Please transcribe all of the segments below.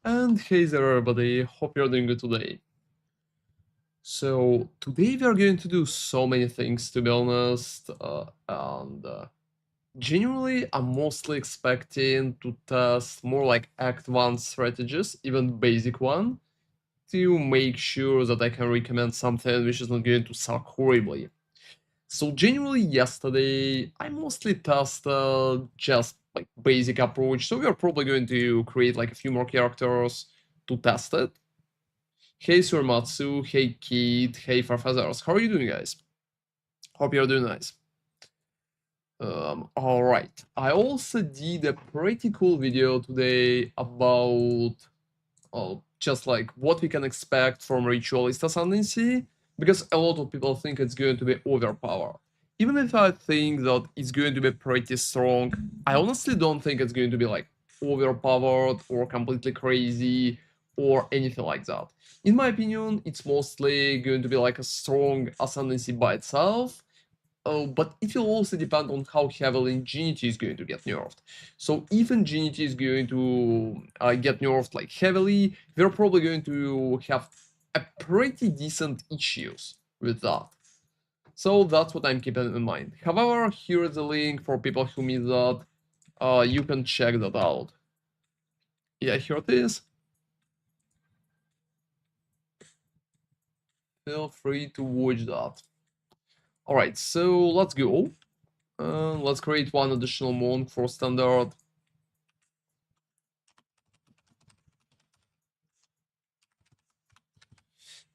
And hey there everybody, hope you're doing good today. So today we are going to do so many things, to be honest, and genuinely I'm mostly expecting to test more like Act 1 strategies, even basic one, to make sure that I can recommend something which is not going to suck horribly. So genuinely yesterday I mostly tested just like basic approach, so we are probably going to create like a few more characters to test it. Hey Surmatsu, hey Kid, hey Farfazars, how are you doing guys? Hope you're doing nice. Alright, I also did a pretty cool video today about just like what we can expect from Ritualist Ascendancy, because a lot of people think it's going to be overpowered. Even if I think that it's going to be pretty strong, I honestly don't think it's going to be like overpowered or completely crazy or anything like that. In my opinion, it's mostly going to be like a strong Ascendancy by itself, but it will also depend on how heavily Ingenuity is going to get nerfed. So if Ingenuity is going to get nerfed like heavily, we're probably going to have a pretty decent issues with that. So that's what I'm keeping in mind. However, here is a link for people who missed that. You can check that out. Yeah, here it is. Feel free to watch that. Alright, so let's go. Let's create one additional monk for standard.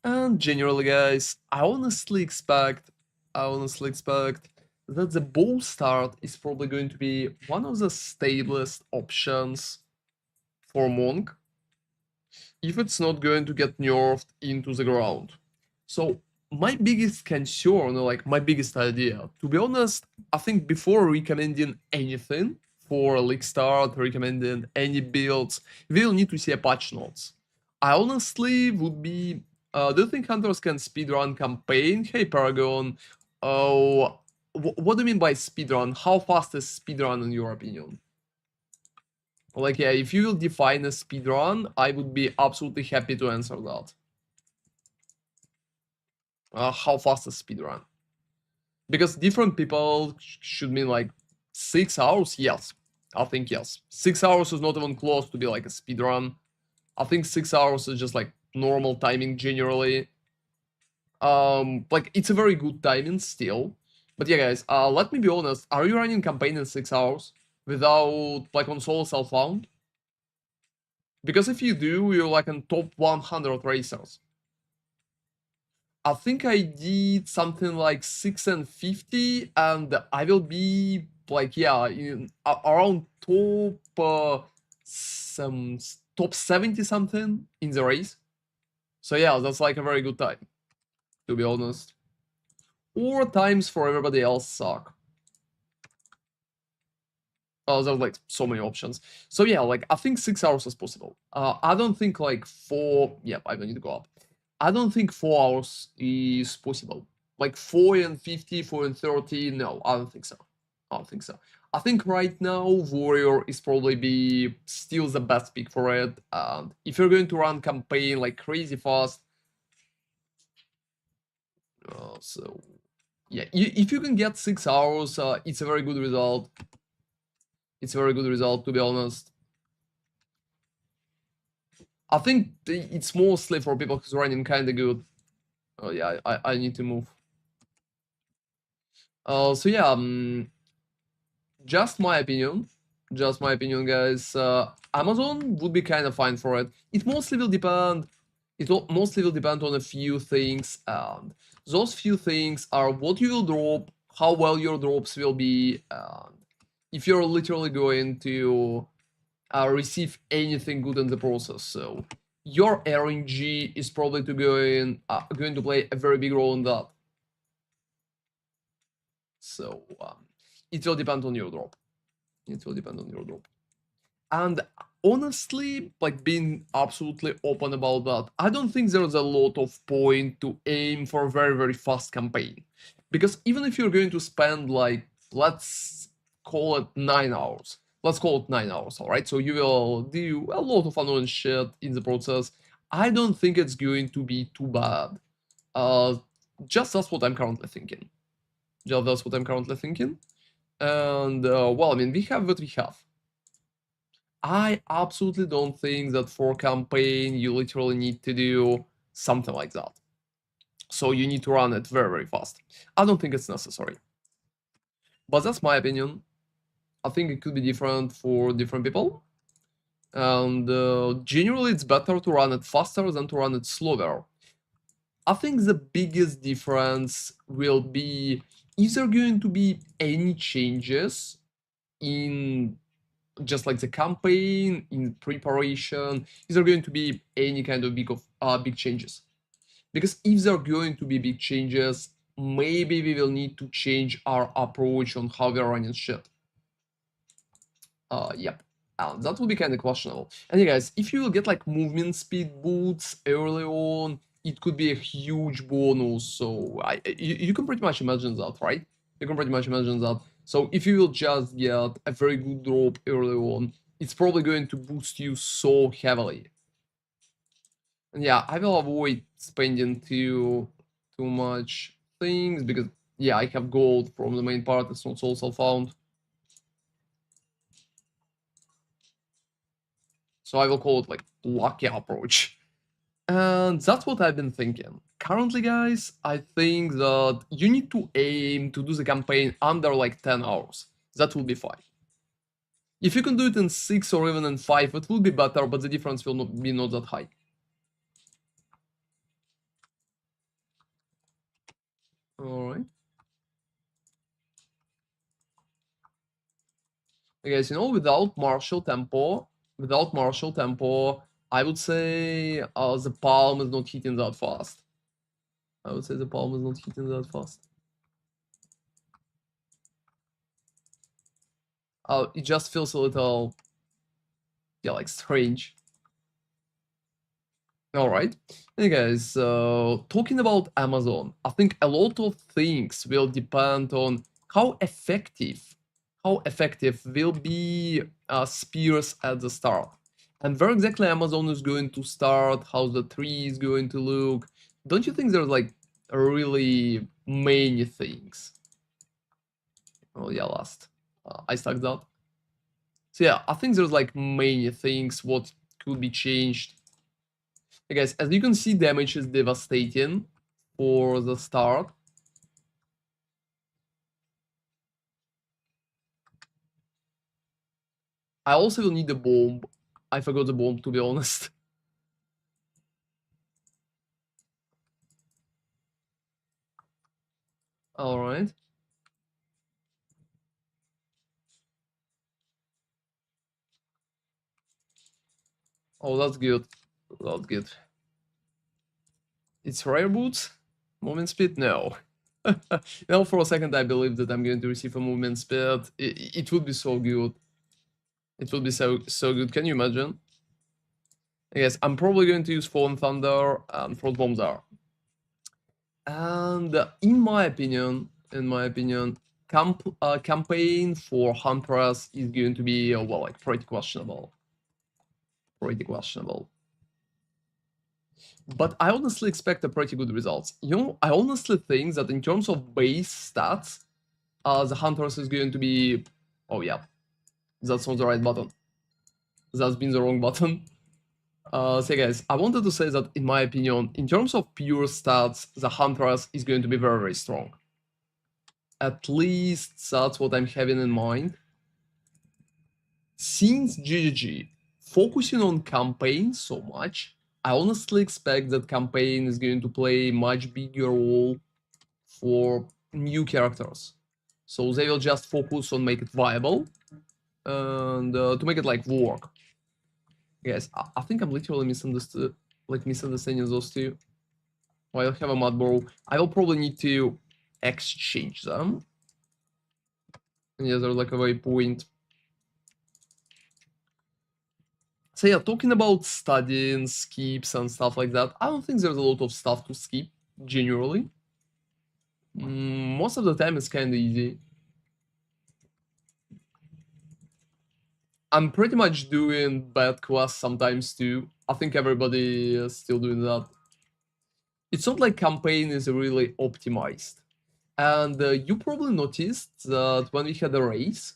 And generally, guys, I honestly expect that the bow start is probably going to be one of the stablest options for Monk if it's not going to get nerfed into the ground. So my biggest concern, like my biggest idea, to be honest, I think before recommending anything for League Start, recommending any builds, we'll need to see a patch notes. I honestly would be do you think hunters can speedrun campaign? Hey Paragon, oh, what do you mean by speedrun? How fast is speedrun in your opinion? Like, yeah, if you will define a speedrun, I would be absolutely happy to answer that. How fast is speedrun? Because different people should mean like 6 hours. Yes, I think yes. 6 hours is not even close to be like a speedrun. I think 6 hours is just like normal timing generally. Like it's a very good timing still. But yeah, guys, let me be honest. Are you running campaign in 6 hours without like on solo self-found? Because if you do, you're like in top 100 racers. I think I did something like 6 and 50, and I will be like, yeah, around top 70 something in the race. So yeah, that's like a very good time, to be honest. Or times for everybody else suck. There's like so many options. So yeah, like I think 6 hours is possible. I don't think like 4. Yeah, I don't need to go up. I don't think 4 hours is possible. Like 4 and 50, 4 and 30. No, I don't think so. I don't think so. I think right now Warrior is probably be still the best pick for it. And if you're going to run campaign like crazy fast, so yeah, if you can get 6 hours, it's a very good result. It's a very good result, to be honest. I think it's mostly for people who's running kind of good. Oh yeah, I need to move. So yeah, just my opinion, guys. Amazon would be kind of fine for it. It mostly will depend. It mostly will depend on a few things, and those few things are what you will drop, how well your drops will be, and if you're literally going to receive anything good in the process. So your RNG is probably going to play a very big role in that. So it will depend on your drop. It will depend on your drop. And honestly, like being absolutely open about that, I don't think there's a lot of point to aim for a very, very fast campaign. Because even if you're going to spend like, let's call it 9 hours, let's call it 9 hours, all right? So you will do a lot of annoying shit in the process. I don't think it's going to be too bad. Just that's what I'm currently thinking. Just that's what I'm currently thinking. And well, I mean, we have what we have. I absolutely don't think that for campaign you literally need to do something like that. So you need to run it very, very fast. I don't think it's necessary. But that's my opinion. I think it could be different for different people. And generally it's better to run it faster than to run it slower. I think the biggest difference will be if there are going to be any changes in just like the campaign, in preparation, is there going to be any kind of big changes? Because if there are going to be big changes, maybe we will need to change our approach on how we're running shit. Yep. That will be kind of questionable. And yeah, guys, if you will get like movement speed boots early on, it could be a huge bonus. So you can pretty much imagine that, right? You can pretty much imagine that. So if you will just get a very good drop early on, it's probably going to boost you so heavily. And yeah, I will avoid spending too much things because yeah, I have gold from the main part. It's not also found. So I will call it like lucky approach. And that's what I've been thinking. Currently, guys, I think that you need to aim to do the campaign under like 10 hours. That will be fine. If you can do it in 6 or even in 5, it will be better, but the difference will not be not that high. Alright. Guys, you know, without martial tempo, I would say the palm is not hitting that fast. It just feels a little, yeah, like strange. All right. Hey guys, talking about Amazon, I think a lot of things will depend on how effective will be spears at the start. And where exactly Amazon is going to start, how the tree is going to look. Don't you think there's like really many things? Oh yeah, last. I stuck that. So yeah, I think there's like many things what could be changed. Hey guys, as you can see, damage is devastating for the start. I also will need a bomb. I forgot the bomb, to be honest. Alright. Oh, that's good. That's good. It's rare boots? Movement speed? No. Now for a second I believe that I'm going to receive a movement speed. It would be so good. It would be so good. Can you imagine? Yes, I'm probably going to use Fallen Thunder and Frost Bomb there. And in my opinion, campaign for Huntress is going to be well, like pretty questionable. But I honestly expect a pretty good results. You know, I honestly think that in terms of base stats, the Huntress is going to be. Oh yeah, that's not the right button. That's been the wrong button. So guys, I wanted to say that in my opinion, in terms of pure stats, the Huntress is going to be very, very strong. At least that's what I'm having in mind. Since GGG focusing on campaign so much, I honestly expect that campaign is going to play much bigger role for new characters. So they will just focus on make it viable and to make it like work. Guys, I think I'm literally misunderstanding those two. Well, I have a mud bow. I will probably need to exchange them. And yeah, there's like a waypoint. So yeah, talking about studying, skips and stuff like that, I don't think there's a lot of stuff to skip, generally. Most of the time it's kind of easy. I'm pretty much doing bad quests sometimes too. I think everybody is still doing that. It's not like campaign is really optimized. And you probably noticed that when we had a race,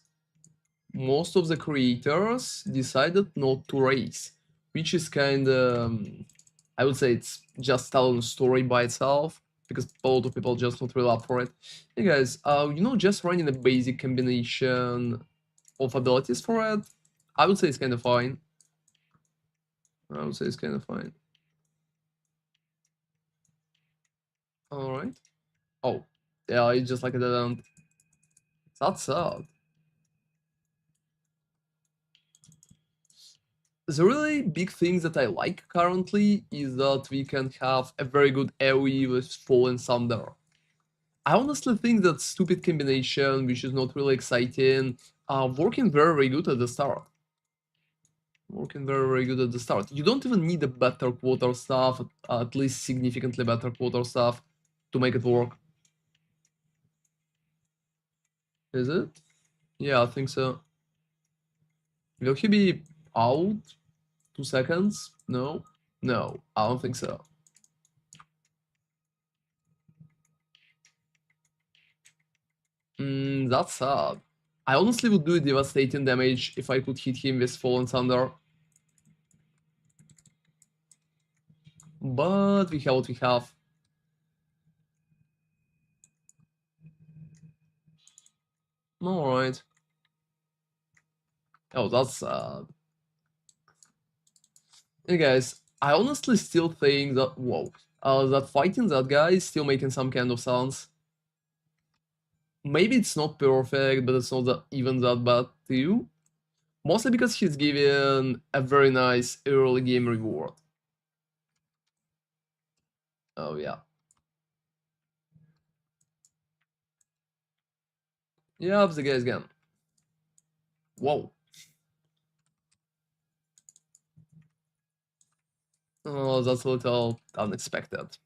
most of the creators decided not to race, which is kind of, I would say it's just telling a story by itself, because a lot of people just not really up for it. Hey guys, just running a basic combination of abilities for it, I would say it's kind of fine. I would say it's kind of fine. Alright. Oh, yeah, it's just like a dead end. That's sad. The really big thing that I like currently is that we can have a very good AoE with Fallen Thunder. I honestly think that stupid combination, which is not really exciting, working very, very good at the start. Working very, very good at the start. You don't even need a better quarter stuff, at least significantly better quarter stuff, to make it work. Is it? Yeah, I think so. Will he be out? 2 seconds? No? No, I don't think so. That's sad. I honestly would do devastating damage if I could hit him with Fallen Thunder. But we have what we have. Alright. Oh, that's sad. Hey guys, I honestly still think that, whoa, that fighting that guy is still making some kind of sense. Maybe it's not perfect, but it's not even that bad too. Mostly because he's given a very nice early game reward. Oh yeah. Yeah, the guys again. Whoa. Oh, that's a little unexpected.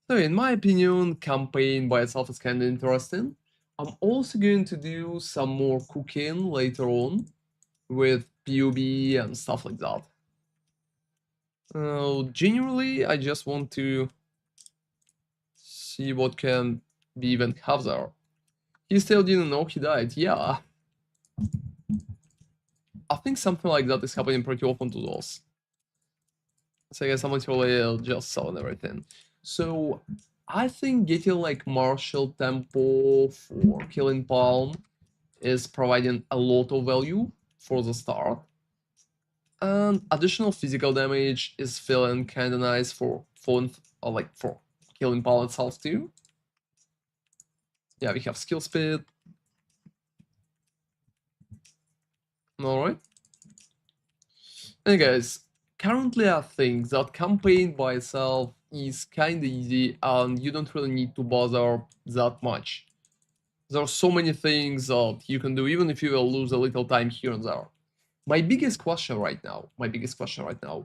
So in my opinion, campaign by itself is kind of interesting. I'm also going to do some more cooking later on with POE and stuff like that. Generally, I just want to see what can be even have there. He still didn't know he died. Yeah, I think something like that is happening pretty often to those. So I guess someone's really just selling everything. So I think getting like martial tempo for killing Palm is providing a lot of value for the start. And additional physical damage is feeling kinda nice for for killing Palm itself too. Yeah, we have skill speed. Alright. And guys, currently I think that campaign by itself is kinda easy and you don't really need to bother that much. There are so many things that you can do even if you will lose a little time here and there. My biggest question right now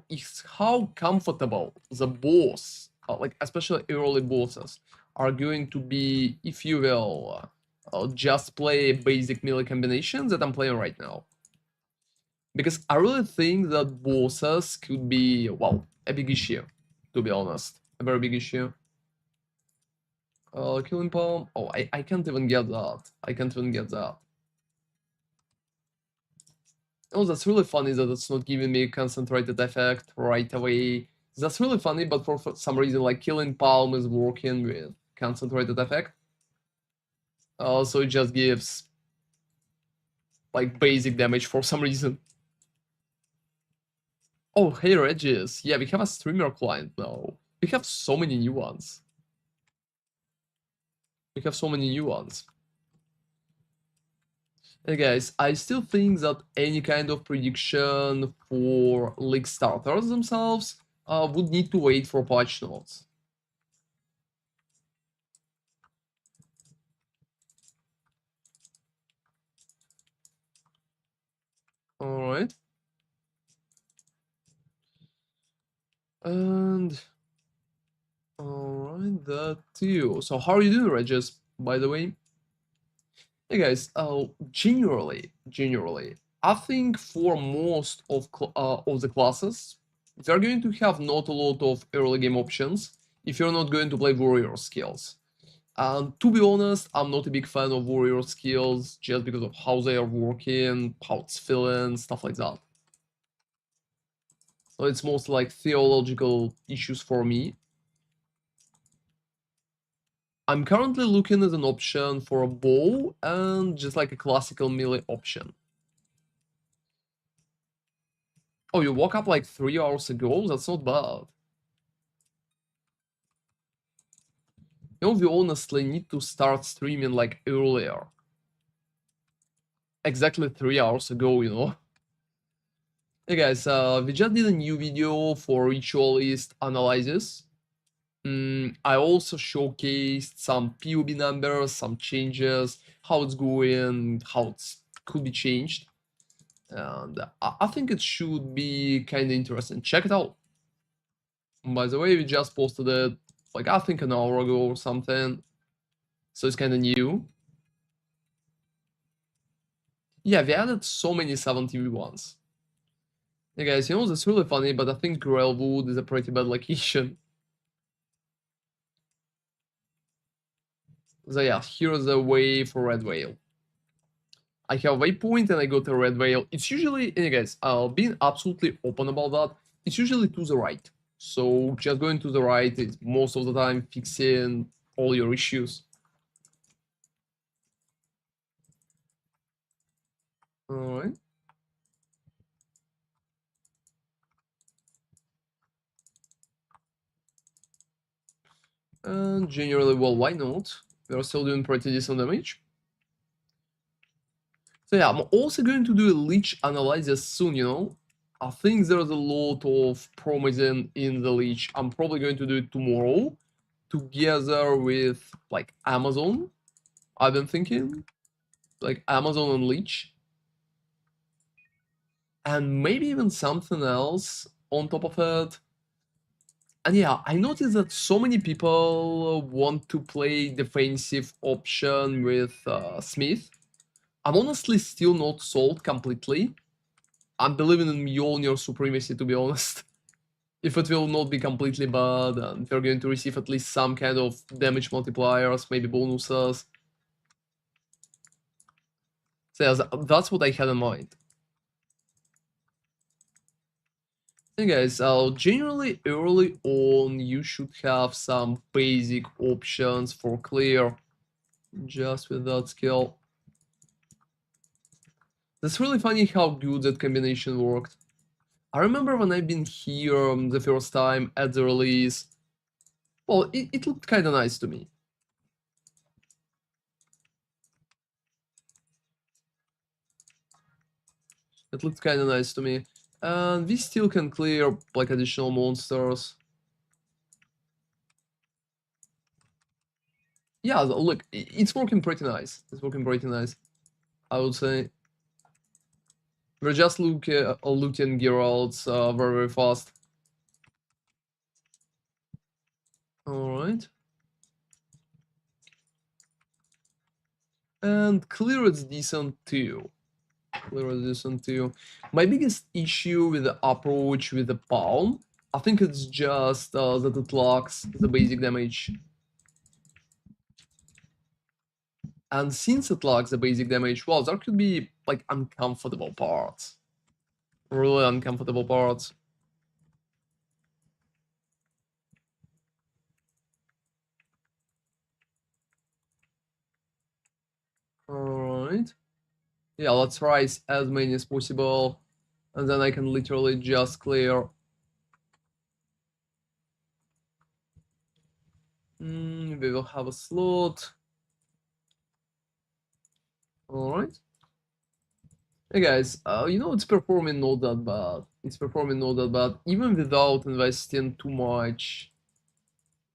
is how comfortable the boss, like especially early bosses, are going to be if you will just play basic melee combinations that I'm playing right now. Because I really think that bosses could be, well, a big issue, to be honest. A very big issue. Killing Palm. Oh, I can't even get that. I can't even get that. Oh, that's really funny that it's not giving me a concentrated effect right away. That's really funny, but for some reason, like Killing Palm is working with concentrated effect. So it just gives like basic damage for some reason. Oh, hey Regis. Yeah, we have a streamer client now. We have so many new ones. We have so many new ones. Hey guys, I still think that any kind of prediction for league starters themselves would need to wait for patch notes. Alright. And alright, that too. So how are you doing, Regis, by the way? Hey guys, generally, I think for most of the classes, they're going to have not a lot of early game options if you're not going to play warrior skills. And to be honest, I'm not a big fan of warrior skills just because of how they are working, how it's feeling, stuff like that. So it's mostly like theological issues for me. I'm currently looking at an option for a bow and just like a classical melee option. Oh, you woke up like 3 hours ago? That's not bad. You know, we honestly need to start streaming like earlier. Exactly 3 hours ago, you know. Hey guys, we just did a new video for ritualist analysis. I also showcased some POE numbers, some changes, how it's going, how it could be changed. And I think it should be kind of interesting. Check it out. By the way, we just posted it like I think an hour ago or something. So it's kind of new. Yeah, we added so many 7TV1s. Hey guys, you know, that's really funny, but I think Grailwood is a pretty bad location. So yeah, here's a way for Red Whale. I have waypoint and I go to Red Whale. It's usually, hey guys, being absolutely open about that, it's usually to the right. So just going to the right is most of the time fixing all your issues. Alright. And generally, well, why not? We're still doing pretty decent damage. So yeah, I'm also going to do a leech analysis soon, you know. I think there's a lot of promising in the leech. I'm probably going to do it tomorrow together with like Amazon. I've been thinking like Amazon and leech. And maybe even something else on top of it. And yeah, I noticed that so many people want to play defensive option with Smith. I'm honestly still not sold completely. I'm believing in Mjolnir supremacy, to be honest. If it will not be completely bad, and we're going to receive at least some kind of damage multipliers, maybe bonuses. So yeah, that's what I had in mind. Hey guys, generally early on you should have some basic options for clear just with that skill. That's really funny how good that combination worked. I remember when I've been here the first time at the release, well, it looked kinda nice to me. It looked kinda nice to me. And we still can clear like additional monsters. Yeah, look, it's working pretty nice. It's working pretty nice, I would say. We're just looting Geralts very, very fast. Alright. And clear is decent too. Clear is decent too. My biggest issue with the approach with the palm, I think it's just that it lacks the basic damage. And since it lacks the basic damage, well, there could be like uncomfortable parts. Really uncomfortable parts. Alright. Yeah, let's rise as many as possible. And then I can literally just clear. We will have a slot. Alright. Hey guys, you know, it's performing not that bad. It's performing not that bad, even without investing too much.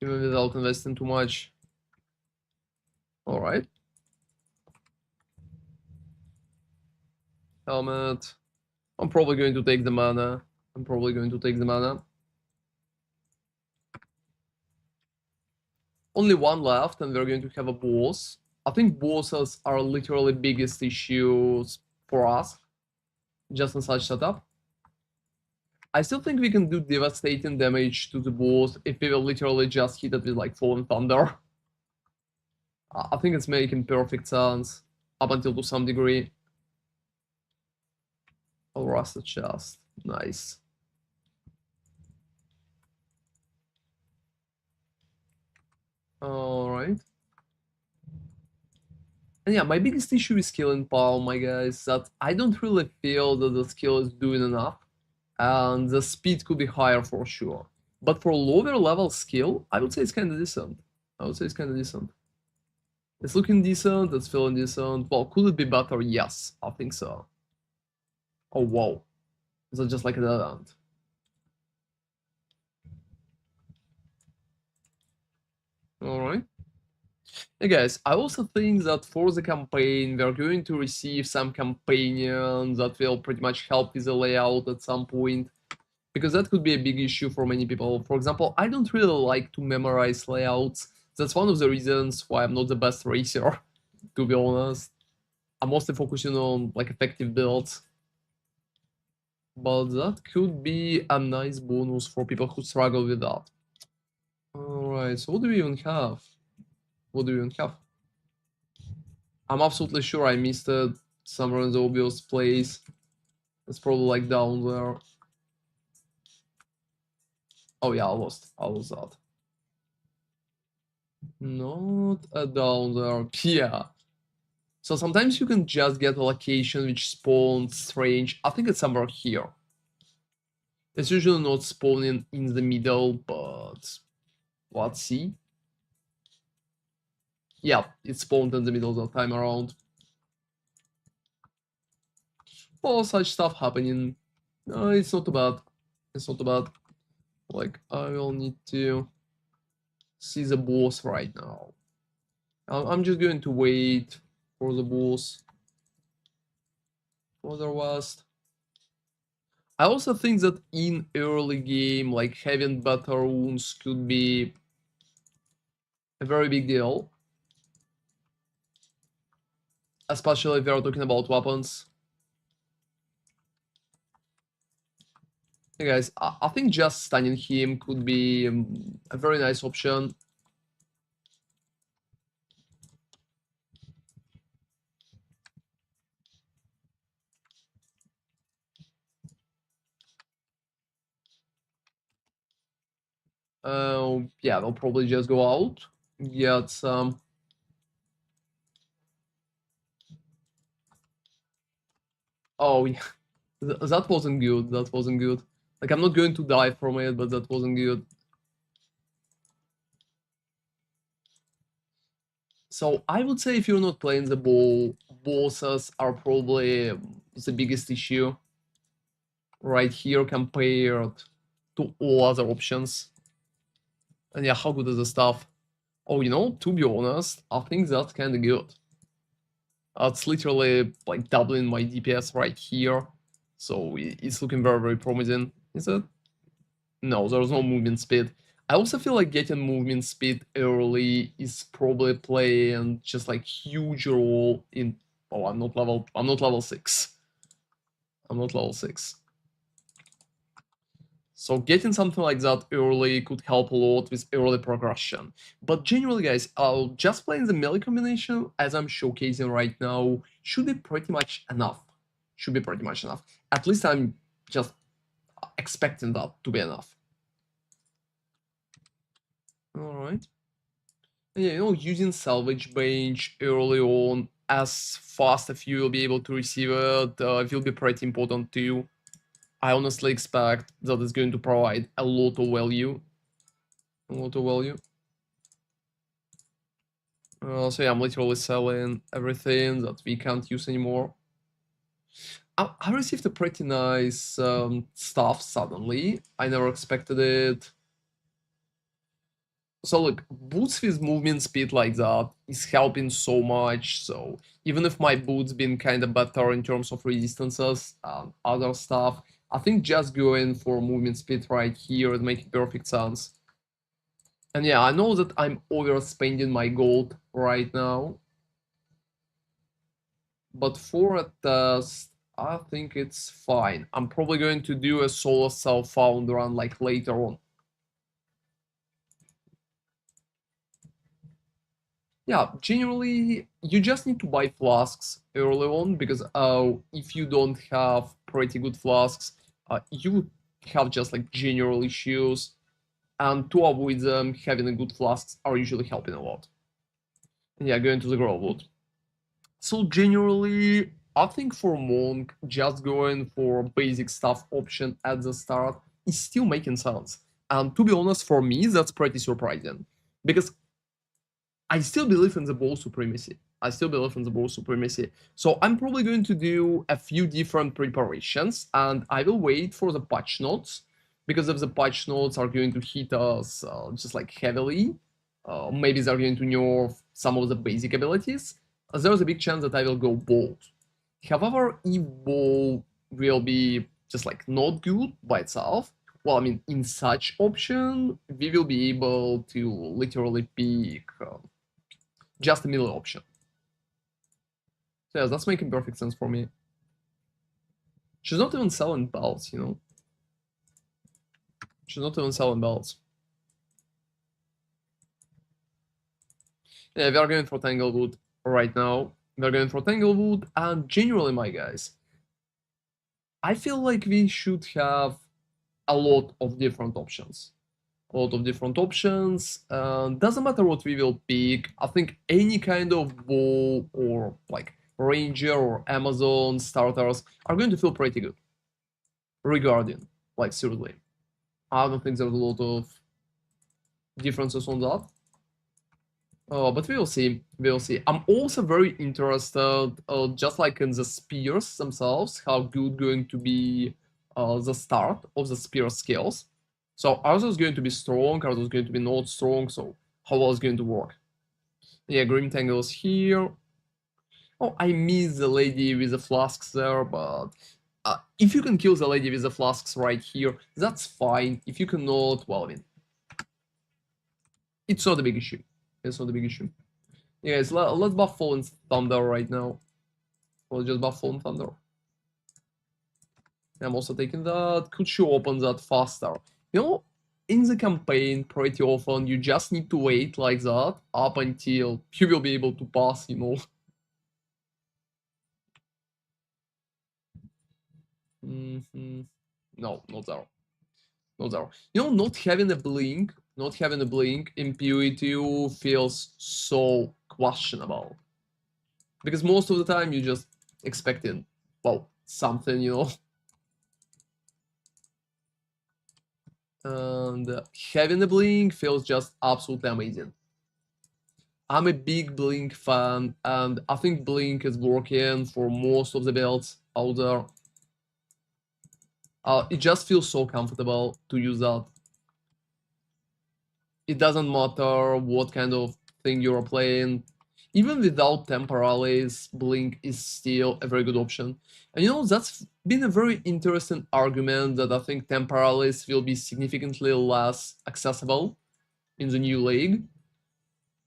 Even without investing too much. Alright. Helmet. I'm probably going to take the mana. I'm probably going to take the mana. Only one left, and we're going to have a boss. I think bosses are literally biggest issues for us, just in such setup. I still think we can do devastating damage to the boss if we will literally just hit it with like Fallen Thunder. I think it's making perfect sense up until to some degree. Oh, Rusted Chest. Nice. Alright. And yeah, my biggest issue with skill in Palm, my guys, that I don't really feel that the skill is doing enough. And the speed could be higher for sure. But for lower level skill, I would say it's kind of decent. It's looking decent, it's feeling decent. Well, could it be better? Yes, I think so. Oh, wow. Is that just like a dead end? Alright. Hey guys, I also think that for the campaign, we're going to receive some companions that will pretty much help with the layout at some point. Because that could be a big issue for many people. For example, I don't really like to memorize layouts. That's one of the reasons why I'm not the best racer, to be honest. I'm mostly focusing on like effective builds. But that could be a nice bonus for people who struggle with that. Alright, so what do we even have? I'm absolutely sure I missed it somewhere in the obvious place. It's probably like down there. Oh yeah, I lost that. Not down there. Yeah. So sometimes you can just get a location which spawns strange. I think it's somewhere here. It's usually not spawning in the middle, but let's see. Yeah, it spawned in the middle that time around. All such stuff happening. No, it's not too bad. Like, I will need to see the boss right now. I'm just going to wait for the boss. Otherwise, I also think that in early game, like having better wounds could be a very big deal. Especially if we are talking about weapons. Hey guys, I think just stunning him could be a very nice option. Yeah, they'll probably just go out, get some. Oh yeah, that wasn't good. Like, I'm not going to die from it, but that wasn't good. So I would say if you're not playing the ball, bosses are probably the biggest issue right here compared to all other options. And yeah, how good is the stuff? Oh, to be honest, I think that's kind of good. It's literally like doubling my DPS right here. So it's looking very, very promising. Is it? No, there's no movement speed. I also feel like getting movement speed early is probably playing just like huge role in. Oh, I'm not level 6. I'm not level 6. So getting something like that early could help a lot with early progression. But generally, guys, just playing the melee combination, as I'm showcasing right now, should be pretty much enough. At least I'm just expecting that to be enough. Alright. Yeah, using salvage bench early on, as fast as you will be able to receive it, will be pretty important too. I honestly expect that it's going to provide a lot of value. So yeah, I'm literally selling everything that we can't use anymore. I received a pretty nice stuff suddenly. I never expected it. So look, boots with movement speed like that is helping so much. So even if my boots been kind of better in terms of resistances and other stuff, I think just going for movement speed right here is making perfect sense. And yeah, I know that I'm overspending my gold right now. but for a test, I think it's fine. I'm probably going to do a solo self-found run like later on. Yeah, generally, you just need to buy flasks early on because if you don't have pretty good flasks, you have just like general issues, and to avoid them, having a good flasks are usually helping a lot. And yeah, going to the Growwood. So generally, I think for Monk, just going for basic stuff option at the start is still making sense. And to be honest, for me, that's pretty surprising because I still believe in the ball supremacy. I still believe in the ball supremacy. So I'm probably going to do a few different preparations and I will wait for the patch notes because if the patch notes are going to hit us just like heavily, maybe they're going to nerf some of the basic abilities, there's a big chance that I will go bold. However, if ball will be just like not good by itself, well, I mean, in such option, we will be able to literally pick just a middle option. So yeah, that's making perfect sense for me. She's not even selling belts, you know? She's not even selling belts. Yeah, we are going for Tanglewood right now. We're going for Tanglewood, and generally, my guys, I feel like we should have a lot of different options. A lot of different options. Doesn't matter what we will pick. I think any kind of bow or like ranger or Amazon starters are going to feel pretty good. Regarding, like seriously, I don't think there's a lot of differences on that. But we will see. We will see. I'm also very interested, just like in the spears themselves, how good going to be the start of the spear skills. So are those going to be strong? Are those going to be not strong? So how well is going to work? Yeah, Grim Tangles here. Oh, I miss the lady with the flasks there, but if you can kill the lady with the flasks right here, that's fine. If you cannot, well, I mean, it's not a big issue. It's not a big issue. Yeah, guys, let's buff Fallen Thunder right now. We'll just buff Fallen Thunder. I'm also taking that. Could you open that faster? You know, in the campaign, pretty often, you just need to wait like that up until you will be able to pass, you know. No, not there. Not there. You know, not having a blink in POE2 feels so questionable. Because most of the time you just expecting, well, something, you know. And having a blink feels just absolutely amazing. I'm a big blink fan, and I think blink is working for most of the builds out there. It just feels so comfortable to use that. It doesn't matter what kind of thing you're playing. Even without temporales, blink is still a very good option. And you know, that's been a very interesting argument that I think temporales will be significantly less accessible in the new league.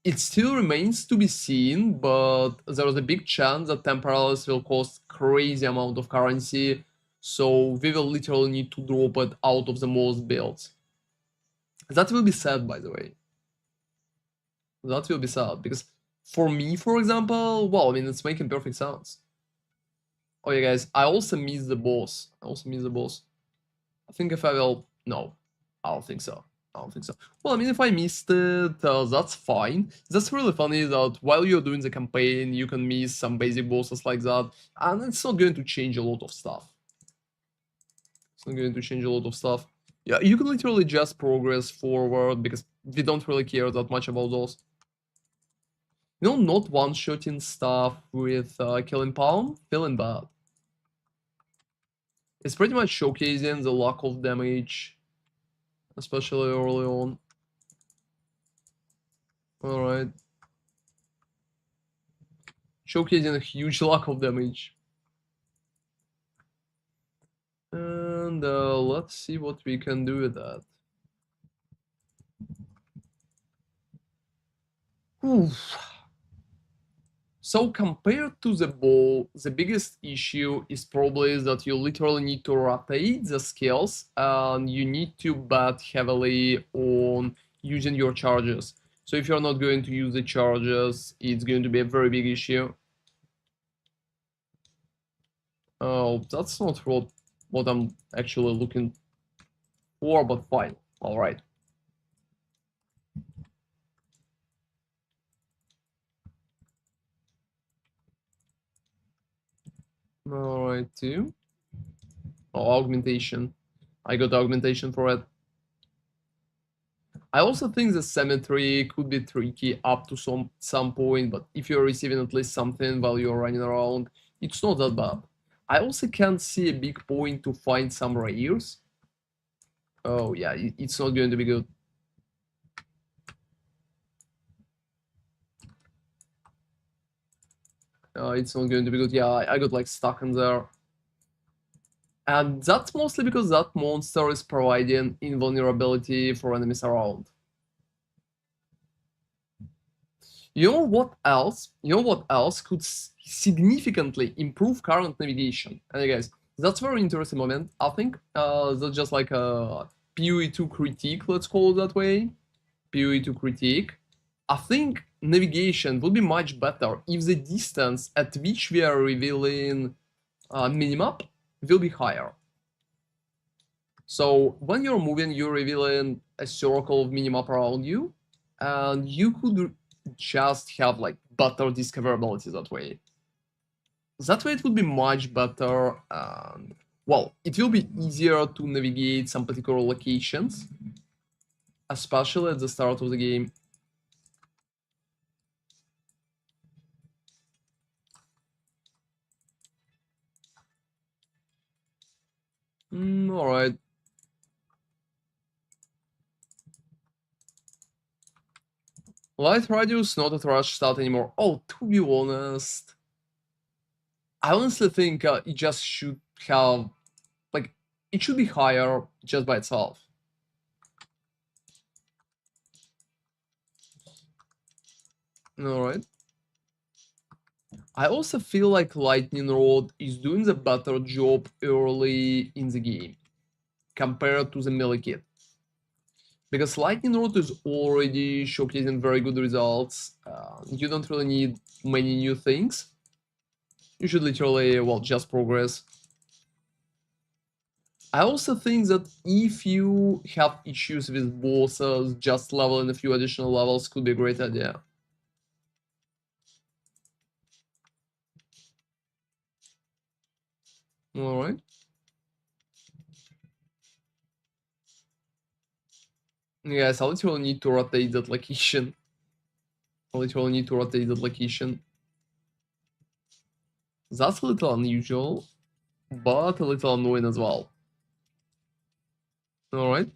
It still remains to be seen, but there is a big chance that temporales will cost crazy amount of currency, so we will literally need to drop it out of the most builds. That will be sad, by the way. That will be sad, because for me, for example, well, I mean, it's making perfect sense. Oh yeah, guys, I also miss the boss. I think if I will... No, I don't think so. I don't think so. Well, I mean, if I missed it, that's fine. That's really funny that while you're doing the campaign, you can miss some basic bosses like that, and it's not going to change a lot of stuff. It's not going to change a lot of stuff. Yeah, you can literally just progress forward because we don't really care that much about those. You know, not one-shotting stuff with Killing Palm, feeling bad. It's pretty much showcasing the lack of damage, especially early on. Alright. Showcasing a huge lack of damage. And let's see what we can do with that. Oof. So compared to the bow, the biggest issue is probably that you literally need to rotate the skills and you need to bet heavily on using your charges. So if you're not going to use the charges, it's going to be a very big issue. Oh, that's not what I'm actually looking for, but fine. All right. All right, too. Oh, augmentation. I got augmentation for it. I also think the symmetry could be tricky up to some point, but if you're receiving at least something while you're running around, it's not that bad. I also can't see a big point to find some rares. Oh yeah, it's not going to be good. It's not going to be good. Yeah, I got like stuck in there. And that's mostly because that monster is providing invulnerability for enemies around. You know what else? You know what else could significantly improve current navigation? And guys, that's a very interesting moment. I think that's just like a POE2 critique, let's call it that way. POE2 critique. I think navigation would be much better if the distance at which we are revealing minimap will be higher. So when you're moving, you're revealing a circle of minimap around you, and you could just have like better discoverability that way. That way it would be much better, and well, it will be easier to navigate some particular locations, especially at the start of the game. All right. Light radius, not a trash stat anymore. Oh, to be honest, I honestly think it just should have, like, it should be higher just by itself. Alright. I also feel like Lightning Rod is doing a better job early in the game compared to the melee kit. Because Lightning Rod is already showcasing very good results. You don't really need many new things. You should literally, well, just progress. I also think that if you have issues with bosses, just leveling a few additional levels could be a great idea. Alright. Yes, I literally need to rotate that location. I literally need to rotate that location. That's a little unusual, but a little annoying as well. Alright.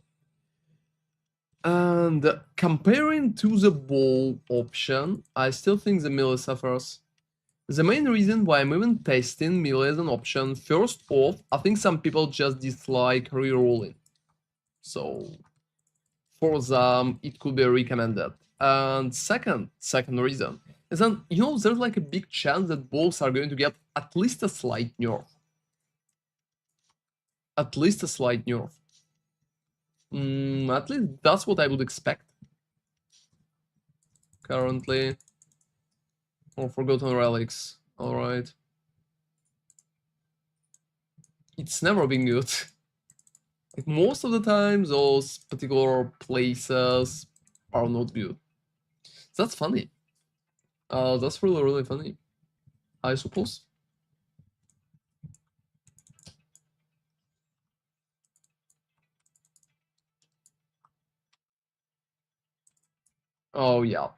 And comparing to the ball option, I still think the melee suffers. The main reason why I'm even testing melee as an option, first off, I think some people just dislike rerolling. So for them, it could be recommended. And second reason is that, you know, there's like a big chance that balls are going to get at least a slight nerf. At least a slight nerf. At least that's what I would expect. Currently. Oh, Forgotten Relics. Alright. It's never been good. Like, most of the time, those particular places are not good. That's funny. That's really, really funny, I suppose. Oh, yeah.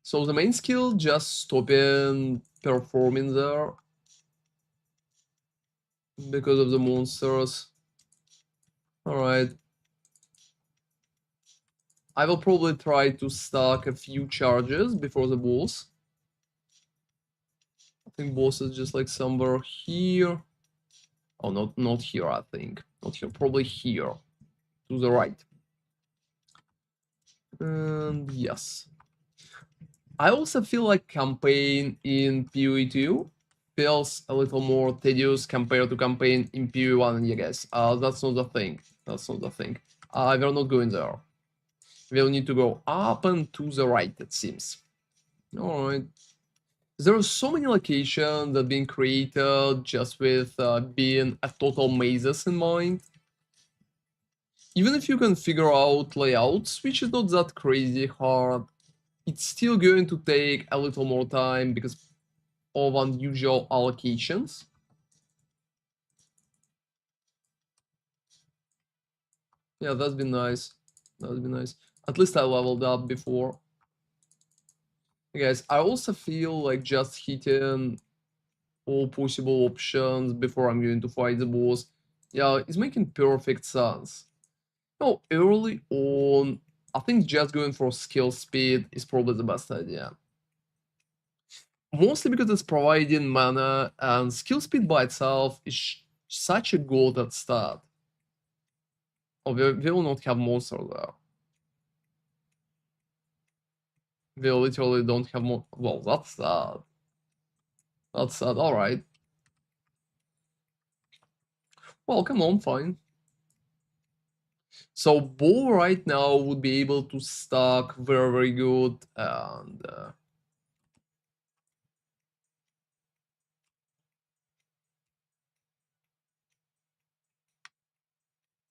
So the main skill, just stopping performing there because of the monsters. Alright. I will probably try to stack a few charges before the boss. I think boss is just like somewhere here. Oh, not here, I think. Not here, probably here. To the right. And yes. I also feel like campaign in PoE 2 feels a little more tedious compared to campaign in PoE 1, and yeah, guys, that's not the thing. That's not the thing. We're not going there. We'll need to go up and to the right, it seems. Alright. There are so many locations that being created just with being a total mazes in mind. Even if you can figure out layouts, which is not that crazy hard, it's still going to take a little more time because of unusual allocations. Yeah, that's been nice. That's been nice. At least I leveled up before. Hey guys, I also feel like just hitting all possible options before I'm going to fight the boss. Yeah, it's making perfect sense. No, early on, I think just going for skill speed is probably the best idea. Mostly because it's providing mana, and skill speed by itself is such a gold at start. Oh, we will not have monster there. We literally don't have more. Well, that's sad. That's sad. Alright. Well, come on, fine. So, Bo right now would be able to stack very, very good, and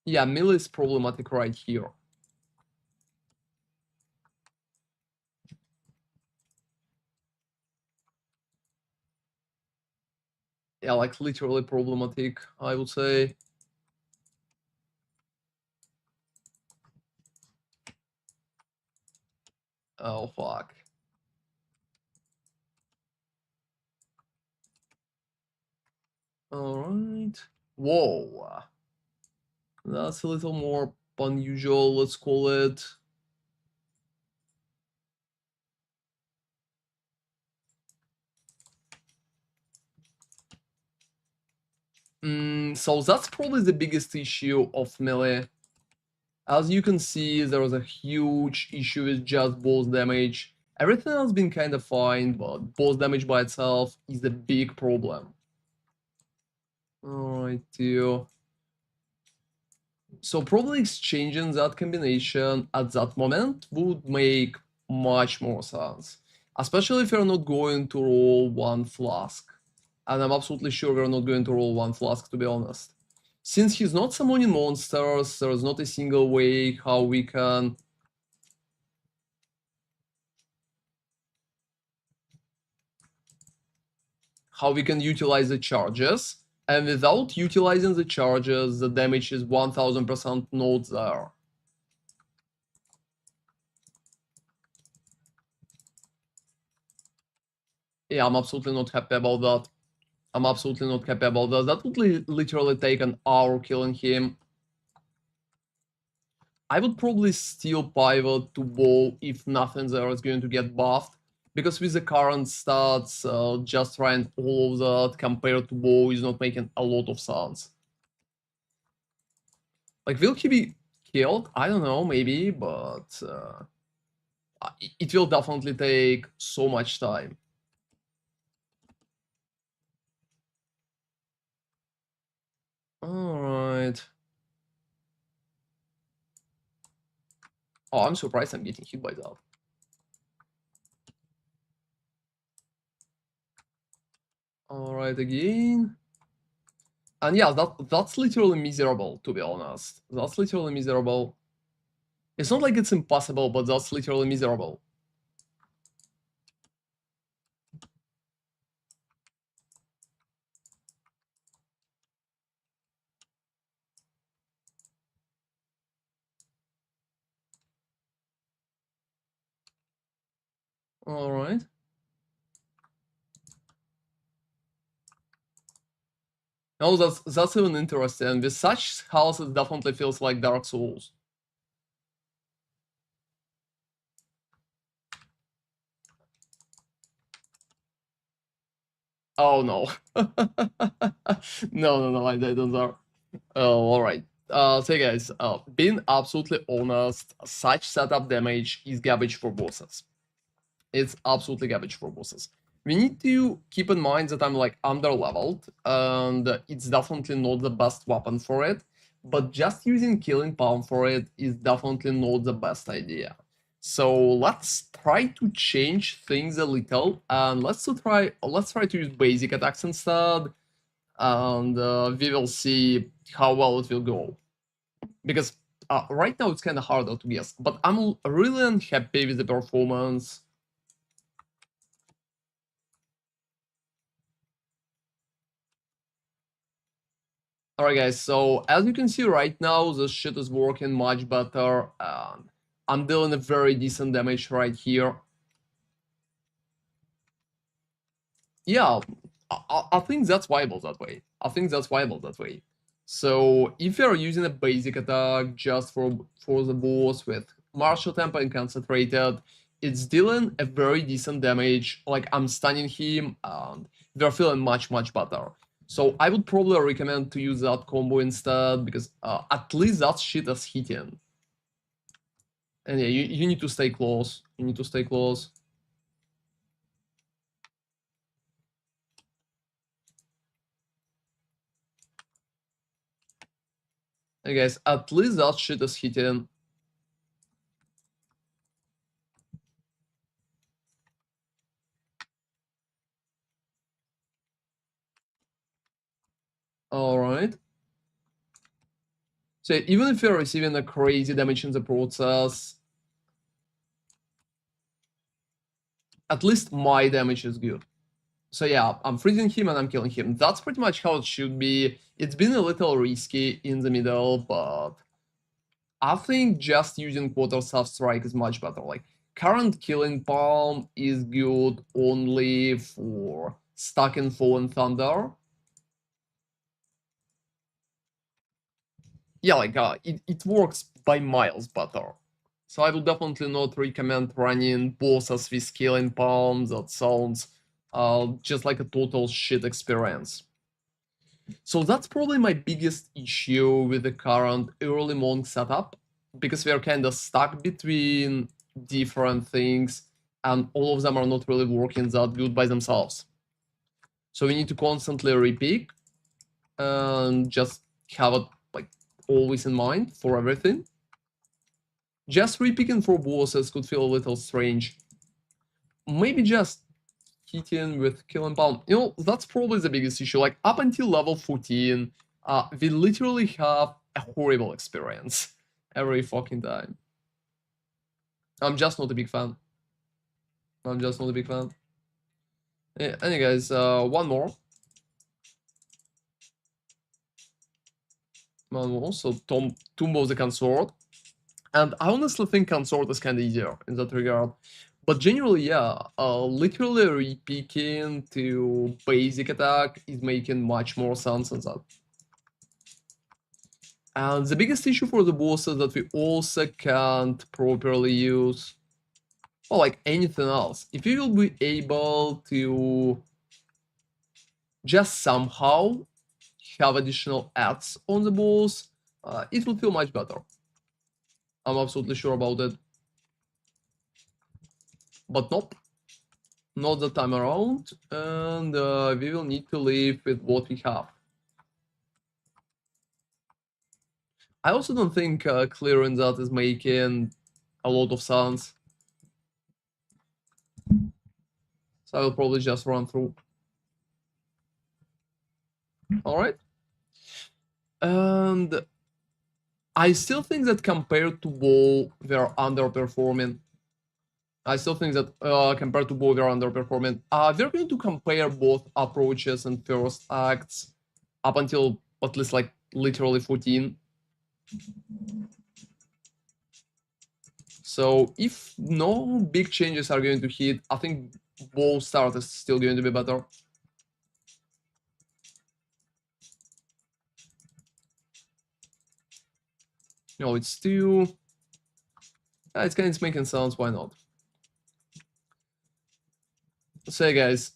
yeah, melee is problematic right here. Yeah, like literally problematic, I would say. Oh, fuck. Alright. Whoa. That's a little more unusual, let's call it. So that's probably the biggest issue of melee. As you can see, there was a huge issue with just boss damage. Everything else been kind of fine, but boss damage by itself is the big problem. Alright, deal. So probably exchanging that combination at that moment would make much more sense. Especially if you're not going to roll one flask. And I'm absolutely sure we're not going to roll one flask, to be honest. Since he's not summoning monsters, there's not a single way how we can utilize the charges. And without utilizing the charges, the damage is 1000% not there. Yeah, I'm absolutely not happy about that. I'm absolutely not happy about that. That would literally take an hour killing him. I would probably still pivot to bow if nothing there is going to get buffed. Because with the current stats, just trying all of that compared to bow is not making a lot of sense. Like, will he be killed? I don't know, maybe, but it will definitely take so much time. Alright. Oh, I'm surprised I'm getting hit by that. Alright, again. And yeah, that's literally miserable, to be honest. That's literally miserable. It's not like it's impossible, but that's literally miserable. Alright. Oh, that's even interesting. With such house, it definitely feels like Dark Souls. Oh no. No, I didn't there. Oh, alright. So guys, being absolutely honest, such setup damage is garbage for bosses. It's absolutely garbage for bosses. We need to keep in mind that I'm like under leveled, and it's definitely not the best weapon for it. But just using Killing Palm for it is definitely not the best idea. So let's try to change things a little, and let's try to use basic attacks instead, and we will see how well it will go. Because right now it's kind of harder to guess, but I'm really unhappy with the performance. Alright guys, so as you can see right now, this shit is working much better. I'm dealing a very decent damage right here. Yeah, I think that's viable that way. I think that's viable that way. So if you're using a basic attack just for the boss with martial tempo and concentrated, it's dealing a very decent damage. Like I'm stunning him and they're feeling much better. So I would probably recommend to use that combo instead because at least that shit is hitting. And yeah, you need to stay close. You need to stay close. Hey guys, at least that shit is hitting. Alright. So even if you're receiving a crazy damage in the process, at least my damage is good. So yeah, I'm freezing him and I'm killing him. That's pretty much how it should be. It's been a little risky in the middle, but I think just using quarter staff strike is much better. Like current killing palm is good only for stuck and fallen thunder. Yeah, like it works by miles better. So I would definitely not recommend running bosses with killing palm. That sounds just like a total shit experience. So that's probably my biggest issue with the current early monk setup, because we are kind of stuck between different things, and all of them are not really working that good by themselves. So we need to constantly repick and just have it like always in mind for everything. Just repicking for bosses could feel a little strange. Maybe just hitting with kill and pound. You know, that's probably the biggest issue. Like up until level 14, we literally have a horrible experience every fucking time. I'm just not a big fan. I'm just not a big fan. Yeah, anyways, one more. One more. So Tomb of the Consort. And I honestly think Consort is kind of easier in that regard. But generally, yeah, literally repicking to basic attack is making much more sense than that. And the biggest issue for the boss is that we also can't properly use, or like anything else. If we will be able to just somehow have additional ads on the boss, it will feel much better. I'm absolutely sure about it. But nope, not the time around, and we will need to live with what we have. I also don't think clearing that is making a lot of sense. So I will probably just run through. Alright. And I still think that compared to WoW, they're underperforming. I still think that compared to WoW, they're underperforming. We're going to compare both approaches and first acts up until at least like literally 14. So if no big changes are going to hit, I think WoW start is still going to be better. No, it's still... it's kind of making sense, why not? So guys,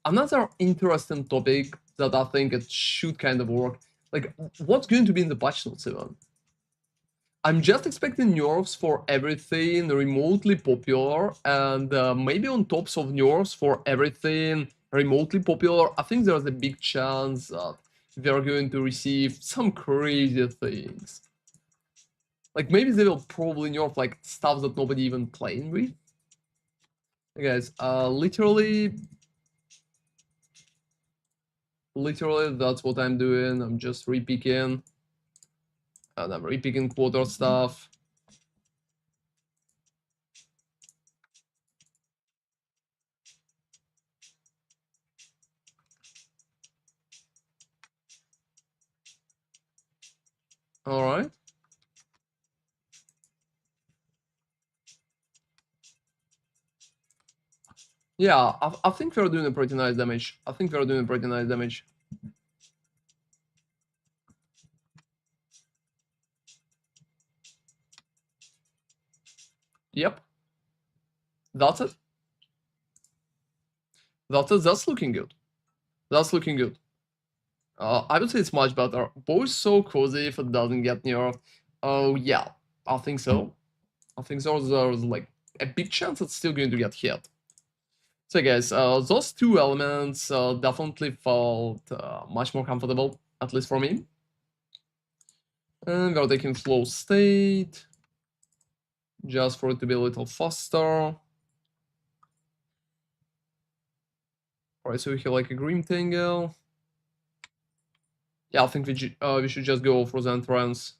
another interesting topic that I think it should kind of work, like what's going to be in the patch notes even? I'm just expecting nerfs for everything remotely popular, and maybe on tops of nerfs for everything remotely popular, I think there's a big chance that they're going to receive some crazy things. Like maybe they will probably nerf like stuff that nobody even playing with. Hey guys, literally that's what I'm doing. I'm just repicking, and I'm repicking quarter stuff. All right. Yeah, I think we're doing a pretty nice damage. I think we're doing pretty nice damage. Yep. That's it. That's looking good. That's looking good. I would say it's much better. Bow is so cozy if it doesn't get nerfed. Oh yeah, I think so. I think so. There's like a big chance it's still going to get hit. So guys, those two elements definitely felt much more comfortable, at least for me. And we're taking flow state, just for it to be a little faster. Alright, so we have like a green tangle. Yeah, I think we should just go for the entrance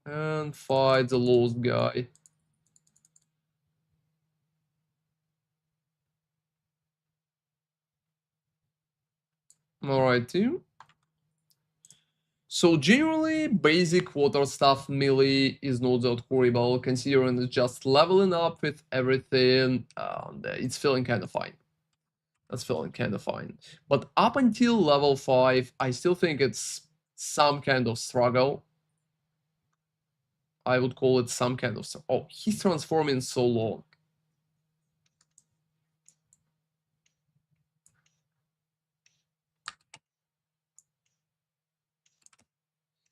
and fight the lost guy. Alright, too. So generally, basic water stuff melee is not that horrible, considering it's just leveling up with everything, and it's feeling kind of fine. That's feeling kind of fine. But up until level 5, I still think it's some kind of struggle. I would call it some kind of... Oh, he's transforming so long.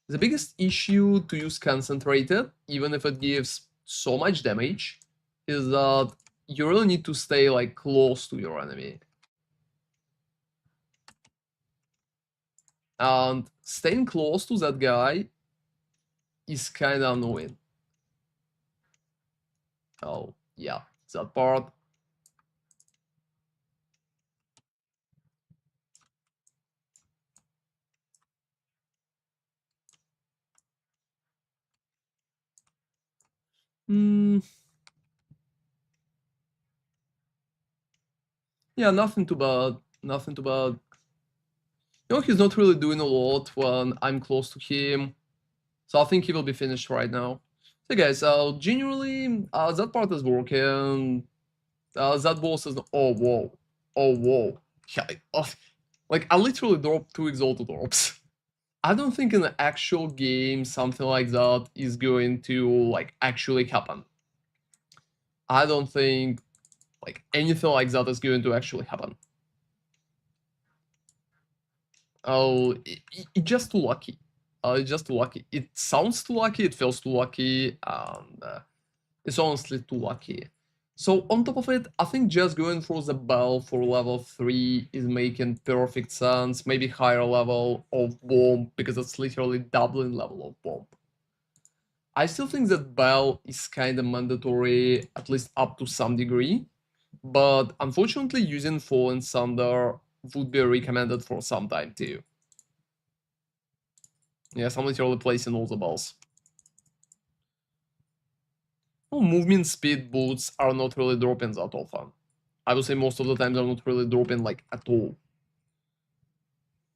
The biggest issue to use concentrated, even if it gives so much damage, is that you really need to stay like close to your enemy. And staying close to that guy is kind of annoying. Oh, yeah, that part. Hmm. Yeah, nothing too bad. Nothing too bad. You know, he's not really doing a lot when I'm close to him. So I think he will be finished right now. So guys, generally, that part is working. That boss is... Oh, whoa. Oh, whoa. Yeah, like, I literally dropped 2 exalted orbs. I don't think in the actual game something like that is going to, like, actually happen. I don't think, like, anything like that is going to actually happen. Oh, it's just too lucky. It's just too lucky. It sounds too lucky, it feels too lucky, and it's honestly too lucky. So on top of it, I think just going for the bell for level 3 is making perfect sense. Maybe higher level of bomb, because it's literally doubling level of bomb. I still think that bell is kind of mandatory, at least up to some degree. But unfortunately, using Fallen Thunder would be recommended for some time too. Yes, I'm literally placing all the balls. Well, movement speed boots are not really dropping that often. I would say most of the time they're not really dropping like at all.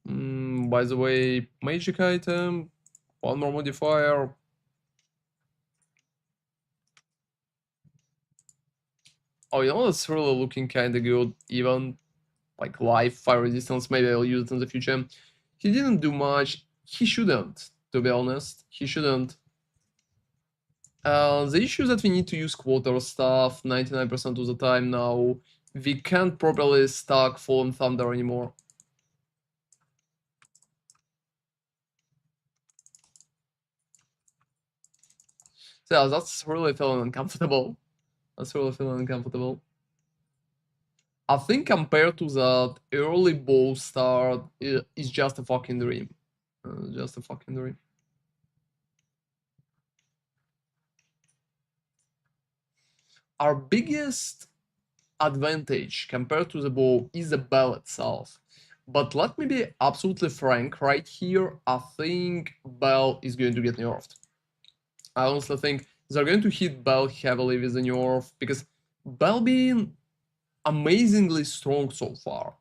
By the way, magic item, one more modifier. Oh, you know, it's really looking kind of good. Even like life, fire resistance, maybe I'll use it in the future. He didn't do much. He shouldn't, to be honest. He shouldn't. The issue is that we need to use quarter stuff 99% of the time now. We can't properly stack Fallen Thunder anymore. So yeah, that's really feeling uncomfortable. That's really feeling uncomfortable. I think compared to that early bow start, it's just a fucking dream. Just a fucking dream. Our biggest advantage compared to the bow is the bell itself. But let me be absolutely frank right here. I think bell is going to get nerfed. I honestly think they're going to hit bell heavily with the nerf because bell being amazingly strong so far.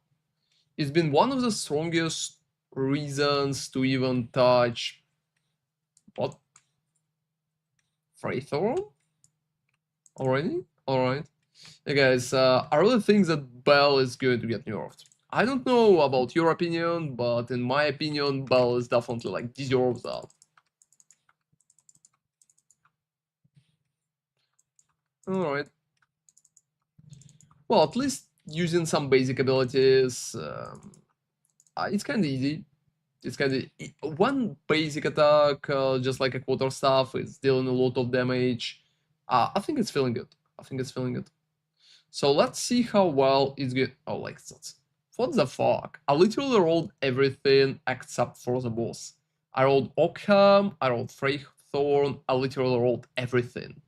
It's been one of the strongest reasons to even touch what Fraythorn already. All right, hey guys, I really think that Bell is going to get nerfed. I don't know about your opinion, but in my opinion, Bell is definitely like deserves that. All right. Well, at least using some basic abilities, it's kind of easy. It's kind of one basic attack, just like a quarter staff, is dealing a lot of damage. I think it's feeling good. I think it's feeling good. So let's see how well it's good. Oh, like that. What the fuck? I literally rolled everything except for the boss. I rolled Occam, I rolled Freythorn, I literally rolled everything.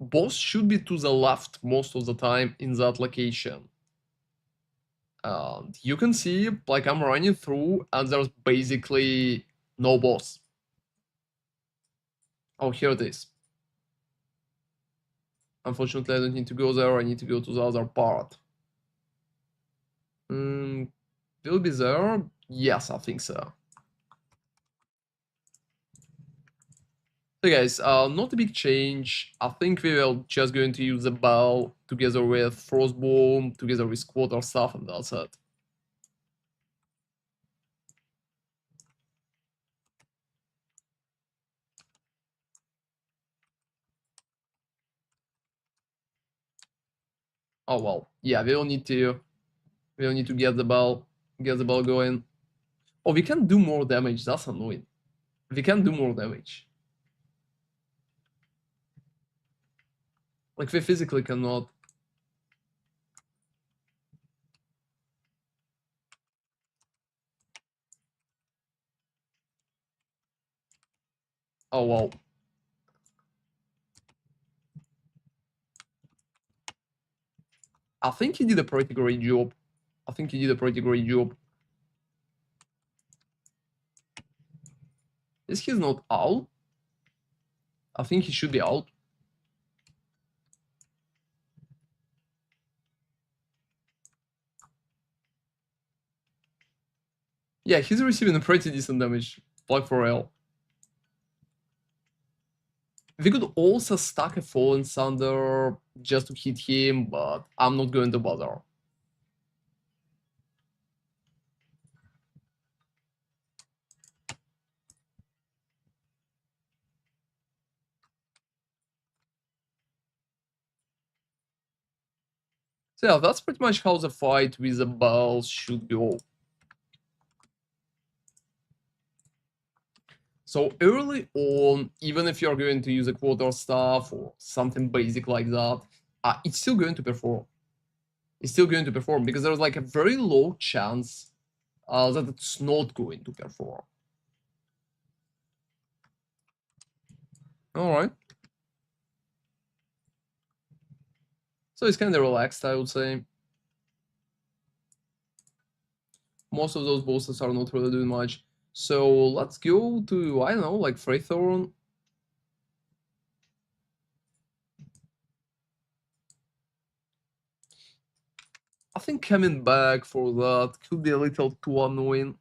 Boss should be to the left most of the time in that location. And you can see, like, I'm running through and there's basically no boss. Oh, here it is. Unfortunately, I don't need to go there, I need to go to the other part. Will be there? Yes, I think so. So guys, not a big change. I think we will just going to use the bow together with Frostbomb, together with quarter stuff, and that's it. Oh well, yeah, we will need to get the ball going. Oh, we can do more damage. That's annoying. We can do more damage. Like we physically cannot. Oh well. I think he did a pretty great job. I think he did a pretty great job. Is he not out? I think he should be out. Yeah, he's receiving a pretty decent damage. Like for real. We could also stack a Fallen Thunder just to hit him, but I'm not going to bother. So yeah, that's pretty much how the fight with the bells should go. So early on, even if you're going to use a quarter staff or something basic like that, it's still going to perform. It's still going to perform because there's like a very low chance that it's not going to perform. All right. So it's kind of relaxed, I would say. Most of those bosses are not really doing much. So let's go to, I don't know, like Freythorn. I think coming back for that could be a little too annoying.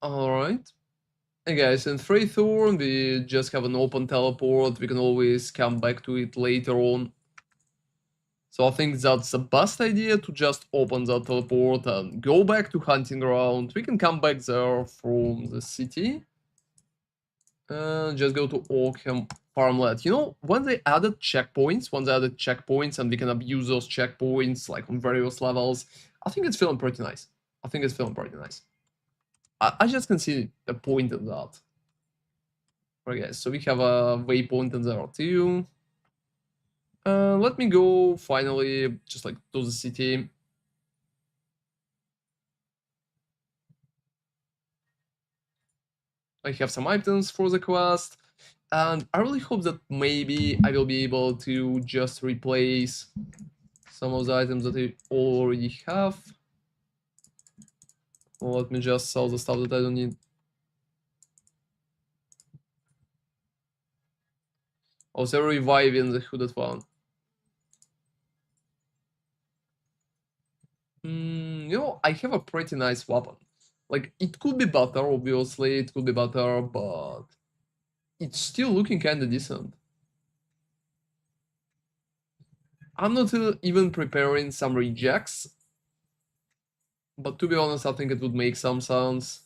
Alright. Hey guys, in Freythorn we just have an open teleport, we can always come back to it later on. So I think that's the best idea to just open that teleport and go back to hunting ground. We can come back there from the city. Just go to Oakham Farmland. You know, when they added checkpoints, and we can abuse those checkpoints like on various levels, I think it's feeling pretty nice. I think it's feeling pretty nice. I just can see a point in that. Okay, so we have a waypoint in there too. Let me go finally just like to the city. I have some items for the quest, and I really hope that maybe I will be able to just replace some of the items that I already have. Well, let me just sell the stuff that I don't need. Also reviving the hooded one. I have a pretty nice weapon. Like, it could be better, obviously, it could be better, but it's still looking kinda decent. I'm not even preparing some rejects, but to be honest, I think it would make some sense.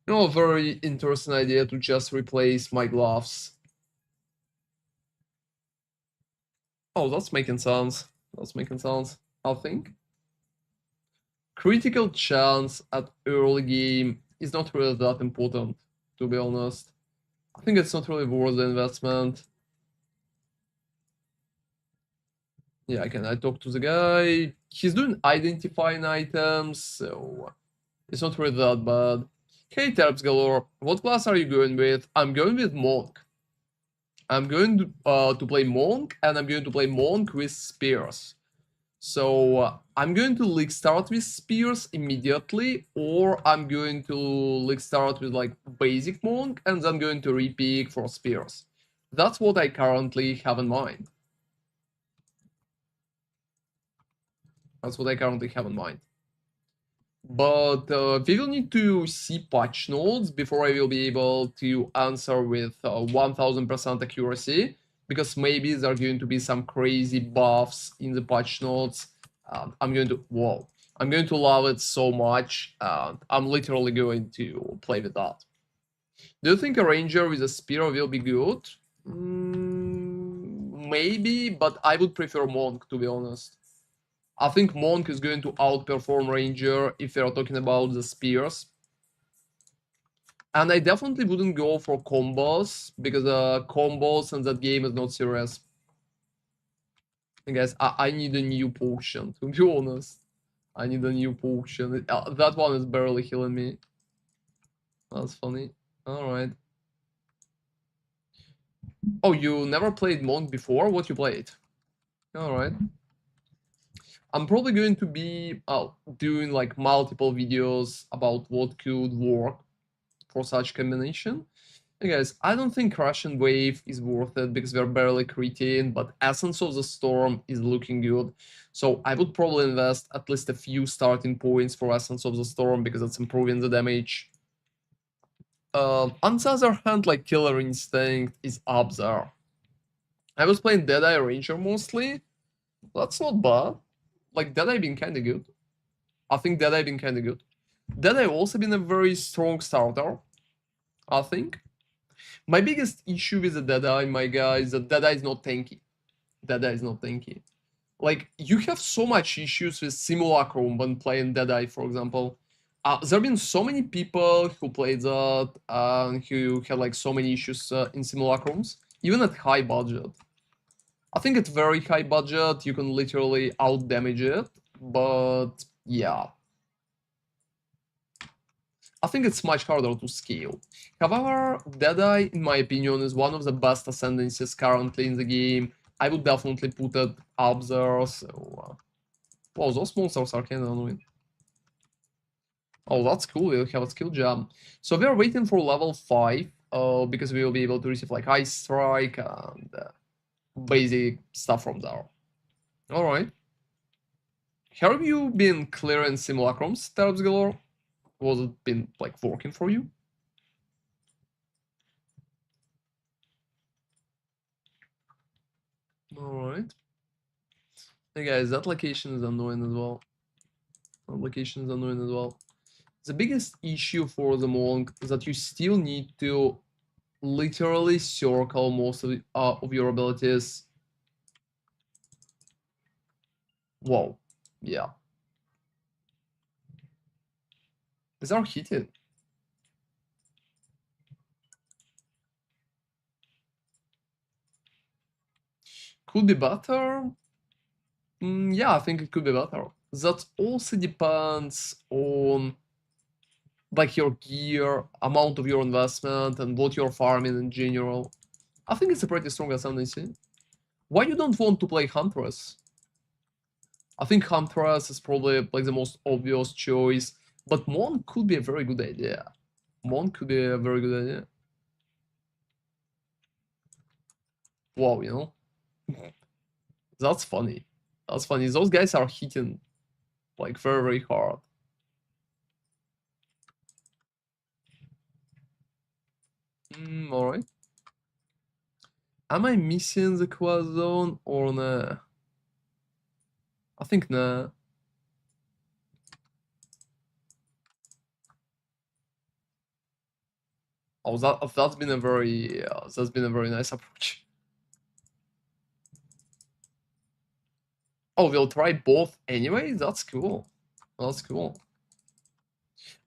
A very interesting idea to just replace my gloves. Oh, that's making sense. That's making sense, I think. Critical chance at early game is not really that important, to be honest. I think it's not really worth the investment. Yeah, I talk to the guy. He's doing identifying items, so it's not really that bad. Hey, Terps Galore, what class are you going with? I'm going with Monk. I'm going to play Monk, and I'm going to play Monk with Spears. So I'm going to like start with Spears immediately, or I'm going to like start with like basic Monk, and then going to repick for Spears. That's what I currently have in mind. That's what I currently have in mind. But we will need to see patch notes before I will be able to answer with 1000% accuracy, because maybe there are going to be some crazy buffs in the patch notes. I'm going to love it so much. I'm literally going to play with that. Do you think a ranger with a spear will be good? Maybe, but I would prefer monk, to be honest. I think Monk is going to outperform Ranger if we are talking about the spears. And I definitely wouldn't go for combos, because combos in that game is not serious. And guys, I need a new potion, to be honest. I need a new potion. That one is barely healing me. That's funny. Alright. Oh, you never played Monk before? What you played? Alright. I'm probably going to be doing like multiple videos about what could work for such combination. Hey guys, I don't think Russian Wave is worth it because we're barely criting, but Essence of the Storm is looking good. So I would probably invest at least a few starting points for Essence of the Storm because it's improving the damage. On the other hand, like Killer Instinct is up there. I was playing Deadeye Ranger mostly. That's not bad. Like Deadeye been kinda good. I think Deadeye been kinda good. Deadeye also been a very strong starter, I think. My biggest issue with the Deadeye, my guy, is that Deadeye is not tanky. Deadeye is not tanky. Like, you have so much issues with Simulacrum when playing Deadeye, for example. There have been so many people who played that and who had like so many issues in Simulacrums, even at high budget. I think at very high budget, you can literally out damage it, but yeah. I think it's much harder to scale. However, Deadeye, in my opinion, is one of the best ascendancies currently in the game. I would definitely put it up there, so... Wow, those monsters are kinda annoying. Oh, that's cool, we'll have a skill jam. So we're waiting for level 5, because we will be able to receive like Ice Strike and basic stuff from there. Alright. Have you been clearing simulacrums, Terps Galore? Was it been like working for you? Alright. Hey guys, that location is annoying as well. That location is annoying as well. The biggest issue for the monk is that you still need to literally circle most of your abilities. Whoa. Yeah. These are heated. Could be better. Yeah, I think it could be better. That also depends on like your gear, amount of your investment, and what you're farming in general. I think it's a pretty strong ascendancy. Why you don't want to play Huntress? I think Huntress is probably like the most obvious choice, but Monk could be a very good idea. Monk could be a very good idea. Wow, you know? That's funny. That's funny. Those guys are hitting like very, very hard. Alright. Am I missing the quest zone or nah? I think nah. Oh, that's been a very nice approach. Oh, we'll try both anyway. That's cool. That's cool.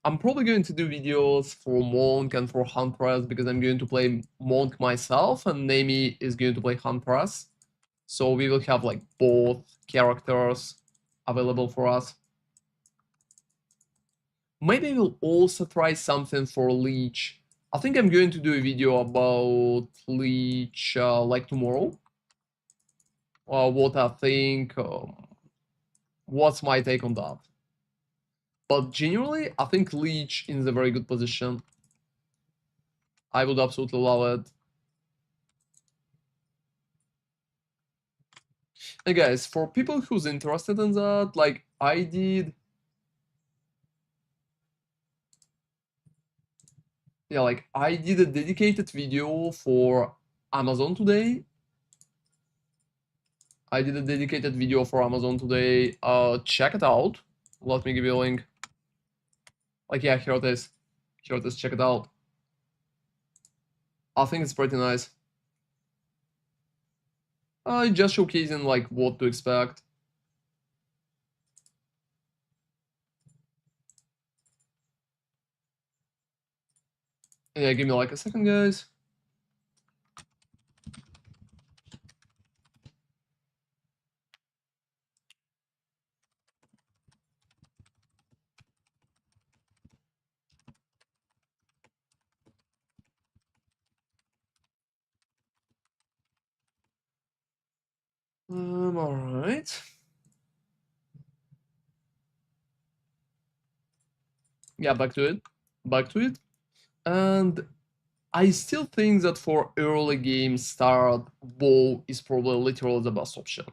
I'm probably going to do videos for Monk and for Huntress because I'm going to play Monk myself and Nami is going to play Huntress. So we will have like both characters available for us. Maybe we'll also try something for Leech. I think I'm going to do a video about Leech like tomorrow. What I think, what's my take on that. But generally, I think Leech is in a very good position. I would absolutely love it. And guys, for people who's interested in that, like I did, yeah, like I did a dedicated video for Amazon today. I did a dedicated video for Amazon today. Check it out. Let me give you a link. Like, yeah, here it is. Here it is. Check it out. I think it's pretty nice. Just showcasing like what to expect. Yeah, give me like a second, guys. All right. Yeah, back to it. Back to it. And I still think that for early game start, bow is probably literally the best option.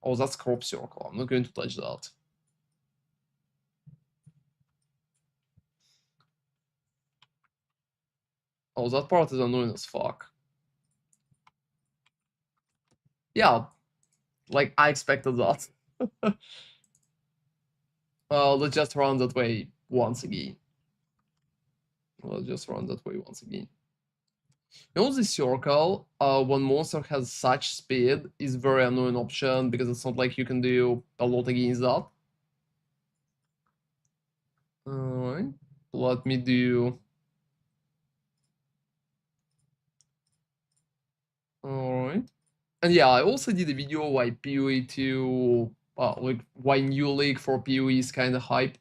Oh, that's crop circle. I'm not going to touch that. Oh, that part is annoying as fuck. Yeah, like I expected that. Let's just run that way once again. Let's just run that way once again. You know, the circle, when monster has such speed, is very annoying option because it's not like you can do a lot against that. Alright, let me do. Alright. And yeah, I also did a video why POE 2, like why new league for POE is kind of hype.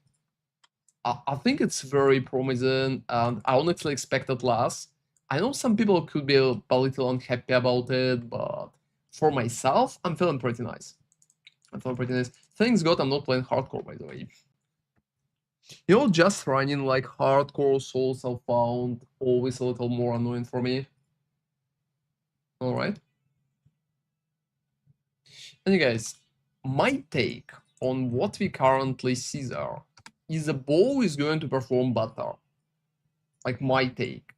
I think it's very promising, and I honestly expected less. I know some people could be a little unhappy about it, but for myself, I'm feeling pretty nice. I'm feeling pretty nice. Thanks God I'm not playing hardcore, by the way. You know, just running like hardcore souls I found always a little more annoying for me. Alright. And guys, my take on what we currently see there is the bow is going to perform better. Like my take.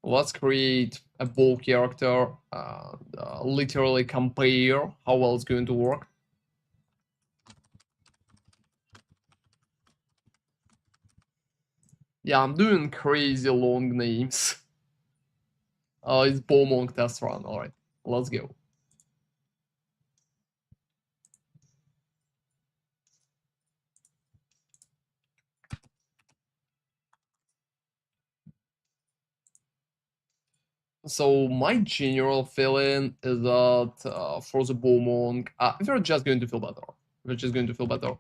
Let's create a bow character, literally compare how well it's going to work. Yeah, I'm doing crazy long names. It's bow monk test run. Alright, let's go. So my general feeling is that for the bow monk, we're just going to feel better. We're just going to feel better.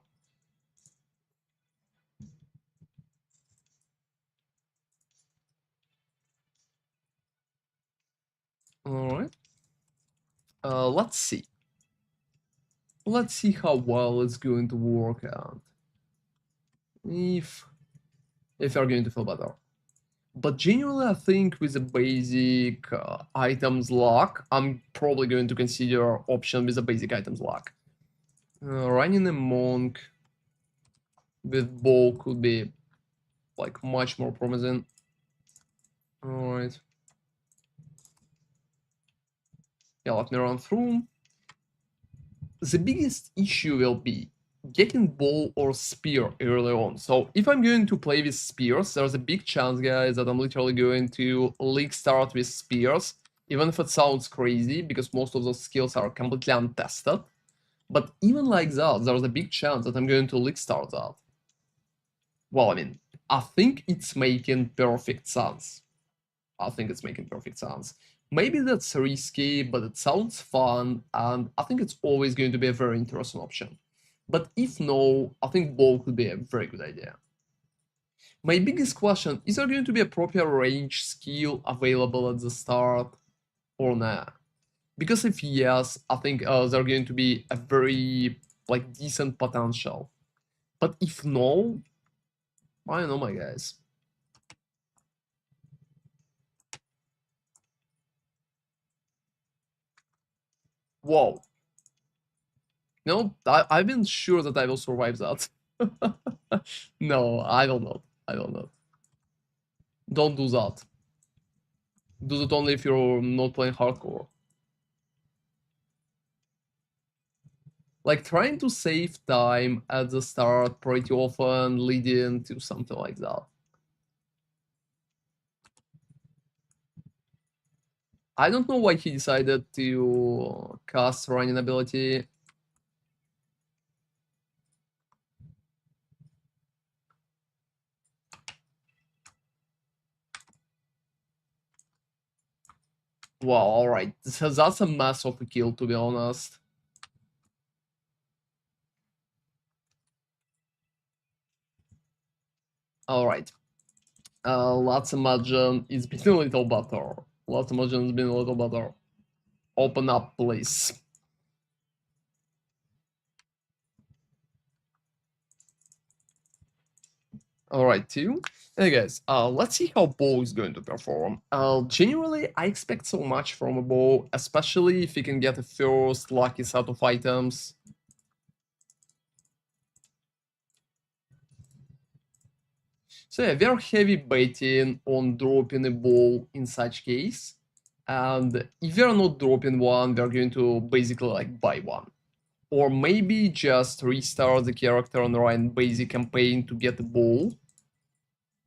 All right. Let's see. Let's see how well it's going to work out. If you're going to feel better. But genuinely, I think with the basic items lock, I'm probably going to consider option with the basic items lock. Running a monk with bow could be like much more promising. All right. Yeah, let me run through. The biggest issue will be getting bow or spear early on. So if I'm going to play with spears, there's a big chance, guys, that I'm literally going to league start with spears, even if it sounds crazy, because most of those skills are completely untested. But even like that, there's a big chance that I'm going to league start that. Well, I mean, I think it's making perfect sense. I think it's making perfect sense. Maybe that's risky, but it sounds fun, and I think it's always going to be a very interesting option. But if no, I think bow could be a very good idea. My biggest question, is there going to be a proper range skill available at the start or not? Because if yes, I think there's going to be a very like decent potential. But if no, I don't know, my guys. Whoa. No, I've been sure that I will survive that. No, I will not. I will not. Don't do that. Do it only if you're not playing hardcore. Like trying to save time at the start pretty often leading to something like that. I don't know why he decided to cast running ability. Wow, alright. That's a mess of a kill, to be honest. Alright. Let's imagine it's been a little better. Let's imagine it's been a little better. Open up, please. Alright, too. Hey guys, let's see how bow is going to perform. Generally, I expect so much from a bow, especially if you can get a first lucky set of items. So yeah, we are heavy baiting on dropping a bow in such case. And if we are not dropping one, we are going to basically like buy one. Or maybe just restart the character and run basic campaign to get a bow.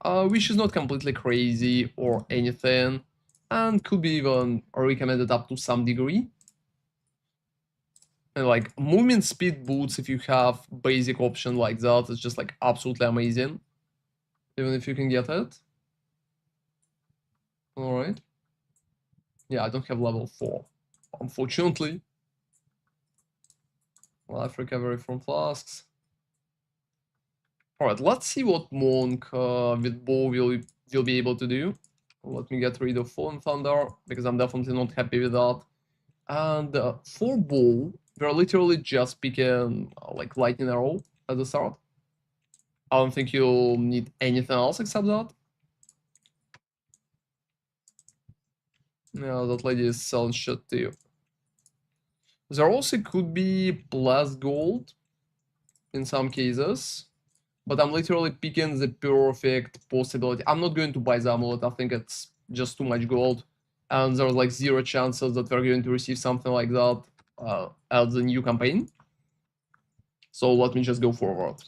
Which is not completely crazy or anything, and could be even recommended up to some degree. And like movement speed boots, if you have basic option like that, is just like absolutely amazing, even if you can get it. All right. Yeah, I don't have level 4, unfortunately. Life recovery from flasks. All right, let's see what monk with bow will be able to do. Let me get rid of Fallen Thunder because I'm definitely not happy with that. And for bow, we're literally just picking like lightning arrow at the start. I don't think you'll need anything else except that. Yeah, that lady is selling shit to you. There also could be plus gold in some cases, but I'm literally picking the perfect possibility. I'm not going to buy the amulet, I think it's just too much gold. And there's like 0 chances that we're going to receive something like that at the new campaign. So let me just go forward.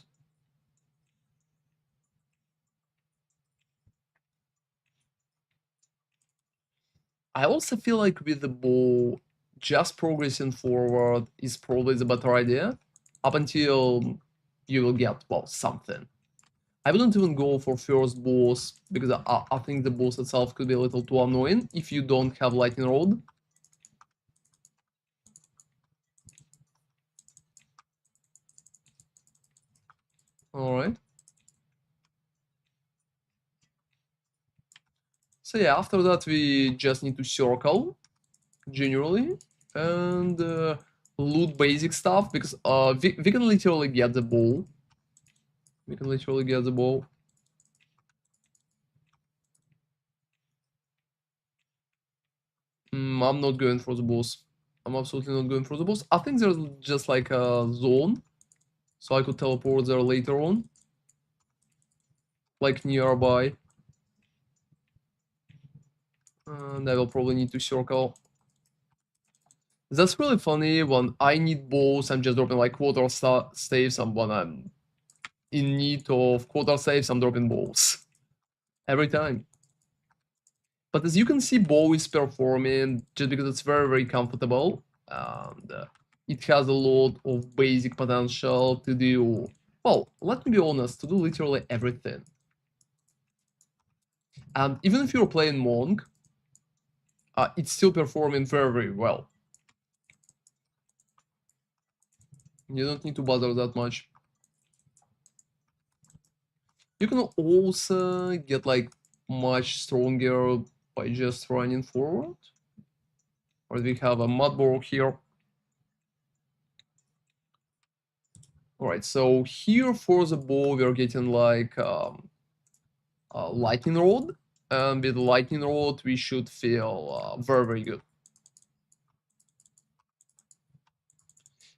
I also feel like with the bow, just progressing forward is probably the better idea up until you will get, well, something. I wouldn't even go for first boss because I think the boss itself could be a little too annoying if you don't have lightning rod. Alright. So yeah, after that we just need to circle, generally, and loot basic stuff, because we can literally get the bow. We can literally get the bow. I'm not going for the boss. I'm absolutely not going for the boss. I think there's just like a zone, so I could teleport there later on, like nearby. And I will probably need to circle. That's really funny. When I need bows, I'm just dropping like quarter staves, and when I'm in need of quarter saves, I'm dropping bows. Every time. But as you can see, bow is performing just because it's very, very comfortable. And it has a lot of basic potential to do, well, let me be honest, to do literally everything. And even if you're playing Monk, it's still performing very, very well. You don't need to bother that much. You can also get like much stronger by just running forward. Or we have a mudborg here. Alright, so here for the bow we're getting like lightning rod, and with lightning rod we should feel very, very good.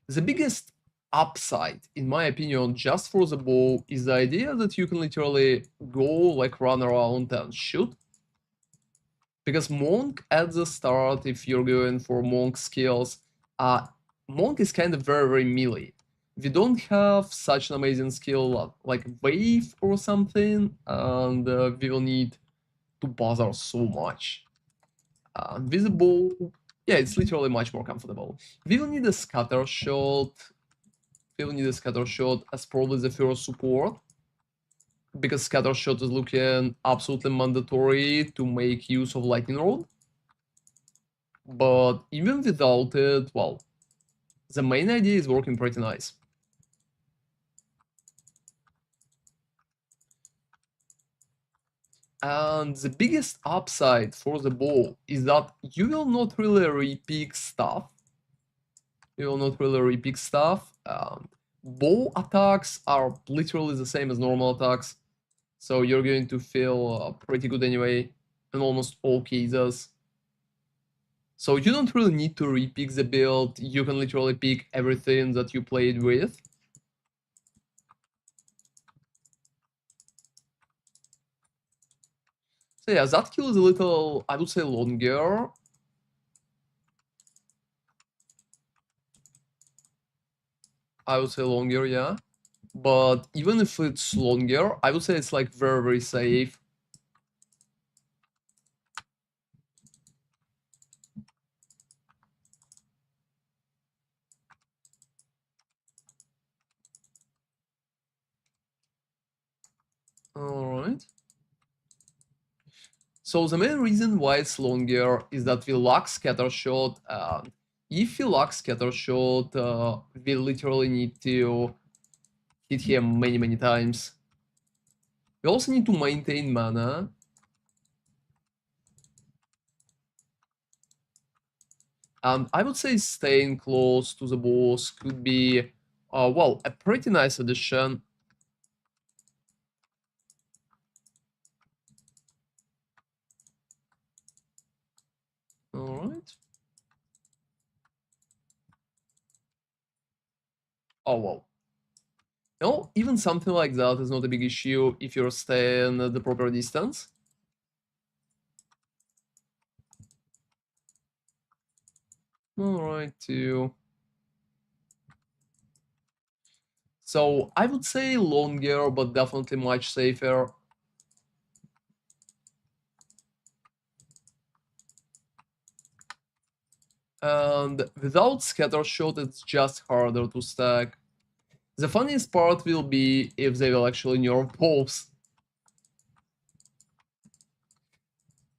The biggest upside, in my opinion, just for the bow is the idea that you can literally go like run around and shoot. Because Monk at the start, if you're going for Monk skills, Monk is kind of very, very melee. We don't have such an amazing skill like Wave or something, and we will need to bother so much. Visible, yeah, it's literally much more comfortable. We will need a scatter shot. We will need a scatter shot as probably the first support, because scatter shot is looking absolutely mandatory to make use of lightning rod. But even without it, well, the main idea is working pretty nice. And the biggest upside for the bow is that you will not really repick stuff. You will not really repick stuff. Bow attacks are literally the same as normal attacks, so you're going to feel pretty good anyway in almost all cases. So you don't really need to repick the build. You can literally pick everything that you played with. So yeah, that kill is a little, I would say, longer. I would say longer, yeah. But even if it's longer, I would say it's like very, very safe. Alright. So the main reason why it's longer is that we lack scatter shot. If we lack scatter shot, we literally need to hit him many, many times. We also need to maintain mana. And I would say staying close to the boss could be, well, a pretty nice addition. Alright. Oh, well. You know, even something like that is not a big issue if you're staying at the proper distance. Alright, too. So I would say longer, but definitely much safer. And without scatter shot, it's just harder to stack. The funniest part will be if they will actually nerf bows.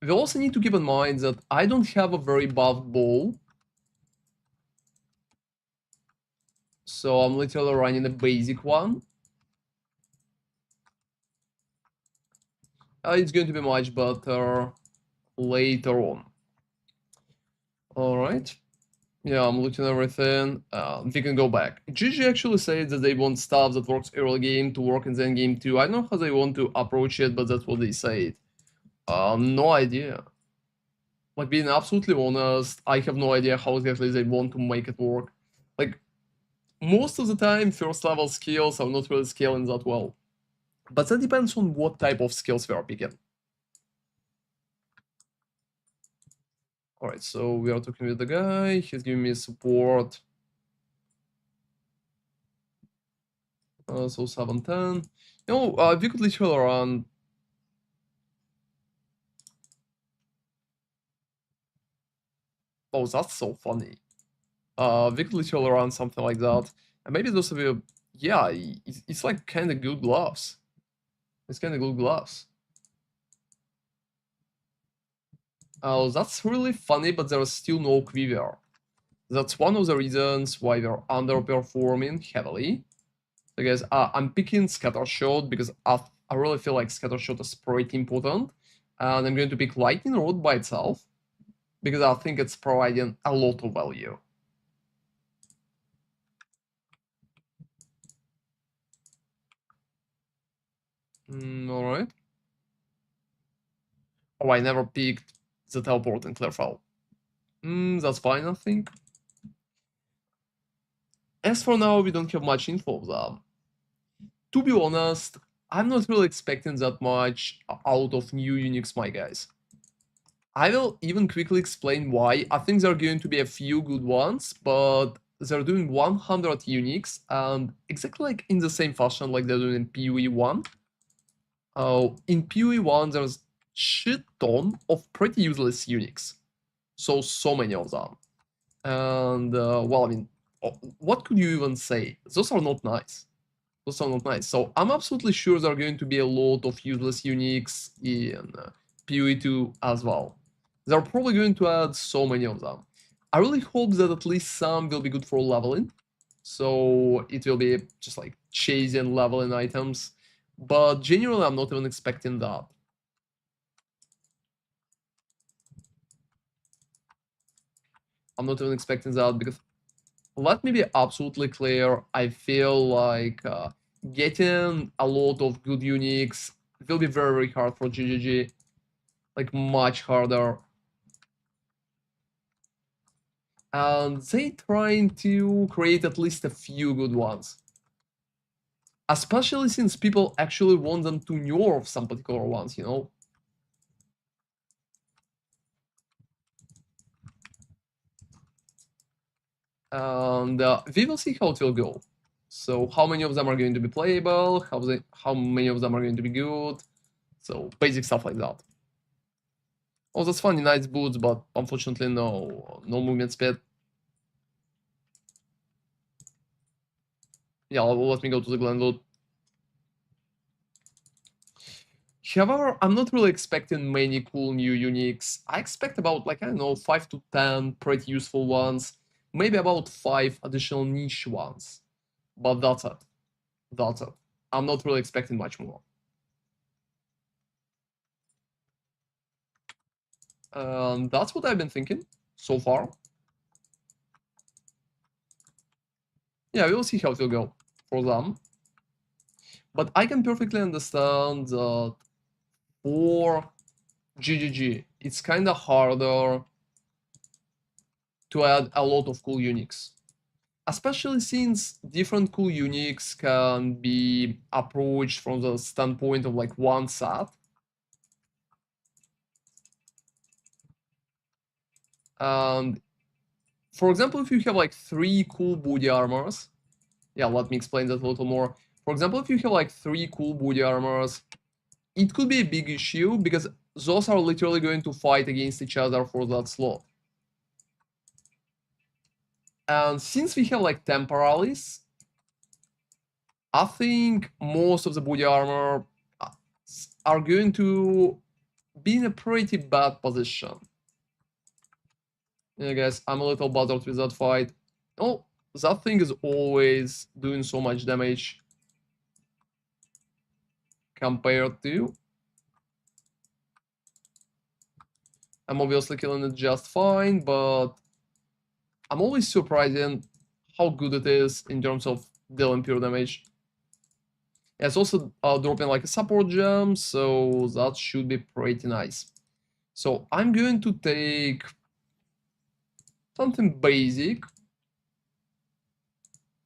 We also need to keep in mind that I don't have a very buffed bow. So I'm literally running a basic one. It's going to be much better later on. Alright. Yeah, I'm looking at everything. We can go back. GG actually said that they want stuff that works early game to work in the end game too. I don't know how they want to approach it, but that's what they said. No idea. Like, being absolutely honest, I have no idea how exactly they want to make it work. Like, most of the time, first level skills are not really scaling that well. But that depends on what type of skills we are picking. Alright, so we are talking with the guy, he's giving me support. So 710. You know, we could literally run. Oh, that's so funny. We could literally run something like that. And maybe those of you, yeah, it's like kind of good gloves. It's kind of good gloves. Oh, that's really funny, but there is still no quiver. That's one of the reasons why we're underperforming heavily. So guys, I'm picking Scattershot because I really feel like Scattershot is pretty important. And I'm going to pick Lightning Rod by itself because I think it's providing a lot of value. Alright. Oh, I never picked the teleport in Clearfell. That's fine, I think. As for now, we don't have much info of them. To be honest, I'm not really expecting that much out of new Unix, my guys. I will even quickly explain why. I think there are going to be a few good ones, but they're doing 100 Unix, and exactly like in the same fashion like they're doing in POE 1. In POE 1, there's shit ton of pretty useless Unix. So many of them. And, well, I mean, what could you even say? Those are not nice. Those are not nice. So I'm absolutely sure there are going to be a lot of useless Unix in POE 2 as well. They're probably going to add so many of them. I really hope that at least some will be good for leveling. So it will be just like chasing leveling items. But generally, I'm not even expecting that. I'm not even expecting that because, let me be absolutely clear, I feel like getting a lot of good Unix will be very, very hard for GGG. Like, much harder. And they trying to create at least a few good ones. Especially since people actually want them to nerf some particular ones, you know? And we will see how it will go. So how many of them are going to be playable, how many of them are going to be good. So basic stuff like that. Oh, that's funny, nice boots, but unfortunately no movement speed. Yeah, let me go to the Glenwood. However, I'm not really expecting many cool new Unix. I expect about, like, I don't know, 5 to 10 pretty useful ones. Maybe about 5 additional niche ones. But that's it. That's it. I'm not really expecting much more. That's what I've been thinking so far. Yeah, we'll see how it will go for them. But I can perfectly understand that for GGG, it's kind of harder to add a lot of cool Unix. Especially since different cool Unix can be approached from the standpoint of like one set. And for example, if you have like 3 cool booty armors, yeah, let me explain that a little more. For example, if you have like 3 cool booty armors, it could be a big issue because those are literally going to fight against each other for that slot. And since we have like temporalities, I think most of the body armor are going to be in a pretty bad position. Yeah, guys, I'm a little bothered with that fight. Oh, that thing is always doing so much damage compared to... I'm obviously killing it just fine, but I'm always surprised in how good it is in terms of dealing pure damage. It's also dropping like a support gem, so that should be pretty nice. So I'm going to take something basic,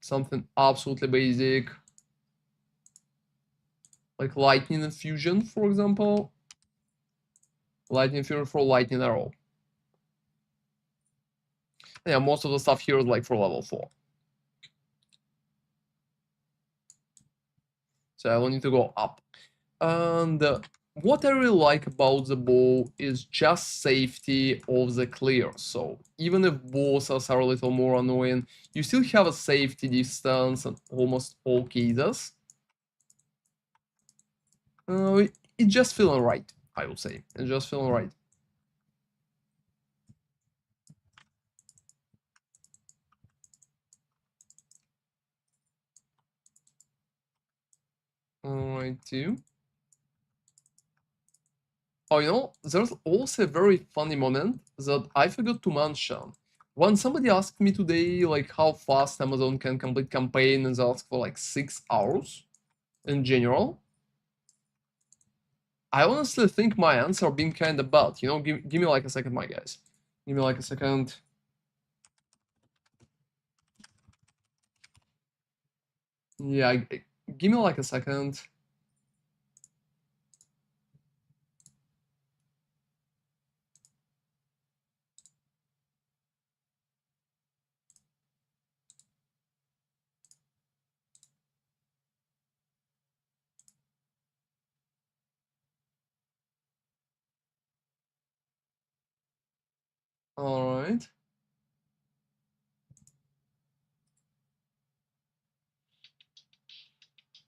something absolutely basic, like lightning infusion, for example. Lightning infusion for lightning arrow. Yeah, most of the stuff here is like for level 4. So I will need to go up. And what I really like about the bow is just safety of the clear. So even if bosses are a little more annoying, you still have a safety distance in almost all cases. It's just feeling right, I would say. It's just feeling right. Alright, too. Oh, you know, there's also a very funny moment that I forgot to mention. When somebody asked me today, like, how fast Amazon can complete campaign, and they asked for like 6 hours in general, I honestly think my answer being kind of bad. You know, give me like a second, my guys. Give me like a second. Yeah, give me like a second. All right.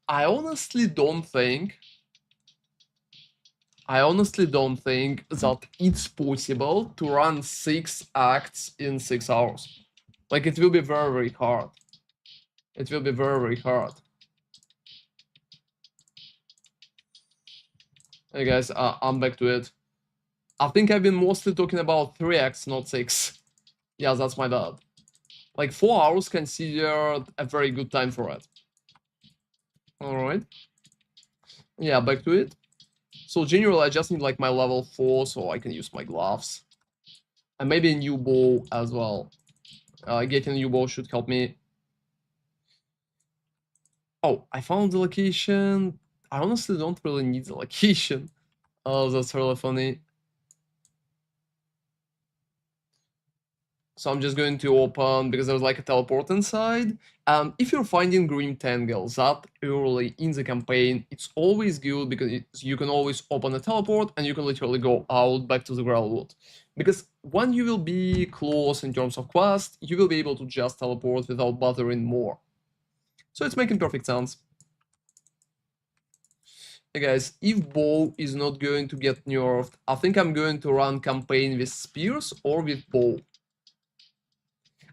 I honestly don't think that it's possible to run 6 acts in 6 hours. Like, it will be very, very hard. It will be very, very hard. Hey guys, I'm back to it. I think I've been mostly talking about 3 acts, not 6. Yeah, that's my bad. Like 4 hours considered a very good time for it. Alright. Yeah, back to it. So generally I just need like my level 4 so I can use my gloves. And maybe a new bow as well. Getting a new bow should help me. Oh, I found the location. I honestly don't really need the location. Oh, that's really funny. So I'm just going to open, because there's like a teleport inside. If you're finding green tangles that early in the campaign, it's always good because you can always open a teleport and you can literally go out back to the Grailwood. Because when you will be close in terms of quest, you will be able to just teleport without bothering more. So it's making perfect sense. Hey guys, if bow is not going to get nerfed, I think I'm going to run campaign with spears or with bow.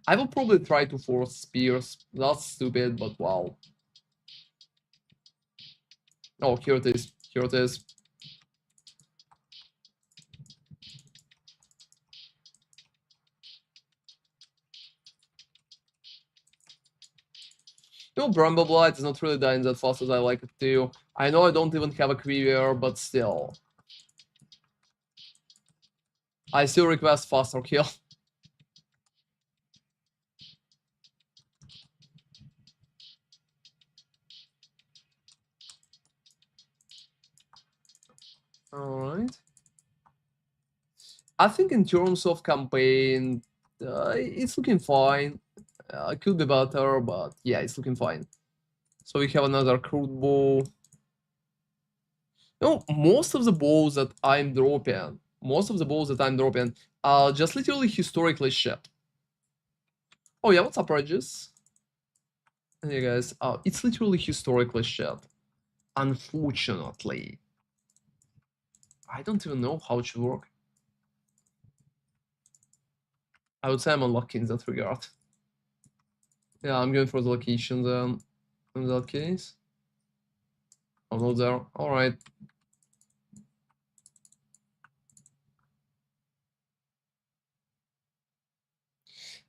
I will probably try to force spears. That's stupid, but wow. Oh, here it is. Here it is. You know, Bramble Blight is not really dying that fast as I like it to. I know I don't even have a Quiver, but still. I still request faster kill. Alright. I think in terms of campaign, it's looking fine. It could be better, but yeah, it's looking fine. So we have another crude bow. You know, most of the bows that I'm dropping are just literally historically shit. Oh yeah, what's up, Regis? Hey guys, it's literally historically shit. Unfortunately, I don't even know how it should work. I would say I'm unlucky in that regard. Yeah, I'm going for the location then, in that case. Oh, no there. Alright.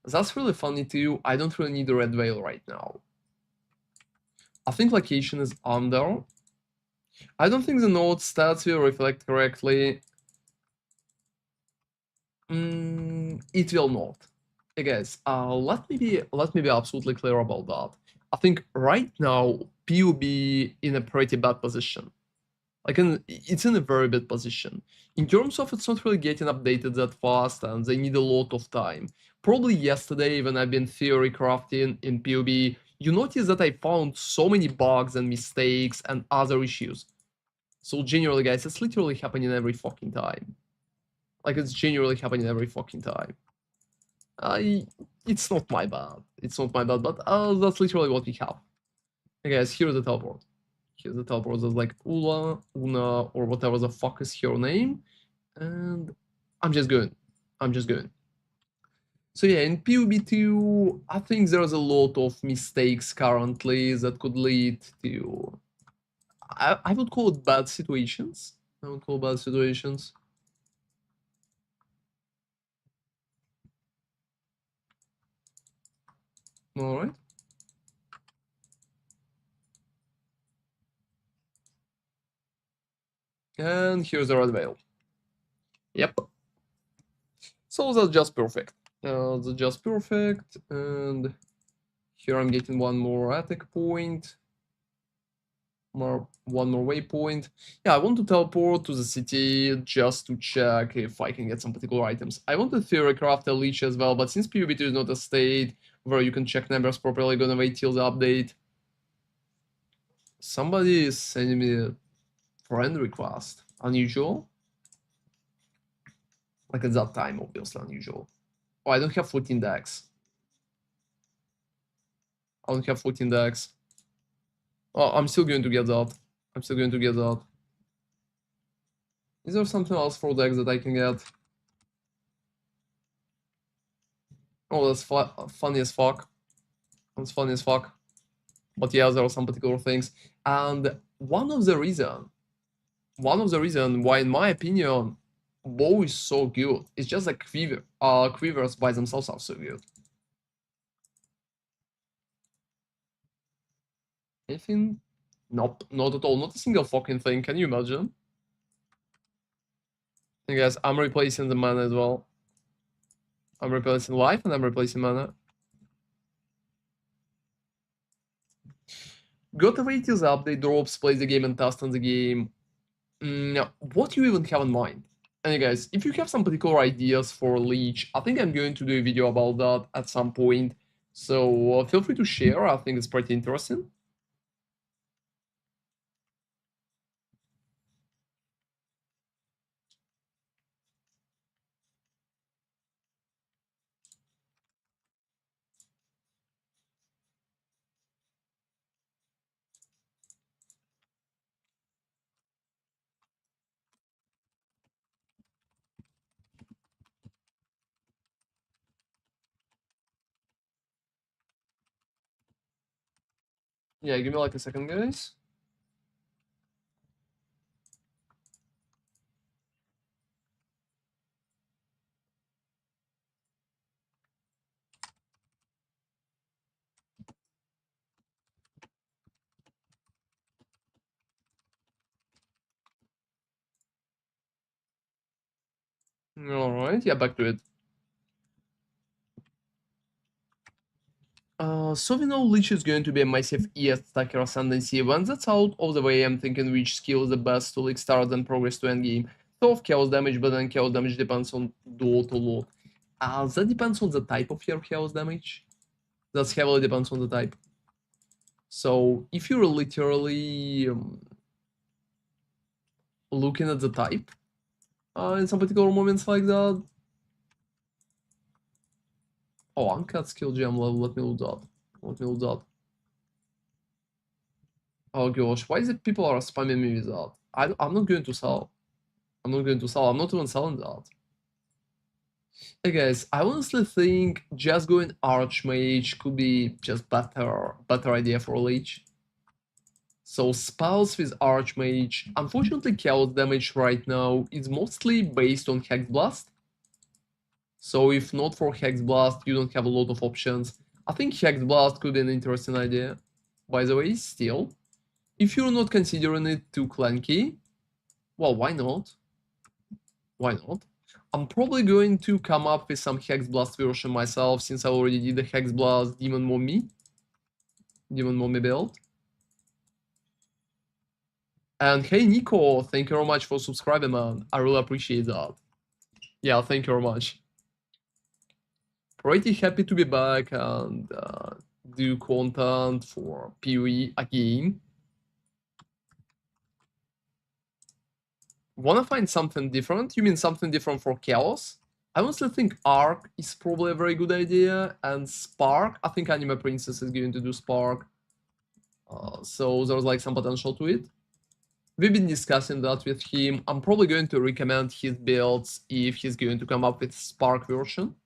That's really funny too. I don't really need a red veil right now. I think location is under. I don't think the node stats will reflect correctly. It will not. Hey guys, let me be absolutely clear about that. I think right now POB in a pretty bad position. Like it's in a very bad position. In terms of it's not really getting updated that fast and they need a lot of time. Probably yesterday when I've been theory crafting in POB, you notice that I found so many bugs and mistakes and other issues. So generally guys, it's literally happening every fucking time. Like it's genuinely happening every fucking time. It's not my bad. It's not my bad, but that's literally what we have. Okay, guys, here's the teleport. Here's the teleport. There's like Una, or whatever the fuck is her name. And I'm just going. I'm just going. So yeah, in PUB2, I think there's a lot of mistakes currently that could lead to... I would call it bad situations. I would call bad situations. Alright. And here's the red veil. Yep. So that's just perfect. That's just perfect. And here I'm getting one more attack point. One more waypoint. Yeah, I want to teleport to the city just to check if I can get some particular items. I want to theory craft a leech as well, but since PUB2 is not a state where you can check numbers properly, gonna wait till the update. Somebody is sending me a friend request. Unusual. Like at that time, obviously unusual. Oh, I don't have 14 decks. I don't have 14 decks. Oh, I'm still going to get that. I'm still going to get that. Is there something else for decks that I can get? Oh, that's funny as fuck. That's funny as fuck. But yeah, there are some particular things. And one of the reason why, in my opinion, bow is so good, it's just like quivers by themselves are so good. Anything? Nope, not at all. Not a single fucking thing. Can you imagine? And guys, I'm replacing the mana as well. I'm replacing life and I'm replacing mana. Got to wait till the update drops, play the game and test on the game. What do you even have in mind? And guys, if you have some particular ideas for Leech, I think I'm going to do a video about that at some point. So feel free to share. I think it's pretty interesting. Yeah, give me like a second, guys. Alright, yeah, back to it. So we know Leech is going to be a massive ES stacker ascendancy. Once that's out of the way, I'm thinking which skill is the best to like start and progress to endgame. So of chaos damage, but then chaos damage depends on doth a lot. That depends on the type of your chaos damage. That heavily depends on the type. So if you're literally looking at the type in some particular moments like that. Oh, uncut skill gem level. Let me load that. Let me load that. Oh gosh, why is it people are spamming me with that? I'm not going to sell. I'm not going to sell. I'm not even selling that. Hey guys, I honestly think just going Archmage could be just better idea for Lich. So spells with Archmage, unfortunately chaos damage right now is mostly based on Hex Blast. So if not for Hex Blast, you don't have a lot of options. I think Hex Blast could be an interesting idea. By the way, still, if you're not considering it too clunky, well, why not? Why not? I'm probably going to come up with some Hex Blast version myself, since I already did the Hex Blast Demon Mommy build. And hey Nico, thank you very much for subscribing, man. I really appreciate that. Yeah, thank you very much. Pretty happy to be back and do content for POE again. Wanna find something different? You mean something different for Chaos? I honestly think Arc is probably a very good idea, and Spark, I think Anime Princess is going to do Spark. So there's like some potential to it. We've been discussing that with him. I'm probably going to recommend his builds if he's going to come up with Spark version.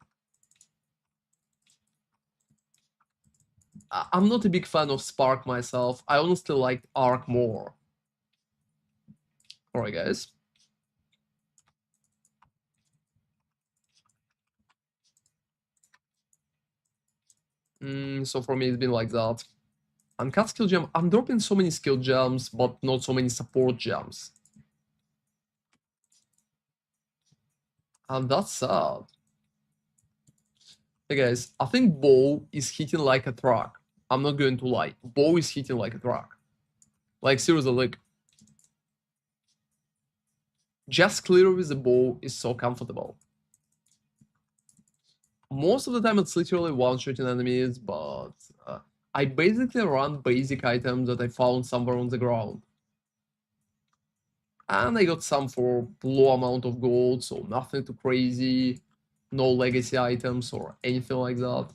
I'm not a big fan of Spark myself. I honestly liked Arc more. Alright guys. So for me it's been like that. Uncut skill gem. I'm dropping so many skill gems, but not so many support gems. And that's sad. Hey guys, I think Bow is hitting like a truck. I'm not going to lie. Bow is hitting like a truck. Like seriously, like just clear with the bow is so comfortable. Most of the time it's literally one-shooting enemies, but I basically run basic items that I found somewhere on the ground. And I got some for low amount of gold, so nothing too crazy, no legacy items or anything like that.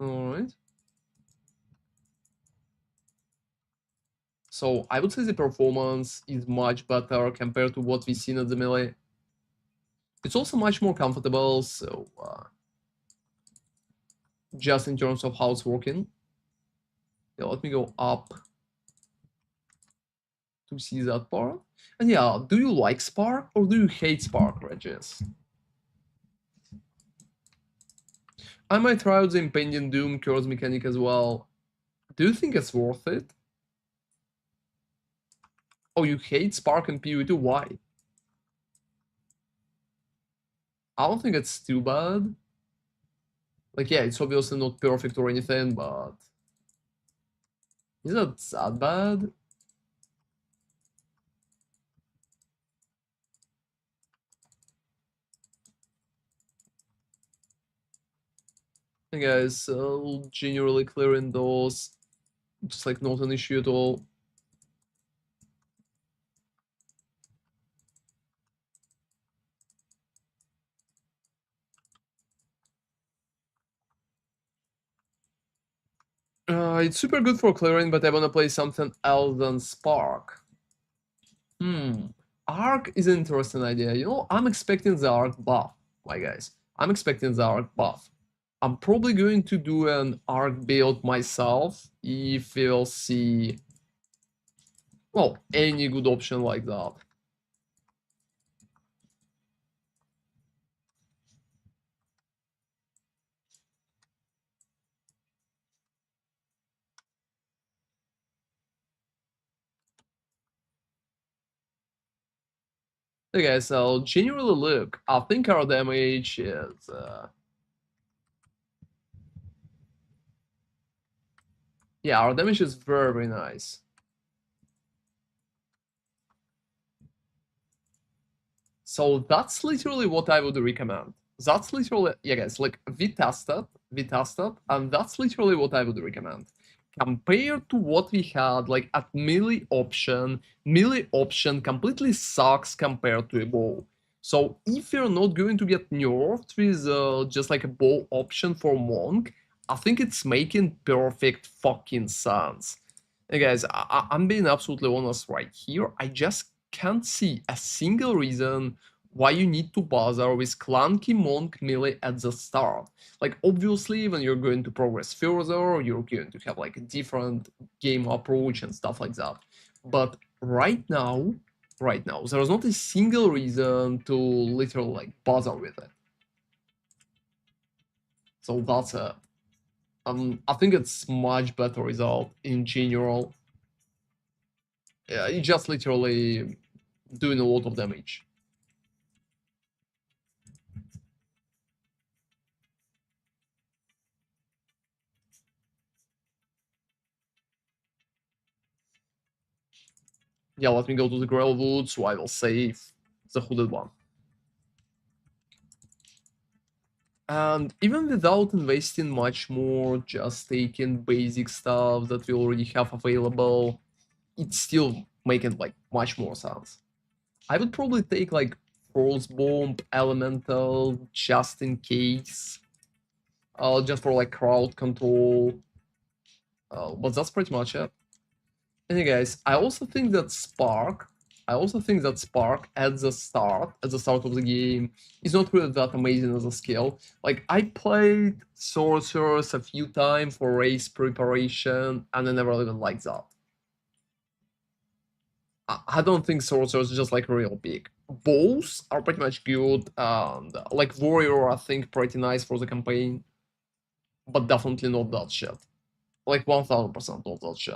Alright. So I would say the performance is much better compared to what we've seen at the melee. It's also much more comfortable, so just in terms of how it's working. Yeah, let me go up to see that part. And yeah, do you like Spark or do you hate Spark, Regis? I might try out the Impending Doom curse mechanic as well. Do you think it's worth it? Oh, you hate Spark and PoE2? Why? I don't think it's too bad. Like, yeah, it's obviously not perfect or anything, but is it that bad? Hey guys, generally clearing those, just like not an issue at all. It's super good for clearing, but I wanna play something else than Spark. Arc is an interesting idea. You know, I'm expecting the Arc buff, my guys. I'm expecting the Arc buff. I'm probably going to do an Arc build myself if we'll see, well, any good option like that. Okay, guys, so generally look, I think our damage is yeah, our damage is very, very nice. So that's literally what I would recommend. That's literally, yeah guys, like we tested, and that's literally what I would recommend. Compared to what we had like at melee option completely sucks compared to a bow. So if you're not going to get nerfed with just like a bow option for Monk, I think it's making perfect fucking sense. And guys, I'm being absolutely honest right here. I just can't see a single reason why you need to bother with clunky Monk melee at the start. Like obviously when you're going to progress further, you're going to have like a different game approach and stuff like that. But right now, there's not a single reason to literally like bother with it. So that's it. I think it's much better result in general. Yeah, it's just literally doing a lot of damage. Yeah, let me go to the Grailwood, so I will save the hooded one. And even without investing much more, just taking basic stuff that we already have available, it's still making like much more sense. I would probably take like Frost Bomb, Elemental, just in case. Just for like crowd control. But that's pretty much it. Anyway, guys, I also think that Spark at the start of the game, is not really that amazing as a skill. Like, I played Sorcerers a few times for race preparation, and I never even liked that. I don't think Sorcerers is just like real big. Bows are pretty much good, and like Warrior, I think pretty nice for the campaign, but definitely not that shit. Like 1000% not that shit.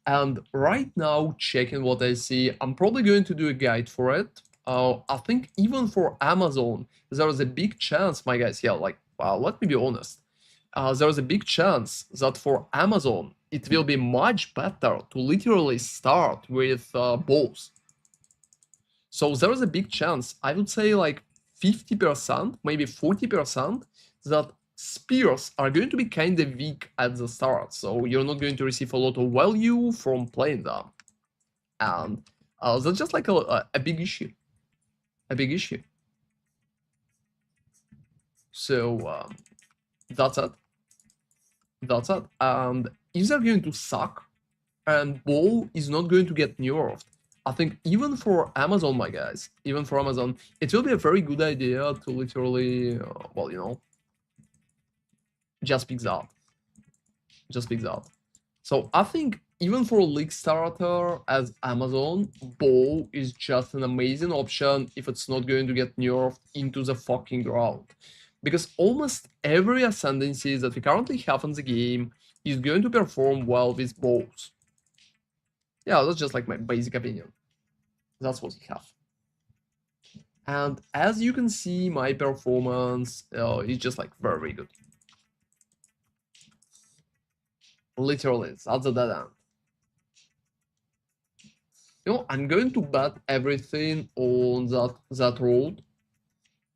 And right now, checking what I see, I'm probably going to do a guide for it. I think even for Amazon, there is a big chance, my guys, yeah, like, let me be honest. There is a big chance that for Amazon, it will be much better to literally start with bows. So there is a big chance, I would say like 50%, maybe 40%, that spears are going to be kind of weak at the start. So you're not going to receive a lot of value from playing them. And that's just like a big issue. A big issue. So that's it. That's it. And if they're going to suck and Ball is not going to get nerfed, I think even for Amazon, my guys, even for Amazon, it will be a very good idea to literally, well, you know, just pick that. Just pick that. So I think even for a league starter as Amazon, Bow is just an amazing option if it's not going to get nerfed into the fucking ground. Because almost every ascendancy that we currently have in the game is going to perform well with bows. Yeah, that's just like my basic opinion. That's what we have. And as you can see, my performance is just like very good. Literally, that's a dead end. You know, I'm going to bet everything on that road.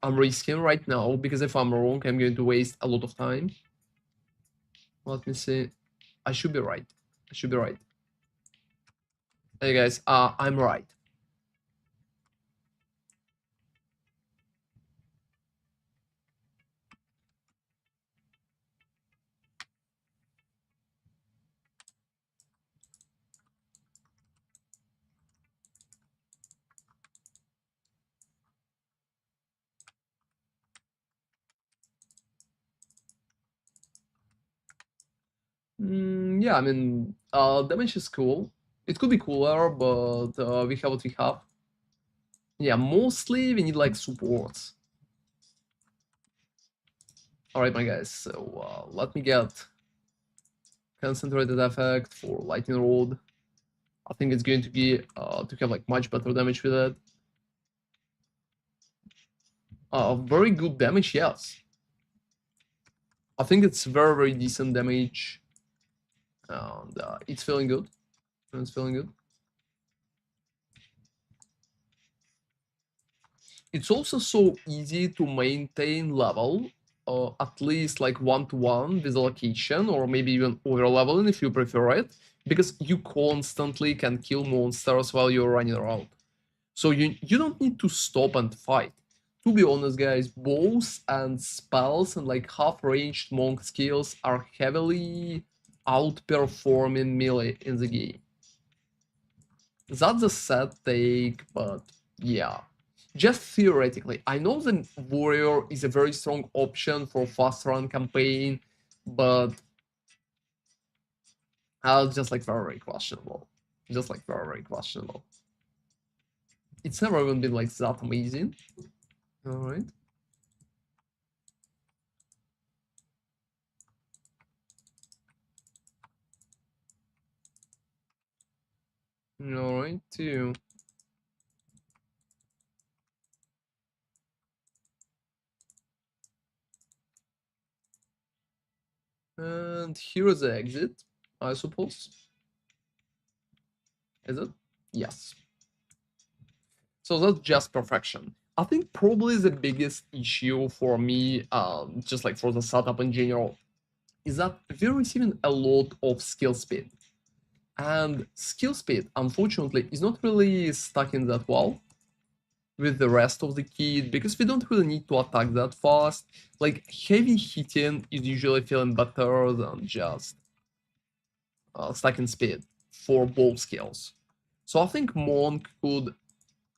I'm risking right now because if I'm wrong, I'm going to waste a lot of time. Let me see. I should be right. I should be right. Hey guys, I'm right. Yeah, I mean, damage is cool. It could be cooler, but we have what we have. Yeah, mostly we need like supports. Alright, my guys, so let me get concentrated effect for lightning rod. I think it's going to be to have like much better damage with it. Very good damage, yes. I think it's very, very decent damage. And it's feeling good. It's feeling good. It's also so easy to maintain level, at least like 1-to-1 with allocation, or maybe even over leveling if you prefer it, because you constantly can kill monsters while you're running around. So you don't need to stop and fight. To be honest, guys, bows and spells and like half-ranged monk skills are heavily outperforming melee in the game. That's a sad take, but yeah. Just theoretically, I know the warrior is a very strong option for fast run campaign, but just like very questionable. Just like very questionable. It's never even been like that amazing. Alright. Alright, too. And here is the exit, I suppose. Is it? Yes. So that's just perfection. I think probably the biggest issue for me, just like for the setup in general, is that we're receiving a lot of skill speed. And skill speed, unfortunately, is not really stuck in that well with the rest of the kit because we don't really need to attack that fast. Like heavy hitting is usually feeling better than just stacking speed for both skills. So I think Monk could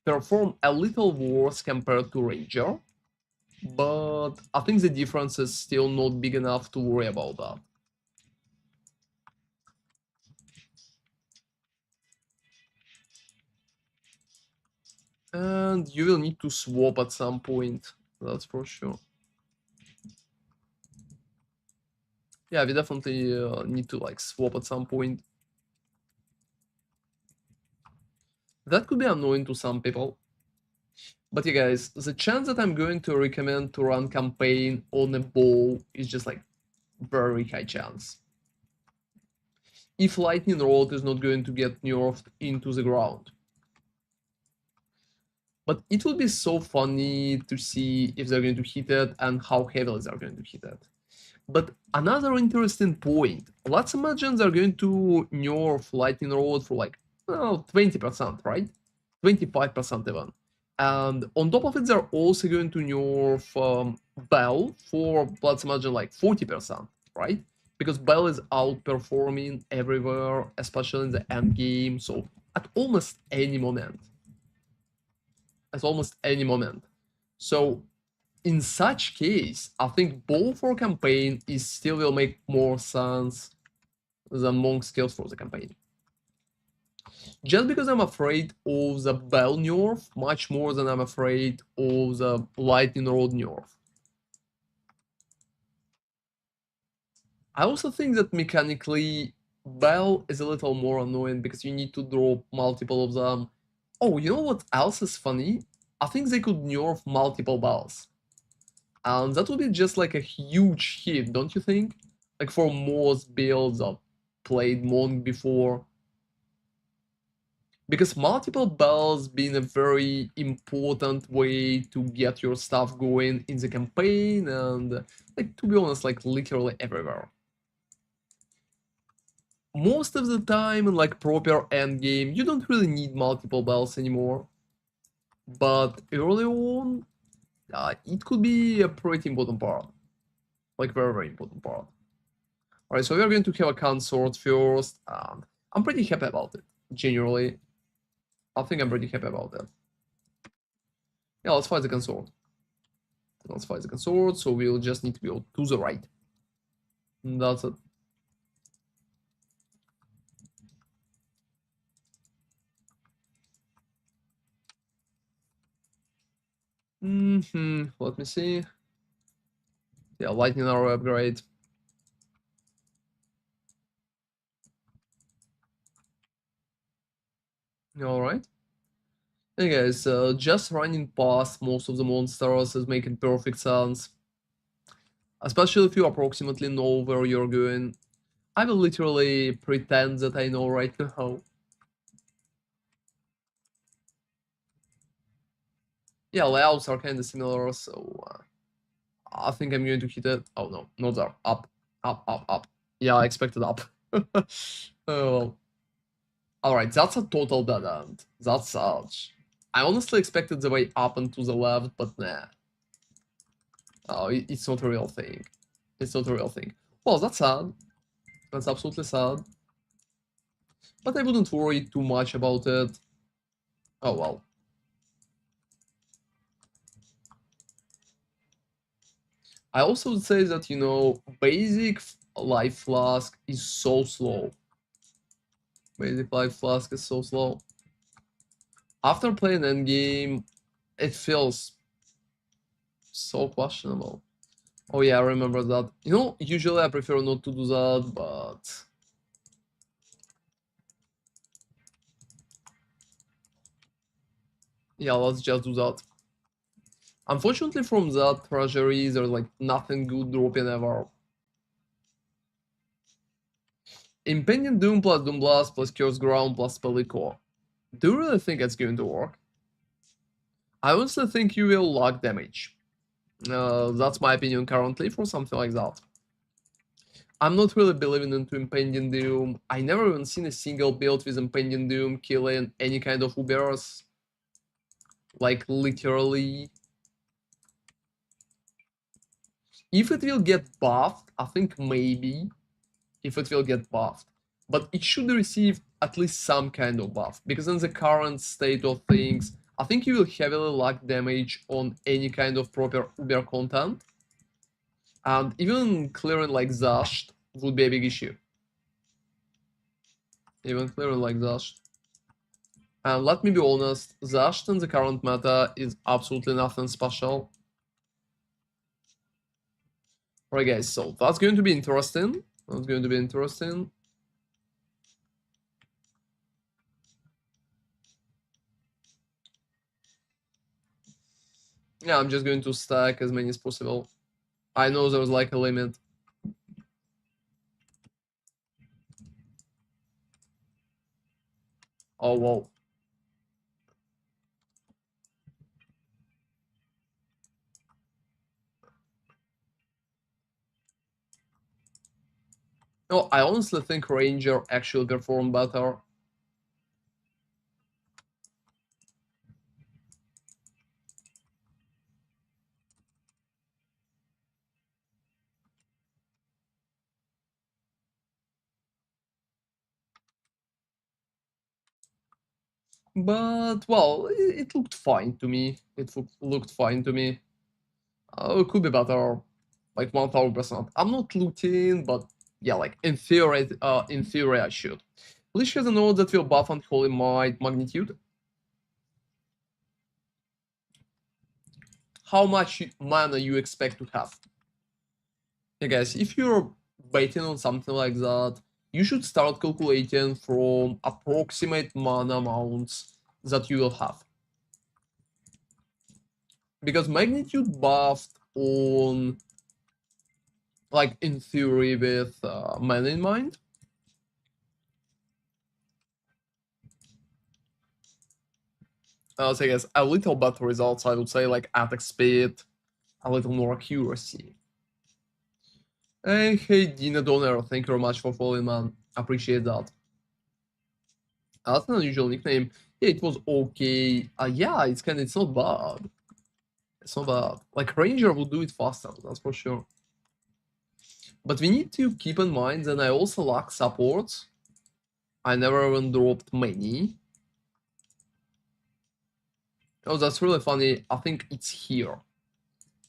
perform a little worse compared to Ranger, but I think the difference is still not big enough to worry about that. And you will need to swap at some point, that's for sure. Yeah, we definitely need to like swap at some point. That could be annoying to some people. But yeah, guys, the chance that I'm going to recommend to run campaign on a bow is just like very high chance. If Lightning Rod is not going to get nerfed into the ground. But it would be so funny to see if they're going to hit it and how heavily they're going to hit it. But another interesting point, let's imagine they're going to nerf Lightning Rod for like, well, 20%, right? 25% even. And on top of it, they're also going to nerf Bell for, let's imagine, like 40%, right? Because Bell is outperforming everywhere, especially in the end game, so at almost any moment. At almost any moment. So in such case, I think bow for campaign is still will make more sense than monk skills for the campaign. Just because I'm afraid of the bell nerf much more than I'm afraid of the lightning rod nerf. I also think that mechanically bell is a little more annoying because you need to drop multiple of them. Oh, you know what else is funny? I think they could nerf multiple bells. And that would be just like a huge hit, don't you think? Like for most builds I've played Monk before. Because multiple bells being a very important way to get your stuff going in the campaign and, like, to be honest, like literally everywhere. Most of the time in like proper endgame, you don't really need multiple bells anymore. But early on, it could be a pretty important part. Like very, very important part. Alright, so we're going to have a consort first. I'm pretty happy about it, generally. I think I'm pretty happy about that. Yeah, let's fight the consort. Let's fight the consort, so we'll just need to go to the right. And that's it. Let me see. Yeah, lightning arrow upgrade. Alright. Hey guys, just running past most of the monsters is making perfect sense. Especially if you approximately know where you're going. I will literally pretend that I know right now. Yeah, layouts are kind of similar, so I think I'm going to hit it. Oh no, not there. Up, up, up, up. Yeah, I expected up. Oh, alright, that's a total dead end. That's such. I honestly expected the way up and to the left, but nah. Oh, it's not a real thing. It's not a real thing. Well, that's sad. That's absolutely sad. But I wouldn't worry too much about it. Oh well. I also would say that, you know, basic life flask is so slow. Basic life flask is so slow. After playing Endgame, it feels so questionable. Oh yeah, I remember that. You know, usually I prefer not to do that, but... yeah, let's just do that. Unfortunately, from that treasury, there's like nothing good dropping ever. Impending Doom plus Doom Blast plus Curse Ground plus Pelico. Do you really think it's going to work? I honestly think you will lack damage. That's my opinion currently for something like that. I'm not really believing into Impending Doom. I never even seen a single build with Impending Doom killing any kind of Ubers. Like, literally. If it will get buffed, I think maybe. If it will get buffed. But it should receive at least some kind of buff. Because in the current state of things, I think you will heavily lack damage on any kind of proper Uber content. And even clearing like Zasht would be a big issue. Even clearing like Zasht. And let me be honest, Zasht in the current meta is absolutely nothing special. Alright guys, so that's going to be interesting. That's going to be interesting. Yeah, I'm just going to stack as many as possible. I know there's like a limit. Oh, wow. No, I honestly think Ranger actually performed better. But, well, it looked fine to me. It looked fine to me. It could be better, like 1000%. I'm not looting, but yeah, like in theory I should. Lich has a node that will buff Unholy Might Magnitude. How much mana you expect to have? Yeah, guys, if you're betting on something like that, you should start calculating from approximate mana amounts that you will have. Because Magnitude buffed on, like, in theory with mana in mind. So I guess a little better results, I would say, like attack speed, a little more accuracy. Hey, Dina Donner, thank you very much for following, man. Appreciate that. That's an unusual nickname. Yeah, it was okay. Yeah, it's not bad. It's not bad. Like, Ranger will do it faster, that's for sure. But we need to keep in mind that I also lack support. I never even dropped many. Oh, that's really funny. I think it's here.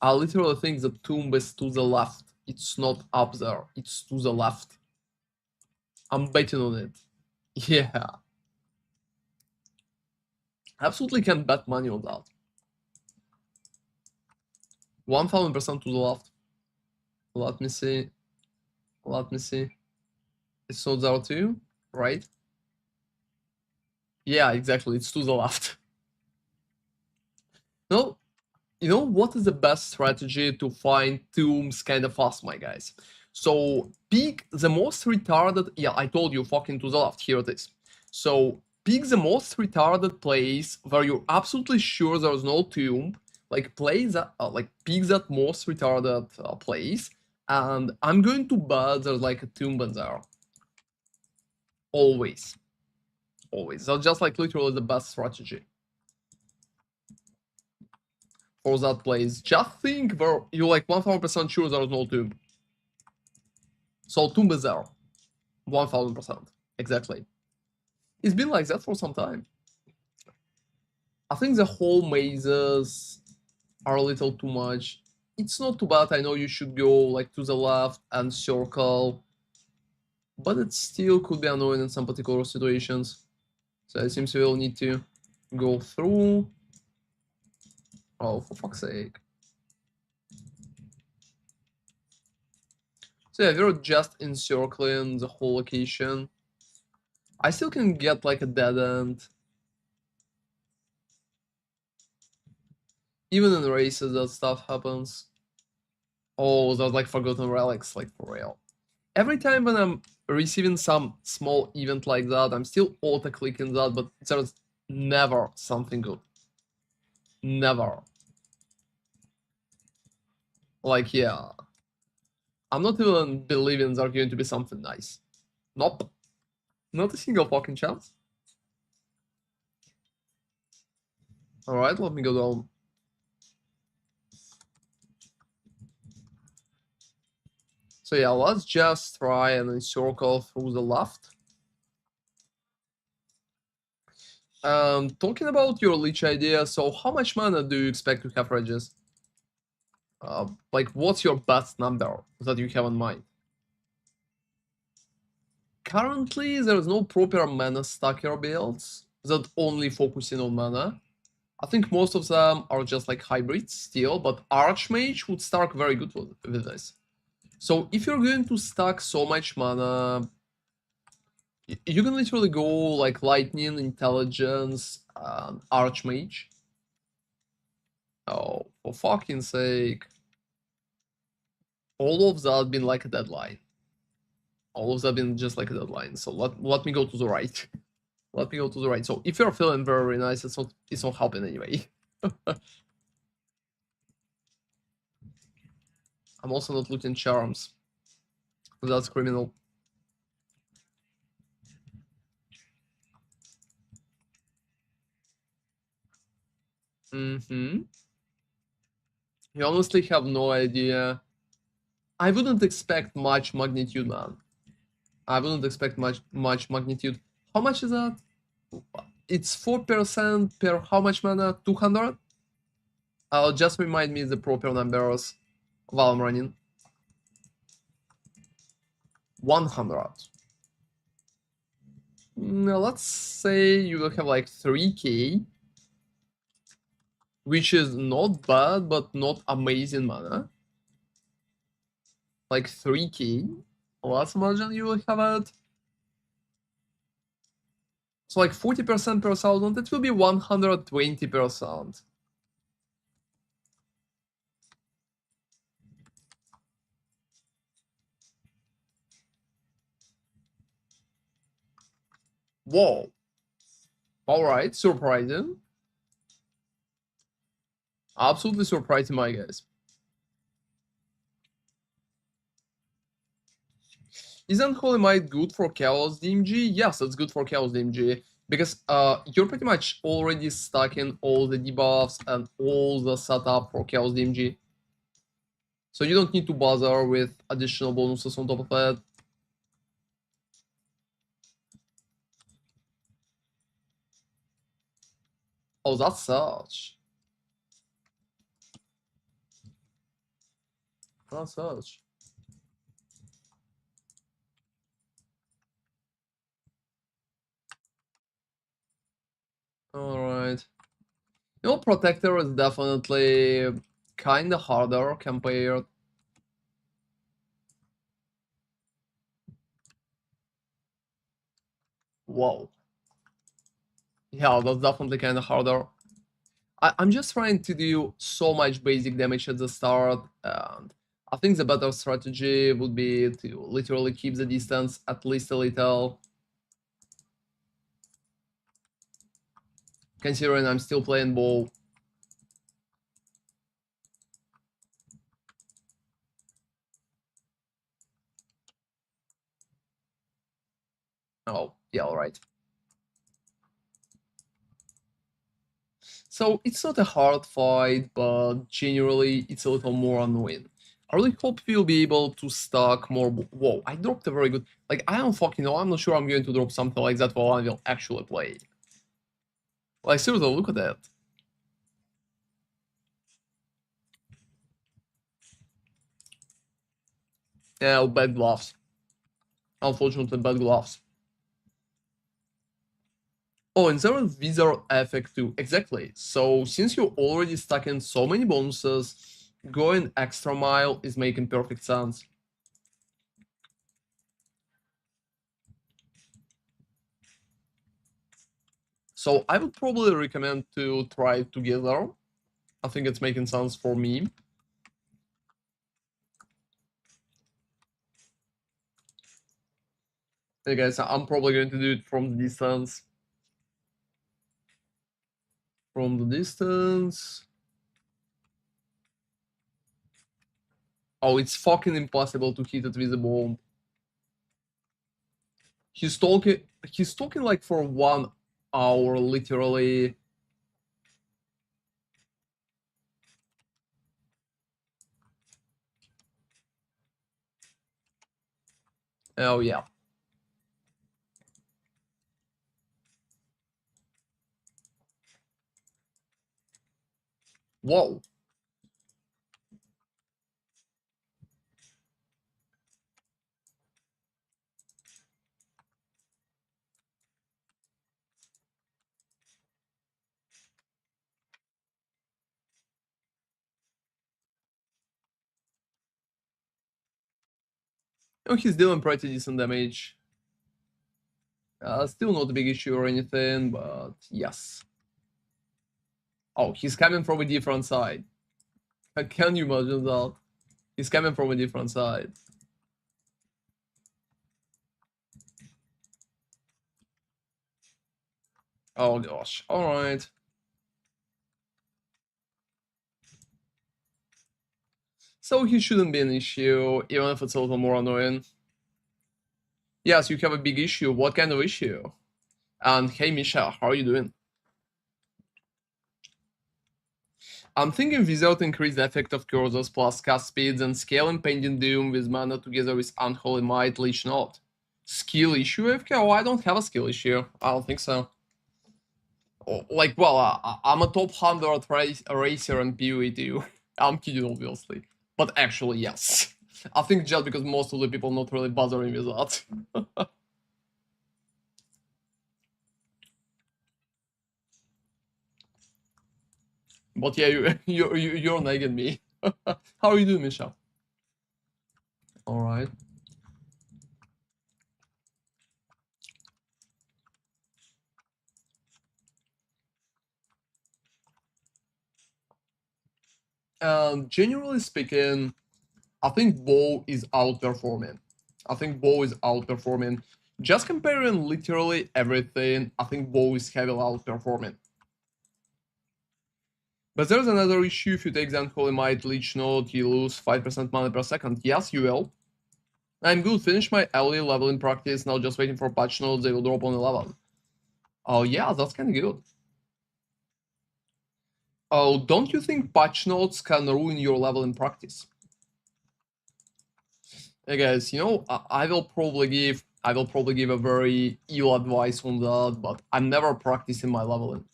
I literally think the tomb is to the left. It's not up there. It's to the left. I'm betting on it. Yeah. Absolutely can bet money on that. 1000% to the left. Let me see. Let me see. It's not there too, right? Yeah, exactly. It's to the left. No, you know what is the best strategy to find tombs kind of fast, my guys? So pick the most retarded. Yeah, I told you, fucking to the left. Here it is. So pick the most retarded place where you're absolutely sure there's no tomb. Like play that, like pick that most retarded place, and I'm going to bet there's like a tomb in there. Always, always. That's just like literally the best strategy. for that place. Just think where you're like 1000% sure there's no tomb. So tomb is there. 1000%. Exactly. It's been like that for some time. I think the whole mazes are a little too much. It's not too bad. I know you should go like to the left and circle, but it still could be annoying in some particular situations. So it seems we'll need to go through. Oh, for fuck's sake. So yeah, we're just encircling the whole location. I still can get like a dead end. Even in races that stuff happens. Oh, there's like forgotten relics, like for real. Every time when I'm receiving some small event like that, I'm still auto-clicking that, but there's never something good. Never. Like, yeah. I'm not even believing there's going to be something nice. Nope. Not a single fucking chance. Alright, let me go down. So yeah, let's just try and encircle through the left. Talking about your leech idea, so how much mana do you expect to have, Regis? Like, what's your best number that you have in mind? Currently, there's no proper mana stacker builds that only focusing on mana. I think most of them are just like hybrids still, but Archmage would stack very good with this. So if you're going to stack so much mana, you can literally go like Lightning, Intelligence, Archmage. Oh, for fucking sake. All of that been like a deadline. All of that been just like a deadline. So let me go to the right. Let me go to the right. So if you're feeling very nice, it's not helping anyway. I'm also not looting charms. That's criminal. Mm-hmm. You honestly have no idea. I wouldn't expect much magnitude, man. I wouldn't expect much magnitude. How much is that? It's 4% per how much mana? 200? Just remind me the proper numbers while I'm running. 100. Let's say you will have like 3k, which is not bad, but not amazing mana. Like 3k. Let's imagine you will have it. So like 40% per thousand, it will be 120%. Whoa. Alright, surprising. Absolutely surprising, my guys. Isn't Holy Might good for Chaos DMG? Yes, it's good for Chaos DMG. Because you're pretty much already stuck in all the debuffs and all the setup for Chaos DMG. So you don't need to bother with additional bonuses on top of that. Oh, that's such. That's such. Alright. You know, Protector is definitely kinda harder compared. Whoa. Yeah, that's definitely kinda harder. I'm just trying to do so much basic damage at the start, and I think the better strategy would be to literally keep the distance at least a little. Considering I'm still playing bow. Oh, yeah, alright. So it's not a hard fight, but generally it's a little more annoying. I really hope we'll be able to stack more. Whoa, I dropped a very good. Like, I don't fucking know. I'm not sure I'm going to drop something like that while I will actually play. Like, seriously, look at that. Yeah, bad gloves. Unfortunately, bad gloves. Oh, and there is wizard effect too. Exactly. So since you're already stuck in so many bonuses, going extra mile is making perfect sense. So I would probably recommend to try it together. I think it's making sense for me. Hey guys, I'm probably going to do it from the distance. From the distance. Oh, it's fucking impossible to hit it with a bomb. He's talking like for 1 hour, literally. Oh yeah. Whoa. Oh, he's dealing pretty decent damage. Still not a big issue or anything, but yes. Oh, he's coming from a different side. Can you imagine that? He's coming from a different side. Oh gosh. Alright. So he shouldn't be an issue, even if it's a little more annoying. Yes, you have a big issue. What kind of issue? And hey Misha, how are you doing? I'm thinking without increased effect of cursors plus cast speeds and scaling Pending Doom with mana together with Unholy Might, Leech Note. Skill issue, FK? Oh, I don't have a skill issue. I don't think so. Oh, like, well, I'm a top 100 racer in POE too. I'm kidding, obviously. But actually, yes. I think just because most of the people not really bothering with that. But yeah, you're nagging me. How are you doing, Misha? Alright. Generally speaking, I think Bow is outperforming. I think Bow is outperforming. Just comparing literally everything, I think Bow is heavily outperforming. But there's another issue. If you take the Unholy Might Leech Node, you lose 5% mana per second. Yes, you will. I'm good. Finish my early level in practice. Now just waiting for patch nodes. They will drop on 11. Oh, yeah, that's kind of good. Oh, don't you think patch nodes can ruin your level in practice? Hey guys, you know, I will probably give a very ill advice on that, but I'm never practicing my leveling.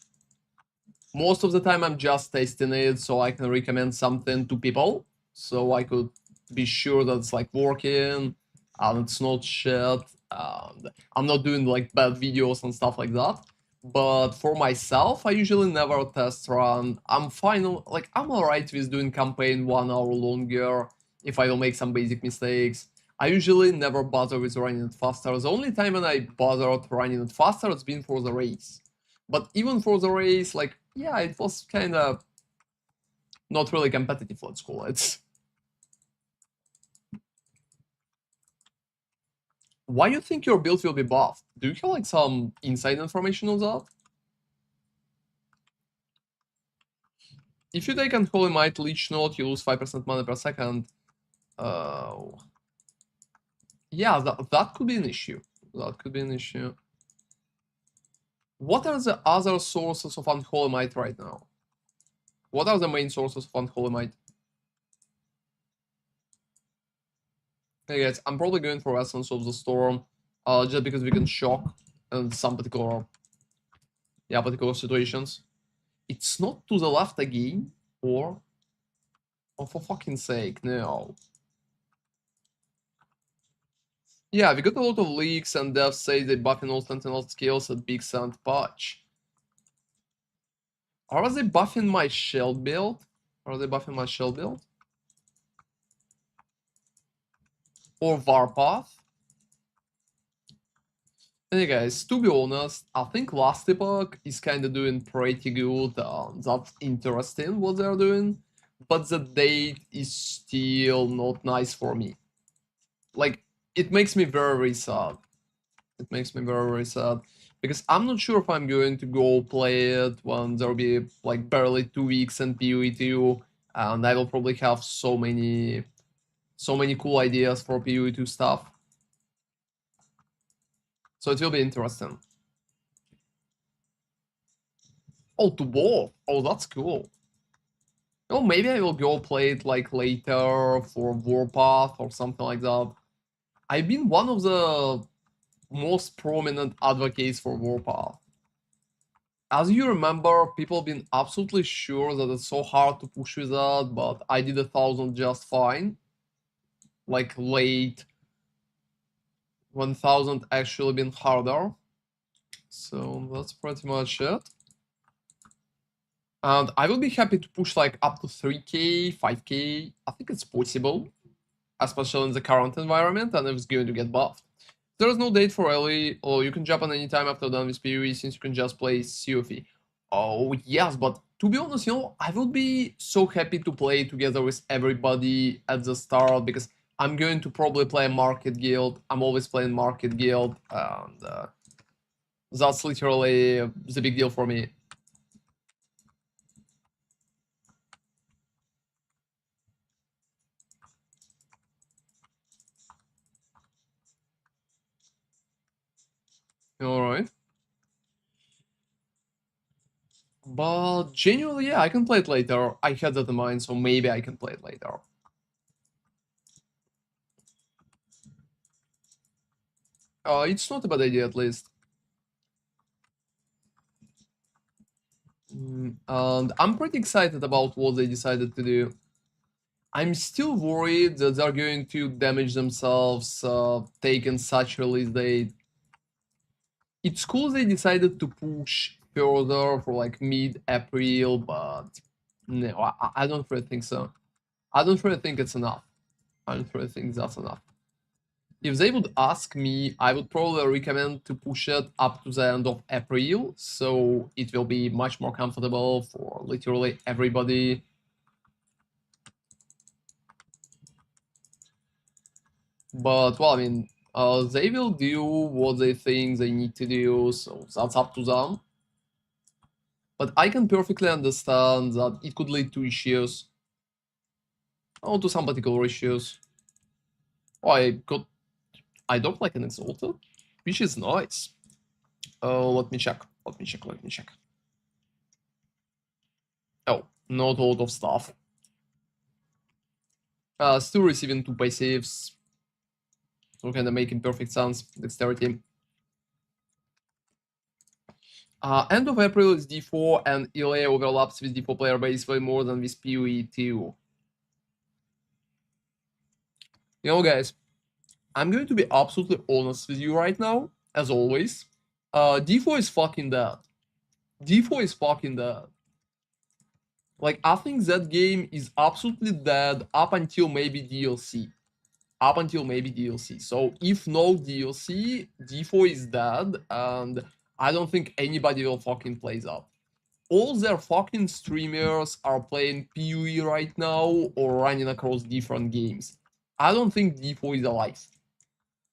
Most of the time I'm just testing it so I can recommend something to people, so I could be sure that it's like working and it's not shit, and I'm not doing like bad videos and stuff like that. But for myself, I usually never test run. I'm fine, like I'm alright with doing campaign 1 hour longer if I don't make some basic mistakes. I usually never bother with running it faster. The only time when I bothered running it faster, it's been for the race. But even for the race, like, yeah, it was kind of not really competitive, let's call it. Why do you think your build will be buffed? Do you have like some inside information on that? If you take Unholy Might Leech Node, you lose 5% mana per second. Yeah, that could be an issue. That could be an issue. What are the other sources of Unholy Might right now? What are the main sources of Unholy Might? Hey guys, I'm probably going for Essence of the Storm, just because we can shock in some particular situations. It's not to the left again, or oh, for fucking sake, no. Yeah, we got a lot of leaks, and devs say they buffing all Sentinel skills at Big Sand patch. Are they buffing my shell build? Are they buffing my shell build? Or Warpath? Hey guys, to be honest, I think last epoch is kind of doing pretty good. That's interesting what they're doing, but the date is still not nice for me. Like, it makes me very, very sad. It makes me very, very sad because I'm not sure if I'm going to go play it when there'll be like barely 2 weeks in POE 2, and I will probably have so many cool ideas for POE 2 stuff. So it will be interesting. Oh, to both. Oh, that's cool. Oh, maybe I will go play it like later for Warpath or something like that. I've been one of the most prominent advocates for Warpath. As you remember, people been absolutely sure that it's so hard to push with that, but I did 1,000 just fine. Like late 1,000 actually been harder. So that's pretty much it. And I will be happy to push like up to 3k, 5k. I think it's possible, especially in the current environment, and it's going to get buffed. There is no date for early, or you can jump on any time after done with PoE since you can just play COF. Oh yes, but to be honest, I would be so happy to play together with everybody at the start because I'm going to probably play Market Guild. I'm always playing Market Guild, and that's literally the big deal for me. Alright. But genuinely, yeah, I can play it later. I had that in mind, so maybe I can play it later. It's not a bad idea, at least. And I'm pretty excited about what they decided to do. I'm still worried that they're going to damage themselves taking such release date. It's cool they decided to push further for like mid-April, but no, I don't really think so. I don't really think it's enough. I don't really think that's enough. If they would ask me, I would probably recommend to push it up to the end of April, so it will be much more comfortable for literally everybody. But, well, I mean, they will do what they think they need to do, so that's up to them. But I can perfectly understand that it could lead to issues. Oh, to some particular issues. Oh, I don't like an exalted, which is nice. Let me check. Let me check. Oh, not a lot of stuff. Still receiving 2 passives. So kind of making perfect sense. Dexterity. End of April is D4, and ELA overlaps with D4 player base way more than with PoE 2. Guys, I'm going to be absolutely honest with you right now, as always. D4 is fucking dead. D4 is fucking dead. Like, I think that game is absolutely dead up until maybe DLC. Up until maybe DLC. So if no DLC, D4 is dead, and I don't think anybody will fucking play that. All their fucking streamers are playing PoE right now or running across different games. I don't think D4 is alive.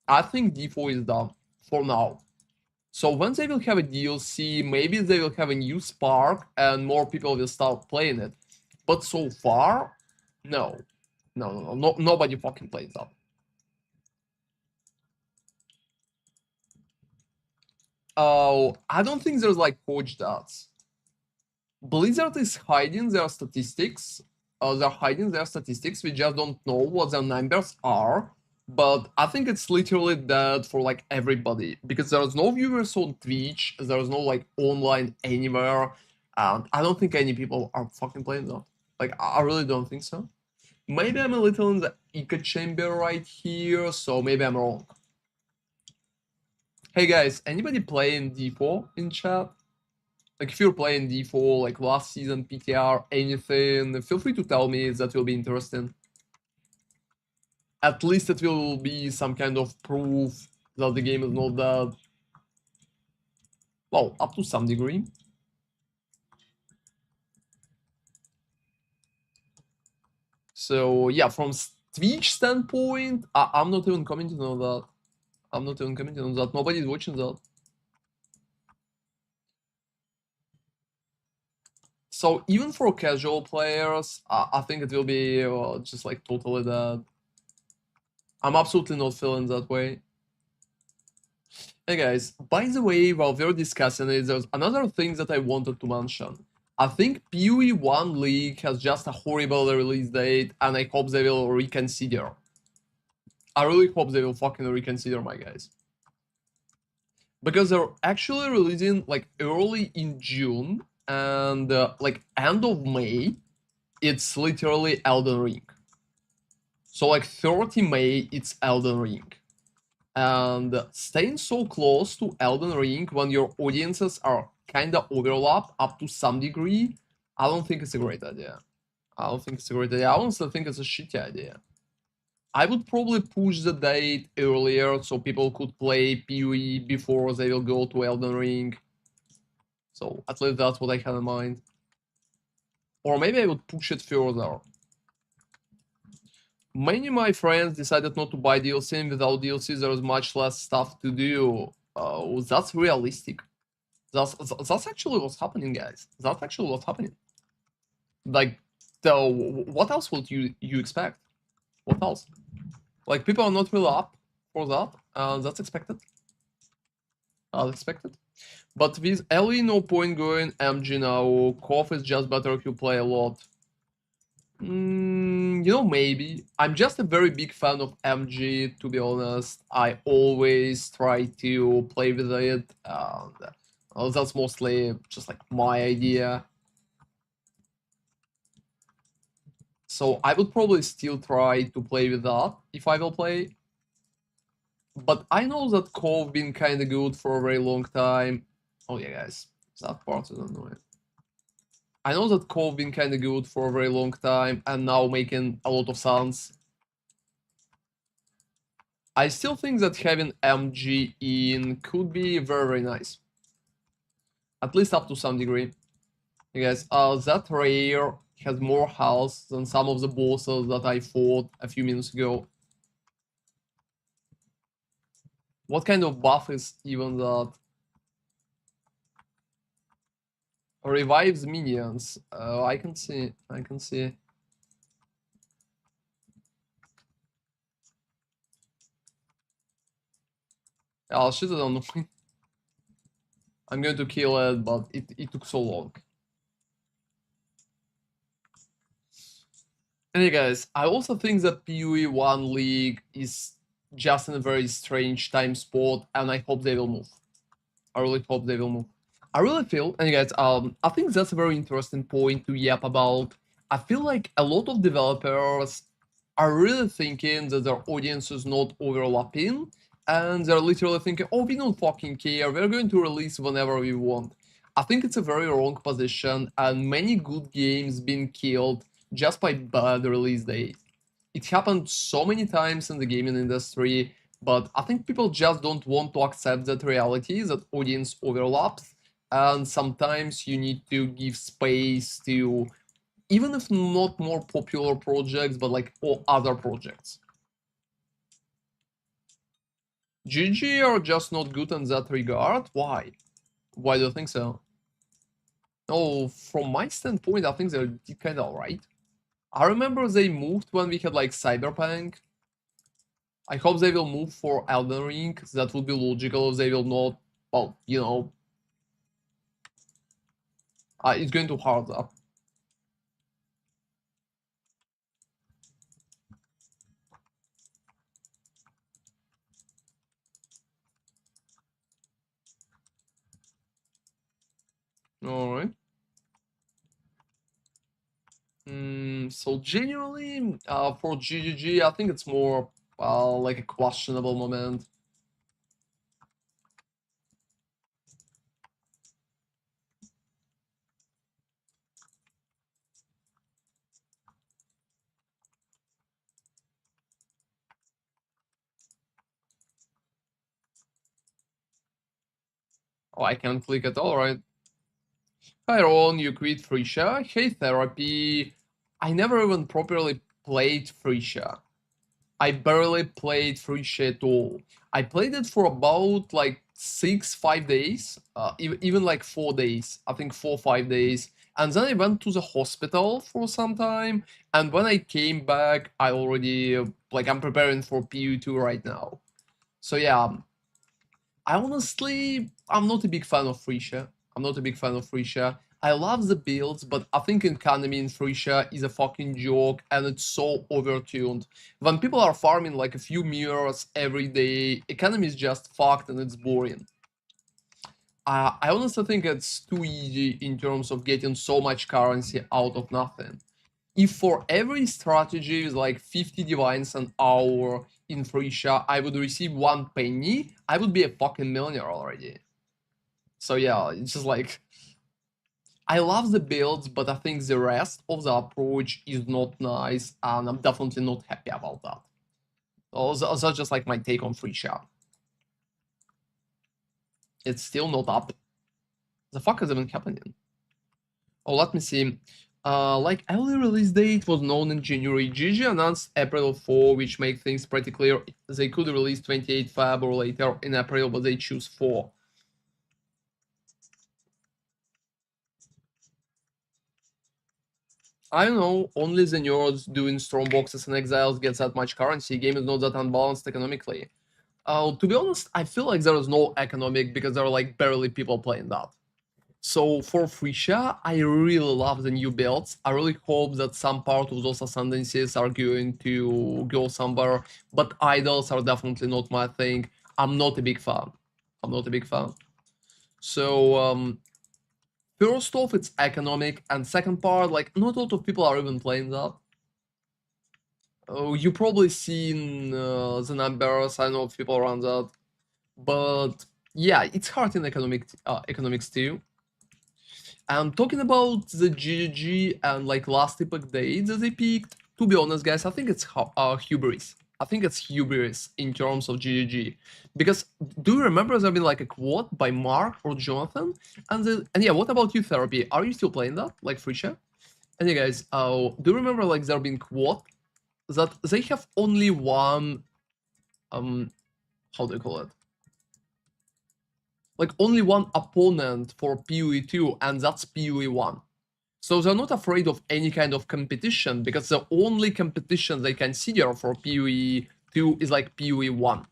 I think D4 is done for now. So when they will have a DLC, maybe they will have a new spark and more people will start playing it. But so far, no. No, nobody fucking plays that. Oh, I don't think there's like poach dots. Blizzard is hiding their statistics. They're hiding their statistics. We just don't know what their numbers are. But I think it's literally dead for like everybody because there's no viewers on Twitch. There's no like online anywhere. And I don't think any people are fucking playing that. Like I really don't think so. Maybe I'm a little in the echo chamber right here, so maybe I'm wrong. Hey guys, anybody playing D4 in chat? Like if you're playing D4, like last season, PTR, anything, feel free to tell me, that will be interesting. At least it will be some kind of proof that the game is not that... Well, up to some degree. So yeah, from Twitch standpoint, I'm not even commenting on that. I'm not even commenting on that. Nobody's watching that. So even for casual players, I think it will be just like totally dead. I'm absolutely not feeling that way. Hey guys, by the way, while we're discussing it, there's another thing that I wanted to mention. I think POE 1 League has just a horrible release date, and I hope they will reconsider. I really hope they will fucking reconsider, my guys. Because they're actually releasing like early in June, and like end of May, it's literally Elden Ring. So like 30 May, it's Elden Ring. And staying so close to Elden Ring when your audiences are kinda overlap up to some degree, I don't think it's a great idea. I don't think it's a great idea. I honestly think it's a shitty idea. I would probably push the date earlier so people could play PoE before they will go to Elden Ring. So at least that's what I had in mind. Or maybe I would push it further. Many of my friends decided not to buy DLC, and without DLC there is much less stuff to do. That's realistic. That's actually what's happening, guys. That's actually what's happening. Like, what else would you expect? What else? Like, people are not really up for that. That's expected. Expected. But with Ellie, no point going MG now. Kof is just better if you play a lot. You know, maybe. I'm just a very big fan of MG, to be honest. I always try to play with it. That's mostly just like my idea. So I would probably still try to play with that if I will play. But I know that Cove been kind of good for a very long time. Oh yeah, guys, that part is annoying. I know that Cove been kind of good for a very long time and now making a lot of sense. I still think that having MG in could be very, very nice. At least up to some degree. You guys, that rare has more health than some of the bosses that I fought a few minutes ago. What kind of buff is even that? Revives minions. I can see. I can see. I'll shoot it on the wing. I'm going to kill it, but it took so long. Anyway, guys, I also think that PoE 1 League is just in a very strange time spot, and I hope they will move. I really hope they will move. I really feel, and guys, I think that's a very interesting point to yap about. I feel like a lot of developers are really thinking that their audience is not overlapping, and they're literally thinking, oh, we don't fucking care, we're going to release whenever we want. I think it's a very wrong position, and many good games been killed just by bad release date. It happened so many times in the gaming industry, but I think people just don't want to accept that reality, that audience overlaps, and sometimes you need to give space to, even if not more popular projects, but like all other projects. GG are just not good in that regard? Why? Why do you think so? Oh, from my standpoint, I think they're kind of alright. I remember they moved when we had like Cyberpunk. I hope they will move for Elden Ring. That would be logical if they will not, well, you know. It's going to hard up. All right. So generally, for GGG, I think it's more like a questionable moment. Oh, I can't click at all, right? Hi Ron, you quit Frisha. Hey Therapy. I never even properly played Frisha. I barely played Frisha at all. I played it for about like 5 days, even like 4 days. I think 5 days. And then I went to the hospital for some time. And when I came back, I already like I'm preparing for PU2 right now. So yeah, I'm not a big fan of Frisha. I'm not a big fan of Frisha. I love the builds, but I think economy in Frisha is a fucking joke and it's so overtuned. When people are farming like a few mirrors every day, economy is just fucked and it's boring. I honestly think it's too easy in terms of getting so much currency out of nothing. If for every strategy is like 50 divines an hour in Frisha, I would receive 1 penny, I would be a fucking millionaire already. So yeah, it's just like I love the builds, but I think the rest of the approach is not nice, and I'm definitely not happy about that. Also, that's just like my take on free shot. It's still not up. The fuck is even happening? Oh, let me see. Like early release date was known in January. GG announced April 4, which make things pretty clear. They could release 28 Feb or later in April, but they choose 4. I don't know, only the nerds doing strong boxes and exiles gets that much currency. Game is not that unbalanced economically. To be honest, I feel like there is no economic because there are like barely people playing that. So for Frisha, I really love the new builds. I really hope that some part of those ascendancies are going to go somewhere, but idols are definitely not my thing. I'm not a big fan. I'm not a big fan. So first off, it's economic, and second part, like not a lot of people are even playing that. Oh, you probably seen the numbers. I know people around that, but yeah, it's hard in economics too. And talking about the GG and like last epoch dates that they picked, to be honest, guys, I think it's hubris. I think it's hubris in terms of GG. Because do you remember there been like a quote by Mark or Jonathan? And yeah, what about you, Therapy? Are you still playing that, like Frisha? And yeah, guys, do you remember like there been quote that they have only one, how do you call it? Like only one opponent for PoE2, and that's PoE1. So they're not afraid of any kind of competition because the only competition they consider for PoE2 is like PoE1.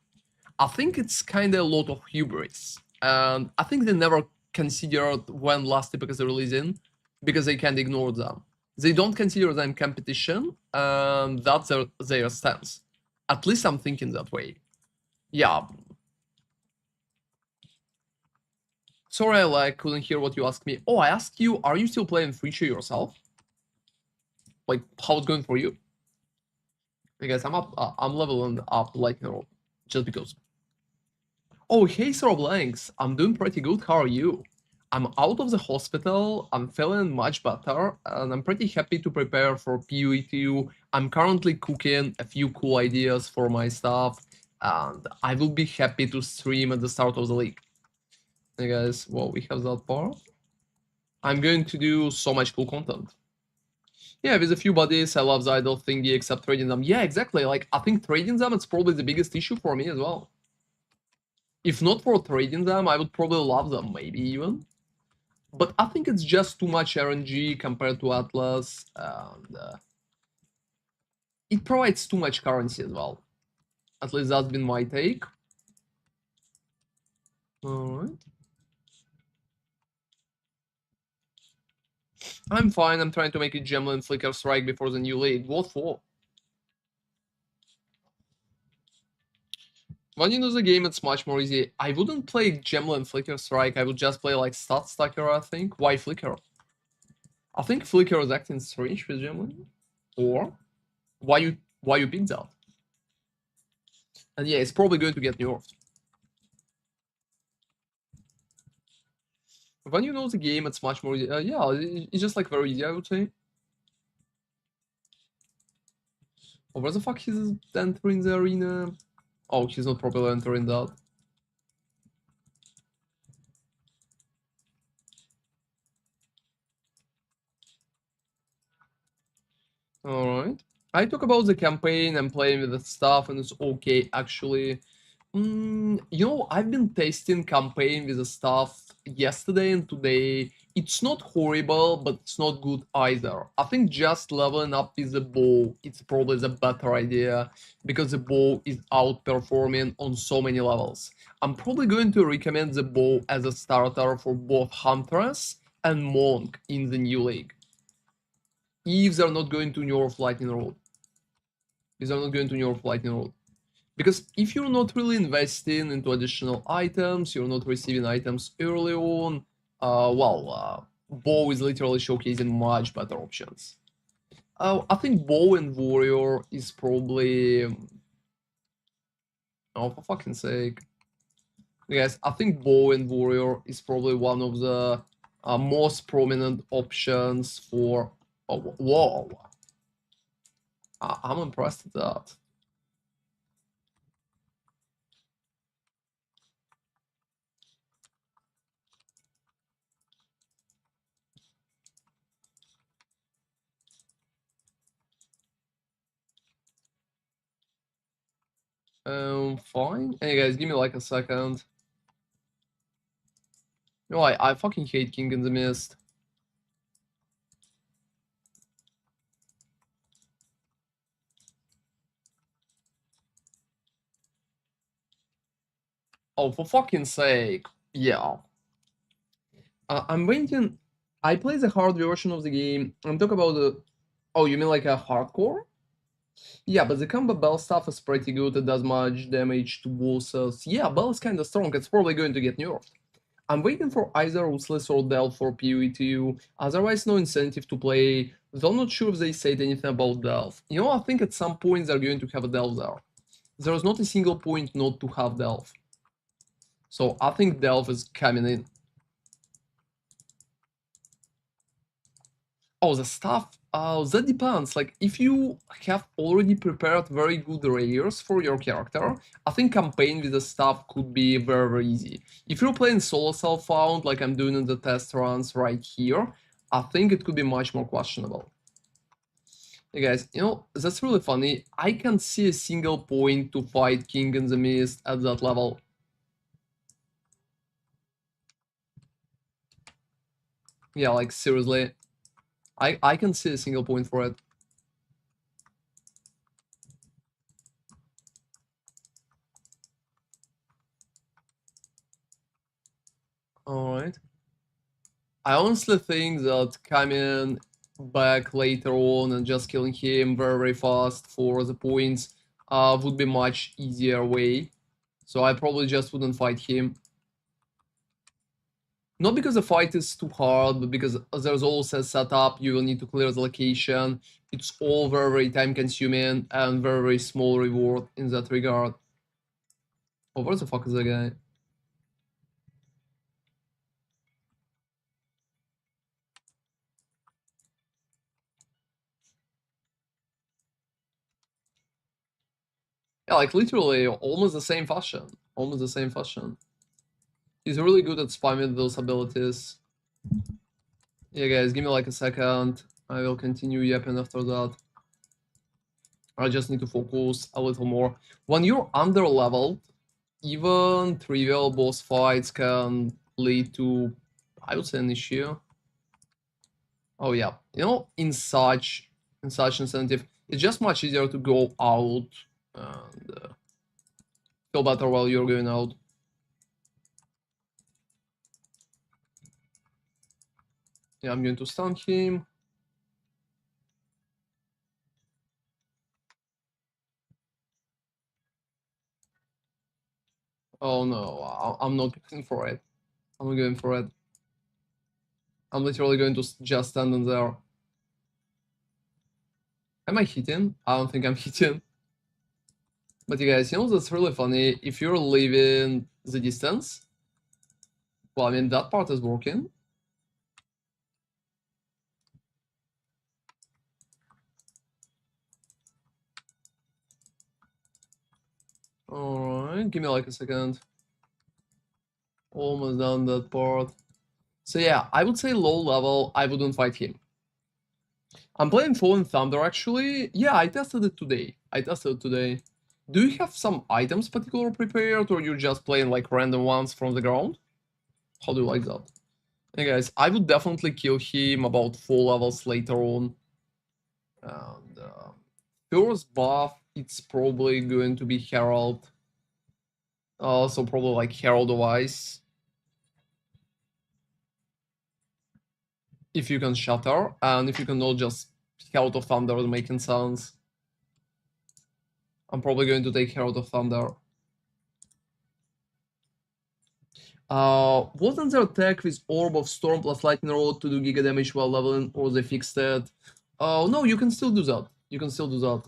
I think it's kind of a lot of hubris. And I think they never considered when last epoch is releasing because they can't ignore them. They don't consider them competition, and that's their stance. At least I'm thinking that way. Yeah. Sorry, I like couldn't hear what you asked me. Oh, I asked you, are you still playing Freacher yourself? Like, how's it going for you? Because I'm up, I'm leveling up like just because. Oh, hey, Sir Blanks, I'm doing pretty good. How are you? I'm out of the hospital. I'm feeling much better, and I'm pretty happy to prepare for PoE2. I'm currently cooking a few cool ideas for my stuff, and I will be happy to stream at the start of the league. Hey guys, well, we have that part. I'm going to do so much cool content. Yeah, with a few buddies, I love the idol thingy except trading them. Yeah, exactly. Like, I think trading them is probably the biggest issue for me as well. If not for trading them, I would probably love them, maybe even. But I think it's just too much RNG compared to Atlas, and it provides too much currency as well. At least that's been my take. Alright. I'm fine. I'm trying to make a Gemlin Flicker Strike before the new league. What for? When you know the game, it's much more easy. I wouldn't play Gemlin Flicker Strike. I would just play like Stat Stacker, I think. Why Flicker? I think Flicker is acting strange with Gemlin. Or why you picked that? And yeah, it's probably going to get nerfed. When you know the game, it's much more easy. Yeah, it's just like very easy, I would say. Oh, where the fuck he's entering the arena? Oh, he's not properly entering that. Alright. I talk about the campaign and playing with the stuff, and it's okay, actually. I've been testing campaign with the stuff yesterday and today. It's not horrible, but it's not good either. I think just leveling up with the bow, it's probably the better idea, because the bow is outperforming on so many levels. I'm probably going to recommend the bow as a starter for both Huntress and Monk in the new league. If they're not going to nerf Lightning Rod. If they're not going to nerf Lightning Rod. Because if you're not really investing into additional items, you're not receiving items early on, Bow is literally showcasing much better options. I think Bow and Warrior is probably... Oh, for fucking sake. Yes, I think Bow and Warrior is probably one of the most prominent options for... Oh, whoa. I'm impressed with that. Fine. Hey guys, give me like a second. No, I fucking hate King in the Mist. Oh, for fucking sake. Yeah. I'm waiting. I play the hard version of the game. I'm talking about the... Oh, you mean like a hardcore? Yeah, but the combo Bell stuff is pretty good. It does much damage to bosses. Yeah, Bell is kinda strong. It's probably going to get nerfed. I'm waiting for either Ruthless or Delve for POE 2. Otherwise, no incentive to play. Though I'm not sure if they said anything about Delve. I think at some point they're going to have a Delve there. There's not a single point not to have Delve. So I think Delve is coming in. Oh, the stuff, that depends. Like, if you have already prepared very good rares for your character, I think campaign with the stuff could be very, very easy. If you're playing solo self-found, like I'm doing in the test runs right here, I think it could be much more questionable. Hey guys, that's really funny. I can't see a single point to fight King in the Mist at that level. Yeah, like seriously. I can see a single point for it. Alright. I honestly think that coming back later on and just killing him very, very fast for the points would be much easier way. So I probably just wouldn't fight him. Not because the fight is too hard, but because there's also a setup, you will need to clear the location. It's all very, very time consuming and very, very small reward in that regard. Oh, where the fuck is that guy? Yeah, like literally almost the same fashion. Almost the same fashion. He's really good at spamming those abilities. Yeah, guys, give me like a second. I will continue yapping after that. I just need to focus a little more. When you're under leveled, even trivial boss fights can lead to, I would say, an issue. Oh yeah, in such incentive, it's just much easier to go out and feel better while you're going out. Yeah, I'm going to stun him. Oh no, I'm not going for it. I'm not going for it. I'm literally going to just stand in there. Am I hitting? I don't think I'm hitting. But you guys, you know that's really funny? If you're leaving the distance, well, I mean, that part is working. Alright, give me like a second. Almost done that part. So yeah, I would say low level, I wouldn't fight him. I'm playing Fallen Thunder actually. Yeah, I tested it today. Do you have some items particular prepared, or you're just playing like random ones from the ground? How do you like that? Hey guys, I would definitely kill him about 4 levels later on. And first buff, it's probably going to be Herald. So probably like Herald of Ice. If you can Shatter, and if you can not just Herald of Thunder making sounds. I'm probably going to take Herald of Thunder. Wasn't there attack with Orb of Storm plus Lightning Rod to do Giga damage while leveling, or they fixed it? No, you can still do that.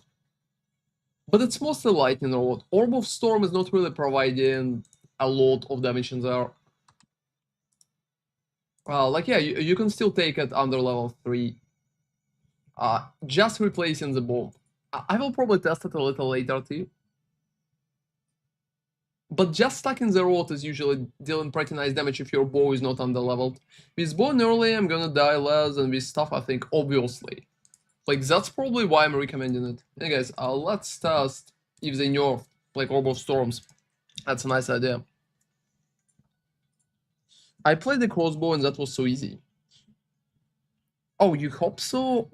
But it's mostly Lightning Rod. Orb of Storm is not really providing a lot of damage in there. Like, yeah, you can still take it under level 3. Just replacing the bomb. I will probably test it a little later too. But just stacking the rod is usually dealing pretty nice damage if your bow is not under-leveled. With bow early, I'm gonna die less, and with stuff, I think, obviously. Like, that's probably why I'm recommending it. Hey guys, let's test if they nerf, like, Orb of Storms. That's a nice idea. I played the crossbow, and that was so easy. Oh, you hope so?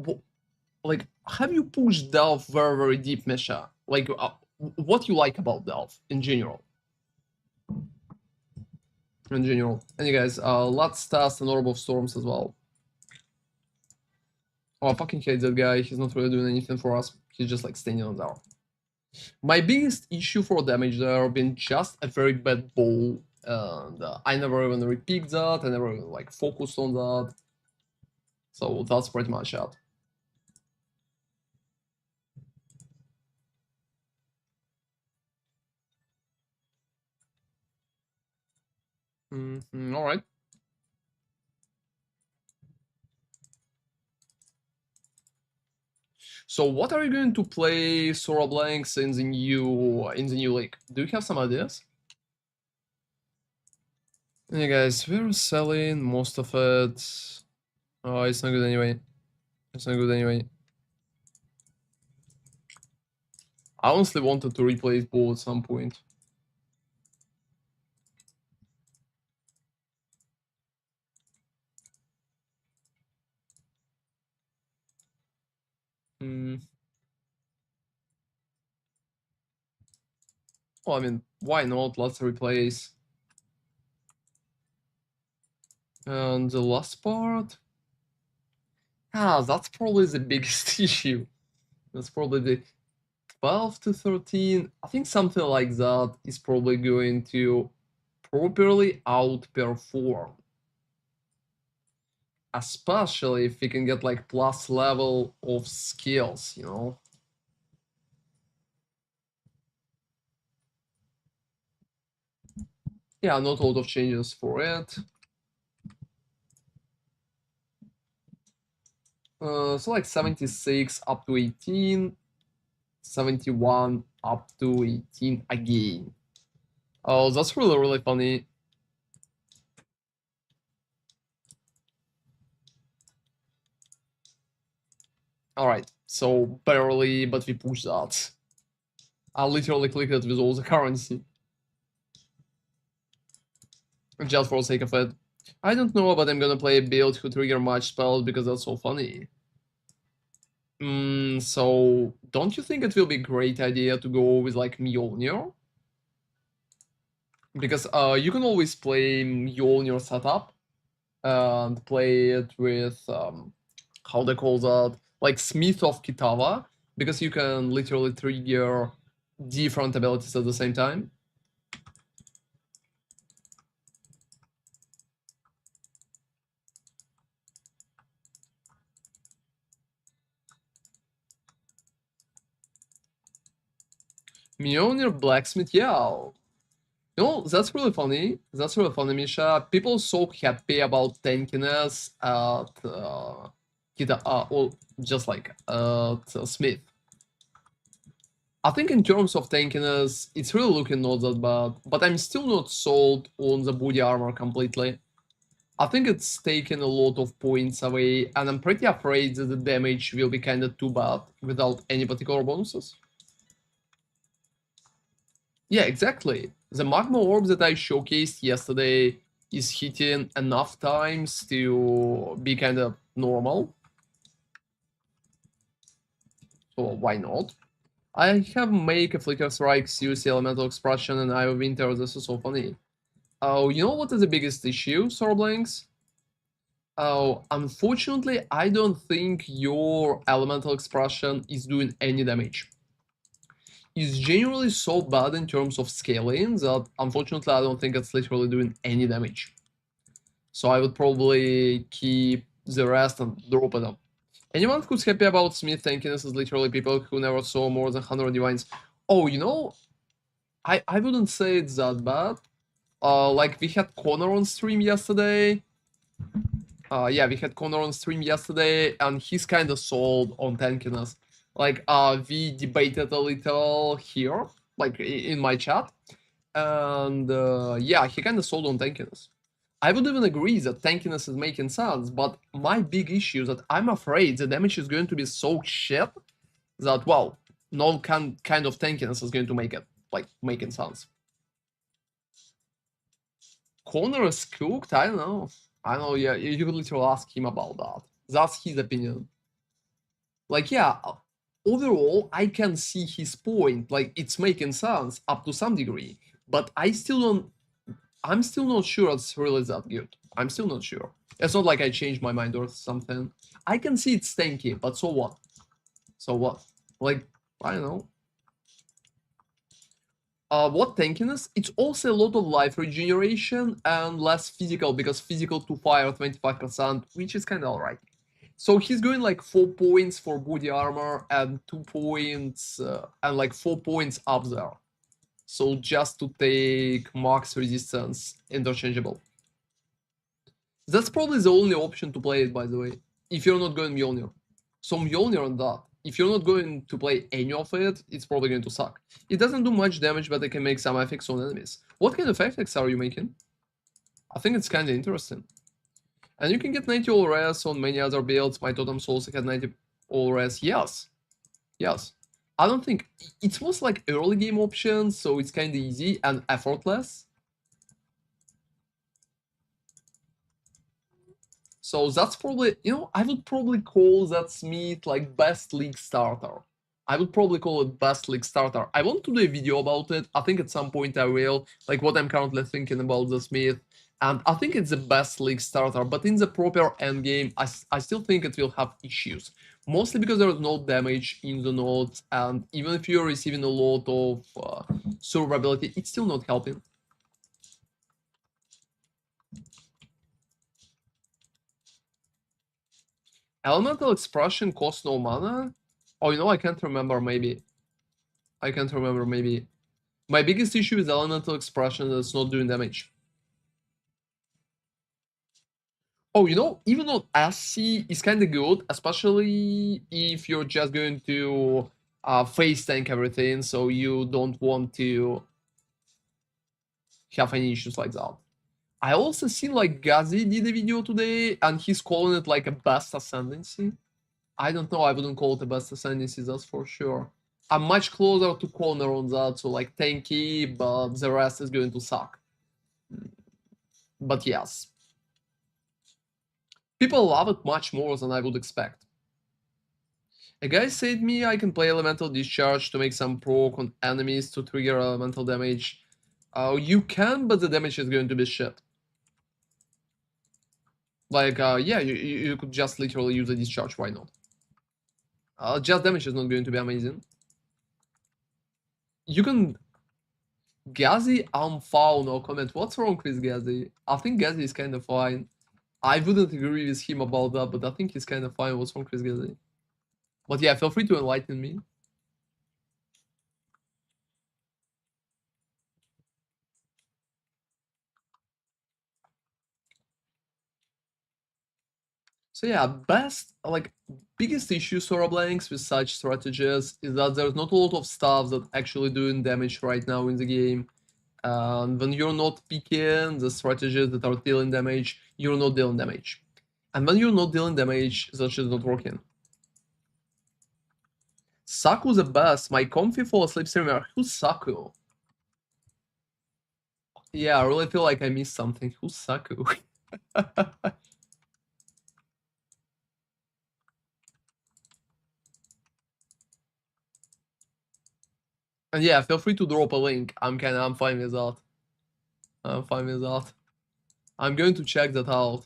Like, have you pushed Delve very, very deep, Misha? Like, what you like about Delve in general? In general. And you guys, let's test an Orb of Storms as well. Oh, I fucking hate that guy. He's not really doing anything for us. He's just like standing on there. My biggest issue for damage there been just a very bad bow. And I never even repeat that. I never even like focused on that. So that's pretty much it. All right. So what are you going to play Sora Blanks in the new league? Do you have some ideas? Yeah, guys, we're selling most of it. Oh, it's not good anyway. I honestly wanted to replace Bull at some point. Well, I mean, why not? Let's replace. And the last part? That's probably the biggest issue. That's probably the 12 to 13. I think something like that is probably going to properly outperform. Especially if we can get like plus level of skills, you know? Yeah, not a lot of changes for it. So like 76 up to 18, 71 up to 18 again. Oh, that's really, really funny. Alright, so barely, but we push that. I literally clicked it with all the currency. Just for the sake of it. I don't know, but I'm gonna play a build who trigger much spells because that's so funny. So don't you think it will be a great idea to go with like Mjolnir? Because you can always play Mjolnir setup. and play it with how they call that, like Smith of Kitava, because you can literally trigger different abilities at the same time. Mjolnir Blacksmith, yeah. You know, that's really funny. That's really funny, Misha. People so happy about tankiness at or just like Smith. I think in terms of tankiness, it's really looking not that bad, but I'm still not sold on the body armor completely. I think it's taken a lot of points away, and I'm pretty afraid that the damage will be kinda too bad without any particular bonuses. Yeah, exactly. The magma orb that I showcased yesterday is hitting enough times to be kind of normal. So why not? I have make a flicker strikes, use the elemental expression, and I winter. This is so funny. Oh, you know what is the biggest issue, Sorblanks? Oh, unfortunately, I don't think your elemental expression is doing any damage. It's generally so bad in terms of scaling that unfortunately I don't think it's literally doing any damage. So I would probably keep the rest and drop it up. Anyone who's happy about Smith tankiness is literally people who never saw more than 100 divines. Oh, you know, I wouldn't say it's that bad. Like we had Connor on stream yesterday. Yeah, we had Connor on stream yesterday, and he's kind of sold on tankiness. Like, we debated a little here, like in my chat, and yeah, he kind of sold on tankiness. I would even agree that tankiness is making sense, but my big issue is that I'm afraid the damage is going to be so shit that, well, no kind of tankiness is going to make it, like, making sense. Connor is cooked? I don't know. I know, yeah, you could literally ask him about that. That's his opinion. Like, yeah, overall, I can see his point. Like, it's making sense up to some degree, but I'm still not sure it's really that good. I'm still not sure. It's not like I changed my mind or something. I can see it's tanky, but so what? So what? Like, I don't know. What tankiness? It's also a lot of life regeneration and less physical, because physical to fire 25%, which is kind of alright. So he's going like 4 points for body armor and 2 points and like 4 points up there. So just to take max resistance interchangeable. That's probably the only option to play it, by the way, if you're not going Mjolnir. So Mjolnir on that, if you're not going to play any of it, it's probably going to suck. It doesn't do much damage, but it can make some effects on enemies. What kind of effects are you making? I think it's kind of interesting. And you can get 90 all res on many other builds. My totem souls had 90 all res. Yes. Yes. I don't think it's most like early game options, so it's kind of easy and effortless. So that's probably, you know, I would probably call that Smith like best league starter. I would probably call it best league starter. I want to do a video about it. I think at some point I will, like what I'm currently thinking about the Smith. And I think it's the best league starter, but in the proper endgame, I still think it will have issues. Mostly because there is no damage in the nodes, and even if you're receiving a lot of survivability, it's still not helping. Elemental expression costs no mana? Oh, you know, I can't remember, maybe. I can't remember, maybe. My biggest issue is elemental expression that's not doing damage. Oh, you know, even on SC is kind of good, especially if you're just going to face tank everything, so you don't want to have any issues like that. I also seen like Gazi did a video today, and he's calling it like a best ascendancy. I don't know, I wouldn't call it a best ascendancy, that's for sure. I'm much closer to Connor on that, so like tanky, but the rest is going to suck. But yes. People love it much more than I would expect. A guy said me I can play Elemental Discharge to make some proc on enemies to trigger elemental damage. You can, but the damage is going to be shit. Like, yeah, you could just literally use a discharge, why not? Just damage is not going to be amazing. You can... Gazi, unfound, no comment. What's wrong with Gazi? I think Gazi is kind of fine. I wouldn't agree with him about that, but I think he's kind of fine. What's wrong with Gazi? But yeah, feel free to enlighten me. So yeah, biggest issue Sora blanks with such strategies is that there's not a lot of stuff that actually doing damage right now in the game. And when you're not picking the strategies that are dealing damage, you're not dealing damage. And when you're not dealing damage, that shit's not working. Saku the best. My comfy fall asleep streamer. Who's Saku? Yeah, I really feel like I missed something. Who's Saku? And yeah, feel free to drop a link. I'm fine with that. I'm fine with that. I'm going to check that out.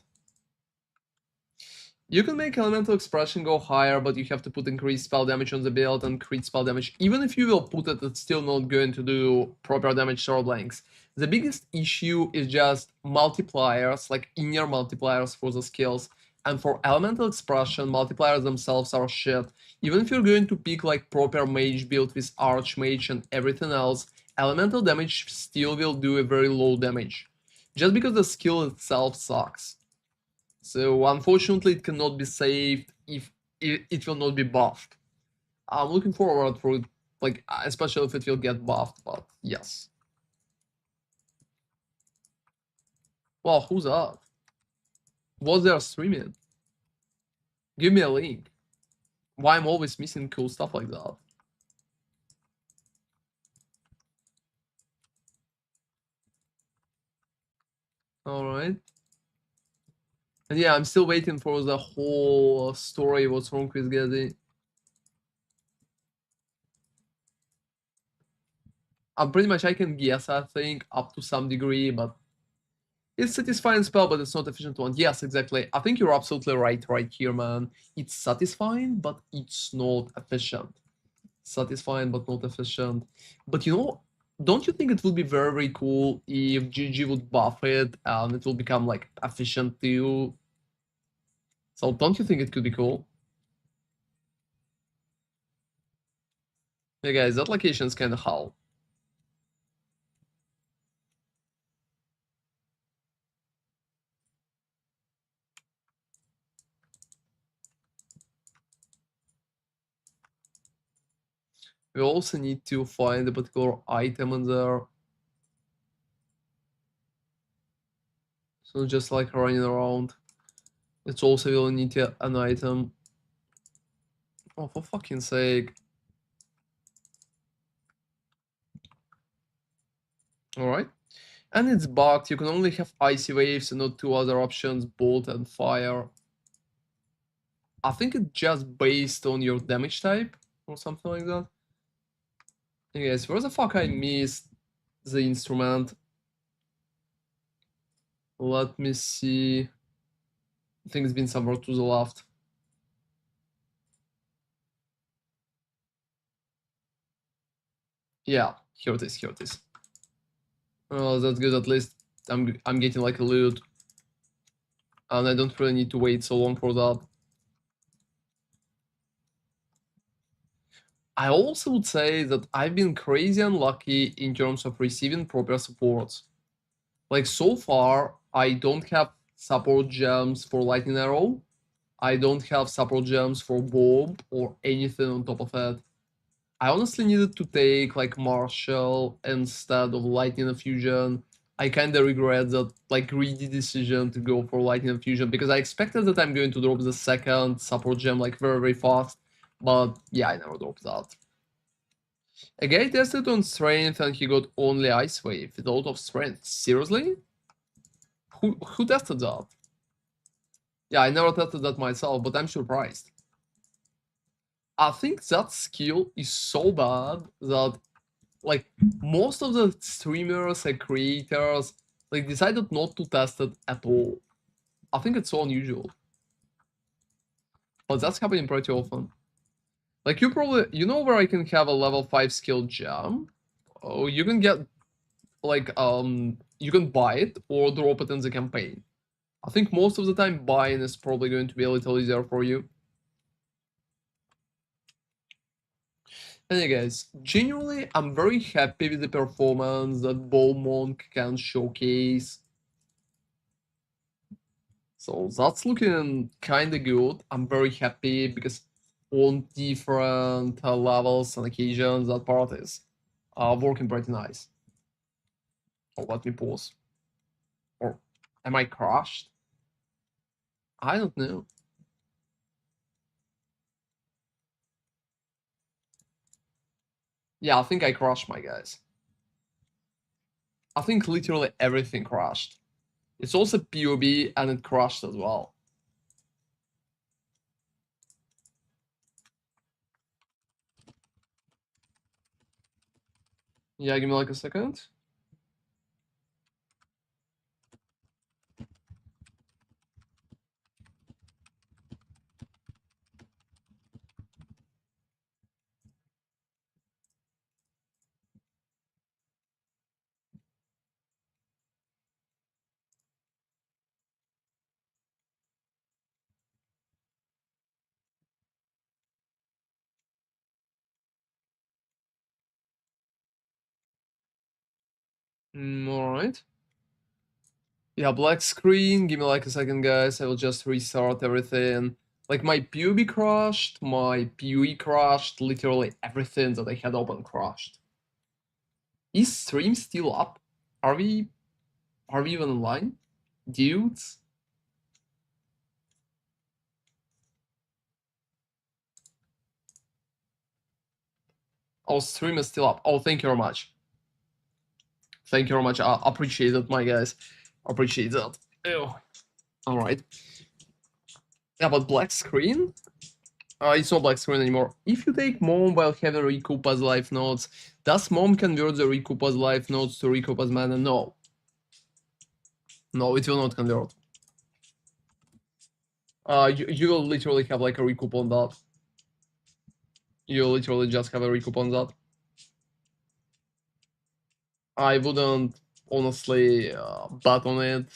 You can make elemental expression go higher, but you have to put increased spell damage on the build and crit spell damage. Even if you will put it, it's still not going to do proper damage sword blanks. The biggest issue is just multipliers, like in-year multipliers for the skills. And for elemental expression, multipliers themselves are shit. Even if you're going to pick like proper mage build with archmage and everything else, elemental damage still will do a very low damage. Just because the skill itself sucks. So unfortunately, it cannot be saved if it will not be buffed. I'm looking forward for it, like especially if it will get buffed. But yes. Well, who's that? What's their streaming? Give me a link. Why I'm always missing cool stuff like that? All right. And yeah, I'm still waiting for the whole story. What's wrong with Gazi? Pretty much I can guess, I think, up to some degree, but it's satisfying spell, but it's not efficient one. Yes, exactly. I think you're absolutely right here, man. It's satisfying, but it's not efficient. Satisfying, but not efficient. But you know, don't you think it would be very, very cool if GG would buff it and it will become like efficient too? So don't you think it could be cool? Hey guys, that location is kind of hull. We also need to find a particular item in there. So just like running around. It's also will need an item. Oh, for fucking sake. Alright. And it's bugged. You can only have icy waves and not two other options, bolt and fire. I think it's just based on your damage type or something like that. Anyways, where the fuck I missed the instrument? Let me see. I think it's been somewhere to the left. Yeah, here it is, here it is. Oh, that's good. At least I'm getting like a loot. And I don't really need to wait so long for that. I also would say that I've been crazy unlucky in terms of receiving proper supports. Like so far, I don't have support gems for Lightning Arrow. I don't have support gems for Bomb or anything on top of it. I honestly needed to take like Marshall instead of Lightning Infusion. I kinda regret that like greedy decision to go for Lightning Infusion because I expected that I'm going to drop the second support gem like very, very fast. But yeah, I never dropped that. A guy tested on strength and he got only Ice Wave without of strength. Seriously? Who tested that? Yeah, I never tested that myself, but I'm surprised. I think that skill is so bad that like most of the streamers and creators like decided not to test it at all. I think it's so unusual. But that's happening pretty often. Like you know where I can have a level 5 skill gem? Oh, you can get like you can buy it or drop it in the campaign. I think most of the time buying is probably going to be a little easier for you. Anyway guys, genuinely I'm very happy with the performance that Monk can showcase. So that's looking kinda good. I'm very happy because on different levels and occasions that part is working pretty nice. Oh, let me pause. Or am I crashed? I don't know. Yeah, I think I crashed, my guys. I think literally everything crashed. It's also POB and it crashed as well. Yeah, give me like a second. Alright. Yeah, black screen. Give me like a second, guys. I will just restart everything. Like my PUB crashed, my PUE crashed, literally everything that I had open crashed. Is stream still up? Are we even online? Dudes? Oh, stream is still up. Oh, thank you very much. Thank you very much. I appreciate it, my guys. Appreciate that. Ew. Alright. Yeah, but black screen? It's not black screen anymore. If you take mom while having recoup as life nodes, does mom convert the recoup as life nodes to recoup as mana? No. No, it will not convert. You will literally have like a recoup on that. You literally just have a recoup on that. I wouldn't honestly bet on it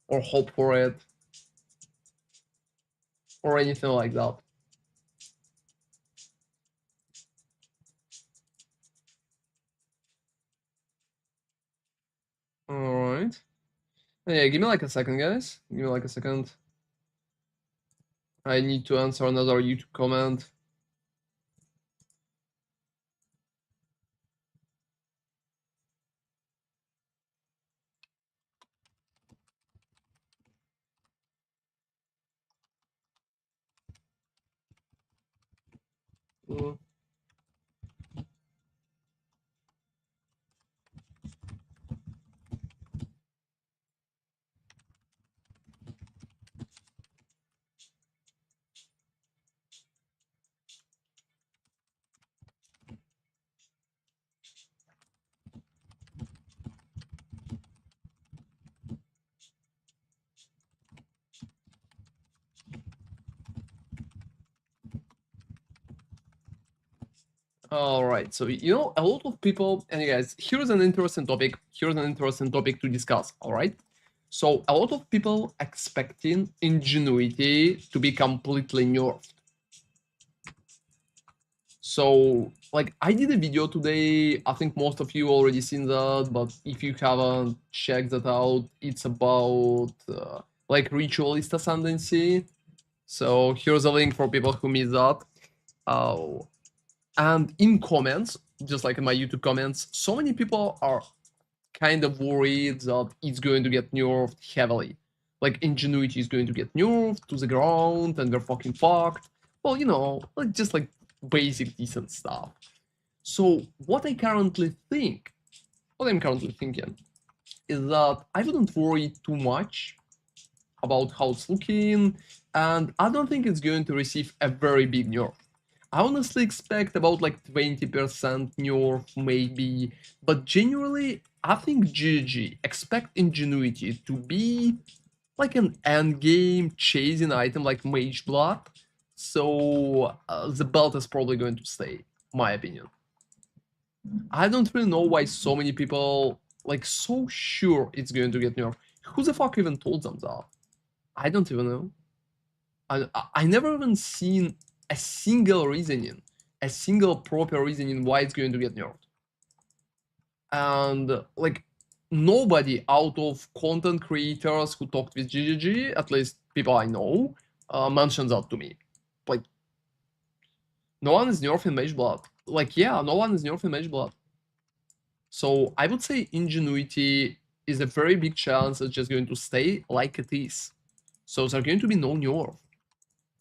or hope for it or anything like that. Alright. Yeah, give me like a second, guys. Give me like a second. I need to answer another YouTube comment. Mm. All right, so you know a lot of people, and guys, here's an interesting topic. Here's an interesting topic to discuss. All right, so a lot of people expecting ingenuity to be completely nerfed. So, like, I did a video today. I think most of you already seen that, but if you haven't checked that out, it's about like ritualist ascendancy. So here's a link for people who missed that. Uh, and in comments, just like in my YouTube comments, so many people are kind of worried that it's going to get nerfed heavily. Like ingenuity is going to get nerfed to the ground and we're fucking fucked. Well, you know, like just like basic decent stuff. So what I'm currently thinking is that I wouldn't worry too much about how it's looking, and I don't think it's going to receive a very big nerf. I honestly expect about like 20% nerf maybe, but generally I think GG expect ingenuity to be like an endgame chasing item like Mage Blood. So the belt is probably going to stay, my opinion. I don't really know why so many people like so sure it's going to get nerfed. Who the fuck even told them that? I don't even know. I never even seen a single reasoning, a single proper reasoning why it's going to get nerfed. And like nobody out of content creators who talked with GGG, at least people I know, mentioned that to me. Like, no one is nerfing Mage Blood. Like, yeah, no one is nerfing Mage Blood. So I would say Ingenuity is a very big chance it's just going to stay like it is. So there's going to be no nerf.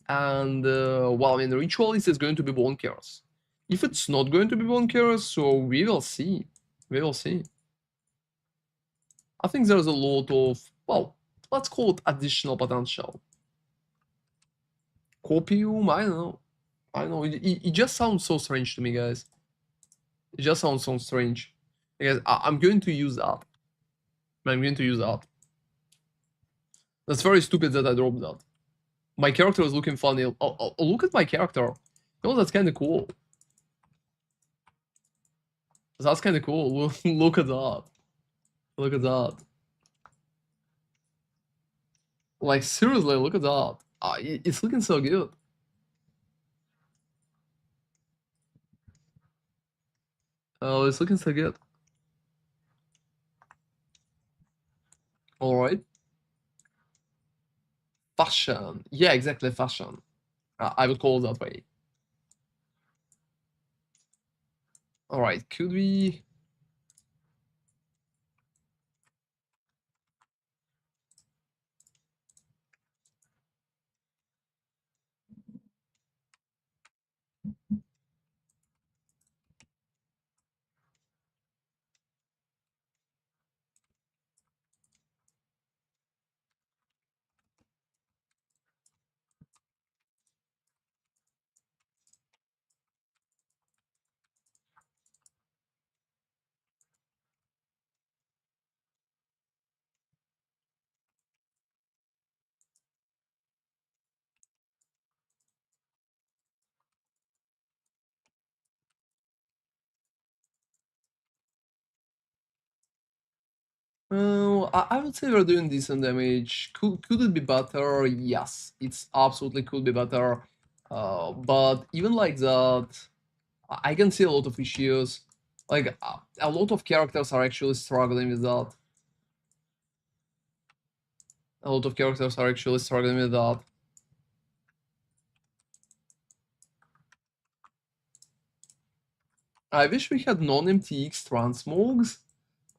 And, well, I mean, Ritualist is going to be bonkers. If it's not going to be bonkers, so we will see. We will see. I think there's a lot of, well, let's call it additional potential. Copium, I don't know. I don't know. It just sounds so strange to me, guys. It just sounds so strange. Guys, I'm going to use that. I'm going to use that. That's very stupid that I dropped that. My character is looking funny. Oh, look at my character. You know, that's kind of cool. That's kind of cool. Look at that. Look at that. Like, seriously, look at that. It's looking so good. Oh, it's looking so good. Alright. Fashion. Yeah, exactly, fashion. I would call it that way. Alright, could we... I would say we're doing decent damage. Could it be better? Yes, it's absolutely could be better. But even like that, I can see a lot of issues. Like a lot of characters are actually struggling with that. A lot of characters are actually struggling with that. I wish we had non-MTX transmogs.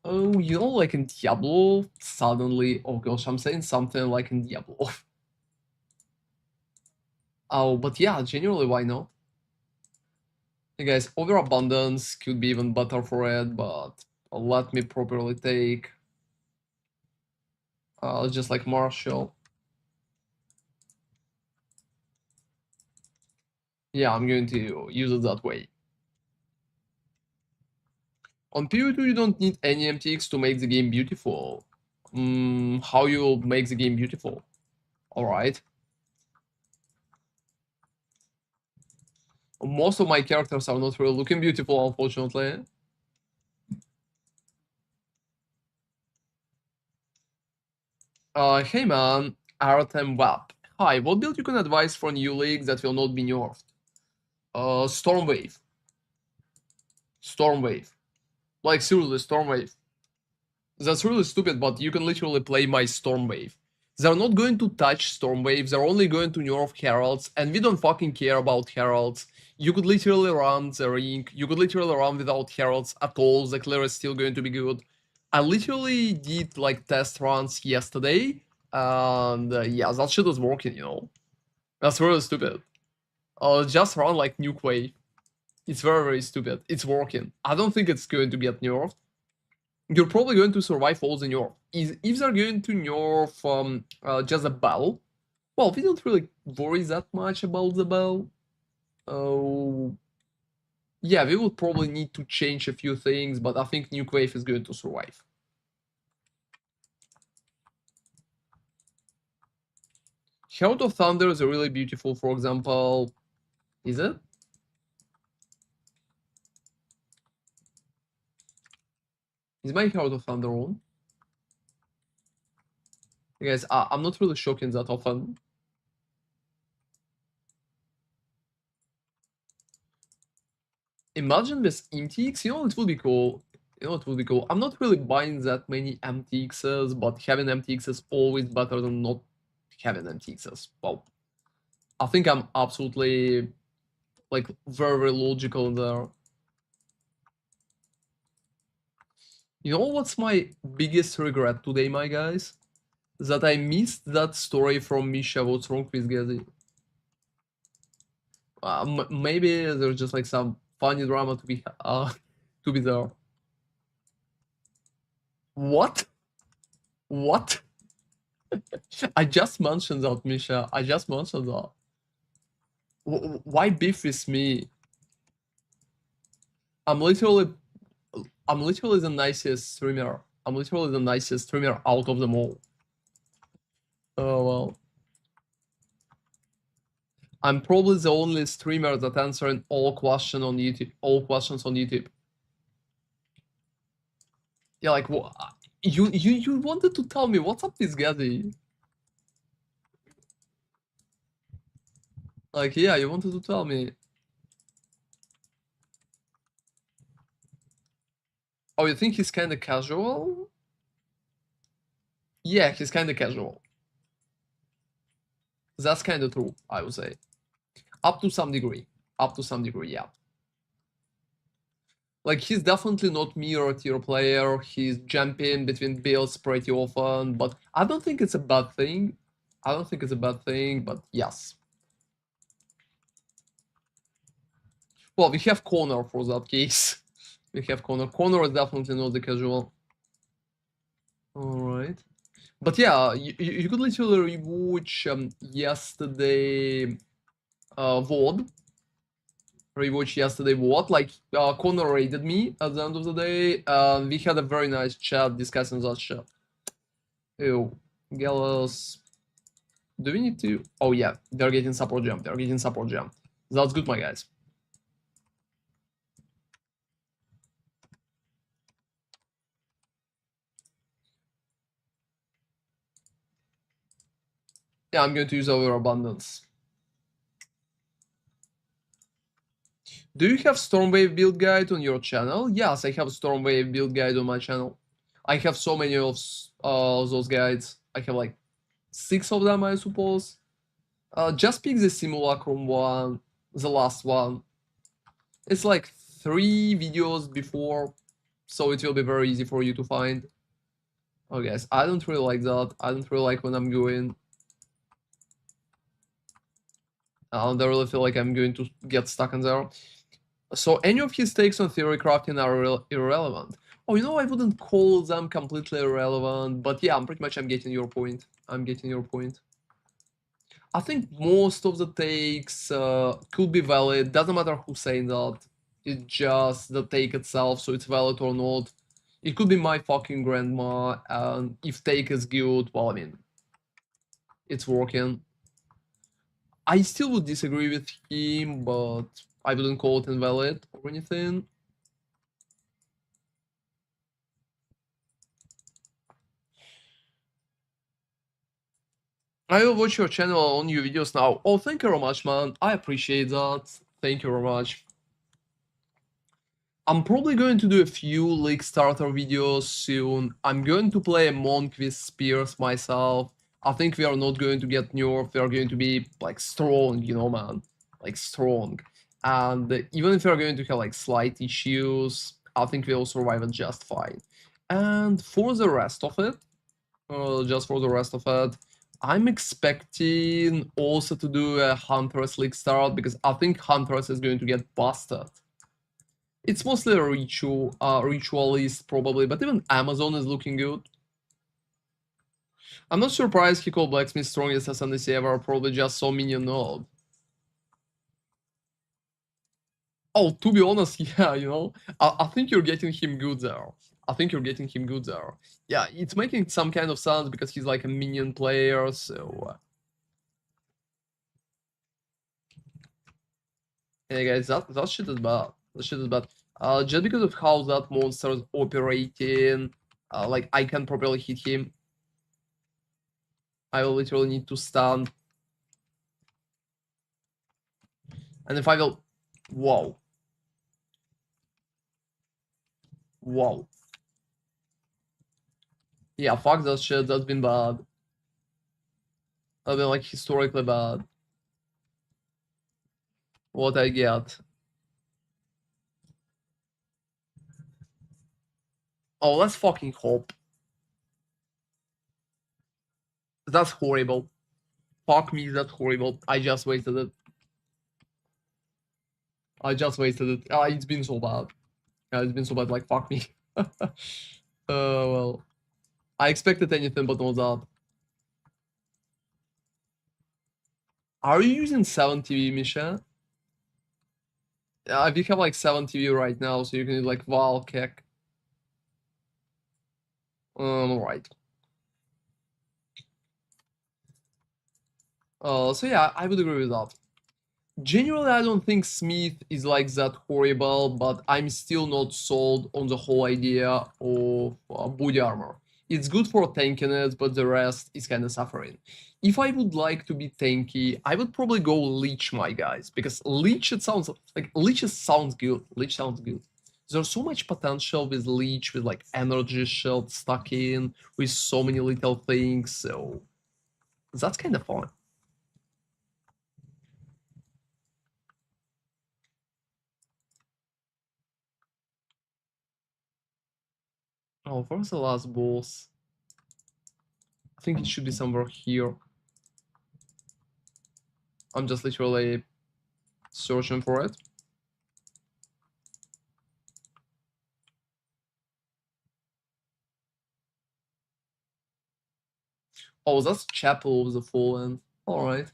Oh, you know, like in Diablo, suddenly, oh gosh, I'm saying something like in Diablo. Oh, but yeah, generally, why not? Hey guys, overabundance could be even better for it, but let me properly take just like Marshall. Yeah, I'm going to use it that way. On POE2, you don't need any MTX to make the game beautiful. How you will make the game beautiful? Alright. Most of my characters are not really looking beautiful, unfortunately. Hey man, Artem Wap. Hi, what build you can advise for new league that will not be nerfed? Stormwave. Stormwave. Like seriously, Stormwave. That's really stupid, but you can literally play my Stormwave. They're not going to touch Stormwave, they're only going to nerf Heralds, and we don't fucking care about Heralds. You could literally run the ring, you could literally run without Heralds at all, the clear is still going to be good. I literally did like test runs yesterday, and yeah, that shit is working, you know. That's really stupid. Just run like Nuke Wave. It's very, very stupid. It's working. I don't think it's going to get nerfed. You're probably going to survive all the nerf. If they're going to nerf just a bell, well, we don't really worry that much about the bell. Oh, yeah, we would probably need to change a few things, but I think Nuke Wave is going to survive. Herald of Thunder is really beautiful, for example. Is it? Is my Herald of Thunder on? Guys, I'm not really shocking that often. Imagine this MTX, you know, it would be cool. You know, it would be cool. I'm not really buying that many MTXs, but having MTXs is always better than not having MTXs. Well, I think I'm absolutely, like, very, very logical there. You know what's my biggest regret today, my guys? That I missed that story from Misha, what's wrong with Gazi. Maybe there's just like some funny drama to be there. What? What? I just mentioned that, Misha. I just mentioned that. Why beef with me? I'm literally the nicest streamer. I'm literally the nicest streamer out of them all. Oh well. I'm probably the only streamer that answering all questions on YouTube. All questions on YouTube. Yeah, like what? You wanted to tell me what's up with Gazi? Like, yeah, you wanted to tell me. Oh, you think he's kind of casual? Yeah, he's kind of casual. That's kind of true, I would say. Up to some degree. Up to some degree, yeah. Like, he's definitely not mirror tier player. He's jumping between builds pretty often, but I don't think it's a bad thing. I don't think it's a bad thing, but yes. Well, we have Connor for that case. We have Connor. Connor is definitely not the casual. Alright. But yeah, you could literally rewatch yesterday VOD. Rewatch yesterday VOD. Like, Connor raided me at the end of the day. We had a very nice chat discussing that shit. Ew. Gallows. Do we need to? Oh yeah, they're getting support jump. They're getting support jump. That's good, my guys. Yeah, I'm going to use overabundance. Do you have Stormwave build guide on your channel? Yes, I have Stormwave build guide on my channel. I have so many of those guides. I have like 6 of them, I suppose. Just pick the simulacrum one, the last one. It's like 3 videos before, so it will be very easy for you to find. Oh guys, I don't really like that. I don't really like when I'm going. I don't really feel like I'm going to get stuck in there. So any of his takes on theory crafting are irrelevant. Oh, you know, I wouldn't call them completely irrelevant, but yeah, I'm getting your point. I'm getting your point. I think most of the takes could be valid. Doesn't matter who's saying that. It's just the take itself, so it's valid or not. It could be my fucking grandma, and if take is good, well, I mean, it's working. I still would disagree with him, but I wouldn't call it invalid or anything. I will watch your channel on your videos now. Oh, thank you very much, man. I appreciate that. Thank you very much. I'm probably going to do a few league starter videos soon. I'm going to play a monk with spears myself. I think we are not going to get nerfed. We are going to be like strong, you know, man. Like strong. And even if we are going to have like slight issues, I think we'll survive it just fine. And for the rest of it, just for the rest of it, I'm expecting also to do a Huntress League start because I think Huntress is going to get busted. It's mostly a ritualist probably, but even Amazon is looking good. I'm not surprised he called Blacksmith strongest SNDC ever, probably just so minion node. Oh, to be honest, yeah, you know, I think you're getting him good there. I think you're getting him good there. Yeah, it's making some kind of sense because he's like a minion player, so... Hey guys, that shit is bad. That shit is bad. Just because of how that monster is operating, like I can't properly hit him. I will literally need to stun. And if I will... Wow. Wow. Yeah, fuck that shit, that's been bad. That's been like historically bad. What I get. Oh, let's fucking hope. That's horrible. Fuck me, that's horrible. I just wasted it. I just wasted it. It's been so bad. It's been so bad, like, fuck me. Well. I expected anything but not that. Are you using 7TV, Misha? We have like 7TV right now, so you can use like Val, Keck. Alright. So yeah, I would agree with that. Generally, I don't think Smith is like that horrible, but I'm still not sold on the whole idea of body armor. It's good for tanking it, but the rest is kind of suffering. If I would like to be tanky, I would probably go Leech, my guys, because Leech, it sounds like Leech sounds good. Leech sounds good. There's so much potential with Leech, with like energy shield stuck in, with so many little things, so that's kind of fun. Oh, where's the last boss? I think it should be somewhere here. I'm just literally searching for it. Oh, that's Chapel of the Fallen. Alright.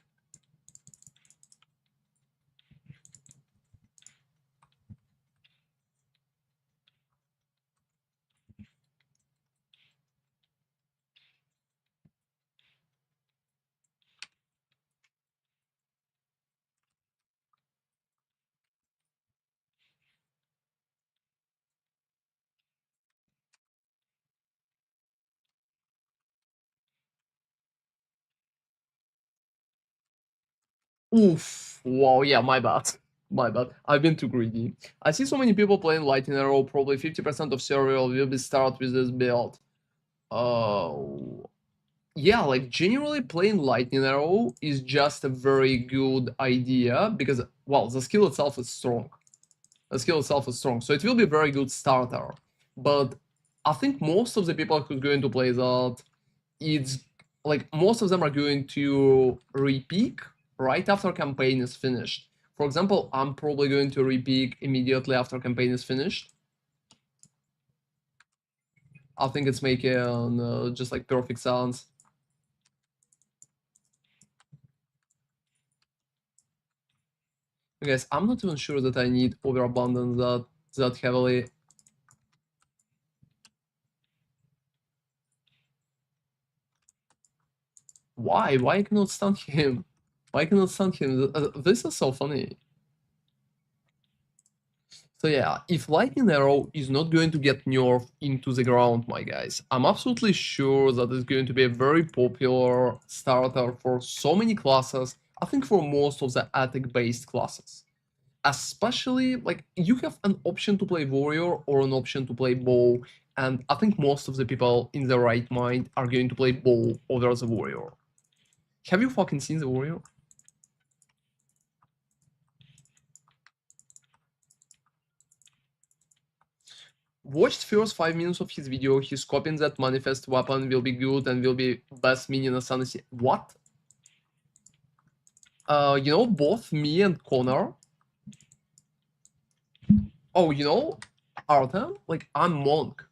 Oof. Wow, yeah, my bad. My bad. I've been too greedy. I see so many people playing Lightning Arrow, probably 50% of server will be start with this build. Yeah, like generally playing Lightning Arrow is just a very good idea because, well, the skill itself is strong. The skill itself is strong, so it will be a very good starter. But I think most of the people who's going to play that, it's like most of them are going to repeak right after campaign is finished. For example, I'm probably going to repeak immediately after campaign is finished. I think it's making just like perfect sense. Guys, I'm not even sure that I need overabundance that heavily. Why? Why I cannot stun him? Why I cannot stun him? This is so funny. So yeah, if Lightning Arrow is not going to get nerfed into the ground, my guys, I'm absolutely sure that it's going to be a very popular starter for so many classes. I think for most of the attack-based classes. Especially, like, you have an option to play Warrior or an option to play Bow, and I think most of the people in their right mind are going to play Bow over the Warrior. Have you fucking seen the Warrior? Watched first 5 minutes of his video, he's copying that manifest weapon will be good and will be best minion ascendancy. What? You know, both me and Connor. Oh, you know, Artem? Like, I'm Monk.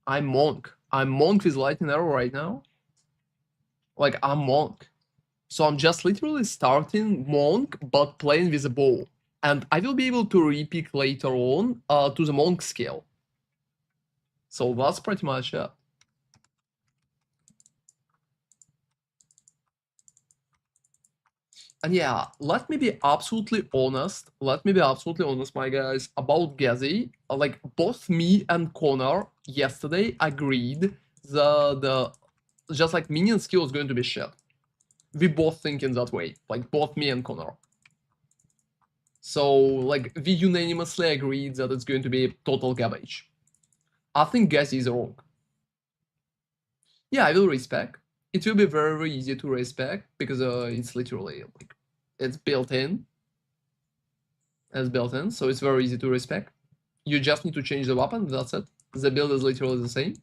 I'm Monk. I'm Monk with Lightning Arrow right now. Like, I'm Monk. So I'm just literally starting Monk, but playing with a bow. And I will be able to repick later on to the Monk scale. So that's pretty much it. And yeah, let me be absolutely honest. Let me be absolutely honest, my guys, about Gezi. Like both me and Connor yesterday agreed the just like minion skill is going to be shit. We both think in that way. Like both me and Connor. So like we unanimously agreed that it's going to be total garbage. I think Gezi is wrong. Yeah, I will respect. It will be very, very easy to respect because it's literally like it's built in. It's built in, so it's very easy to respect. You just need to change the weapon, that's it. The build is literally the same.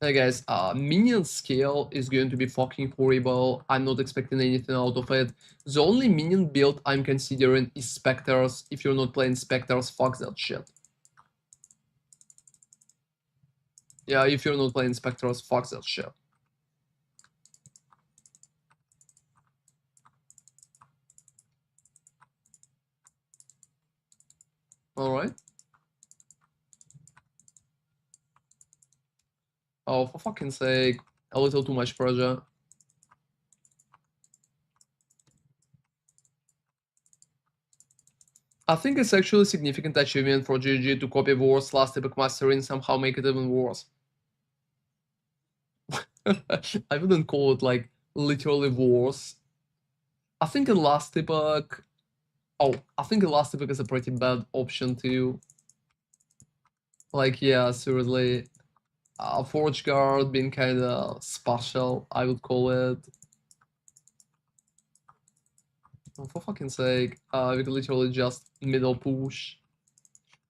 Hey guys, minion scale is going to be fucking horrible. I'm not expecting anything out of it. The only minion build I'm considering is Spectres. If you're not playing Spectres, fuck that shit. Yeah, if you're not playing Spectres, fuck that shit. Alright. Oh, for fucking sake. A little too much pressure. I think it's actually a significant achievement for GG to copy War's last epic mastery and somehow make it even worse. I wouldn't call it like literally worse. I think in last epoch. Oh, I think the last epoch is a pretty bad option too. Like, yeah, seriously. Forge Guard being kinda special, I would call it. Oh, for fucking sake, we could literally just middle push.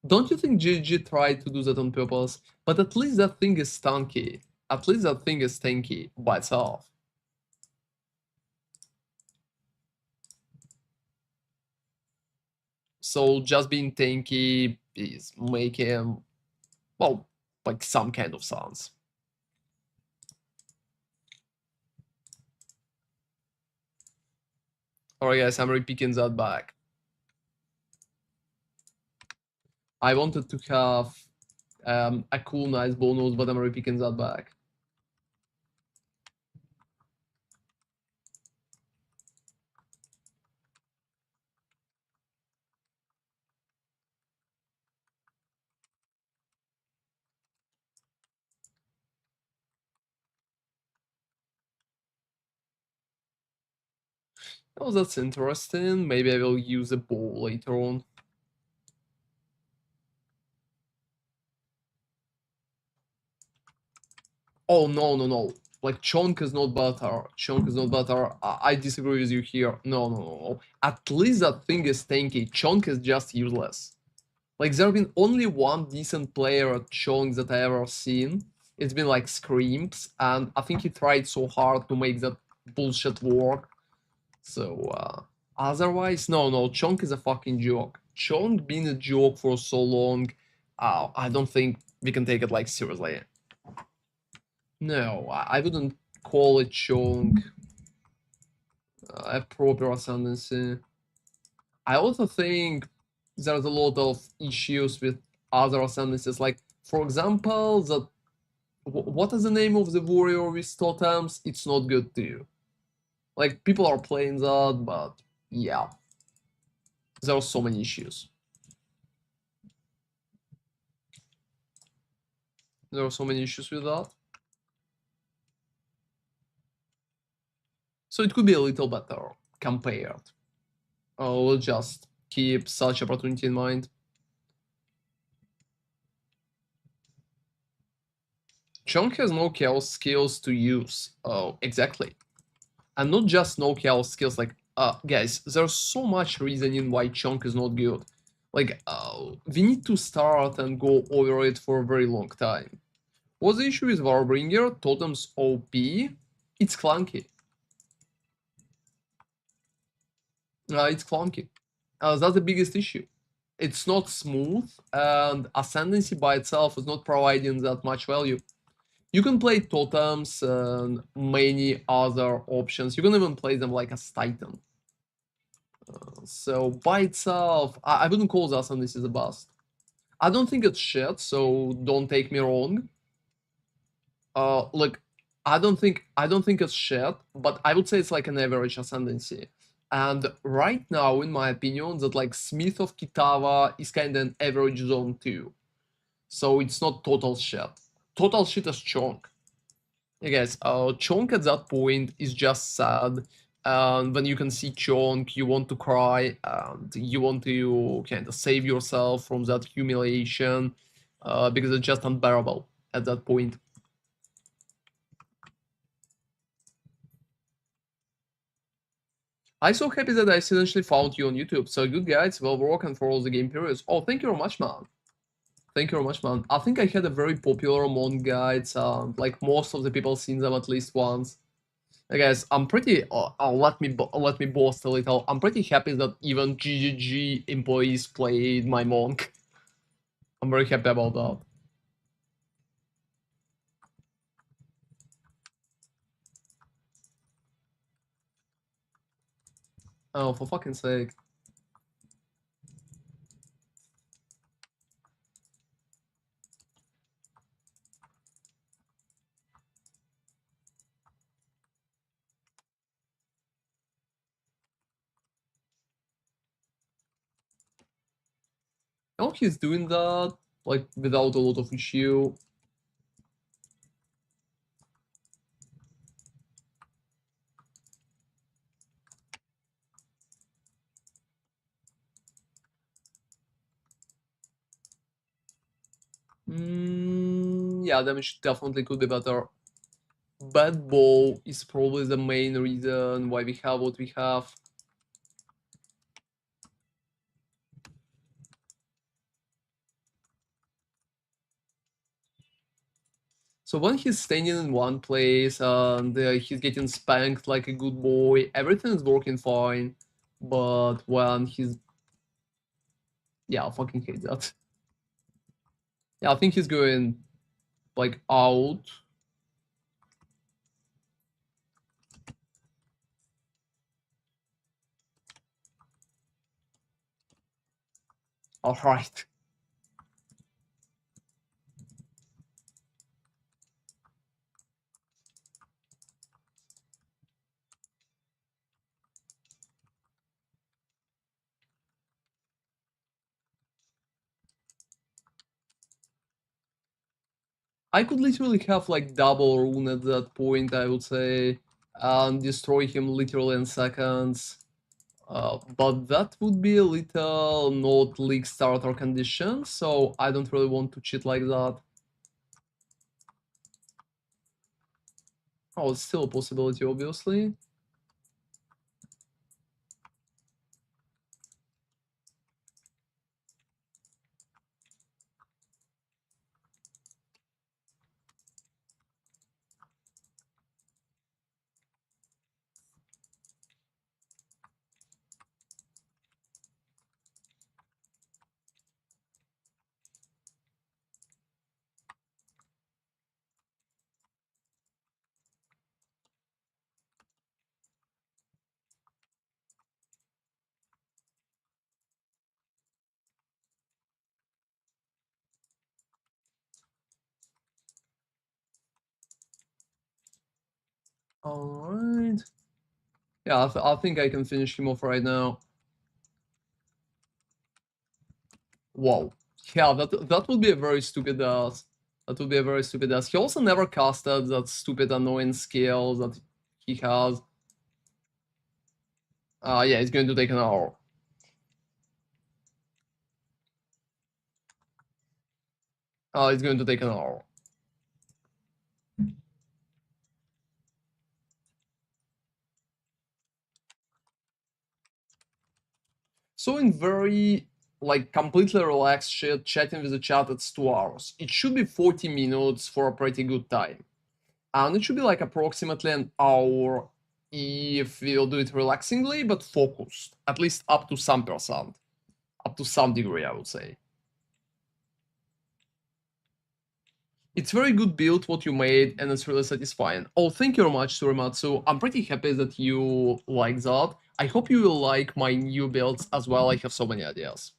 Don't you think GG tried to do that on purpose? But at least that thing is tanky. At least that thing is tanky by itself. So just being tanky is making, well, like some kind of sense. Alright guys, I'm repicking that back. I wanted to have a cool nice bonus, but I'm repicking that back. Oh, that's interesting. Maybe I will use a bow later on. Oh, no, no, no. Like, Chonk is not better. Chonk is not better. I disagree with you here. No, no, no, no. At least that thing is tanky. Chonk is just useless. Like, there have been only one decent player at Chonk that I ever seen. It's been like Screams, and I think he tried so hard to make that bullshit work. So, otherwise, no, Chonk is a fucking joke. Chonk being a joke for so long, I don't think we can take it like seriously. No, I wouldn't call it Chonk a proper ascendancy. I also think there's a lot of issues with other ascendancies. Like, for example, that what is the name of the warrior with totems? It's not good too. Like, people are playing that, but yeah, there are so many issues. There are so many issues with that. So it could be a little better compared. We'll just keep such opportunity in mind. Chunk has no chaos skills to use. Oh, exactly. And not just no chaos skills, like, guys, there's so much reasoning why Chunk is not good. Like, we need to start and go over it for a very long time. What's the issue with Warbringer? Totem's OP? It's clunky. It's clunky. That's the biggest issue. It's not smooth, and Ascendancy by itself is not providing that much value. You can play totems and many other options. You can even play them like as Titan. So by itself, I wouldn't call the Ascendancy the best. I don't think it's shit, so don't take me wrong. Like, I don't think it's shit, but I would say it's like an average ascendancy. And right now, in my opinion, that like Smith of Kitava is kind of an average zone too. So it's not total shit. Total shit is Chonk. I guess Chonk at that point is just sad. And when you can see Chonk, you want to cry and you want to kind of save yourself from that humiliation because it's just unbearable at that point. I'm so happy that I essentially found you on YouTube. So good guys, well working for all the game periods. Oh, thank you very much, man. Thank you very much, man. I think I had a very popular Mon guides. Like most of the people seen them at least once. I guess I'm pretty. Let me boast a little. I'm pretty happy that even GGG employees played my monk. I'm very happy about that. Oh, for fucking sake! I know he's doing that like without a lot of issue. Yeah, damage definitely could be better. Bad bow is probably the main reason why we have what we have. So when he's standing in one place and he's getting spanked like a good boy, everything is working fine. But when he's, yeah, I fucking hate that. Yeah, I think he's going like out. All right. I could literally have like double rune at that point, I would say, and destroy him literally in seconds. But that would be a little not league starter condition, so I don't really want to cheat like that. Oh, it's still a possibility, obviously. Alright. Yeah, I think I can finish him off right now. Wow. Yeah, that would be a very stupid death. That would be a very stupid death. He also never casted that stupid annoying skill that he has. Yeah, it's going to take an hour. It's going to take an hour. So in very like completely relaxed shit, chatting with the chat, it's 2 hours. It should be 40 minutes for a pretty good time. And it should be like approximately an hour if we'll do it relaxingly but focused, at least up to some percent, up to some degree, I would say. It's very good build what you made and it's really satisfying. Oh, thank you very much, Surimatsu. I'm pretty happy that you like that. I hope you will like my new builds as well. I have so many ideas.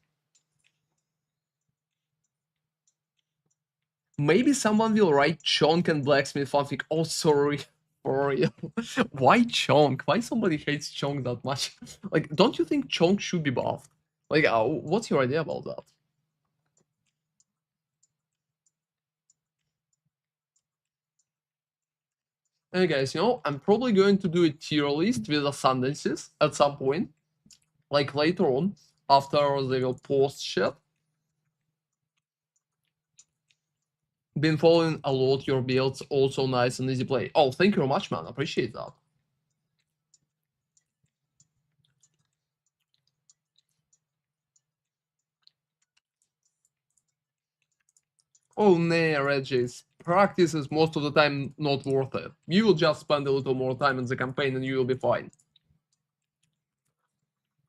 maybe someone will write Chonk and Blacksmith fanfic. Oh, sorry. For real. Why Chonk? Why somebody hates Chonk that much? Like, don't you think Chonk should be buffed? Like, what's your idea about that? Hey guys, I'm probably going to do a tier list with ascendancies at some point. Like later on, after they will post shit. Been following a lot your builds, also nice and easy play. Oh, thank you very much, man. Appreciate that. Oh, nah, Regis. Practice is most of the time not worth it. You will just spend a little more time in the campaign and you will be fine.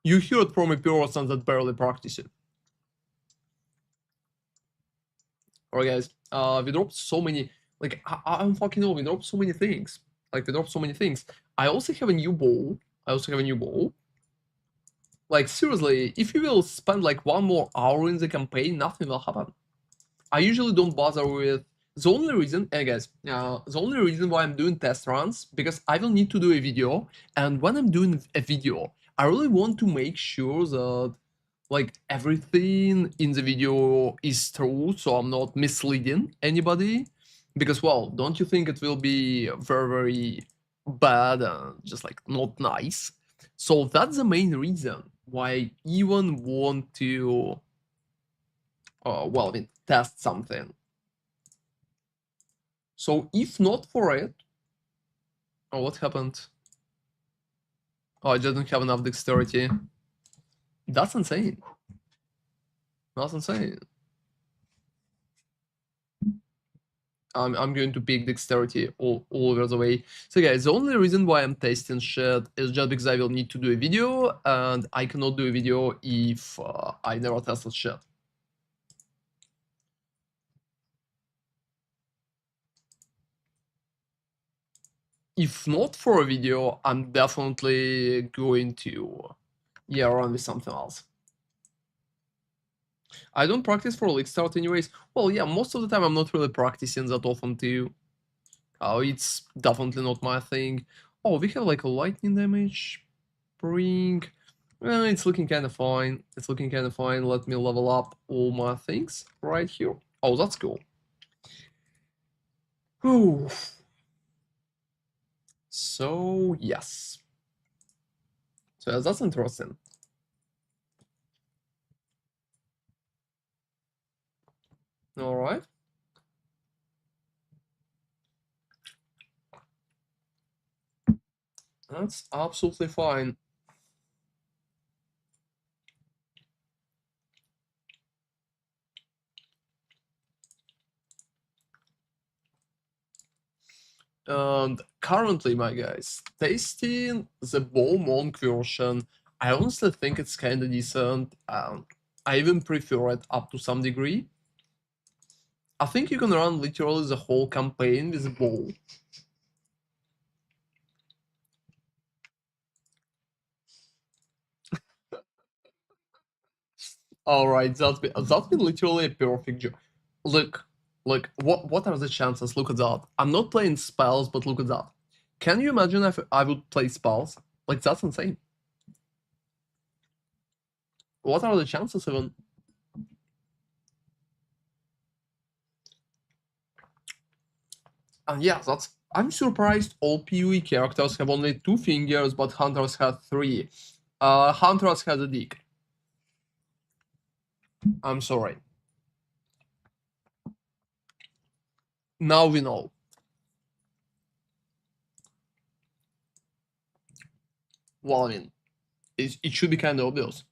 You hear it from a person that barely practices. Alright, guys. We dropped so many. Like, I'm fucking know. We dropped so many things. Like, we dropped so many things. I also have a new bow. Like, seriously, if you will spend like 1 more hour in the campaign, nothing will happen. I usually don't bother with the only reason, guys, the only reason why I'm doing test runs, because I will need to do a video, and when I'm doing a video, I really want to make sure that like everything in the video is true, so I'm not misleading anybody. Because, well, don't you think it will be very, very bad and just like not nice? So that's the main reason why I even want to, well, I mean, test something. So if not for it, oh, what happened? Oh, I didn't have enough dexterity. That's insane. That's insane. I'm going to pick dexterity all over the way. So guys, the only reason why I'm testing shit is just because I will need to do a video, and I cannot do a video if I never tested shit. If not for a video, I'm definitely going to, yeah, run with something else. I don't practice for league start anyways. Well, yeah, most of the time I'm not really practicing that often too. Oh, it's definitely not my thing. Oh, we have like a lightning damage. Bring. It's looking kind of fine. It's looking kind of fine. Let me level up all my things right here. Oh, that's cool. Oh. So, yes. So, yes, that's interesting. All right. That's absolutely fine. And currently, my guys, tasting the Bow Monk version, I honestly think it's kind of decent. I even prefer it up to some degree. I think you can run literally the whole campaign with a bow. All right, that's been literally a perfect job. Look, what are the chances? Look at that. I'm not playing spells, but look at that. Can you imagine if I would play spells? Like, that's insane. What are the chances even? And yeah, I'm surprised all POE characters have only 2 fingers, but Hunters have 3. Hunters has a dick. I'm sorry. Now we know. Well, I mean, it should be kind of obvious.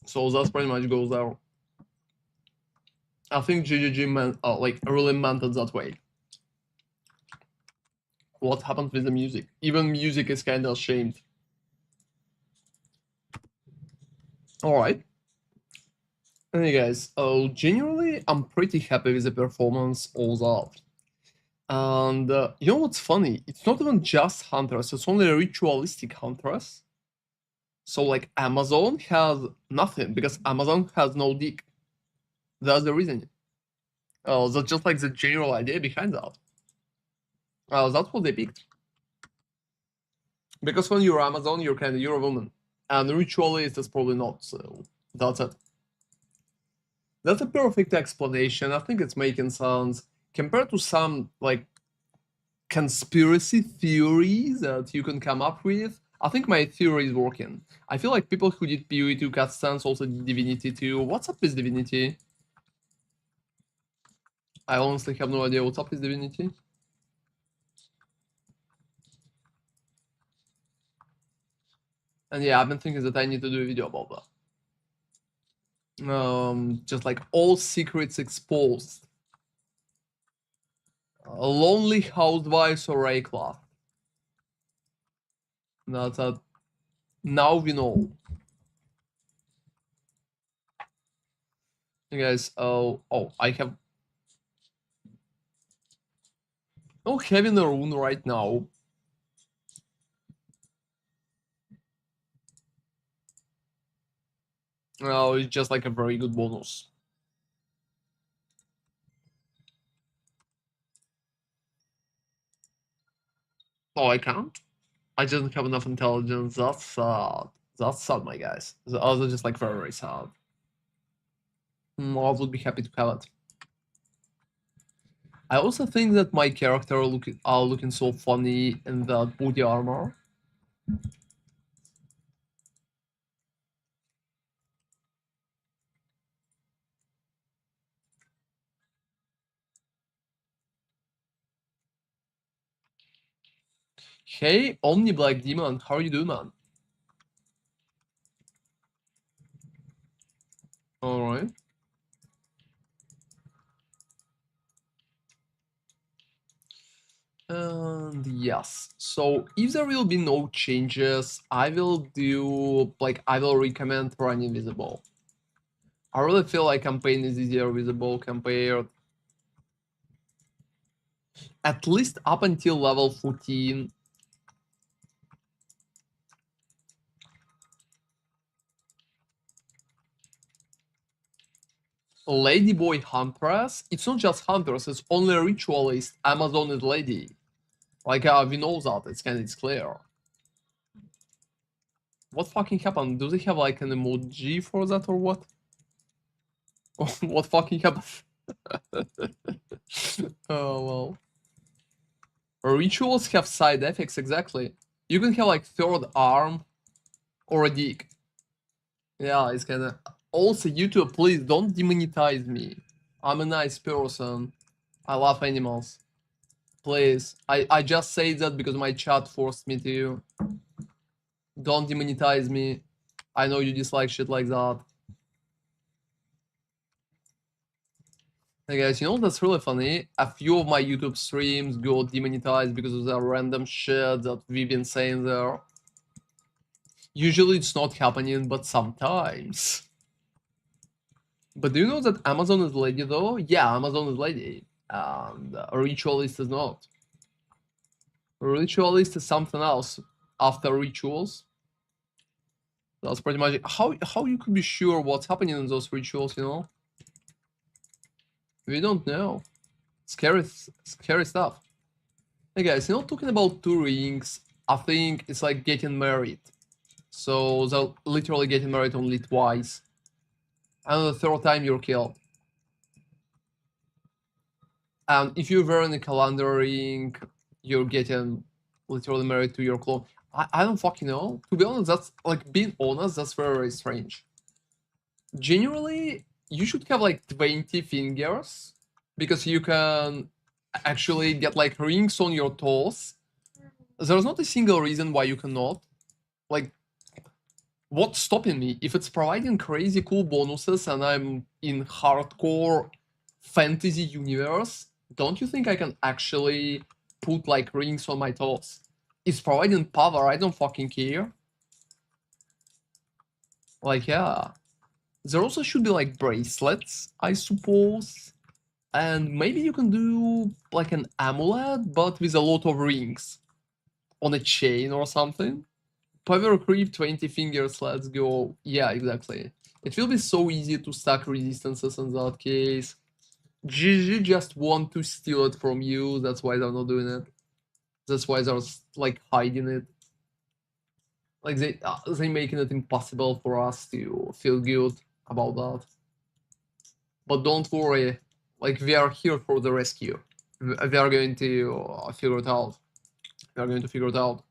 So that's pretty much goes there. I think GGG really meant it that way. What happened with the music? Even music is kind of ashamed. All right. Hey guys, generally I'm pretty happy with the performance all that. And you know what's funny? It's not even just Huntress, it's only a ritualistic Huntress. So like Amazon has nothing because Amazon has no dick. That's the reason. That's just like the general idea behind that. That's what they picked. Because when you're Amazon, you're a woman, and ritualist is probably not. So that's it. That's a perfect explanation. I think it's making sense compared to some like conspiracy theories that you can come up with. I think my theory is working. I feel like people who did POE 2 cutscenes also did Divinity 2. What's up with Divinity? I honestly have no idea what's up with Divinity. And yeah, I've been thinking that I need to do a video about that. Just like all secrets exposed. Lonely housewives or Raycloth. That's a. Now we know. Hey guys, oh, I have. No having a rune right now. No, it's just like a very good bonus. Oh, I can't? I didn't have enough intelligence. That's sad. That's sad, my guys. That's just like very, very sad. I would be happy to have it. I also think that my character are looking so funny in that booty armor. Hey, Omni Black Demon, how are you doing, man? Alright. And yes, so if there will be no changes, I will recommend run invisible. I really feel like campaign is easier visible compared at least up until level 14. Ladyboy Huntress, it's not just Huntress, it's only Ritualist, Amazon is Lady. Like, we know that, it's clear. What fucking happened? Do they have like an emoji for that or what? What fucking happened? Oh well. Rituals have side effects, exactly. You can have like third arm or a dick. Yeah, it's kinda... Also, YouTube, please don't demonetize me. I'm a nice person. I love animals. Please. I just say that because my chat forced me to. Don't demonetize me. I know you dislike shit like that. Hey guys, you know that's really funny? A few of my YouTube streams go demonetized because of the random shit that we've been saying there. Usually it's not happening, but sometimes. But do you know that Amazon is lady though? Yeah, Amazon is lady. And Ritualist is not. Ritualist is something else after rituals. That's pretty much it. How you could be sure what's happening in those rituals, you know? We don't know. Scary stuff. Hey guys, you know, talking about two rings, I think it's like getting married. So they're literally getting married only twice. And the third time you're killed. And if you're wearing a calendar ring, you're getting literally married to your clone. I don't fucking know. To be honest, that's like being honest, that's very, very strange. Generally, you should have like 20 fingers because you can actually get like rings on your toes. There's not a single reason why you cannot. Like, what's stopping me? If it's providing crazy cool bonuses and I'm in hardcore fantasy universe, don't you think I can actually put like rings on my toes? It's providing power, I don't fucking care. Like, yeah. There also should be like bracelets, I suppose. And maybe you can do like an amulet, but with a lot of rings on a chain or something. Power creep, 20 fingers, let's go. Yeah, exactly. It will be so easy to stack resistances in that case. GG just want to steal it from you, that's why they're not doing it. That's why they're like hiding it. Like they making it impossible for us to feel good about that. But don't worry, like we are here for the rescue. We are going to figure it out. We are going to figure it out.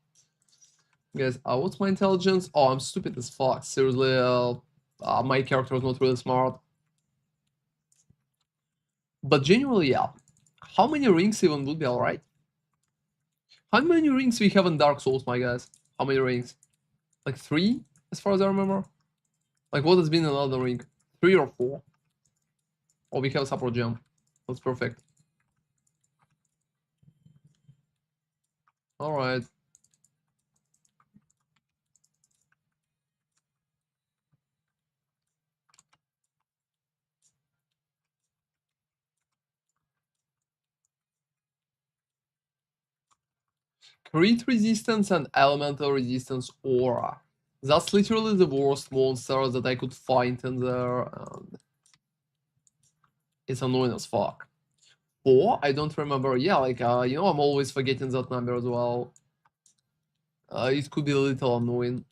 Guys, what's my intelligence? Oh, I'm stupid as fuck. Seriously, my character is not really smart. But genuinely, yeah. How many rings even would be alright? How many rings we have in Dark Souls, my guys? How many rings? Like 3, as far as I remember? Like what has been another ring? 3 or 4? Oh, we have a support gem. That's perfect. Alright. Crit resistance and elemental resistance aura. That's literally the worst monster that I could find in there. And it's annoying as fuck. 4? I don't remember. Yeah, like, you know, I'm always forgetting that number as well. It could be a little annoying.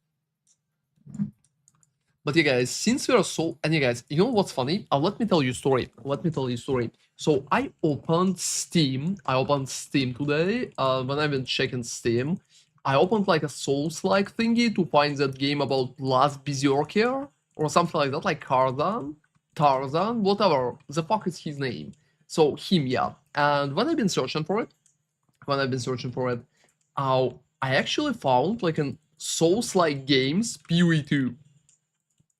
But yeah, guys, since we are so... And yeah, guys, you know what's funny? Let me tell you a story. Let me tell you a story. So I opened Steam. I opened Steam today. When I've been checking Steam, I opened like a Souls-like thingy to find that game about Last Berserker or something like that, like Tarzan, whatever. The fuck is his name? So him, yeah. And when I've been searching for it, uh, I actually found like an Souls-like games POE 2.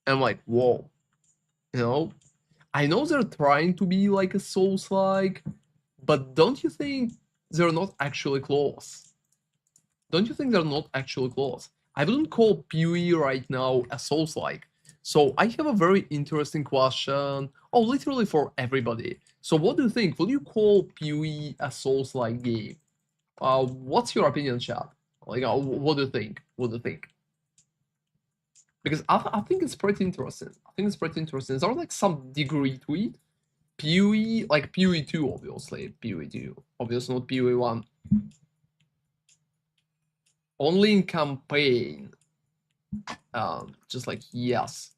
And I'm like, whoa, you know, I know they're trying to be like a Souls-like, but don't you think they're not actually close? Don't you think they're not actually close? I wouldn't call PoE right now a Souls-like. So I have a very interesting question. Oh, literally for everybody. So what do you think? Would you call PoE a Souls-like game? What's your opinion, chat? Like, what do you think? What do you think? Because I think it's pretty interesting. I think it's pretty interesting. There's like some degree to it. PoE, like PoE 2, obviously. PoE 2. Obviously not PoE 1. Only in campaign. Just like, yes.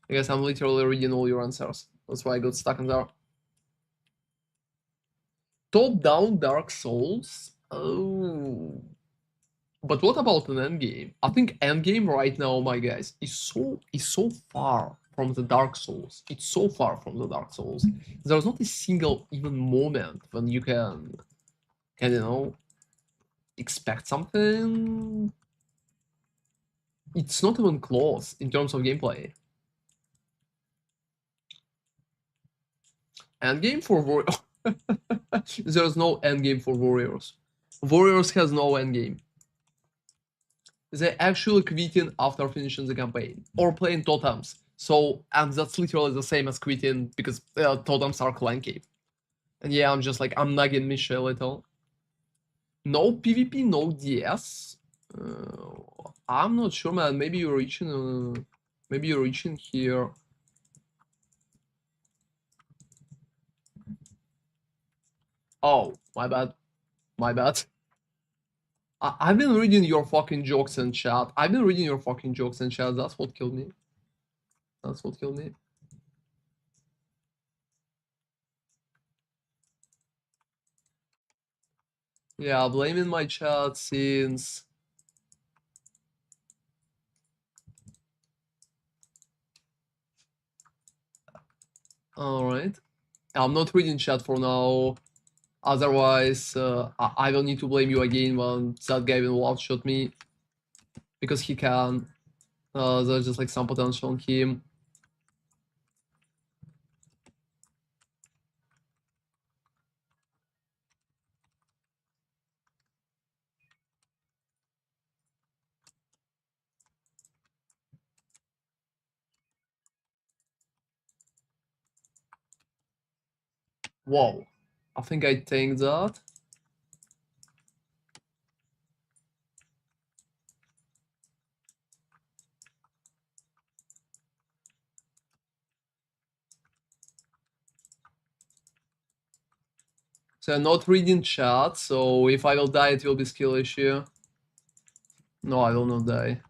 I guess I'm literally reading all your answers. That's why I got stuck in there. Top-down Dark Souls? Oh. But what about an Endgame? I think Endgame right now, my guys, is so far from the Dark Souls. It's so far from the Dark Souls. There's not a single even moment when you can you know, expect something. It's not even close in terms of gameplay. Endgame for Warriors. There's no endgame for Warriors. Warriors has no endgame. They actually quitting after finishing the campaign or playing totems. So, and that's literally the same as quitting because totems are clunky. And yeah, I'm just like, I'm nagging Misha a little. No PvP, no DS. I'm not sure, man. Maybe you're reaching here. Oh, my bad. My bad. I've been reading your fucking jokes in chat. I've been reading your fucking jokes in chat. That's what killed me. That's what killed me. Yeah, blaming my chat since... Alright. I'm not reading chat for now. Otherwise, I will need to blame you again when that guy will one-shot me. Because he can. There's just like some potential on him. Whoa. I think I tanked that. So I'm not reading chat, so if I will die, it will be skill issue. No, I will not die.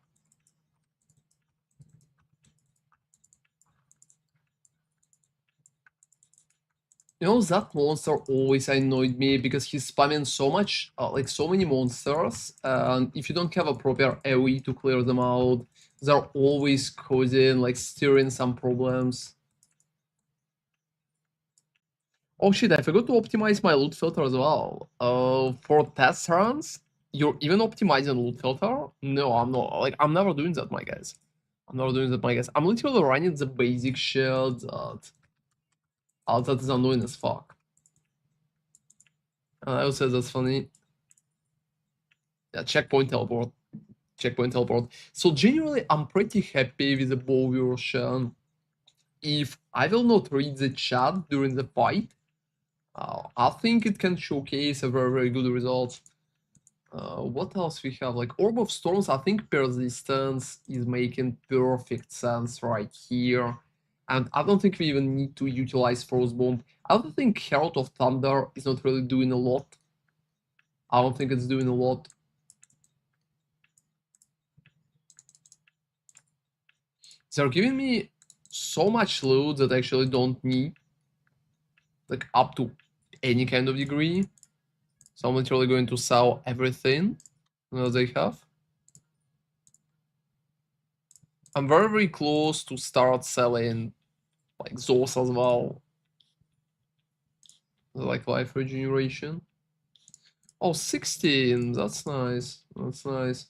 You know, that monster always annoyed me because he's spamming so much, like so many monsters, and if you don't have a proper AoE to clear them out, they're always causing, like, stirring some problems. Oh shit, I forgot to optimize my loot filter as well. For test runs, you're even optimizing loot filter? No, I'm not. Like, I'm never doing that, my guys. I'm never doing that, my guys. I'm literally running the basic shit that is annoying as fuck. And I also say that's funny. Yeah, checkpoint teleport. Checkpoint teleport. So generally, I'm pretty happy with the bow version. If I will not read the chat during the fight, I think it can showcase a very, very good result. What else we have? Like Orb of Storms, I think Persistence is making perfect sense right here. And I don't think we even need to utilize Frostbomb. I don't think Herald of Thunder is not really doing a lot. I don't think it's doing a lot. They're giving me so much loot that I actually don't need, like, up to any kind of degree. So I'm literally going to sell everything that they have. I'm very, very close to start selling, like, those as well. Like life regeneration. Oh, 16. That's nice. That's nice.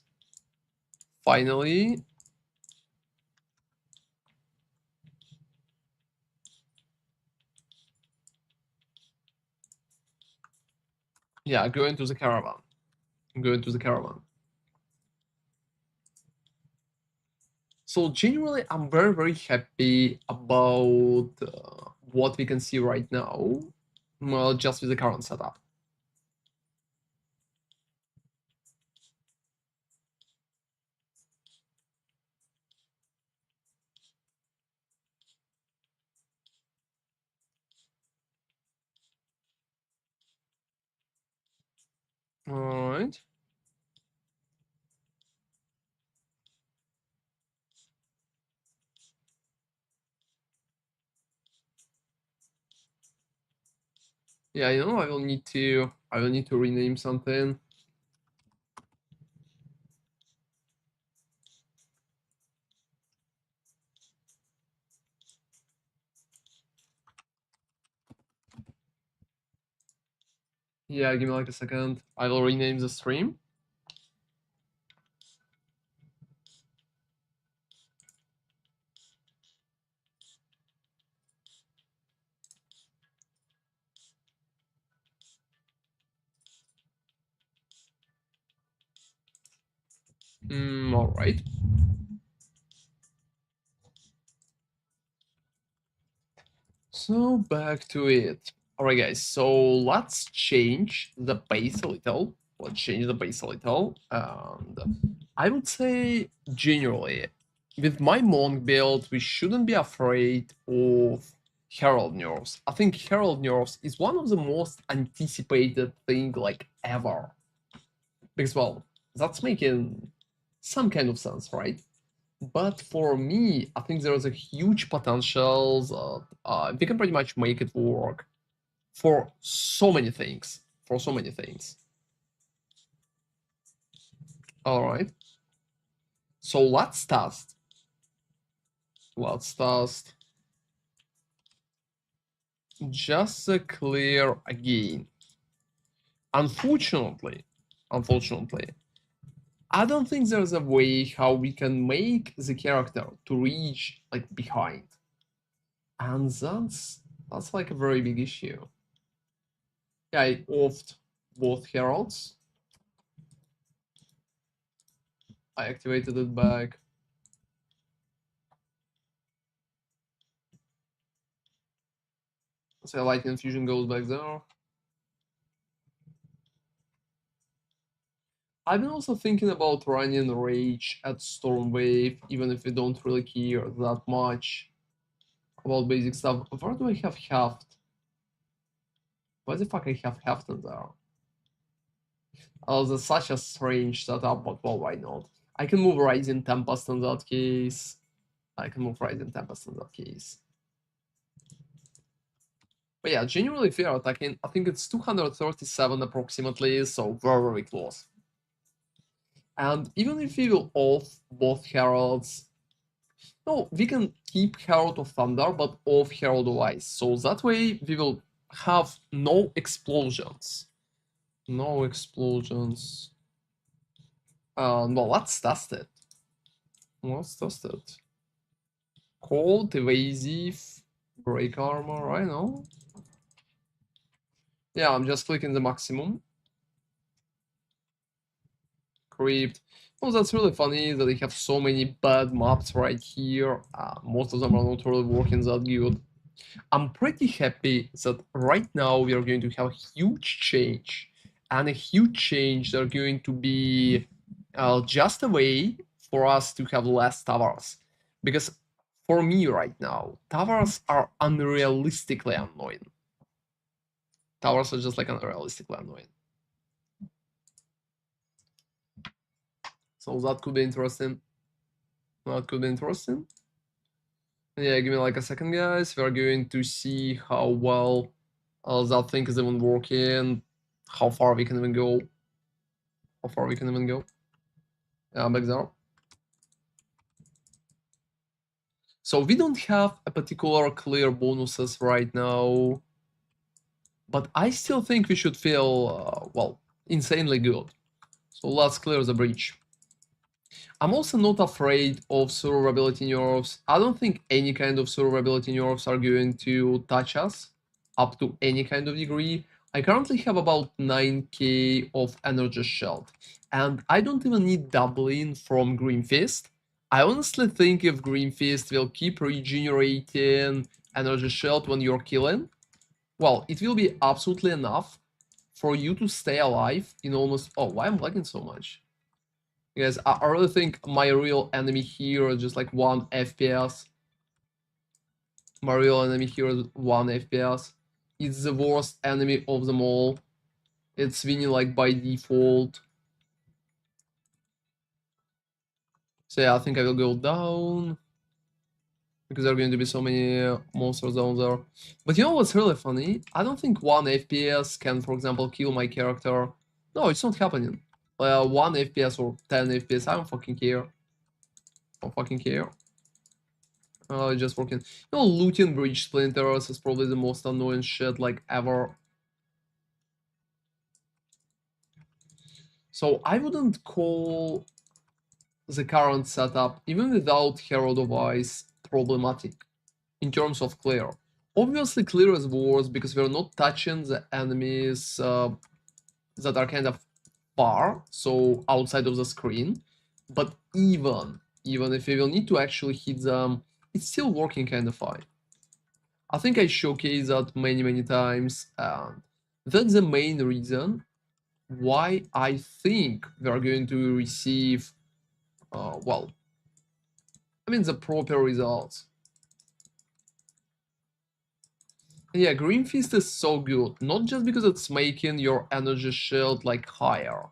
Finally. Yeah, going to the caravan. I'm going to the caravan. So generally, I'm very, very happy about what we can see right now. Well, just with the current setup. All right. Yeah, you know, I will need to rename something. Yeah, give me like a second. I will rename the stream. All right. So back to it. Alright guys, so let's change the base a little. Let's change the base a little. And I would say generally, with my Monk build, we shouldn't be afraid of Herald nerfs. I think Herald nerfs is one of the most anticipated thing like ever. Because well, that's making some kind of sense, right? But for me, I think there is a huge potential that we can pretty much make it work for so many things. For so many things. All right. So let's test. Let's test. Just to clear again. Unfortunately, I don't think there's a way how we can make the character to reach like behind. And that's like a very big issue. Yeah, I offed both heralds. I activated it back. So lightning fusion goes back there. I've been also thinking about running Rage at Stormwave, even if we don't really care that much about basic stuff. Where do I have Haft? Why the fuck I have Hefton there? Oh, that's such a strange setup, but well, why not? I can move Rising Tempest in that case. I can move Rising Tempest in that case. But yeah, genuinely fair attacking. I think it's 237 approximately, so very, very close. And even if we will off both Heralds, no, we can keep Herald of Thunder, but off Herald of Ice. So that way we will have no explosions. No explosions. Well, let's test it. Let's test it. Cold, evasive, break armor, I know. Yeah, I'm just clicking the maximum. Creeped. Oh, that's really funny that they have so many bad maps right here. Most of them are not really working that good. I'm pretty happy that right now we are going to have a huge change. And a huge change that are going to be just a way for us to have less towers. Because for me right now, towers are unrealistically annoying. Towers are just like unrealistically annoying. So that could be interesting. That could be interesting. Yeah, give me like a second, guys. We are going to see how well that thing is even working, how far we can even go. How far we can even go. Back there. So we don't have a particular clear bonuses right now, but I still think we should feel, well, insanely good. So let's clear the breach. I'm also not afraid of survivability nerfs. I don't think any kind of survivability nerfs are going to touch us up to any kind of degree. I currently have about 9k of energy shield, and I don't even need doubling from Green Fist. I honestly think if Green Fist will keep regenerating energy shield when you're killing, well, it will be absolutely enough for you to stay alive in almost... Oh, why am I lagging so much? Guys, I really think my real enemy here is just like 1 FPS. My real enemy here is 1 FPS. It's the worst enemy of them all. It's winning like by default. So yeah, I think I will go down. Because there are going to be so many monsters down there. But you know what's really funny? I don't think 1 FPS can, for example, kill my character. No, it's not happening. 1 FPS or 10 FPS, I don't fucking care. I don't fucking care. Just working. You know, looting breach splinters is probably the most annoying shit like ever. So I wouldn't call the current setup, even without Herald of Ice, problematic in terms of clear. Obviously, clear is worse because we're not touching the enemies that are kind of far, so outside of the screen. But even if we will need to actually hit them, it's still working kind of fine. I think I showcased that many times, and that's the main reason why I think we are going to receive, well, I mean the proper results. Yeah, Green Fist is so good, not just because it's making your energy shield like higher,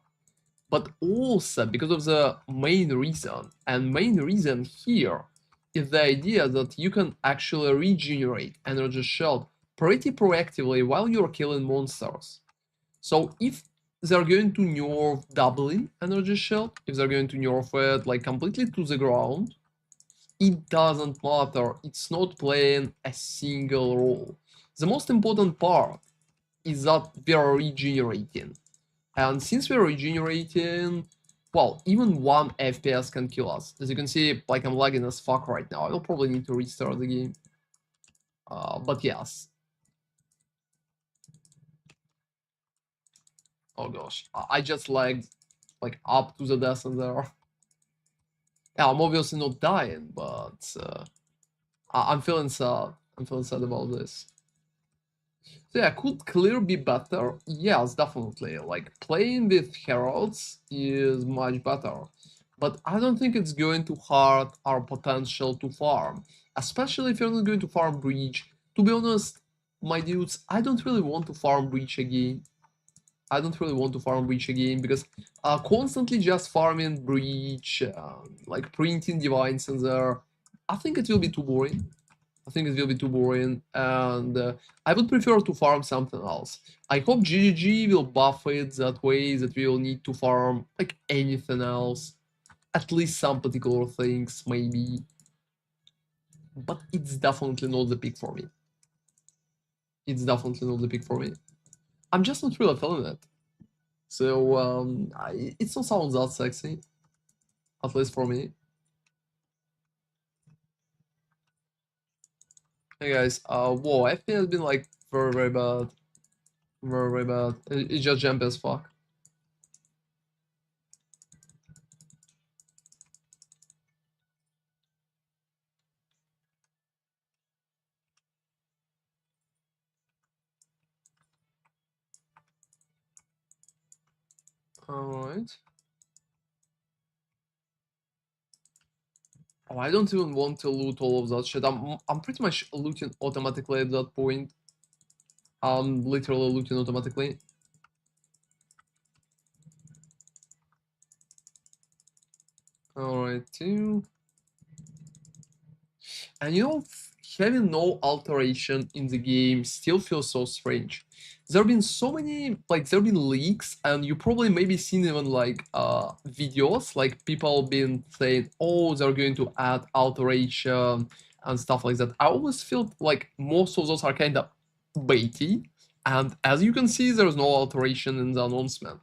but also because of the main reason. And main reason here is the idea that you can actually regenerate energy shield pretty proactively while you're killing monsters. So if they're going to nerf doubling energy shield, if they're going to nerf it like completely to the ground, it doesn't matter. It's not playing a single role. The most important part is that we are regenerating. And since we're regenerating, well, even 1 FPS can kill us. As you can see, like I'm lagging as fuck right now. I will probably need to restart the game. But yes. Oh gosh, I just lagged like up to the death in there. Yeah, I'm obviously not dying, but I'm feeling sad. I'm feeling sad about this. So yeah, could clear be better? Yes, definitely. Like playing with heralds is much better. But I don't think it's going to hurt our potential to farm. Especially if you're not going to farm breach. To be honest, my dudes, I don't really want to farm breach again. I don't really want to farm breach again because constantly just farming breach, like printing divines in there, I think it will be too boring. I think it will be too boring, and I would prefer to farm something else. I hope GGG will buff it that way that we will need to farm like anything else, at least some particular things maybe, but it's definitely not the pick for me. It's definitely not the pick for me. I'm just not really feeling it. So it don't sound that sexy, at least for me. Hey guys, whoa, FP has been like very, very bad. Very, very bad. It's just jump as fuck. Alright. Oh, I don't even want to loot all of that shit. I'm pretty much looting automatically at that point. I'm literally looting automatically. Alright, too. And you know, having no alteration in the game still feels so strange. There have been so many, like, there have been leaks, and you probably maybe seen even like videos, like people been saying, oh, they're going to add alteration and stuff like that. I always feel like most of those are kind of baity, and as you can see, there's no alteration in the announcement.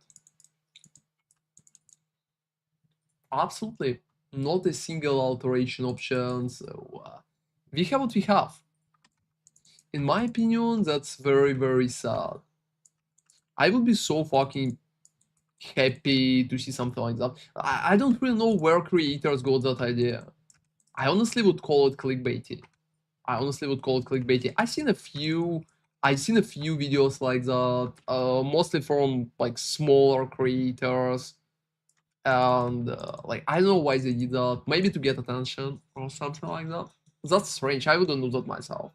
Absolutely, not a single alteration option. So we have what we have. In my opinion, that's very, very sad. I would be so fucking happy to see something like that. I don't really know where creators got that idea. I honestly would call it clickbaity. I've seen a few videos like that, mostly from like smaller creators, and like I don't know why they did that. Maybe to get attention or something like that. That's strange. I wouldn't do that myself.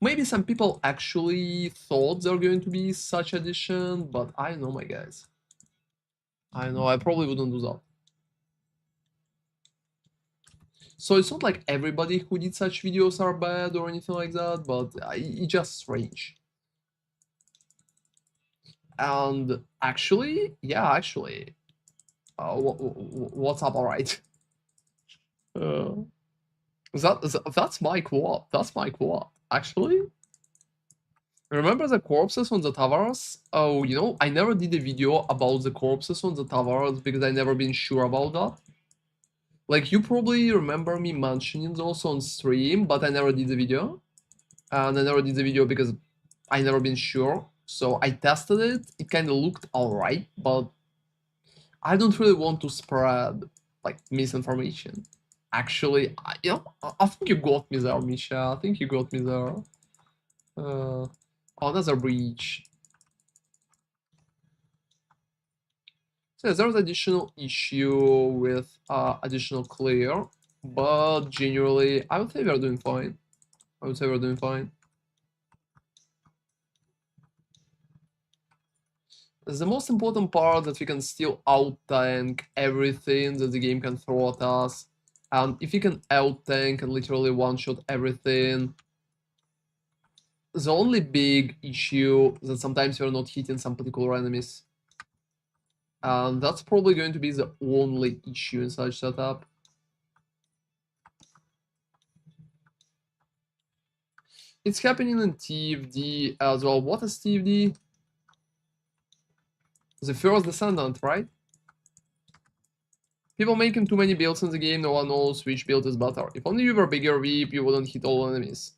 Maybe some people actually thought there were going to be such addition, but I don't know, my guys. I know, I probably wouldn't do that. So it's not like everybody who did such videos are bad or anything like that, but it's just strange. And actually, yeah, actually, what's up, alright? Uh, that's my quad. That's my quad. Actually, remember the corpses on the towers? Oh, you know, I never did a video about the corpses on the towers because I never been sure about that. Like, you probably remember me mentioning those on stream, but I never did the video. And I never did the video because I never been sure. So I tested it. It kind of looked alright, but I don't really want to spread like misinformation. Actually, I think you got me there, Misha. I think you got me there. Oh, another breach. So there's additional issue with additional clear, but generally, I would say we're doing fine. I would say we're doing fine. The most important part that we can still out-tank everything that the game can throw at us. And if we can out-tank and literally one-shot everything, the only big issue that sometimes we're not hitting some particular enemies. And that's probably going to be the only issue in such setup. It's happening in TFD as well. What is TFD? The first descendant, right? People making too many builds in the game, no one knows which build is better. If only you were bigger weep, you wouldn't hit all enemies.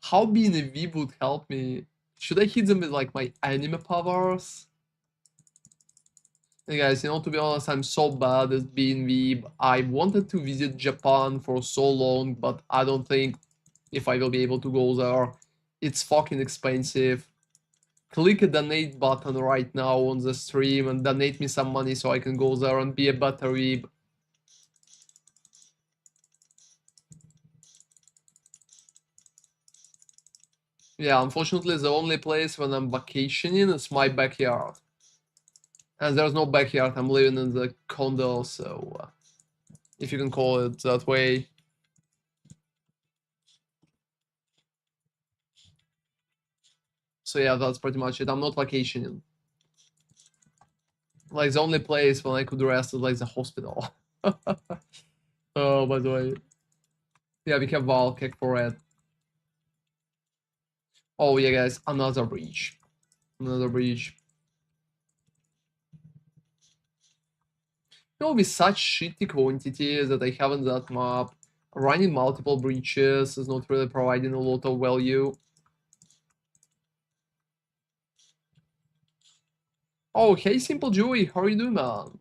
How being a weep would help me? Should I hit them with like my anime powers? Hey guys, you know, to be honest, I'm so bad at being weeb. I wanted to visit Japan for so long, but I don't think if I will be able to go there. It's fucking expensive. Click a donate button right now on the stream and donate me some money so I can go there and be a better weeb. Yeah, unfortunately, the only place when I'm vacationing is my backyard. And there's no backyard, I'm living in the condo, so if you can call it that way. So yeah, that's pretty much it. I'm not vacationing. Like, the only place when I could rest is like the hospital. Oh, by the way. Yeah, we have Valkek for it. Oh yeah, guys, another breach. Another breach. It will be such shitty quantity that I have in that map. Running multiple breaches is not really providing a lot of value. Oh, hey, Simple Joey, how are you doing, man?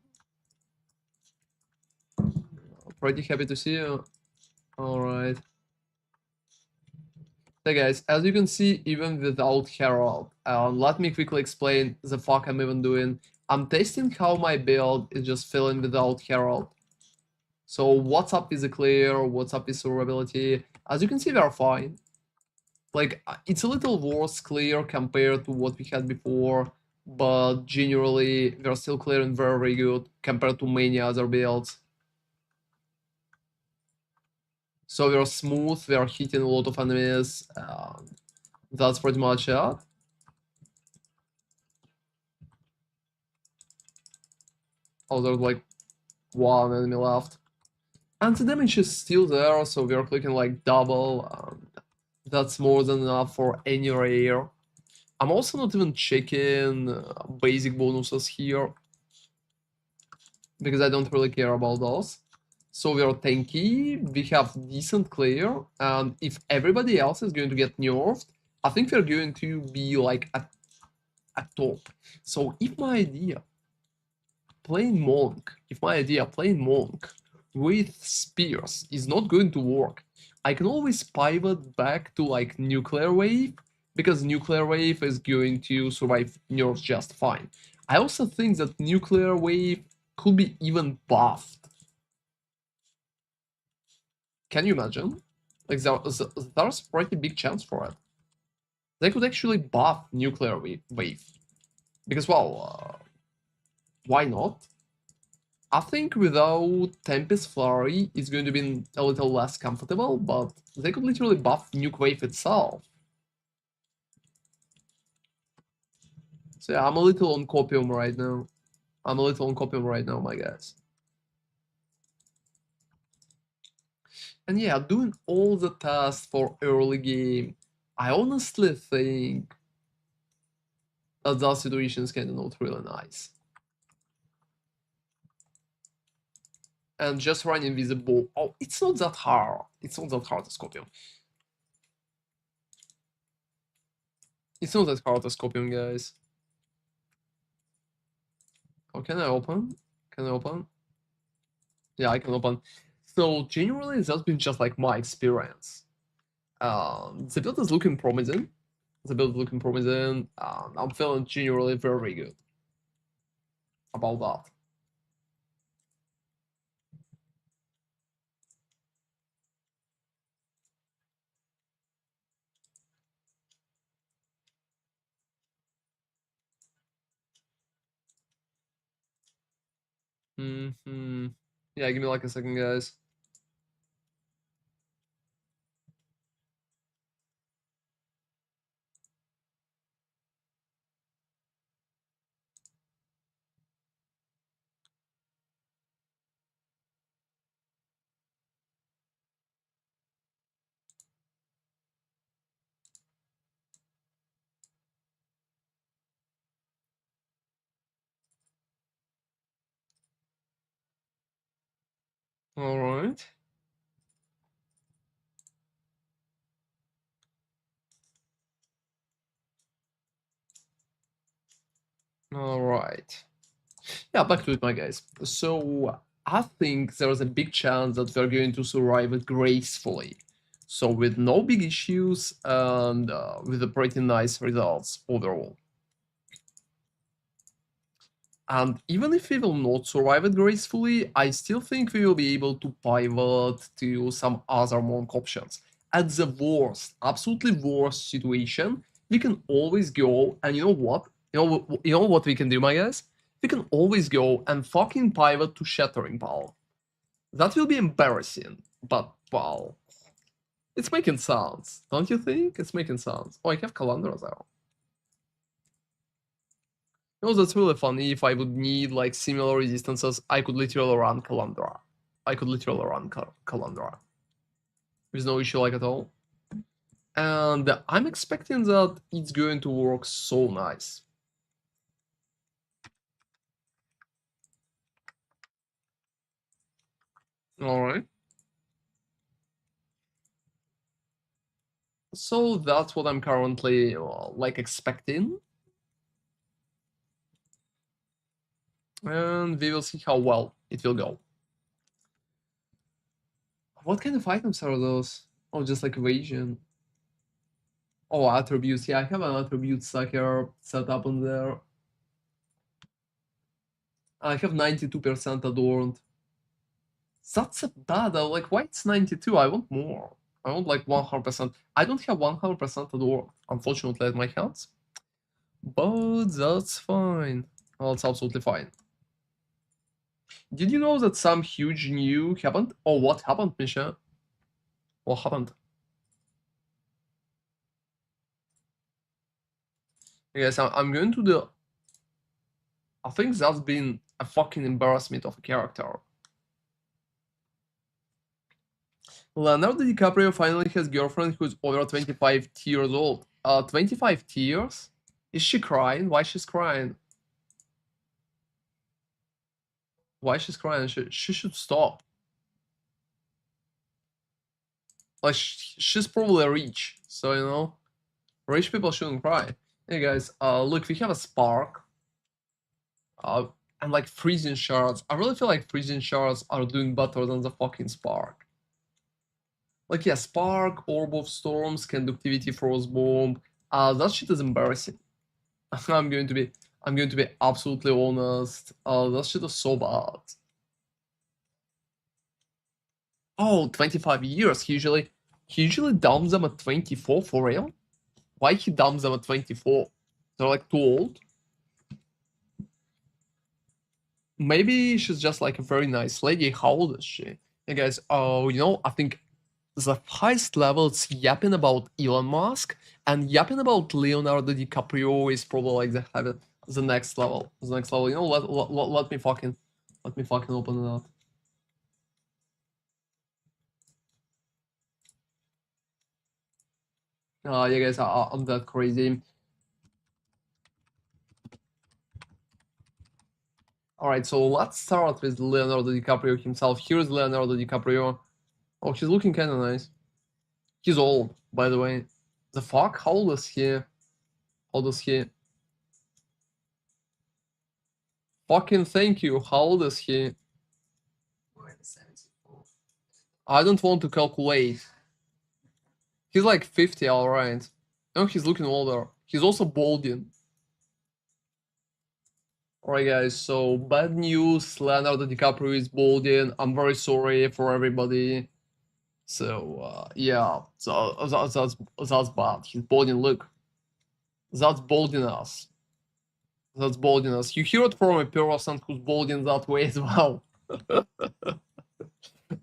Pretty happy to see you. Alright. Hey guys, as you can see, even without Herald, let me quickly explain the fuck I'm even doing. I'm testing how my build is just filling without Herald. So what's up with the clear, what's up with survivability? As you can see, they're fine. Like, it's a little worse clear compared to what we had before, but generally, they're still clearing very, very good compared to many other builds. So they're smooth, they're hitting a lot of enemies. That's pretty much it. Oh, there's like one enemy left. And the damage is still there, so we're clicking like double. That's more than enough for any rare. I'm also not even checking basic bonuses here, because I don't really care about those. So we're tanky, we have decent clear, and if everybody else is going to get nerfed, I think we're going to be like at top. So if my idea playing monk with spears is not going to work, I can always pivot back to like nuclear wave, because nuclear wave is going to survive nerfs just fine. I also think that nuclear wave could be even buffed. Can you imagine? Like, there's a pretty big chance for it. They could actually buff nuclear wave. Because, well, why not? I think without Tempest Flurry, it's going to be a little less comfortable, but they could literally buff Nuke Wave itself. So yeah, I'm a little on Copium right now. My guys. And yeah, doing all the tasks for early game, I honestly think that that situation is kind of not really nice. And just running with the bow. Oh, it's not that hard. It's not that hard as Scorpion. It's not that hard as Scorpion, guys. Oh, can I open? Can I open? Yeah, I can open. So generally, that's been just like my experience. The build is looking promising. I'm feeling generally very good about that. Mm-hmm. Yeah, give me like a second, guys. All right. All right. Yeah, back to it, my guys. So I think there's a big chance that we're going to survive it gracefully. So with no big issues and with a pretty nice results overall. And even if we will not survive it gracefully, I still think we will be able to pivot to some other monk options. at the worst, absolutely worst situation, we can always go, and you know what? You know what we can do, my guys? We can always go and fucking pivot to Shattering Pal. That will be embarrassing, but wow. It's making sense, don't you think? It's making sense. Oh, I have Calandra though. You know, that's really funny. If I would need like similar resistances, I could literally run Calandra. I could literally run Calandra. There's no issue like at all. And I'm expecting that it's going to work so nice. Alright. So that's what I'm currently like expecting. And we will see how well it will go. What kind of items are those? Oh, just like evasion. Oh, attributes. Yeah, I have an attribute sucker set up on there. I have 92% adorned. That's a bad. Like, why it's 92? I want more. I want like 100%. I don't have 100% adorned, unfortunately, at my hands. But that's fine. Oh, it's absolutely fine. Did you know that some huge new happened? Oh, what happened, Misha? What happened? Yes, I'm going to the... I think that's been a fucking embarrassment of a character. Leonardo DiCaprio finally has girlfriend who's over 25 years old. 25 years? Is she crying? Why she's crying? Why she's crying? She should stop. Like, she's probably rich, so, you know, rich people shouldn't cry. Hey guys, look, we have a spark. And like freezing shards. I really feel like freezing shards are doing better than the fucking spark. Like, yeah, spark, orb of storms, conductivity, frost bomb. That shit is embarrassing. I'm going to be absolutely honest. That shit is so bad. Oh, 25 years. He usually dumps them at 24 for real. Why he dumps them at 24? They're like too old. Maybe she's just like a very nice lady. How old is she? Hey guys, you know, I think the highest level it's yapping about Elon Musk, and yapping about Leonardo DiCaprio is probably like the next level. The next level. You know, let me fucking open it up. Yeah, guys, I'm that crazy. Alright, so let's start with Leonardo DiCaprio himself. Here's Leonardo DiCaprio. Oh, he's looking kinda nice. He's old, by the way. The fuck? How old is he? How old is he? Fucking thank you. How old is he? I don't want to calculate. He's like 50, alright. No, he's looking older. He's also balding. Alright guys, so bad news, Leonardo DiCaprio is balding. I'm very sorry for everybody. So, yeah, so that's bad. He's balding, look. That's baldiness. That's baldiness. You hear it from a person who's balding that way as well.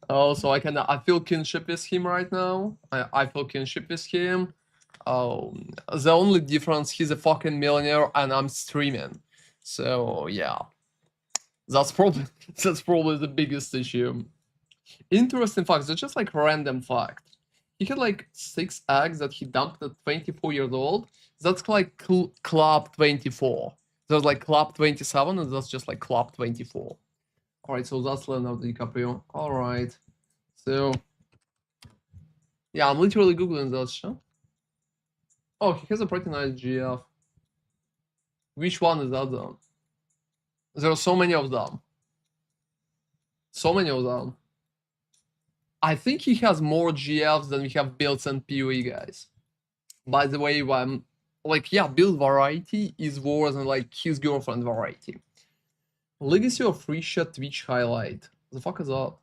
So I feel kinship with him right now. I feel kinship with him. The only difference, he's a fucking millionaire and I'm streaming. So yeah, that's probably the biggest issue. Interesting facts. It's just like random fact. He had like 6 eggs that he dumped at 24 years old. That's like club 24. There's like club 27 and that's just like club 24. Alright, so that's Leonardo DiCaprio. Alright. So yeah, I'm literally googling that shit. Oh, he has a pretty nice GF. Which one is that then? There are so many of them. So many of them. I think he has more GFs than we have builds and POE, guys. By the way, like, yeah, build variety is worse than like his girlfriend variety. Legacy of free shot Twitch highlight. The fuck is that?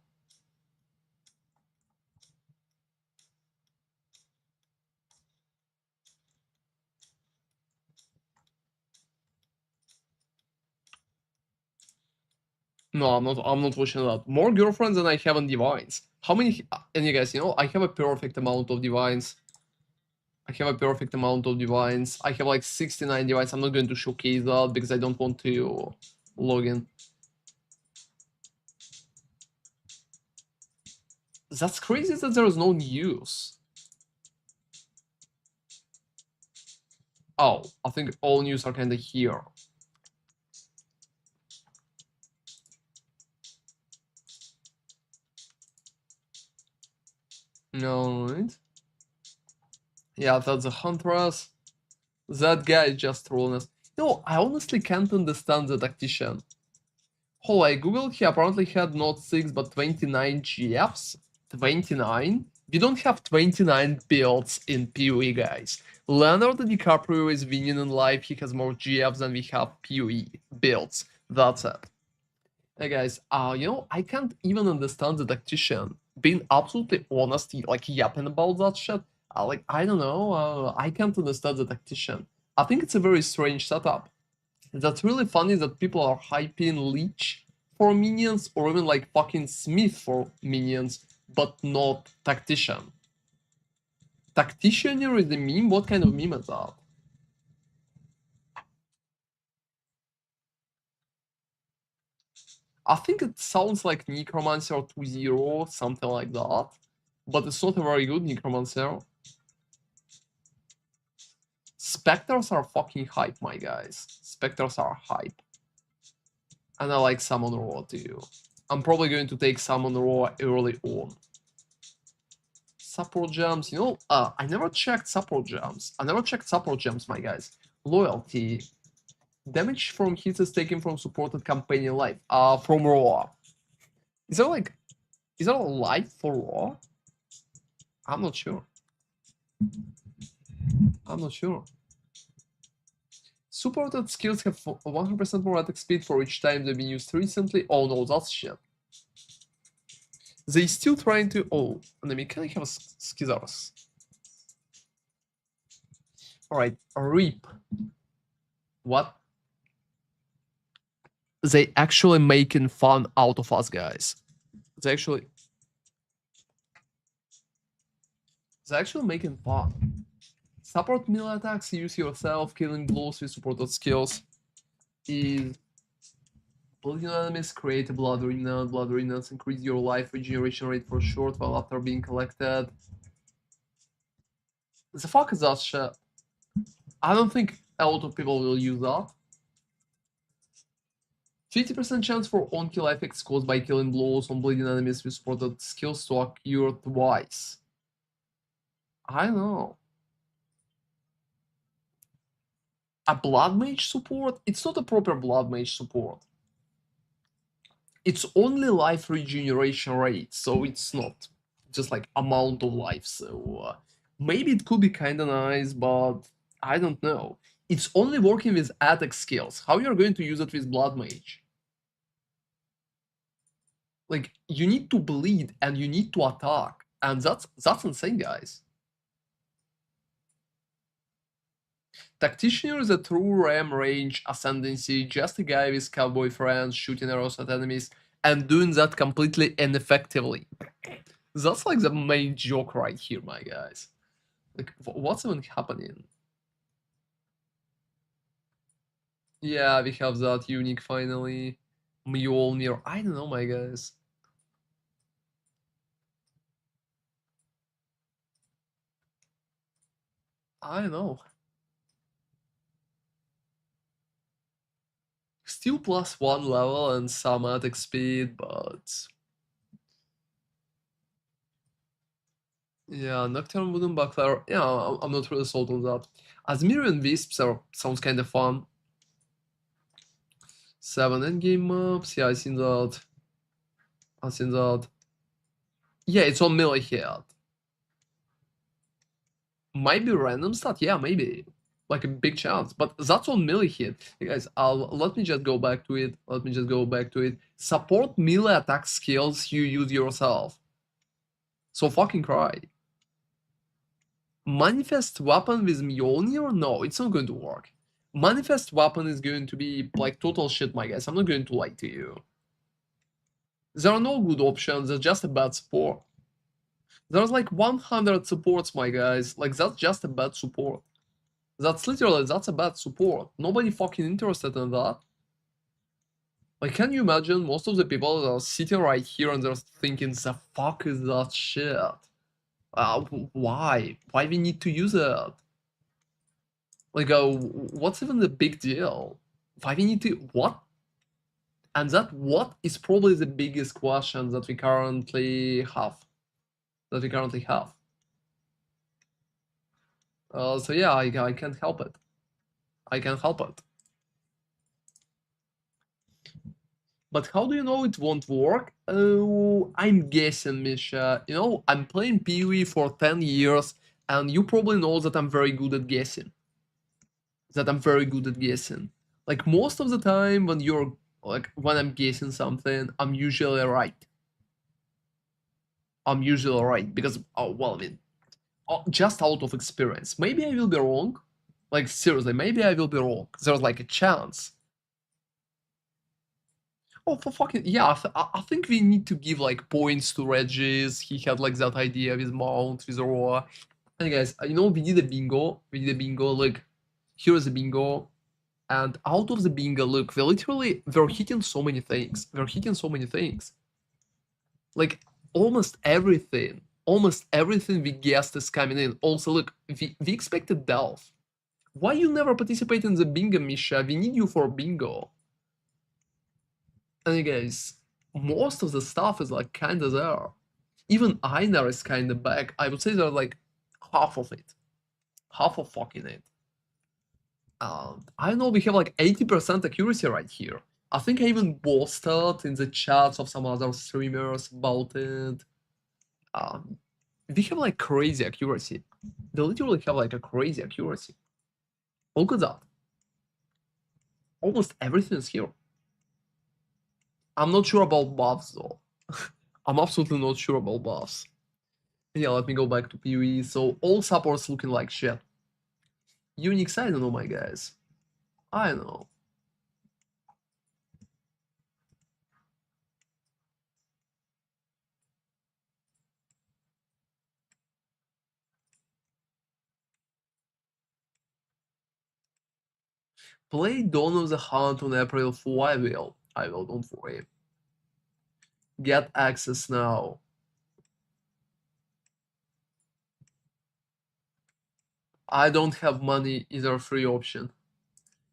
No, I'm not watching that. More girlfriends than I have on divines. How many? And you guys, I have a perfect amount of divines. I have a perfect amount of divines. I have like 69 divines. I'm not going to showcase that because I don't want to log in. That's crazy that there is no news. Oh, I think all news are kind of here. Alright. Yeah, that's a Huntress. That guy is just trolling us. No, I honestly can't understand the tactician. Oh, I googled, he apparently had not 6 but 29 GFs. 29? We don't have 29 builds in POE, guys. Leonardo DiCaprio is winning in life, he has more GFs than we have POE builds. That's it. Hey guys, I can't even understand the tactician. Being absolutely honest, like yapping about that shit. I don't know, I can't understand the tactician. I think it's a very strange setup. That's really funny that people are hyping Leech for minions or even like fucking Smith for minions, but not Tactician. Tactician is the meme? What kind of meme is that? I think it sounds like Necromancer 2.0, something like that. But it's not a very good Necromancer. Spectres are fucking hype, my guys. Spectres are hype. And I like Summon Raw too. I'm probably going to take Summon Raw early on. Support gems, I never checked support gems. My guys. Loyalty. Damage from hits is taken from supported companion life. From Raw. Is there a life for Raw? I'm not sure. Supported skills have 100% more attack speed for each time they've been used recently. Oh no, that's shit. They still trying to. Oh, enemy, can I have a Schizaros? Alright, Reap. What? They actually making fun out of us, guys. They're actually making fun. Support melee attacks, use yourself, killing blows with supported skills. Is bleeding enemies, create a blood arena. Blood arenas increase your life regeneration rate for short while after being collected. The fuck is that shit? I don't think a lot of people will use that. 50% chance for on-kill effects caused by killing blows on bleeding enemies with supported skills to occur twice. I don't know. A blood mage support? It's not a proper blood mage support. It's only life regeneration rate, so it's not just like amount of life. So maybe it could be kind of nice, but I don't know. It's only working with attack skills. How you're going to use it with blood mage? Like you need to bleed and you need to attack, and that's insane, guys. Tactician is a true ram range ascendancy, just a guy with cowboy friends shooting arrows at enemies and doing that completely ineffectively. That's like the main joke right here, my guys. Like, what's even happening? Yeah, we have that unique finally. Mjolnir. I don't know, my guys. I don't know. Still +1 level and some attack speed, but yeah, Nocturne Wooden Buckler. Yeah, I'm not really sold on that. Asmirian Wisps sounds kind of fun. 7 endgame maps. Yeah, I seen that. Yeah, it's on melee head. Might be random stat. Yeah, maybe. Like a big chance, but that's on melee hit. Hey guys, let me just go back to it. Support melee attack skills you use yourself. So fucking cry. Manifest weapon with Mjolnir? No, it's not going to work. Manifest weapon is going to be like total shit, my guys. I'm not going to lie to you. There are no good options, there's just a bad support. There's like 100 supports, my guys. Like, that's just a bad support. That's literally, that's a bad support. Nobody fucking interested in that. Like, can you imagine most of the people that are sitting right here and they're thinking, the fuck is that shit? Why? Why we need to use it? Like, what's even the big deal? Why we need to, what? And that what is probably the biggest question that we currently have. So yeah, I can't help it. I can't help it. But how do you know it won't work? Oh, I'm guessing, Misha. You know, I'm playing POE for 10 years, and you probably know that I'm very good at guessing. Like, most of the time when I'm guessing something, I'm usually right. Because, oh, well, I mean, just out of experience. Maybe I will be wrong. Like, seriously, maybe I will be wrong. There's like a chance. Oh, for fucking yeah! I think we need to give like points to Regis. He had like that idea with Mount, with Aurora. And guys, you know, we did a bingo. Look, here is a bingo. And out of the bingo, look, we're hitting so many things. Like, almost everything. We guessed is coming in. Also, look, we expected Delph. Why you never participate in the bingo, Misha? We need you for bingo. And guys, most of the stuff is like kinda there. Even Einar is kinda back. I would say they're like half of it. Half of fucking it. I know we have like 80% accuracy right here. I think I even posted in the chats of some other streamers about it. We have like crazy accuracy. They literally have like a crazy accuracy. Look at that. Almost everything is here. I'm not sure about buffs though. I'm absolutely not sure about buffs. Yeah, let me go back to PoE. So all supports looking like shit. Unix, I don't know, my guys. I know. Play Dawn of the Hunt on April Fool. I will, don't worry. Get access now. I don't have money, either free option.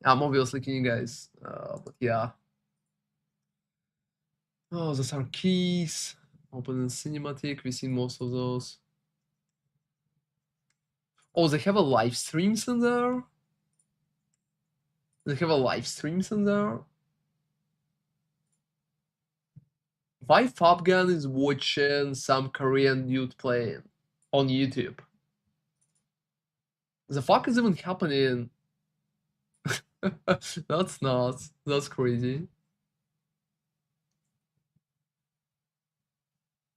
I'm obviously kidding, guys. But yeah. Oh, those are keys. Open in cinematic. We've seen most of those. Oh, they have a live streams in there. Why Fabgan is watching some Korean dude playing on YouTube? The fuck is even happening? That's nuts. That's crazy.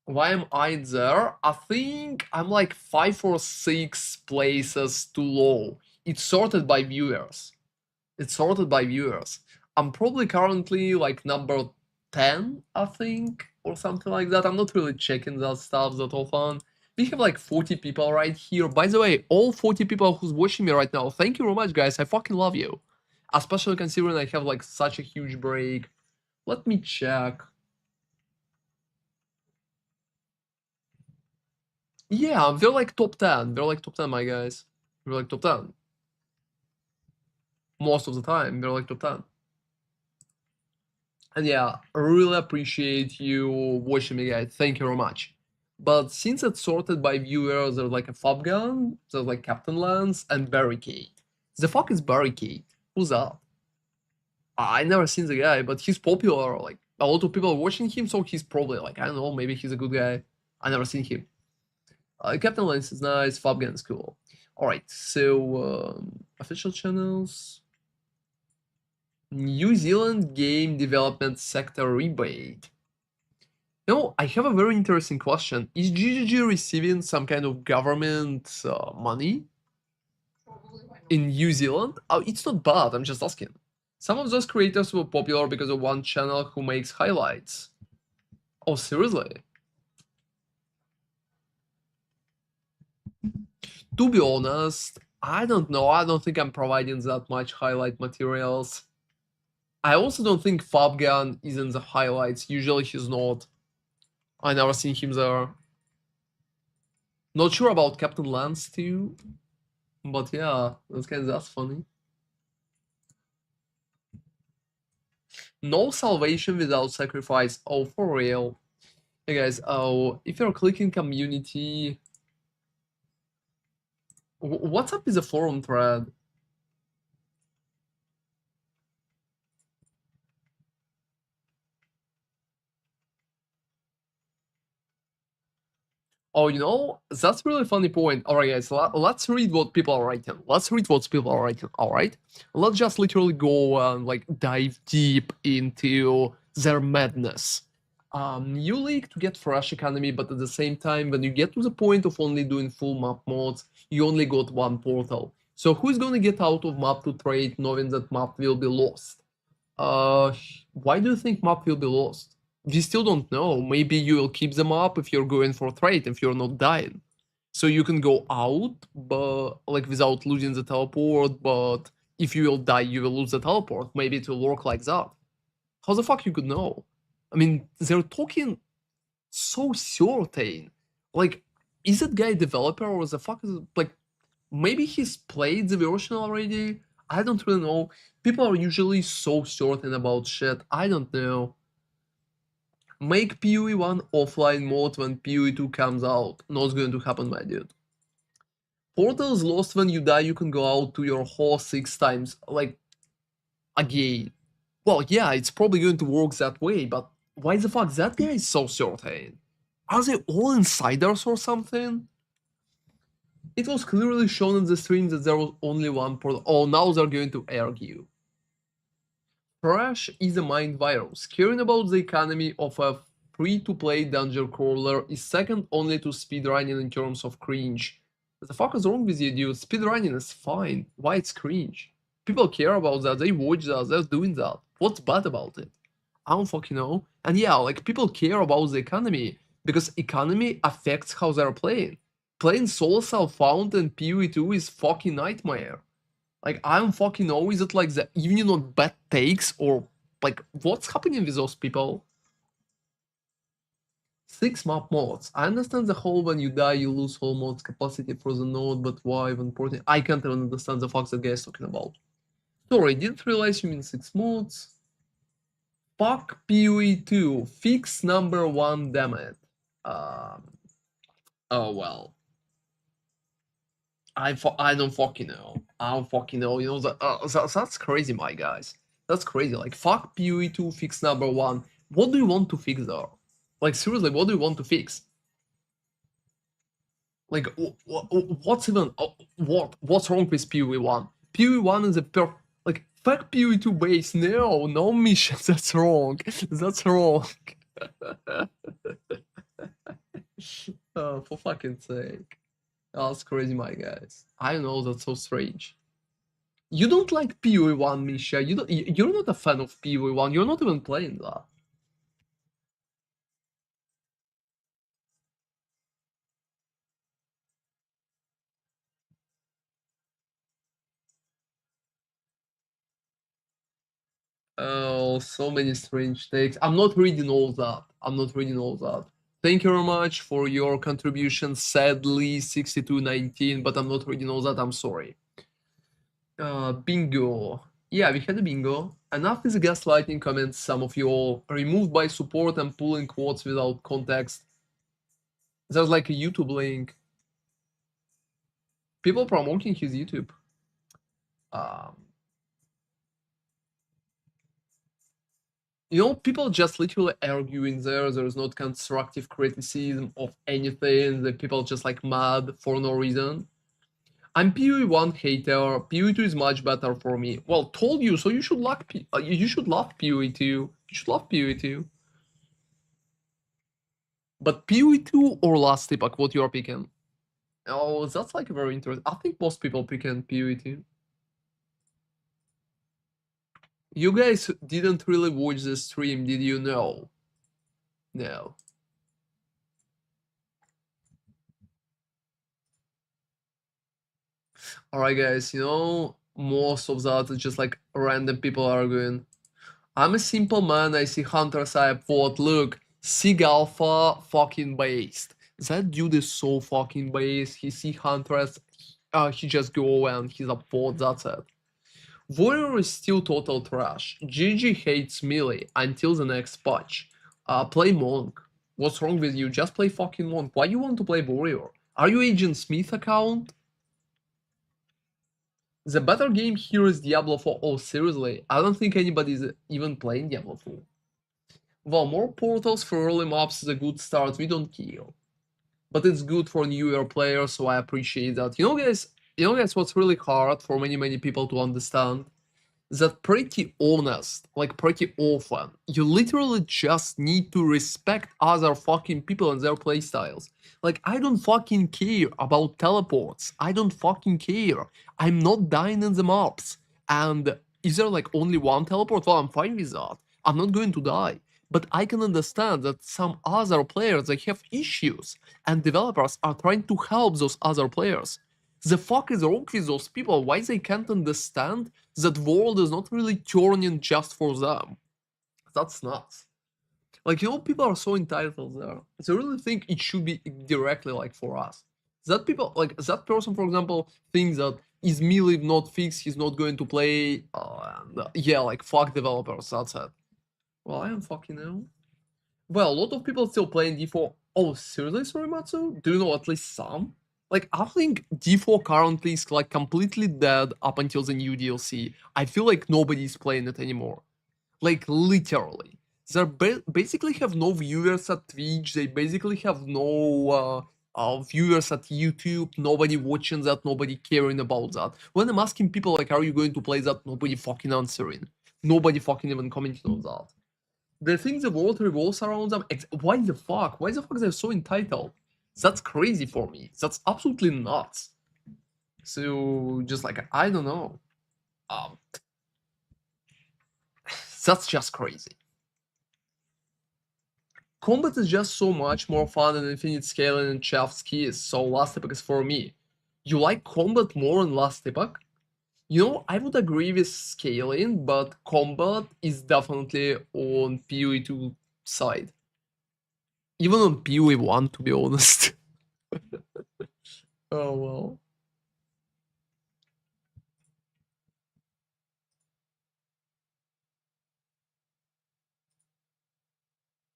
Why am I there? I think I'm like 5 or 6 places too low. It's sorted by viewers. I'm probably currently like number 10, I think, or something like that. I'm not really checking that stuff that often. We have like 40 people right here. By the way, all 40 people who's watching me right now, thank you very much, guys. I fucking love you. Especially considering I have like such a huge break. Let me check. Yeah, they're like top 10. My guys. They're like top 10. Most of the time, they're like top 10. And yeah, I really appreciate you watching me, guys. Thank you very much. But since it's sorted by viewers, there's like a Fobgun, there's like Captain Lance, and Barricade. The fuck is Barricade? Who's that? I never seen the guy, but he's popular. Like, a lot of people are watching him, so he's probably like, I don't know, maybe he's a good guy. I never seen him. Captain Lance is nice, Fobgun is cool. Alright, so official channels. New Zealand game development sector rebate. No, I have a very interesting question. Is GGG receiving some kind of government money in New Zealand? Oh, it's not bad, I'm just asking. Some of those creators were popular because of one channel who makes highlights. Oh, seriously? To be honest, I don't know. I don't think I'm providing that much highlight materials. I also don't think Fabgan is in the highlights. Usually he's not. I never seen him there. Not sure about Captain Lance too. But yeah, that's funny. No salvation without sacrifice. Oh, for real. Hey guys, if you're clicking community, what's up with the forum thread? Oh, you know, that's really funny point. All right, guys, let's read what people are writing. Let's read what people are writing. All right, let's just literally go and like dive deep into their madness. You leak to get fresh economy, but at the same time, when you get to the point of only doing full map mods, you only got one portal. So who's gonna get out of map to trade, knowing that map will be lost? Why do you think map will be lost? We still don't know. Maybe you will keep them up if you're going for trade, if you're not dying. So you can go out, but like without losing the teleport, but if you will die, you will lose the teleport. Maybe it will work like that. How the fuck you could know? I mean, they're talking so certain. Like, is that guy a developer or the fuck is it? Like, maybe he's played the version already? I don't really know. People are usually so certain about shit. I don't know. Make PoE 1 offline mode when PoE 2 comes out. Not going to happen, my dude. Portal is lost when you die, you can go out to your hole 6 times. Like, again. Well, yeah, it's probably going to work that way, but why the fuck that guy is so certain? Are they all insiders or something? It was clearly shown in the stream that there was only one portal. Oh, now they're going to argue. Trash is a mind virus. Caring about the economy of a free-to-play dungeon crawler is second only to speedrunning in terms of cringe. What the fuck is wrong with you, dude? Speedrunning is fine. Why it's cringe? People care about that. They watch that. They're doing that. What's bad about it? I don't fucking know. And yeah, like people care about the economy because economy affects how they're playing. Playing solo self-found and PoE2 is fucking nightmare. Like, I don't fucking know, is it like the evening of bad takes or like what's happening with those people? 6 map mods. I understand the whole when you die you lose whole mods capacity for the node, but why even porting? I can't even understand the fuck that guy is talking about. Sorry, didn't realize you mean 6 mods. Fuck PoE2. Fix number 1, damn it. Oh well. I don't fucking know. I don't fucking know. You know that's crazy, my guys. That's crazy. Like fuck PoE2 fix number 1. What do you want to fix there? Like seriously, what do you want to fix? Like what's even what's wrong with PoE1? PoE1 is a like fuck PoE2 base. No mission. That's wrong. That's wrong. Oh, for fucking sake. Oh, that's crazy, my guys. I know that's so strange. You don't like PoE1, Misha. You're not a fan of PoE1. You're not even playing that. Oh, so many strange takes. I'm not reading all that. I'm not reading all that. Thank you very much for your contribution. Sadly, 6219, but I'm not reading all that. I'm sorry. Bingo. Yeah, we had a bingo. Enough with the gaslighting comments, some of you all. Removed by support and pulling quotes without context. There's like a YouTube link. People promoting his YouTube. Um, you know, people just literally arguing there. There's not constructive criticism of anything. The people just like mad for no reason. I'm PoE1 hater. PoE2 is much better for me. Well, told you, so you should like you should love PoE2. You should love PoE2. But PoE2 or Last Epoch, what you're picking? Oh, that's like very interesting. I think most people picking PoE2. You guys didn't really watch the stream, did you know? No. Alright guys, most of that is just like random people arguing. I'm a simple man, I see hunters, I thought, look, Sig Alpha fucking based. That dude is so fucking based, he see hunters, he just go and he's a bot, that's it. Warrior is still total trash. GG hates melee until the next patch. Play Monk. What's wrong with you? Just play fucking Monk. Why you want to play Warrior? Are you Agent Smith account? The better game here is Diablo 4. Oh, seriously? I don't think anybody's even playing Diablo 4. Well, more portals for early maps is a good start. We don't kill. But it's good for newer players, so I appreciate that. You know guys, what's really hard for many people to understand? That pretty honest, like pretty often, you literally just need to respect other fucking people and their playstyles. Like, I don't fucking care about teleports. I don't fucking care. I'm not dying in the maps. And is there like only one teleport? Well, I'm fine with that. I'm not going to die. But I can understand that some other players, they have issues, and developers are trying to help those other players. The fuck is wrong with those people? Why they can't understand that world is not really turning just for them? That's nuts. Like, people are so entitled there. They really think it should be directly like for us. That people, like that person, for example, thinks that is melee not fixed, he's not going to play. Yeah, like fuck developers. That's it. Well, I am fucking ill. Well, a lot of people still playing D4. Oh, seriously, Sorimatsu? Do you know at least some? Like, I think D4 currently is like completely dead up until the new DLC. I feel like nobody's playing it anymore. Like, literally. They basically have no viewers at Twitch, they basically have no viewers at YouTube, nobody watching that, nobody caring about that. When I'm asking people, like, are you going to play that? Nobody fucking answering. Nobody fucking even commenting on that. They think the world revolves around them. Why the fuck? Why the fuck they're so entitled? That's crazy for me. That's absolutely nuts. So just like I don't know. Um, that's just crazy. Combat is just so much more fun than infinite scaling and chef's keys. So last epoch is for me. You like combat more in last epoch? I would agree with scaling, but combat is definitely on PoE 2 side. Even on PoE 1, to be honest. Oh well.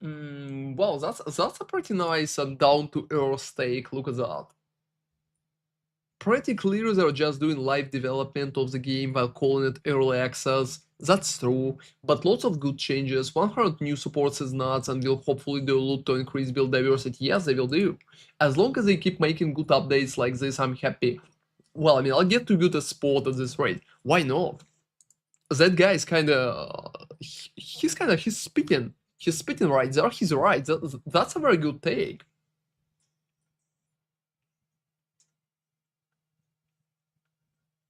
Well, that's a pretty nice and down to earth take. Look at that. Pretty clear they're just doing live development of the game while calling it early access. That's true, but lots of good changes. 100 new supports is nuts and will hopefully do a lot to increase build diversity. Yes, they will do. As long as they keep making good updates like this, I'm happy. Well, I mean, I'll get to good a sport at this rate. Why not? That guy is he's spitting. He's spitting right there. He's right. That's a very good take.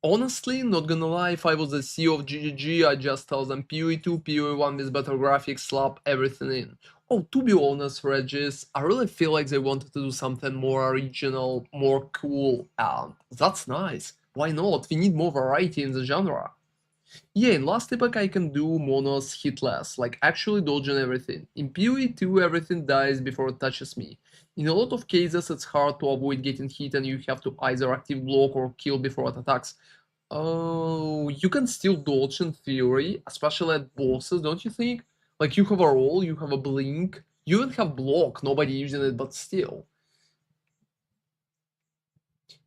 Honestly, not gonna lie, if I was the CEO of GGG, I'd just tell them PoE 2, PoE 1 with better graphics, slap everything in. Oh, to be honest, Regis, I really feel like they wanted to do something more original, more cool, and that's nice. Why not? We need more variety in the genre. Yeah, in Last Epoch I can do monos hitless, like actually dodging everything. In PoE 2 everything dies before it touches me. In a lot of cases it's hard to avoid getting hit and you have to either active block or kill before it attacks. Oh, you can still dodge in theory, especially at bosses, don't you think? Like you have a roll, you have a blink, you even have block, nobody using it, but still.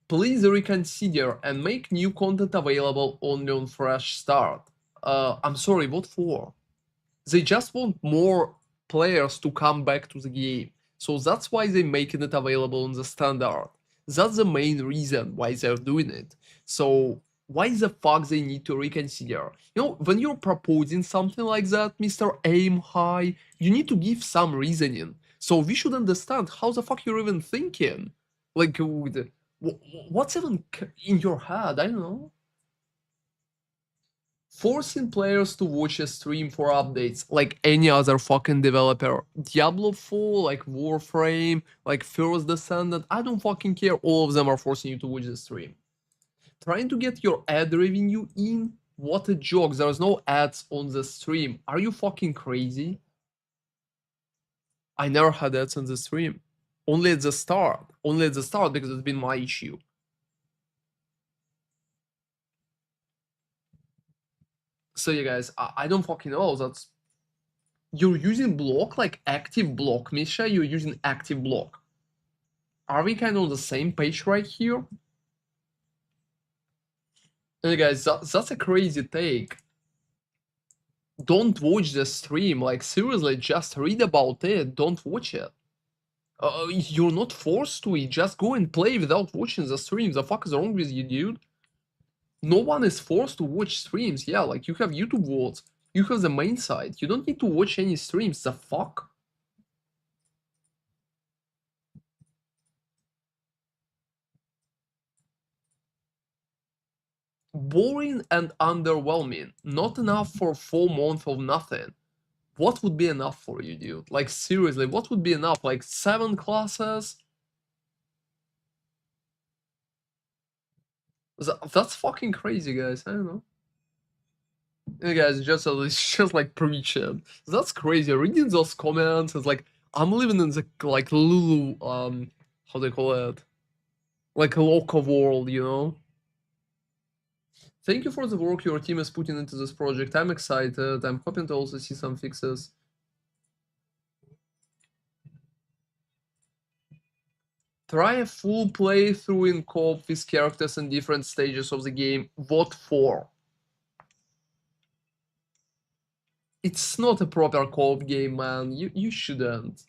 Please reconsider and make new content available only on Fresh Start. I'm sorry, what for? They just want more players to come back to the game. So that's why they're making it available on the standard. That's the main reason why they're doing it. So why the fuck they need to reconsider? When you're proposing something like that, Mr. Aim High, you need to give some reasoning. So we should understand how the fuck you're even thinking. Like, what's even in your head? I don't know. Forcing players to watch a stream for updates like any other fucking developer. Diablo 4, like Warframe, like First Descendant, I don't fucking care. All of them are forcing you to watch the stream. Trying to get your ad revenue in? What a joke. There's no ads on the stream. Are you fucking crazy? I never had ads on the stream. Only at the start. Only at the start because it's been my issue. So yeah guys, I don't fucking know. That's you're using block like active block, Misha. You're using active block. Are we kind of on the same page right here? And guys, that's a crazy take. Don't watch the stream. Like seriously, just read about it. Don't watch it. You're not forced to it. Just go and play without watching the stream. The fuck is wrong with you, dude? No one is forced to watch streams. Yeah, like you have YouTube VODs. You have the main site. You don't need to watch any streams. The fuck? Boring and underwhelming. Not enough for 4 months of nothing. What would be enough for you, dude? Like seriously, what would be enough? Like 7 classes? That's fucking crazy, guys. I don't know. Yeah, guys, it's just like preaching. That's crazy. Reading those comments is like I'm living in the like Lulu how do they call it? Like a local world, you know? Thank you for the work your team is putting into this project. I'm excited. I'm hoping to also see some fixes. Try a full playthrough in co-op with characters in different stages of the game. What for? It's not a proper co-op game, man. You shouldn't.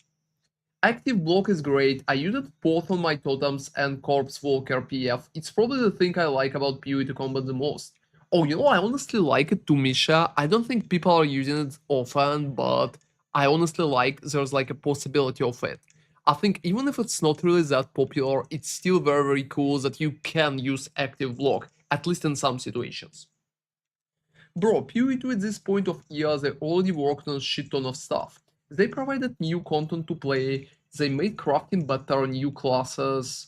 Active block is great. I use it both on my totems and corpse walker PF. It's probably the thing I like about PoE to combat the most. Oh, you know, I honestly like it too, Misha. I don't think people are using it often, but I honestly like there's like a possibility of it. I think even if it's not really that popular, it's still very, very cool that you can use active block, at least in some situations. Bro, PoE2 at this point of year, they already worked on a shit ton of stuff. They provided new content to play, they made crafting better, new classes.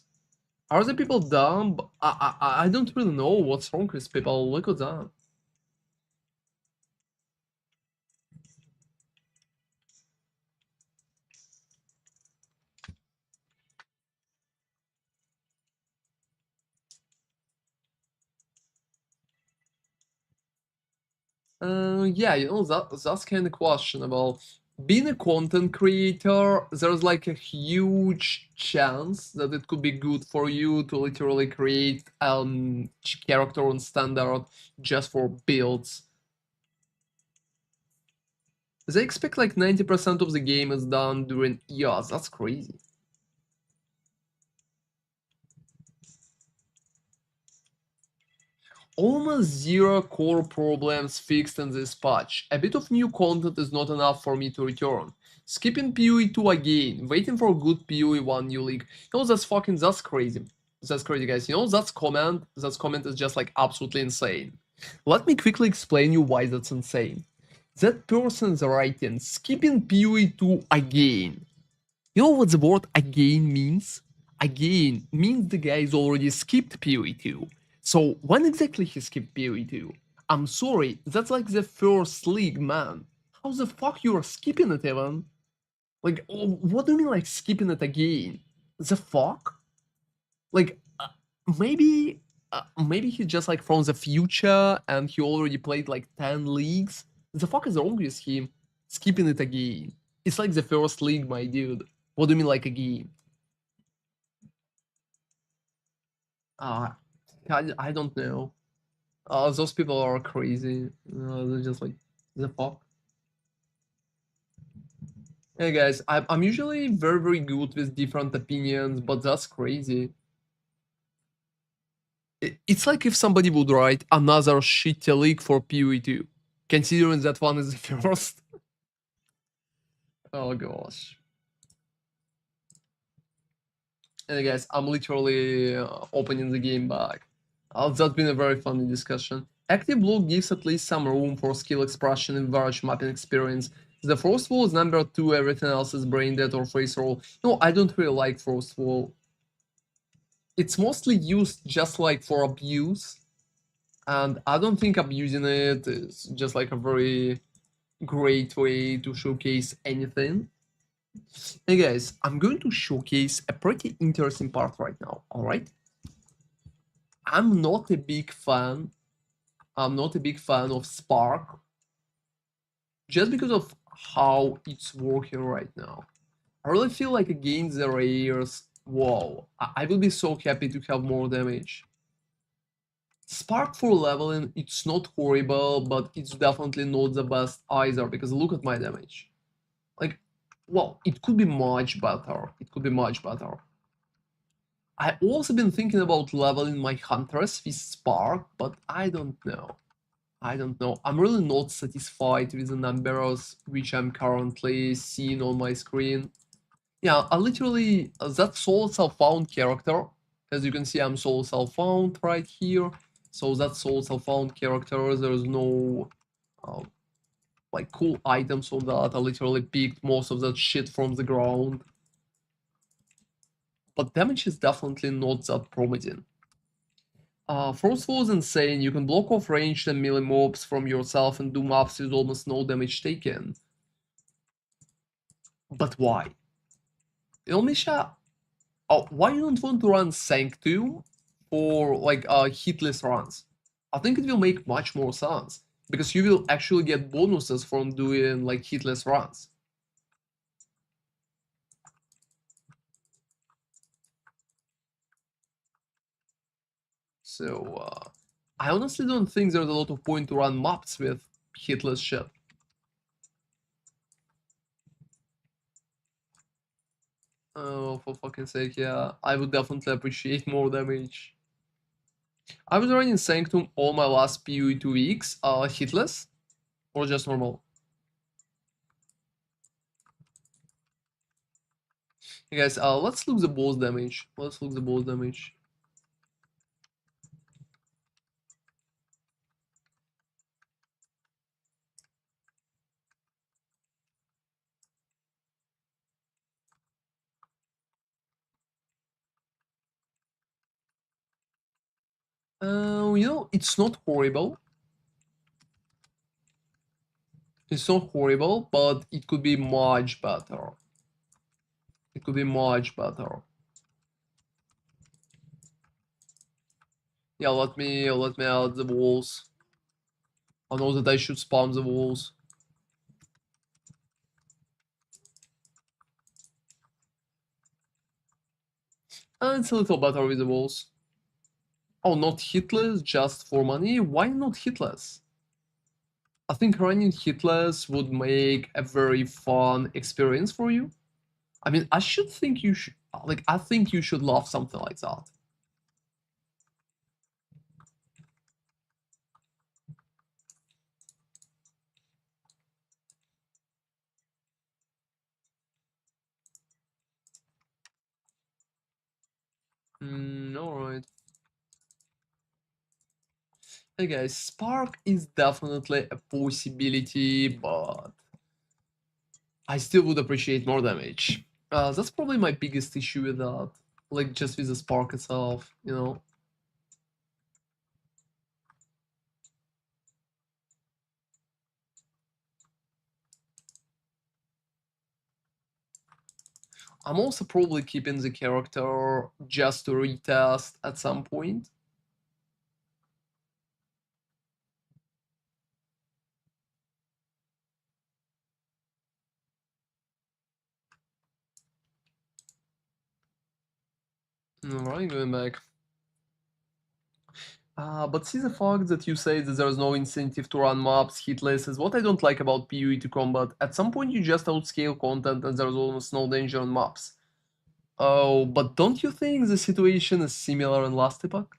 Are the people dumb? I don't really know what's wrong with people, look at that. Yeah, you know, that's kind of questionable. Being a content creator, there's like a huge chance that it could be good for you to literally create character on standard just for builds. They expect like 90% of the game is done during EOS, that's crazy. Almost zero core problems fixed in this patch. A bit of new content is not enough for me to return. Skipping PoE 2 again, waiting for good PoE 1 new league. You know, that's crazy. That's crazy, guys. You know, that comment is just like absolutely insane. Let me quickly explain you why that's insane. That person's writing, skipping PoE 2 again. You know what the word again means? Again means the guy's already skipped PoE 2. So when exactly he skipped PoE 2? I'm sorry, that's like the first league, man. How the fuck you are skipping it even? Like, what do you mean like skipping it again? The fuck? Like, maybe, maybe he's just like from the future and he already played like 10 leagues. The fuck is wrong with him? Skipping it again. It's like the first league, my dude. What do you mean like again? Uh, I don't know. Those people are crazy. They're just like, the fuck? Hey guys, I'm usually very, very good with different opinions, but that's crazy. It's like if somebody would write another shitty leak for PoE2, considering that one is the first. Oh gosh. Hey guys, I'm literally opening the game back. That's been a very funny discussion. active block gives at least some room for skill expression in various mapping experience. The frost wall is number 2, everything else is brain dead or face roll. No, I don't really like frost wall. It's mostly used just like for abuse, and I don't think abusing it is just like a very great way to showcase anything. Hey guys, I'm going to showcase a pretty interesting part right now, alright? I'm not a big fan of Spark just because of how it's working right now. I really feel like against the rares, wow, I will be so happy to have more damage. Spark for leveling, it's not horrible, but it's definitely not the best either, because look at my damage. Like, well, it could be much better. It could be much better. I also been thinking about leveling my Huntress with Spark, but I don't know. I don't know. I'm really not satisfied with the numbers which I'm currently seeing on my screen. Yeah, I literally, that soul self-found character, as you can see, I'm soul self-found right here. So that soul self-found character, there's no uh, like cool items on that. I literally picked most of that shit from the ground. But damage is definitely not that promising. Frostfall is insane. You can block off ranged and melee mobs from yourself and do maps with almost no damage taken. But why? You know, Misha, why you don't want to run Sanctum for like hitless runs? I think it will make much more sense because you will actually get bonuses from doing like hitless runs. So I honestly don't think there's a lot of point to run maps with hitless shit. Oh, for fucking sake, yeah. I would definitely appreciate more damage. I was running Sanctum all my last POE 2 weeks, hitless, or just normal. Hey guys, let's look the boss damage. Let's look the boss damage. You know, it's not horrible. It's not horrible, but it could be much better. It could be much better. Yeah, let me add the walls. I know that I should spam the walls. And it's a little better with the walls. Oh, not hitless, just for money? Why not hitless? I think running hitless would make a very fun experience for you. I mean, I should think you should, like, I think you should love something like that. Alright. Hey guys, Spark is definitely a possibility, but I still would appreciate more damage. That's probably my biggest issue with that. Like, just with the Spark itself, you know? I'm also probably keeping the character just to retest at some point. Alright, going back. But see the fact that you say that there's no incentive to run maps hitless is what I don't like about PoE to combat. At some point you just outscale content and there's almost no danger on maps. Oh, but don't you think the situation is similar in last epoch?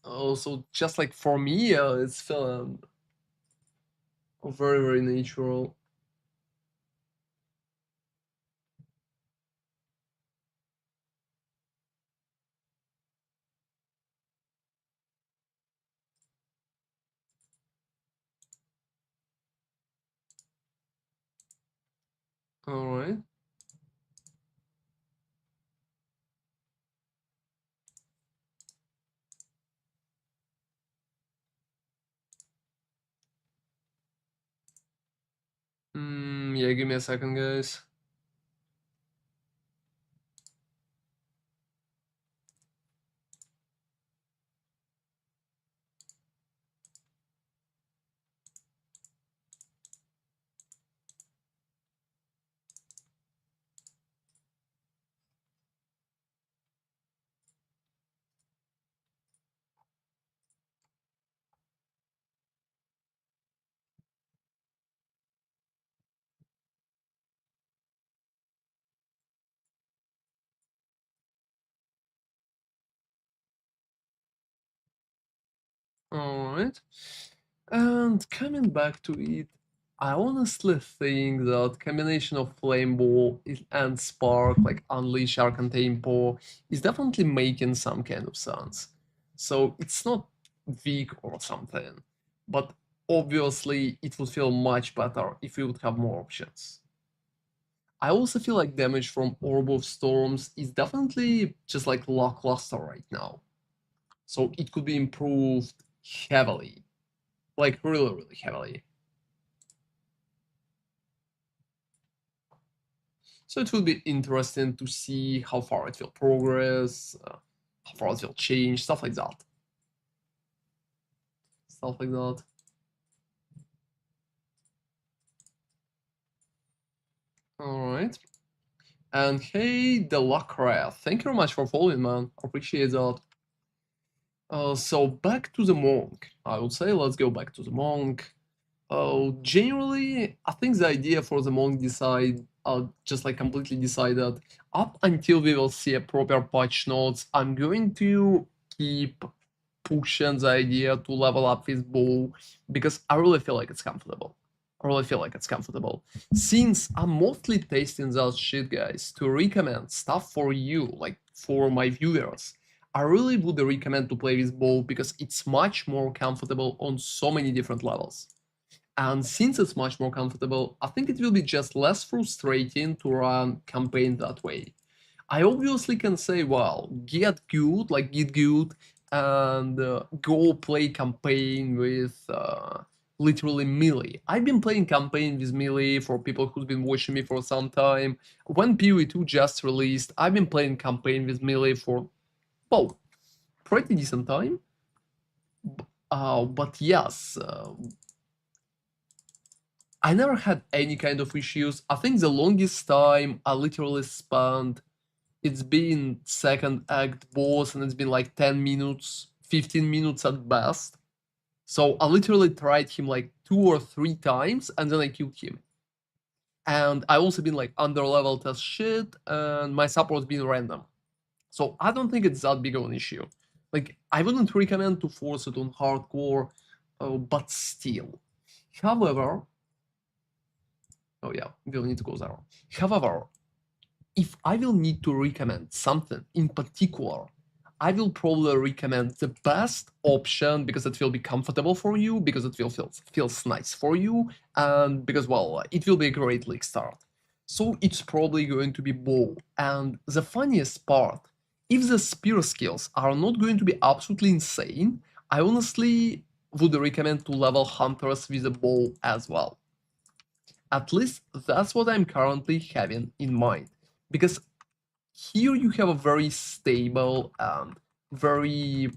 Oh, so just like for me, it's feeling very, very natural. Yeah, give me a second, guys. Alright. And coming back to it, I honestly think that combination of Flame Ball and Spark, like Unleash Arcane Paw, is definitely making some kind of sense. So it's not weak or something, but obviously it would feel much better if we would have more options. I also feel like damage from Orb of Storms is definitely just like lackluster right now. So it could be improved heavily, like really, really heavily. So it will be interesting to see how far it will progress, how far it will change, stuff like that. Stuff like that. Alright. And hey, the Luckra, thank you very much for following, man. Appreciate that. So back to the monk. I would say let's go back to the monk. Generally, I think the idea for the monk decide, just like completely decided, up until we will see a proper patch notes, I'm going to keep pushing the idea to level up this bow because I really feel like it's comfortable. I really feel like it's comfortable. Since I'm mostly tasting that shit, guys, to recommend stuff for you, like for my viewers, I really would recommend to play this bow because it's much more comfortable on so many different levels. And since it's much more comfortable, I think it will be just less frustrating to run campaign that way. I obviously can say, well, get good, like get good, and go play campaign with literally melee. I've been playing campaign with melee for people who's been watching me for some time. When POE 2 just released, I've been playing campaign with melee for, well, pretty decent time. But yes, I never had any kind of issues. I think the longest time I literally spent, it's been second act boss and it's been like 10 minutes, 15 minutes at best. So I literally tried him like 2 or 3 times and then I killed him. And I also been like under leveled as shit and my support's been random. So I don't think it's that big of an issue. Like I wouldn't recommend to force it on hardcore, but still. However, oh yeah, we'll need to go there. However, if I will need to recommend something in particular, I will probably recommend the best option because it will be comfortable for you, because it will feels nice for you, and because, well, it will be a great league start. So it's probably going to be bow. And the funniest part, if the spear skills are not going to be absolutely insane, I honestly would recommend to level hunters with a bow as well. At least that's what I'm currently having in mind. Because here you have a very stable and very,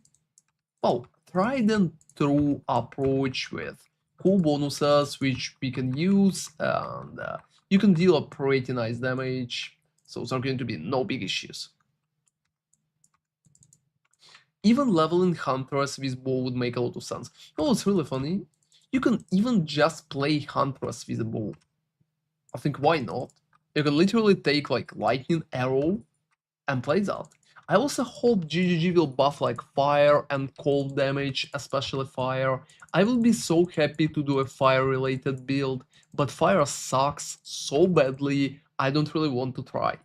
well, tried and true approach with cool bonuses which we can use, and you can deal a pretty nice damage, so there are going to be no big issues. Even leveling Huntress with bow would make a lot of sense. Oh, it's really funny. You can even just play Huntress with a bow. I think why not? You can literally take like lightning arrow and play that. I also hope GGG will buff like fire and cold damage, especially fire. I will be so happy to do a fire related build, but fire sucks so badly, I don't really want to try.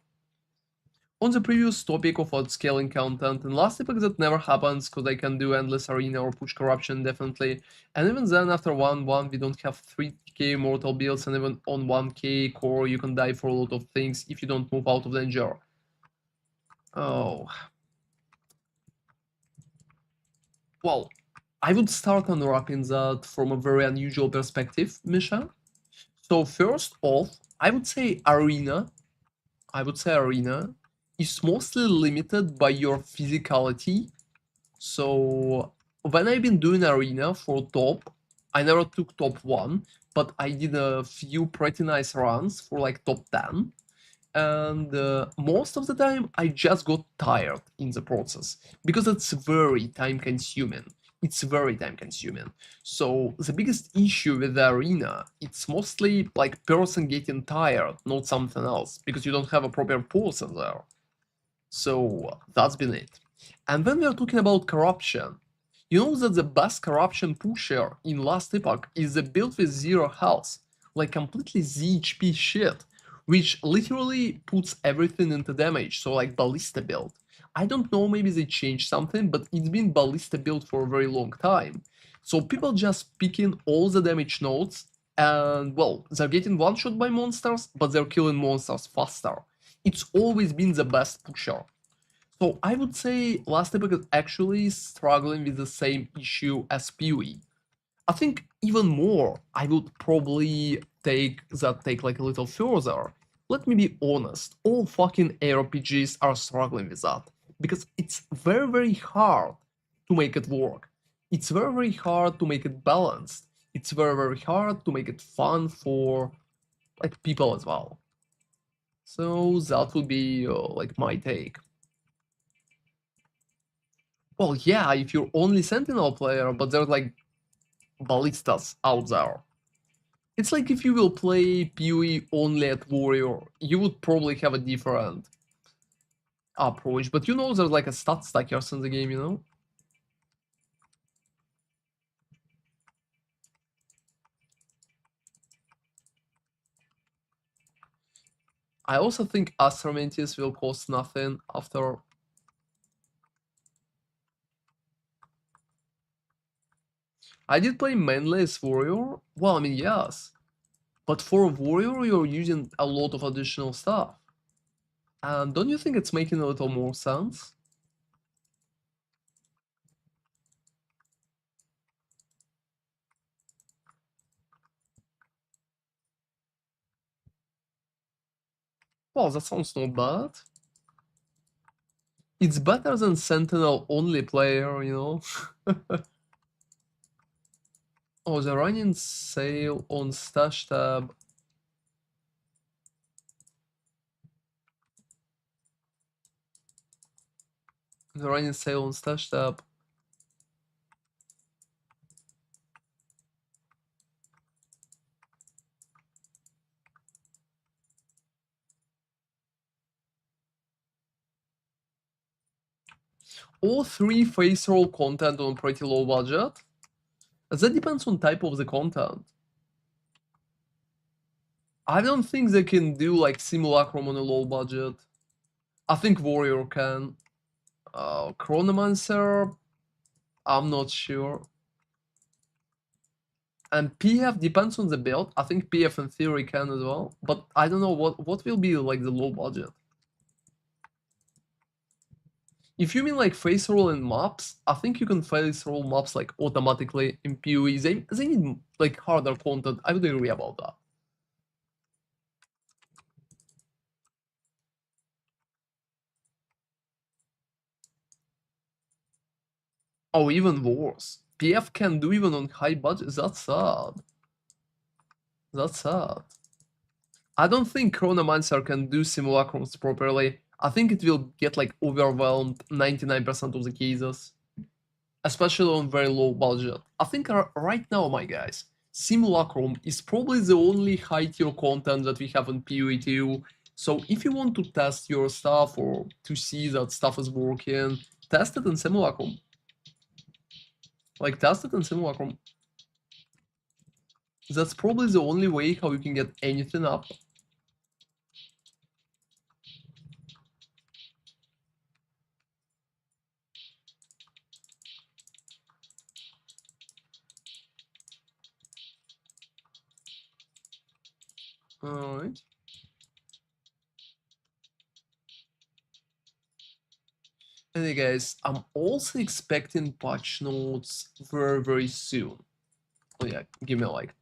On the previous topic of outscaling content, and last epic that never happens because I can do endless arena or push corruption definitely, and even then after 1-1 we don't have 3k mortal builds, and even on 1k core you can die for a lot of things if you don't move out of danger. Oh. Well, I would start unwrapping that from a very unusual perspective, Misha. So first off, I would say arena. I would say arena is mostly limited by your physicality. So when I've been doing arena for top, I never took top 1, but I did a few pretty nice runs for like top 10. And most of the time I just got tired in the process because it's very time consuming. It's very time consuming. So the biggest issue with the arena, it's mostly like person getting tired, not something else, because you don't have a proper person there. So that's been it. And when we are talking about corruption, you know that the best corruption pusher in Last Epoch is the build with 0 health, like completely ZHP shit, which literally puts everything into damage, so like ballista build. I don't know, maybe they changed something, but it's been ballista build for a very long time. So people just picking all the damage nodes, and well, they're getting one shot by monsters, but they're killing monsters faster. It's always been the best pusher. So I would say Last Epoch is actually struggling with the same issue as POE. I think even more, I would probably take like a little further. Let me be honest, all fucking ARPGs are struggling with that. Because it's very, very hard to make it work. It's very, very hard to make it balanced. It's very, very hard to make it fun for like people as well. So that would be like my take. Well, yeah, if you're only Sentinel player, but there's like ballistas out there. It's like if you will play PoE only at Warrior, you would probably have a different approach. But you know there's like a stat stackers in the game, you know? I also think Astromantis will cost nothing after... I did play mainly as Warrior. Well, I mean, yes. But for Warrior, you're using a lot of additional stuff. And don't you think it's making a little more sense? Well, that sounds not bad. It's better than Sentinel only player, you know? Oh, they're running sale on stash tab. They're running sale on stash tab. All 3 face roll content on pretty low budget. That depends on type of the content. I don't think they can do like Simulacrum on a low budget. I think Warrior can. Chronomancer, I'm not sure. And PF depends on the build. I think PF in theory can as well, but I don't know what will be like the low budget. If you mean like face roll in maps, I think you can face roll maps like automatically in PoE. They need like harder content. I would agree about that. Oh, even worse. PF can do even on high budget. That's sad. That's sad. I don't think Chronomancer can do simulacrums properly. I think it will get like overwhelmed 99% of the cases, especially on very low budget. I think right now, my guys, Simulacrum is probably the only high tier content that we have in PoE2. So if you want to test your stuff or to see that stuff is working, test it in Simulacrum. Like, test it in Simulacrum. That's probably the only way how you can get anything up. Alright. Anyway, guys, I'm also expecting patch notes very, very soon. Oh yeah, give me like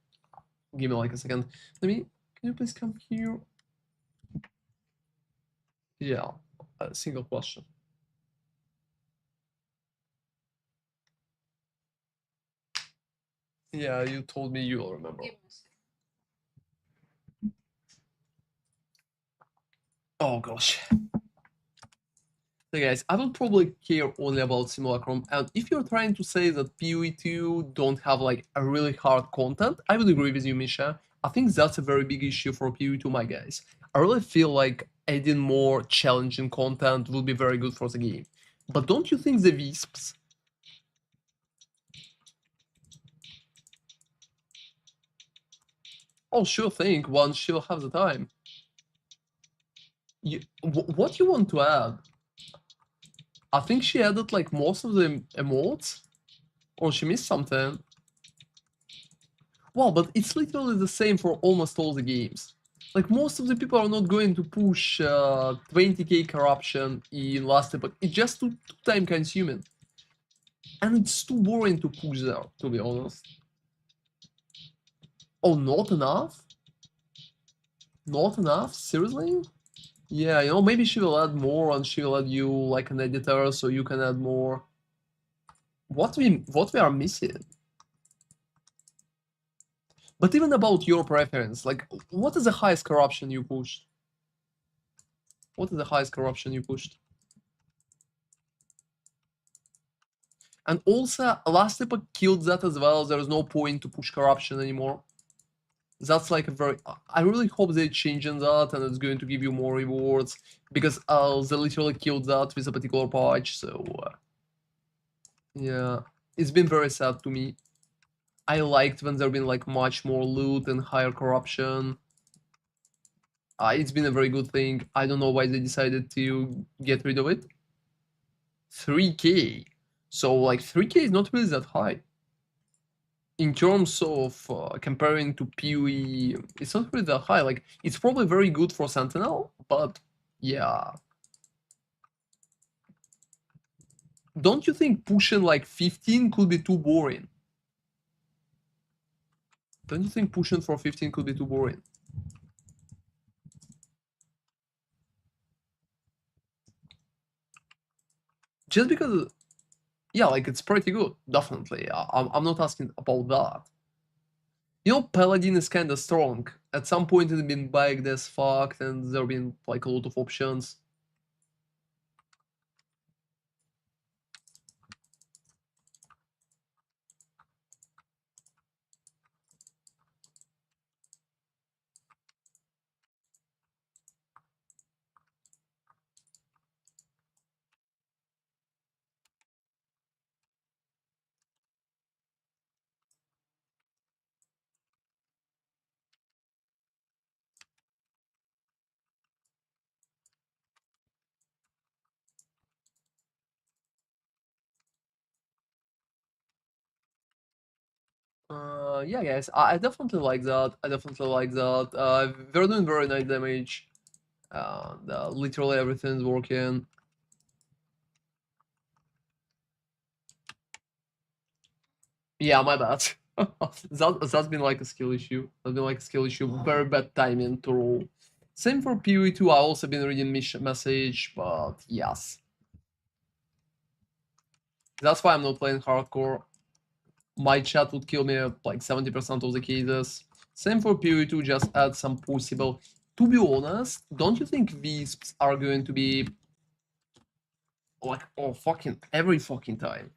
a second. Let me Can you please come here? Yeah, a single question. Yeah, you told me you'll remember. Oh gosh. So guys, I will probably care only about simulacrum, and if you're trying to say that PoE 2 don't have like a really hard content, I would agree with you, Misha. I think that's a very big issue for PoE 2, my guys. I really feel like adding more challenging content will be very good for the game. But don't you think the Wisps? Oh, sure thing, once she'll have the time. What you want to add? I think she added like most of the emotes, or she missed something. Well, but it's literally the same for almost all the games. Like most of the people are not going to push 20k corruption in last epoch. It's just too time consuming. And it's too boring to push there, to be honest. Oh, not enough? Not enough? Seriously? Yeah, you know, maybe she will add more and she will add you like an editor so you can add more. What we are missing? But even about your preference, like what is the highest corruption you pushed? What is the highest corruption you pushed? And also, last epoch killed that as well. There is no point to push corruption anymore. That's like a very. I really hope they're changing that and it's going to give you more rewards because they literally killed that with a particular patch. So yeah, it's been very sad to me. I liked when there been like much more loot and higher corruption. It's been a very good thing. I don't know why they decided to get rid of it. 3k. So like 3k is not really that high. In terms of comparing to PoE, it's not really that high. Like, it's probably very good for Sentinel, but yeah. Don't you think pushing like 15 could be too boring? Don't you think pushing for 15 could be too boring? Just because, yeah, like it's pretty good, definitely. I'm not asking about that. You know, Paladin is kind of strong. At some point, it's been bugged as fuck, and there been like a lot of options. Yeah, guys, I definitely like that. I definitely like that. They're doing very nice damage. Literally everything's working. Yeah, my bad. That's been like a skill issue. That's been like a skill issue. Very bad timing to roll. Same for PoE2. I also been reading message, but yes. That's why I'm not playing hardcore. My chat would kill me at like 70% of the cases. Same for PoE2, just add some possible. To be honest, don't you think Wisps are going to be like, oh, fucking every fucking time?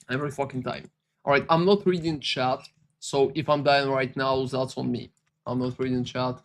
Every fucking time. Alright, I'm not reading chat, so if I'm dying right now, that's on me. I'm not reading chat.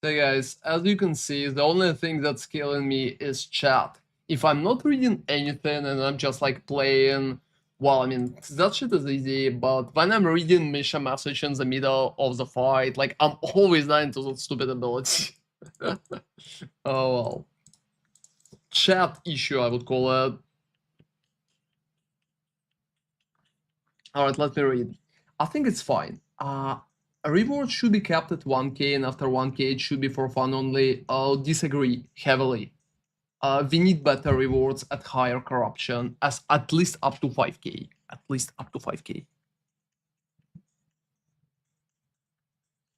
Hey guys, as you can see, the only thing that's killing me is chat. If I'm not reading anything and I'm just like playing, well, I mean, that shit is easy, but when I'm reading Misha message in the middle of the fight, like, I'm always dying to that stupid ability. Oh well. Chat issue, I would call it. Alright, let me read. I think it's fine. A reward should be capped at 1k, and after 1k it should be for fun only. I'll disagree heavily. We need better rewards at higher corruption, as at least up to 5k. At least up to 5k.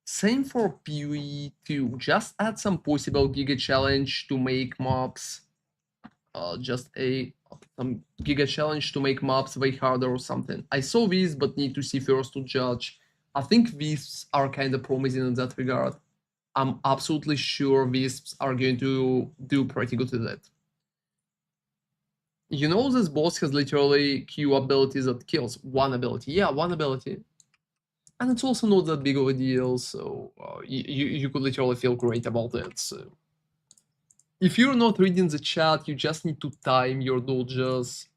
Same for POE too. Just add some possible Giga Challenge to make mobs. Just some Giga Challenge to make mobs way harder or something. I saw these, but need to see first to judge. I think these are kind of promising in that regard. I'm absolutely sure Wisps are going to do pretty good with it. You know, this boss has literally Q abilities that kills one ability. Yeah, one ability. And it's also not that big of a deal, so you could literally feel great about it. So if you're not reading the chat, you just need to time your dodges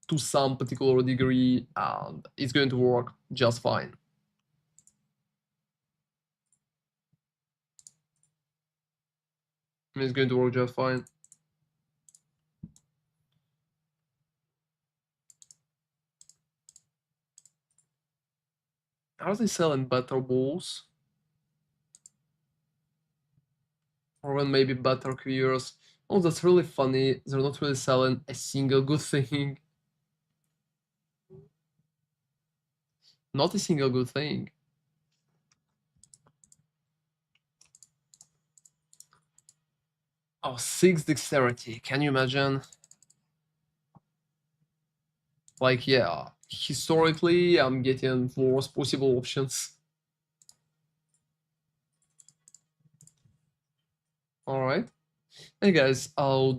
to some particular degree, and it's going to work just fine. It's going to work just fine. Are they selling better balls? Or then maybe better queers? Oh, that's really funny. They're not really selling a single good thing. Not a single good thing. Oh, 6 dexterity. Can you imagine? Like, yeah, historically, I'm getting worst possible options. Alright. Hey guys,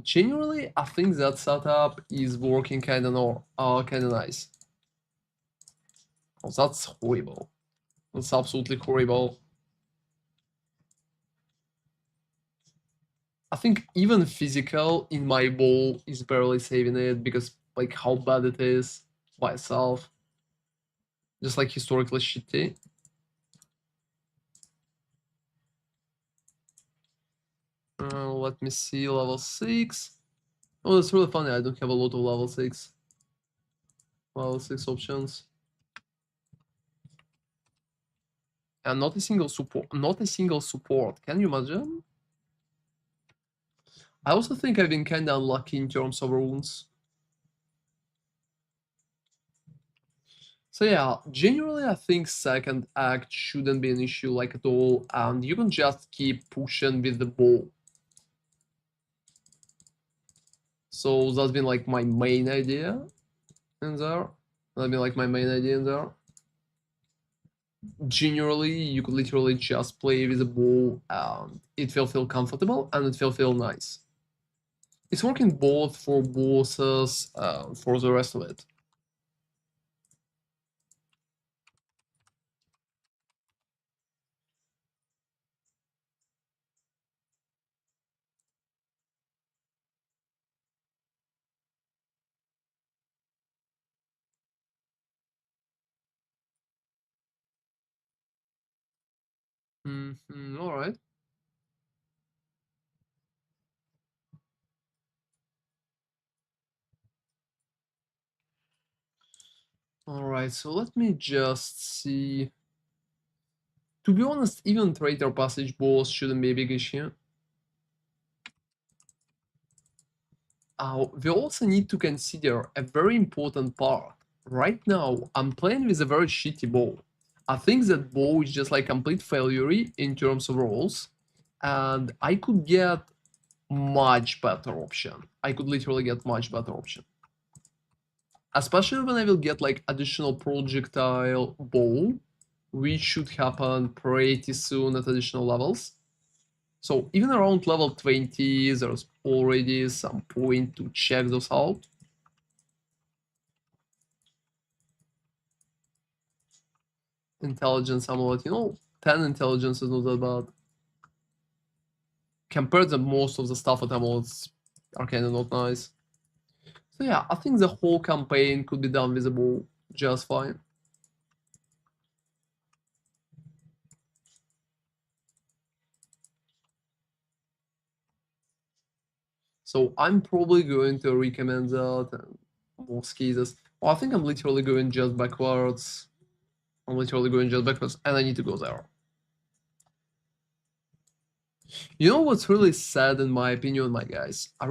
generally, I think that setup is working kinda nice. Oh, that's horrible. That's absolutely horrible. I think even physical in my ball is barely saving it because, like, how bad it is by itself. Just like historically shitty. Let me see, level 6. Oh, that's really funny. I don't have a lot of level 6. Level 6 options. And not a single support. Not a single support. Can you imagine? I also think I've been kinda unlucky in terms of runes. So yeah, generally I think second act shouldn't be an issue like at all, and you can just keep pushing with the ball. So that's been like my main idea in there. That's been like my main idea in there. Generally, you could literally just play with the ball and it will feel comfortable and it will feel nice. It's working both for bosses and for the rest of it. All right. All right. So let me just see. To be honest, even traitor passage balls shouldn't be a big issue. We also need to consider a very important part. Right now, I'm playing with a very shitty bow. I think that bow is just like complete failure in terms of rolls, and I could get much better option. I could literally get much better option. Especially when I will get like additional projectile bow, which should happen pretty soon at additional levels. So even around level 20, there's already some point to check those out. Intelligence amulet, 10 intelligence is not that bad. compared to most of the stuff at emulators are kind of not nice. So yeah, I think the whole campaign could be done with a bow just fine. So I'm probably going to recommend that and more cases. Well, I think I'm literally going just backwards. I'm literally going just backwards, and I need to go there. You know what's really sad in my opinion, my guys? I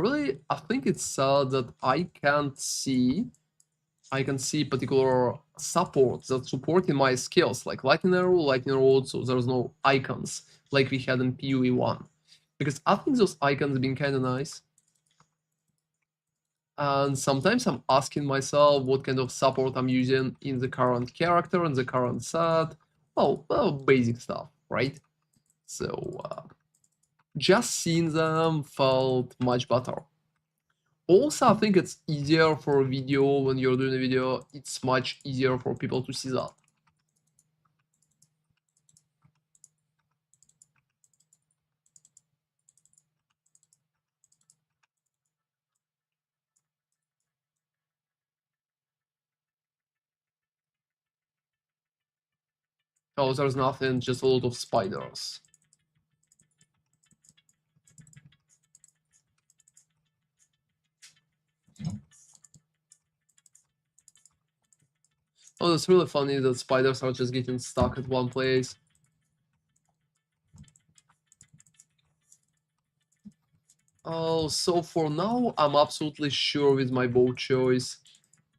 think it's sad that I can see particular support that supporting my skills, like lightning arrow, lightning rod, so there's no icons like we had in POE 1. Because I think those icons have been kind of nice. And sometimes I'm asking myself what kind of support I'm using in the current character, in the current set. Well, basic stuff, right? So just seeing them felt much better. Also, I think it's easier for a video when you're doing a video, it's much easier for people to see that. Oh, there's nothing, just a lot of spiders. Oh, that's really funny that spiders are just getting stuck at one place. Oh, so for now, I'm absolutely sure with my bow choice.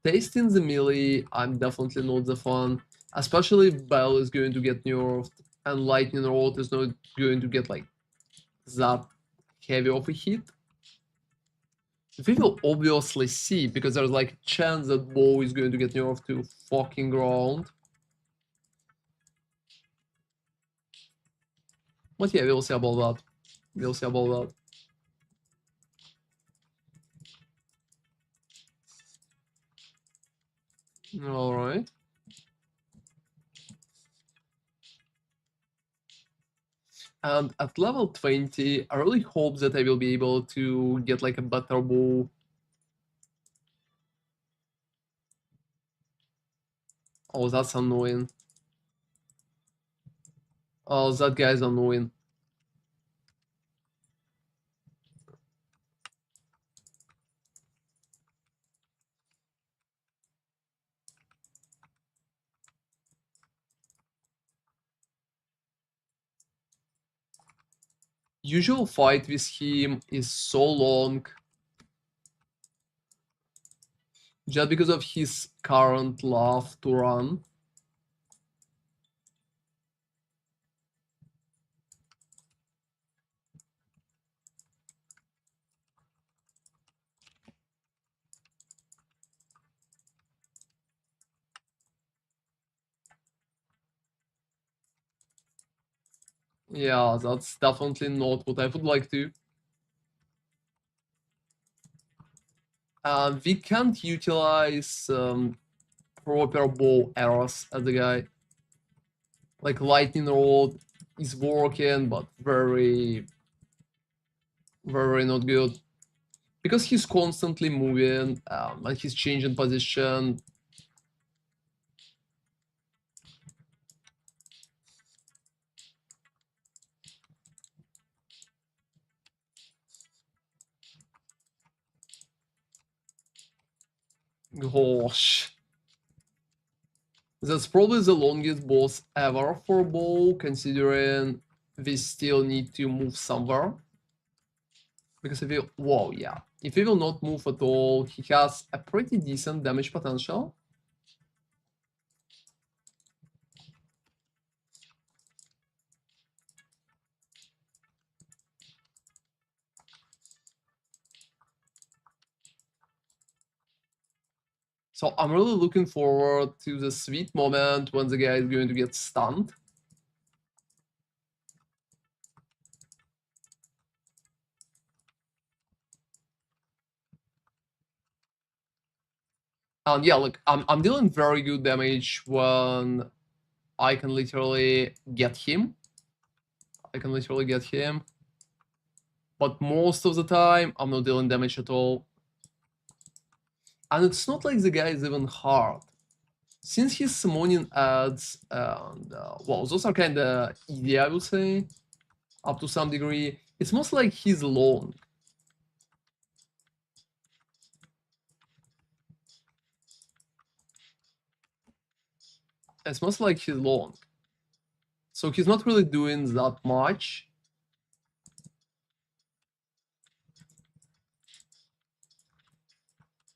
Tasting the melee, I'm definitely not the fan. Especially if Bell is going to get nerfed and Lightning Rod is not going to get like that heavy of a hit. We will obviously see because there's like a chance that bow is going to get nerfed to fucking ground. But yeah, we'll see about that. We'll see about that. Alright. And at level 20, I really hope that I will be able to get like a better bow. Oh, that's annoying. Oh, that guy's annoying. Usual fight with him is so long just because of his current love to run. Yeah, that's definitely not what I would like to. We can't utilize proper bow arrows as the guy. Like lightning rod is working, but very, very not good. Because he's constantly moving and he's changing position. Gosh. That's probably the longest boss ever for bow, considering we still need to move somewhere. Because if he, whoa, yeah. If he will not move at all, he has a pretty decent damage potential. So I'm really looking forward to the sweet moment when the guy is going to get stunned. And yeah, look, I'm dealing very good damage when I can literally get him. I can literally get him. but most of the time I'm not dealing damage at all. And it's not like the guy is even hard. Since he's summoning ads, and well, those are kind of easy, I would say, up to some degree. It's most like he's long. It's most like he's long. So he's not really doing that much.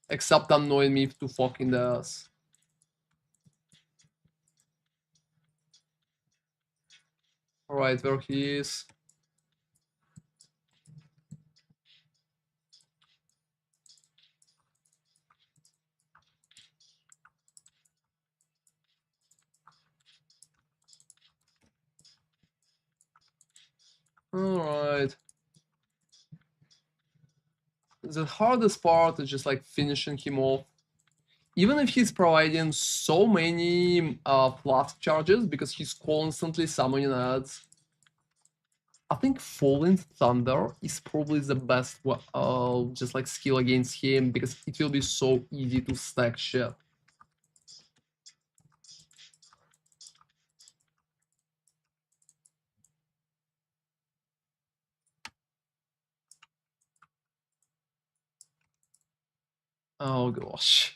Except annoying me to fucking death. Alright, there he is. Alright. The hardest part is just like finishing him off. Even if he's providing so many flask charges because he's constantly summoning ads. I think Falling Thunder is probably the best just like skill against him because it will be so easy to stack shit. Oh gosh.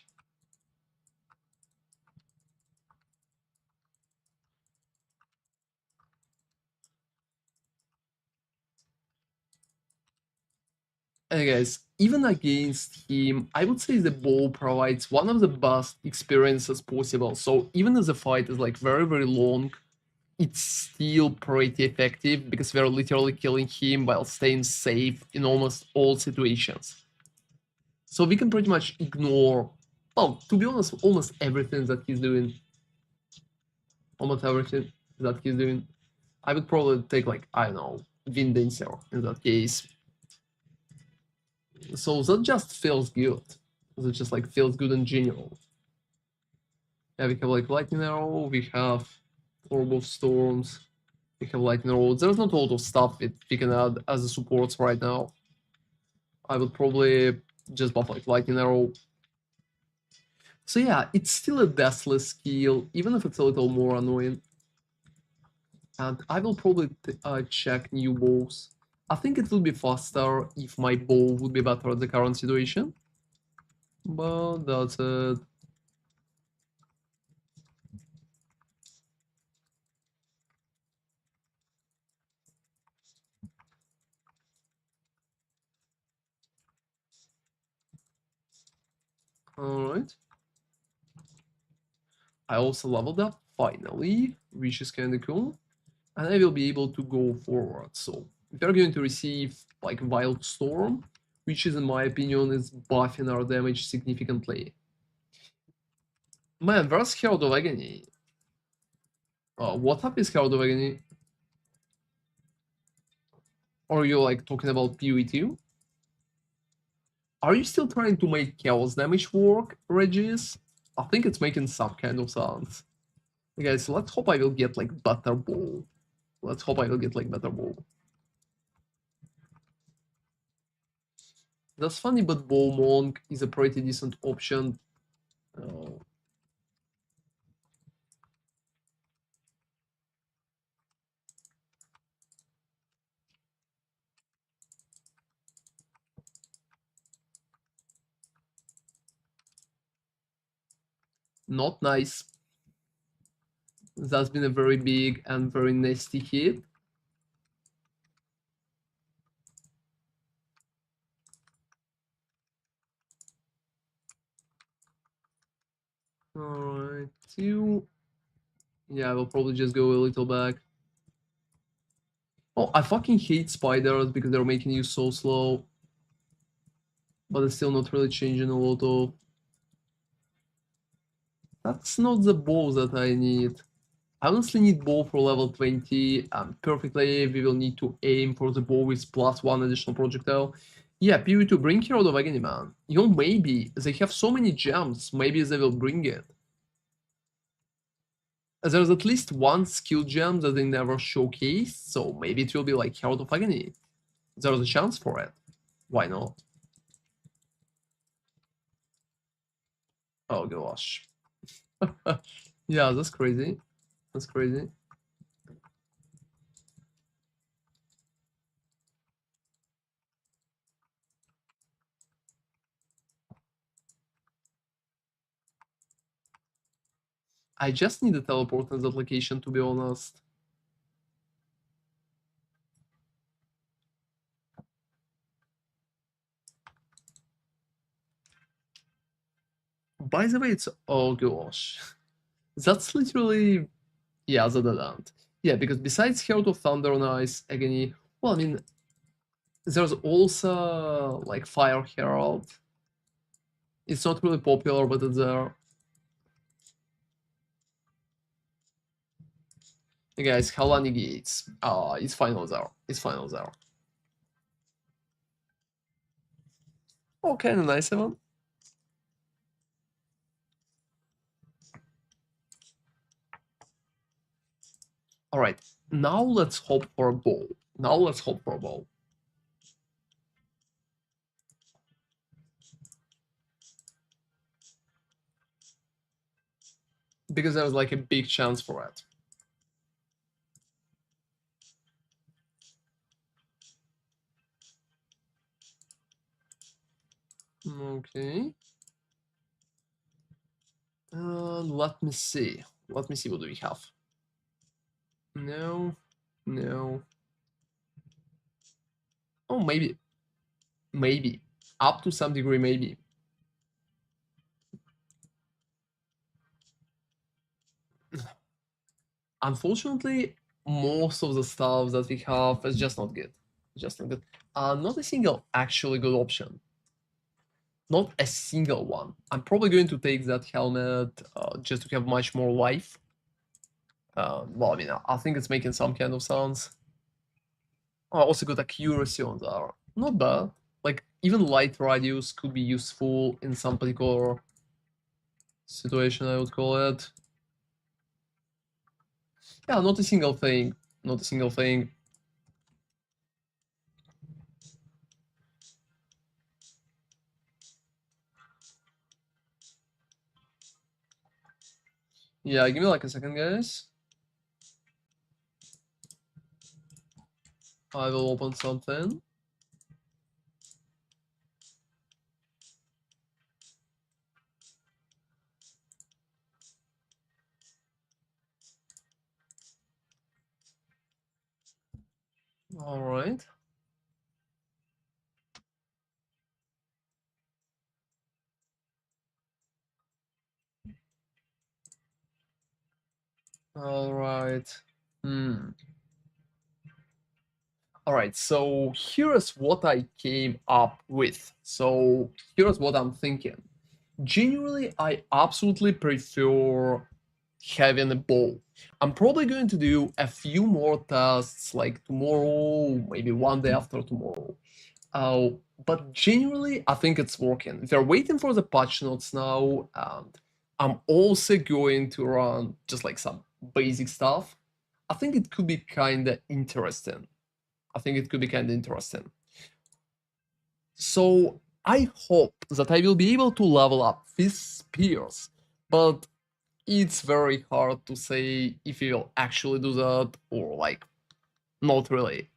And guys, even against him, I would say the bow provides one of the best experiences possible. So even if the fight is like very, very long, it's still pretty effective because we're literally killing him while staying safe in almost all situations. So we can pretty much ignore, well, to be honest, almost everything that he's doing. Almost everything that he's doing. I would probably take like, I don't know, Vindancer in that case. So that just feels good. That just like feels good in general. Yeah, we have like Lightning Arrow, we have Orb of Storms, we have Lightning Arrow. There's not a lot of stuff that we can add as a supports right now. I would probably just buff like Lightning Arrow. So yeah, it's still a deathless skill, even if it's a little more annoying. And I will probably check new bows. I think it will be faster if my bow would be better at the current situation. But that's it. Alright. I also leveled up, finally, which is kinda cool. And I will be able to go forward. So we're going to receive like Wild Storm, which is in my opinion is buffing our damage significantly. Man, where's Herald of Agony? What up is Herald of Agony? Or are you like talking about POE 2? Are you still trying to make chaos damage work, Regis? I think it's making some kind of sense. Okay, so let's hope I will get like better ball. Let's hope I will get like better ball. That's funny, but Bow Monk is a pretty decent option. Not nice. That's been a very big and very nasty hit. Alright, 2. Yeah, I will probably just go a little back. Oh, I fucking hate spiders because they're making you so slow. But it's still not really changing a lot of... That's not the bow that I need. I honestly need bow for level 20, and perfectly we will need to aim for the bow with +1 additional projectile. Yeah, POE2, bring Herald of Agony, man. You know, maybe, they have so many gems, maybe they will bring it. There's at least one skill gem that they never showcased, so maybe it will be like Herald of Agony. There's a chance for it. Why not? Oh gosh. Yeah, that's crazy. That's crazy. I just need a teleport in that location, to be honest. By the way, it's oh gosh. That's literally yeah, the dead end. Yeah, because besides Herald of Thunder and Ice, Agony, well, I mean, there's also like Fire Herald. It's not really popular, but it's there. Hey guys, Halani Gates. It's final there. It's final there. Oh, kind of nice one. All right, now let's hope for a ball. Now let's hope for a ball. Because there's like a big chance for it. Okay. Let me see. Let me see what do we have. No, no. Oh, maybe, maybe. Up to some degree, maybe. Unfortunately, most of the stuff that we have is just not good. Just not good. Not a single actually good option. Not a single one. I'm probably going to take that helmet just to have much more life. Well, I mean, I think it's making some kind of sounds. Oh, also got accuracy on there. Not bad. Like, even light radius could be useful in some particular situation, I would call it. Yeah, not a single thing. Not a single thing. Yeah, give me like a second, guys. I will open something. All right. All right. All right, so here's what I came up with. So here's what I'm thinking. Genuinely, I absolutely prefer having a bow. I'm probably going to do a few more tests like tomorrow, maybe one day after tomorrow. Uh, but genuinely, I think it's working. They're waiting for the patch notes now, and I'm also going to run just like some basic stuff. I think it could be kind of interesting. I think it could be kind of interesting. So I hope that I will be able to level up these spears, but it's very hard to say if we will actually do that or like not really.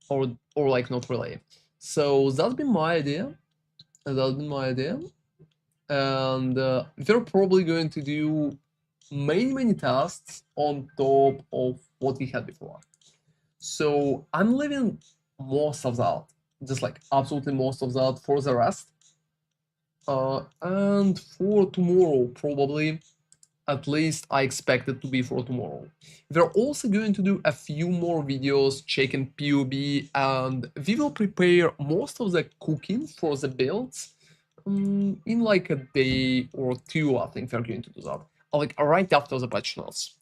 Or like not really. So that's been my idea. That's been my idea. And we're probably going to do many tasks on top of what we had before. So I'm leaving most of that, just like absolutely most of that for the rest. And for tomorrow, probably, at least I expect it to be for tomorrow. We're also going to do a few more videos checking POB, and we will prepare most of the cooking for the builds in like a day or two. I think we're going to do that, like right after the patch notes.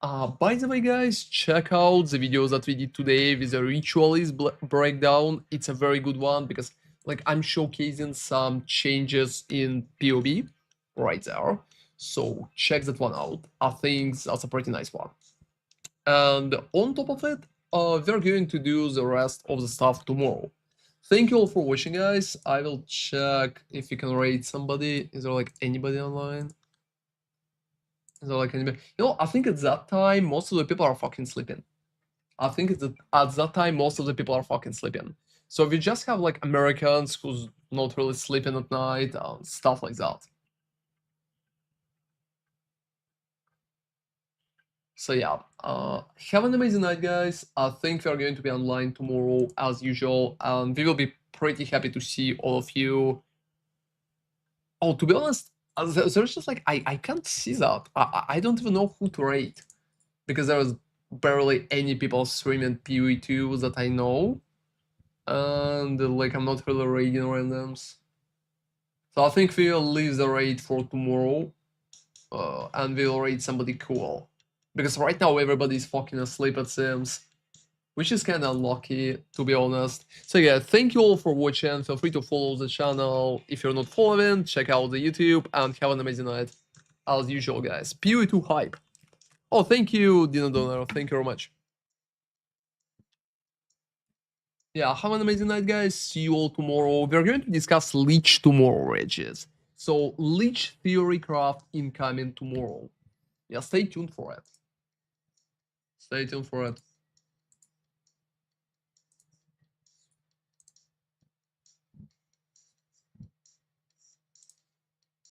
By the way, guys, check out the videos that we did today with the ritualist breakdown. It's a very good one because like I'm showcasing some changes in POB right there. So check that one out. I think that's a pretty nice one. And on top of it, we're going to do the rest of the stuff tomorrow. Thank you all for watching, guys. I will check if we can rate somebody. Is there like anybody online? Is there like anybody? You know, I think at that time, most of the people are fucking sleeping. I think at that time, most of the people are fucking sleeping. So we just have like Americans who's not really sleeping at night and stuff like that. So yeah, have an amazing night, guys. I think we are going to be online tomorrow as usual, and we will be pretty happy to see all of you. Oh, to be honest, there's just like I can't see that. I don't even know who to rate because there was barely any people streaming POE 2 that I know, and like I'm not really rating randoms. So I think we'll leave the raid for tomorrow, and we'll raid somebody cool. Because right now everybody's fucking asleep, it seems. Which is kind of unlucky, to be honest. So yeah, thank you all for watching. Feel free to follow the channel. If you're not following, check out the YouTube, and have an amazing night. As usual, guys. POE2 hype. Oh, thank you, Dino Donor. Thank you very much. Yeah, have an amazing night, guys. See you all tomorrow. We're going to discuss Leech tomorrow, Regis. So, Leech Theory Craft incoming tomorrow. Yeah, stay tuned for it. Stay tuned for it.